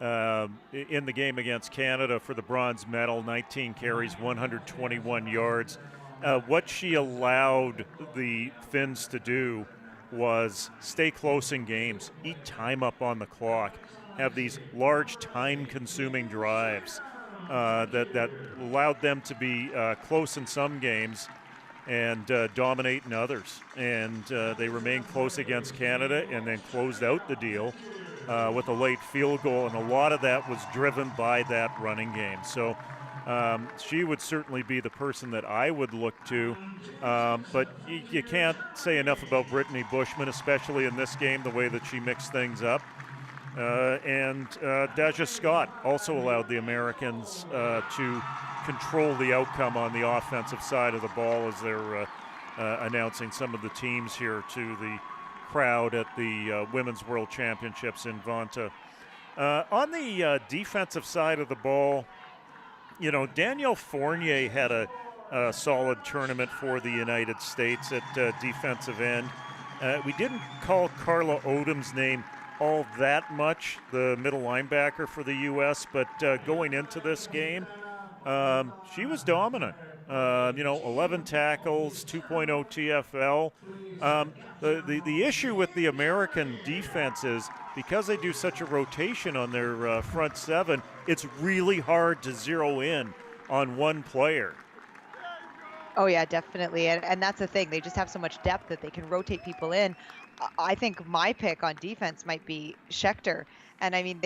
In the game against Canada for the bronze medal, 19 carries, 121 yards. What she allowed the Finns to do was stay close in games, eat time up on the clock, have these large time-consuming drives that allowed them to be close in some games and dominate in others. And they remained close against Canada and then closed out the deal with a late field goal, and a lot of that was driven by that running game. So she would certainly be the person that I would look to, but you can't say enough about Brittany Bushman, especially in this game, the way that she mixed things up. And Deja Scott also allowed the Americans to control the outcome on the offensive side of the ball as they're announcing some of the teams here to the crowd at the Women's World Championships in Vanta. On the defensive side of the ball, Danielle Fournier had a solid tournament for the United States at defensive end. We didn't call Carla Odom's name all that much, the middle linebacker for the U.S., but going into this game, she was dominant. 11 tackles, 2.0 TFL. The issue with the American defense is because they do such a rotation on their front seven, it's really hard to zero in on one player. Oh, yeah, definitely. And that's the thing. They just have so much depth that they can rotate people in. I think my pick on defense might be Schechter. And, I mean,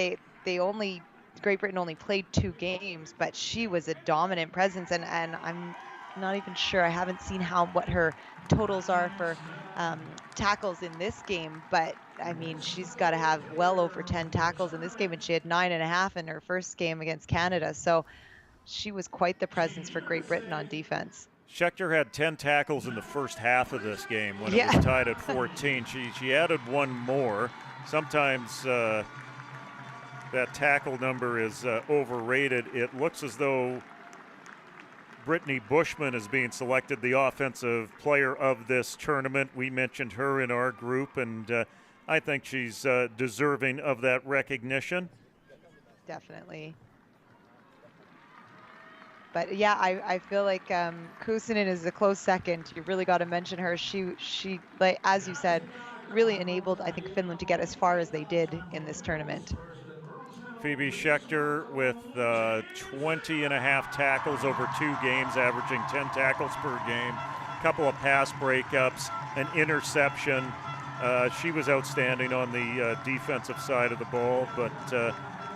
Great Britain only played 2 games, but she was a dominant presence. And I'm not even sure. I haven't seen what her totals are for tackles in this game. But, I mean, she's got to have well over 10 tackles in this game. And she had 9.5 in her first game against Canada. So she was quite the presence for Great Britain on defense. Schechter had 10 tackles in the first half of this game when it was tied at 14. She added one more. Sometimes that tackle number is overrated. It looks as though Brittany Bushman is being selected the offensive player of this tournament. We mentioned her in our group, and I think she's deserving of that recognition. Definitely. But yeah, I feel like Kuusinen is a close second. You really got to mention her. She, like as you said, really enabled, I think, Finland to get as far as they did in this tournament. Phoebe Schechter with 20 and a half tackles over 2 games, averaging 10 tackles per game, a couple of pass breakups, an interception. She was outstanding on the defensive side of the ball, but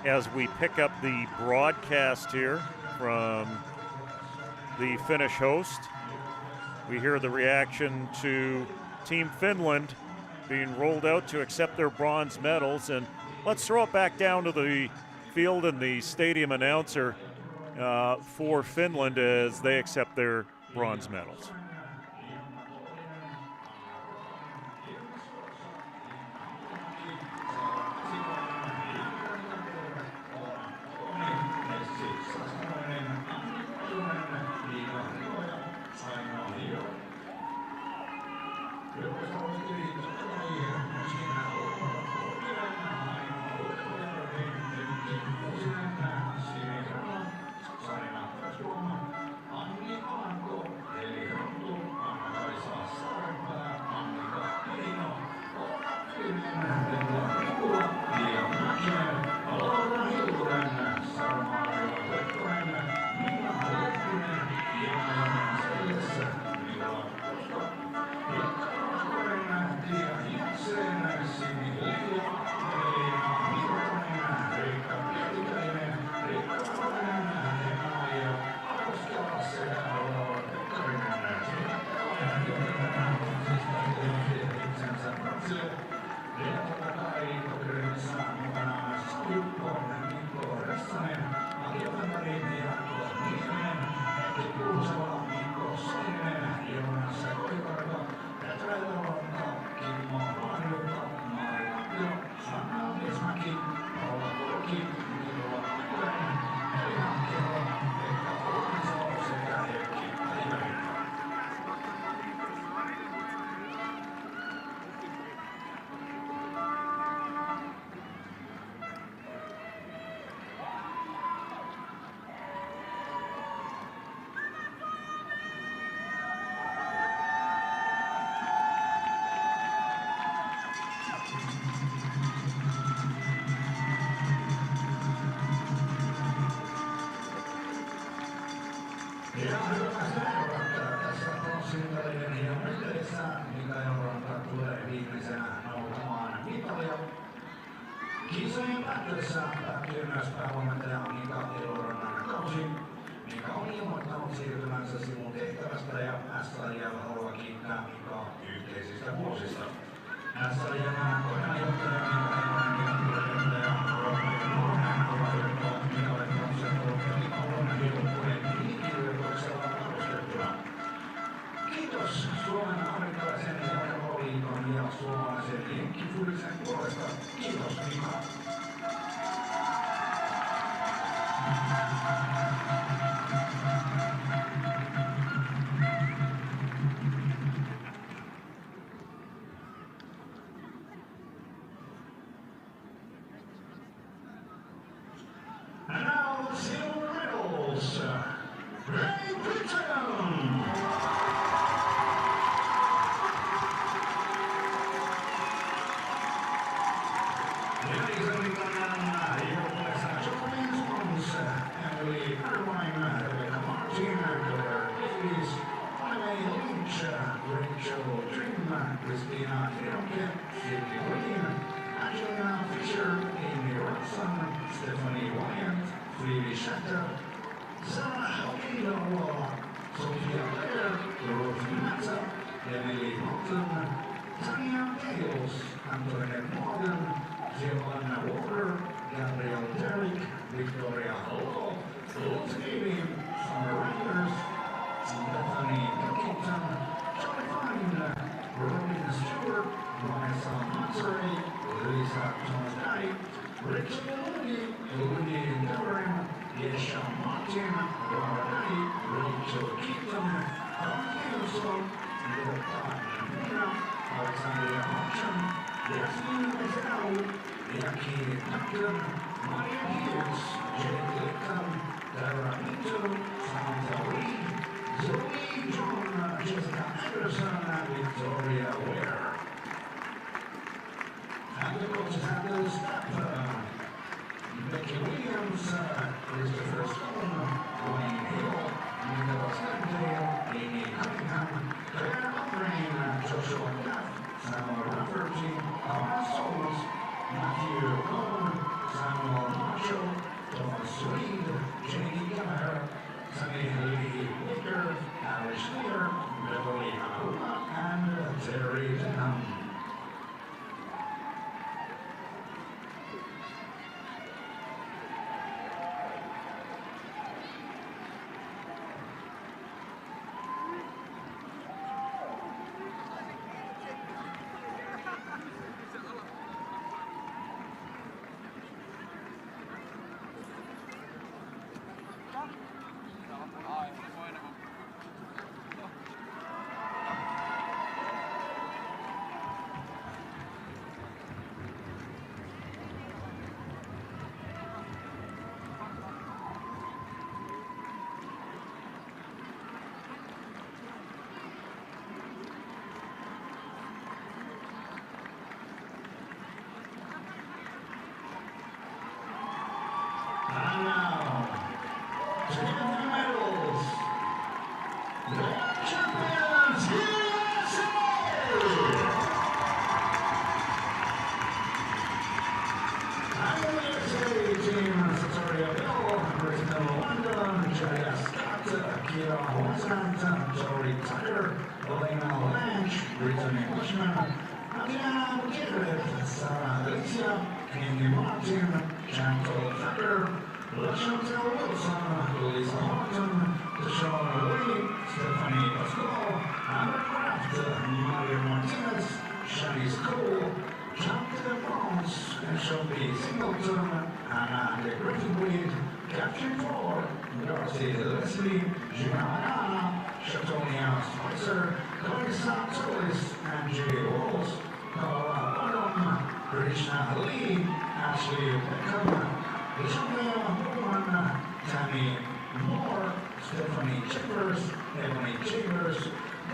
as we pick up the broadcast here from the Finnish host, we hear the reaction to Team Finland being rolled out to accept their bronze medals. And let's throw it back down to the field and the stadium announcer for Finland as they accept their bronze medals. Kisojen päättyessä päättyy myös päävalmentaja Mika Elorannan kausi. Mika on ilmoittanut siirtymänsä sivun tehtävästä ja SRJ haluaa kiittää Mikaa yhteisistä vuosista. SRJ:n koordinaatiojohtaja Mika Elorannan ja puheenjohtaja Robert Norman aloittaa Mikalle kanssakoulun ja Mika Elorannan joukkueen nimikirjoituksella arvostettuna. Kiitos Suomen amerikkalaisen jalkapalloliiton ja suomalaisen jenkkifudisen puolesta. Kiitos Mika. And now the silver medals. Great Britain! Ladies and gentlemen, joukkueessa Jones Mons, Emily Irvine, Rebecca Martin, Claire Davies, Ivy Lynch, Rachel Trim, Christina Hiroke, Sydney Green, Angelina Fisher, Amy Robson, Stephanie Wyatt, Phoebe Schechter, Sarah Halkino, Sophia Blair, Dorothy Matza, Emily Houghton, Tanya Dales, Antoinette Morgan, Giovanna Walker, Gabrielle Derrick, Victoria Hall, Liz Gavin, Summer Riders, Bethany Pilkington, Johnny Fine, Robin Stewart, Vanessa Monterey, Lisa Thomas-Guy, Rachel Mooney, Louis Deverin, Yesha Martin, Laura Guy, Rachel And the coaches have to stop. Becky Williams, Christopher Stone, Wayne Hill, Nicholas Landale, Amy Cunningham, Claire O'Brien, Joshua Duff, Samuel Rafferty, Thomas Souls, Matthew Cohen, Samuel Marshall, Thomas Reed, Jamie Gallagher, Sunny Lee Wicker, Alice Lear, Beverly Ahua, and Terry Denham. And now, to give them the medals, the champions, USA! And the USA team, Victoria Bill, Britnell London, Jaya Scott, Kira Horsant, Tori Tucker, Elena Lange, Brittany Bushman, Adriana Gutierrez, Sarah Alicia, Kenny Martin, Chantal Tucker, LaChantal Wilson, Lisa Horton, Deshaun Lee, Stephanie Pascal, Amber Kraft, Mario Martinez, Shanice Cole, Jonathan Bones, and Shelby Singleton, Anna de Griffin-Weed, Captain Ford, Darcy Leslie, Gianna, Shatonia Spicer, Clarissa Solis, Angie Walls, Paula Bonham, Krishna Lee, Ashley Beckham, Victoria Bowman, Tammy Moore, Stephanie Chambers, Ebony Chambers,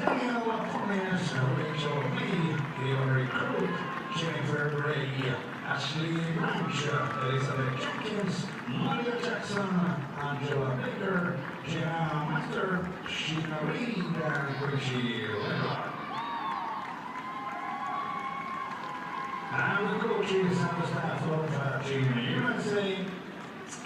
Danielle Gomez, Rachel Lee, Hillary Crook, Jennifer Gray, Ashley Branch, Elizabeth Jenkins, Maria Jackson, Angela Baker, Jenna Master, Sheena Reed, and Richie Leonard. And the coaches and the staff of Team USA,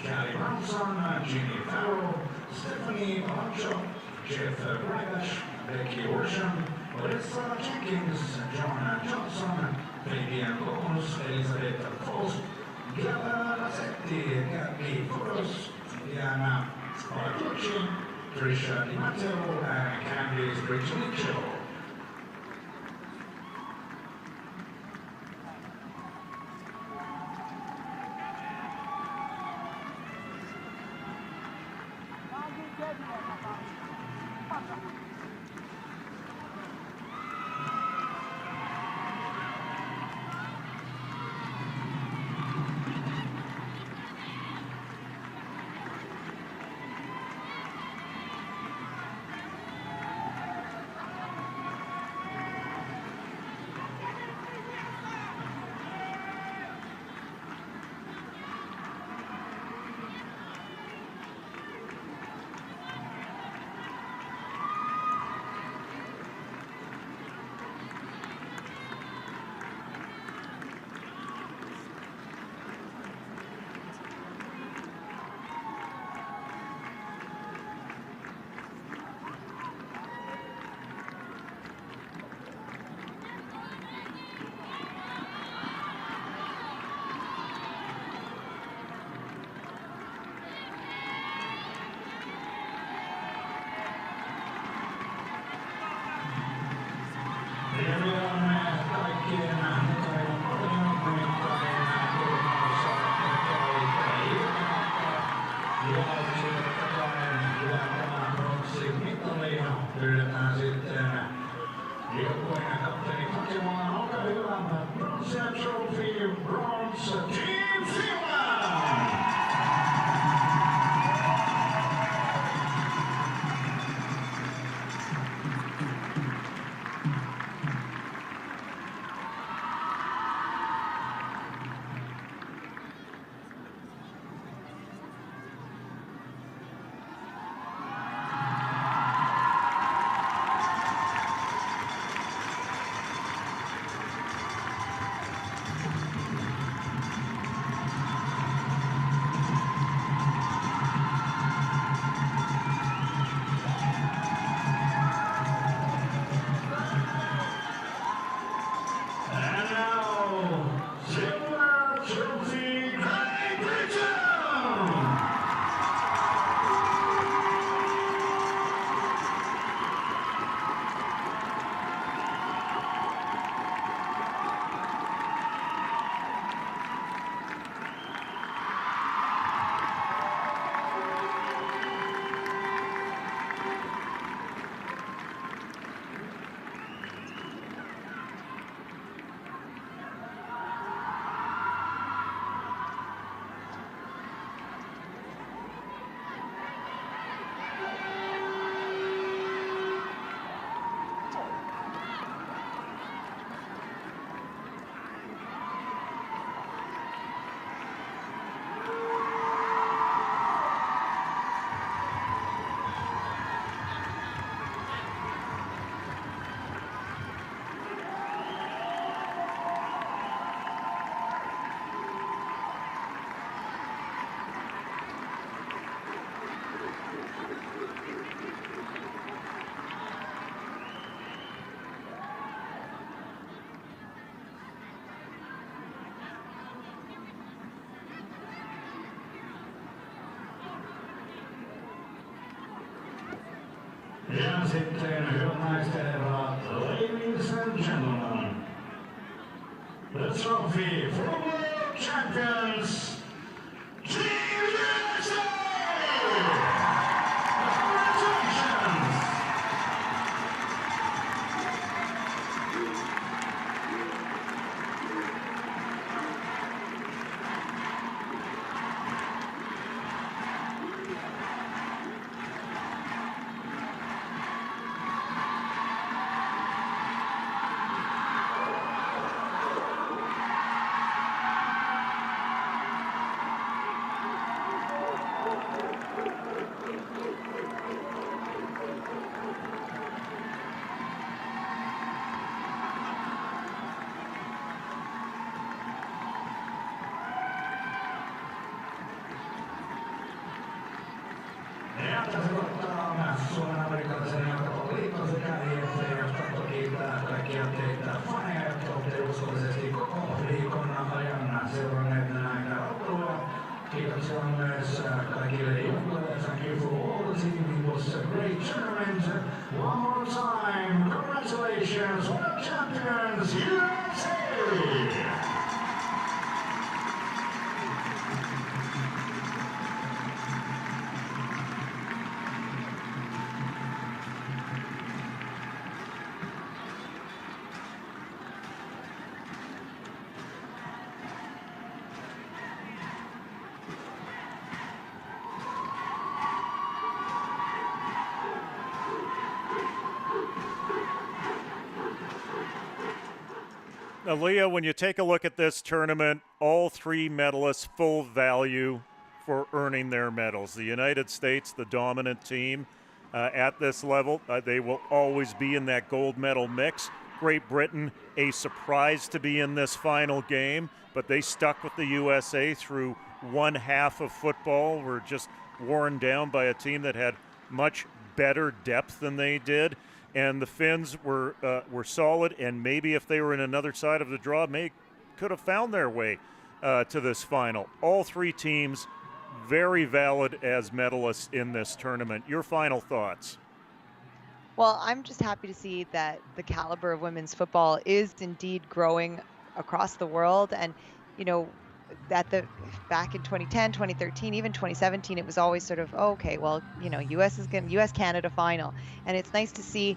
Callie Bronson, Jeannie Farrell, Stephanie Blanchot, Jeff Bragash, Becky Orsham, Larissa Jenkins, John Johnson, Fabian Bones, Elizabeth Faust, Gala Rassetti, Gabby Foros, Diana Spartucci, Trisha Di Matteo, and Candice Bridge-Mitchell. Pyydetään sitten bronze Team Finland. Ja sitten hyvät naiset ja herrat, ladies and gentlemen, the trophy for world champions, Team USA! Congratulations! Ja tässä kohtaa Suomen amerikkalaisen jalkapalloliiton sekä IFAF tahto kiittää kaikkia teitä faneja, jotka olette uskollisesti koko viikon ajan seuranneet näitä otteluja. Kiitoksia myös kaikille joukkueille. Thank you for all the team. It was a great tournament. One more time, congratulations, world champions USA! Now, Leah, when you take a look at this tournament, all three medalists full value for earning their medals. The United States, the dominant team at this level, they will always be in that gold medal mix. Great Britain, a surprise to be in this final game, but they stuck with the USA through one half of football. Were just worn down by a team that had much better depth than they did. And the Finns were solid, and maybe if they were in another side of the draw, could have found their way to this final. All three teams very valid as medalists in this tournament. Your final thoughts? Well, I'm just happy to see that the caliber of women's football is indeed growing across the world. And, you know, back in 2010, 2013, even 2017, it was always sort of, oh, okay, well, you know, US-Canada final. And it's nice to see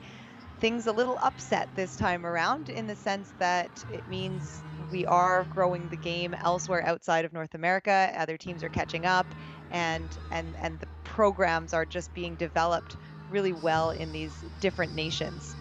things a little upset this time around, in the sense that it means we are growing the game elsewhere outside of North America. Other teams are catching up, and the programs are just being developed really well in these different nations.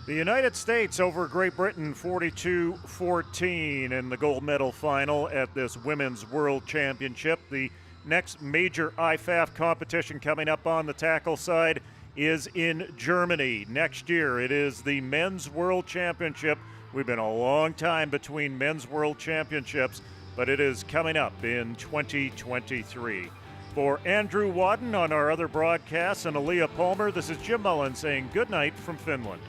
The United States over Great Britain 42-14 in the gold medal final at this Women's World Championship. The next major IFAF competition coming up on the tackle side is in Germany. Next year it is the Men's World Championship. We've been a long time between Men's World Championships, but it is coming up in 2023. For Andrew Wadden on our other broadcasts and Aaliyah Palmer, this is Jim Mullen saying good night from Finland.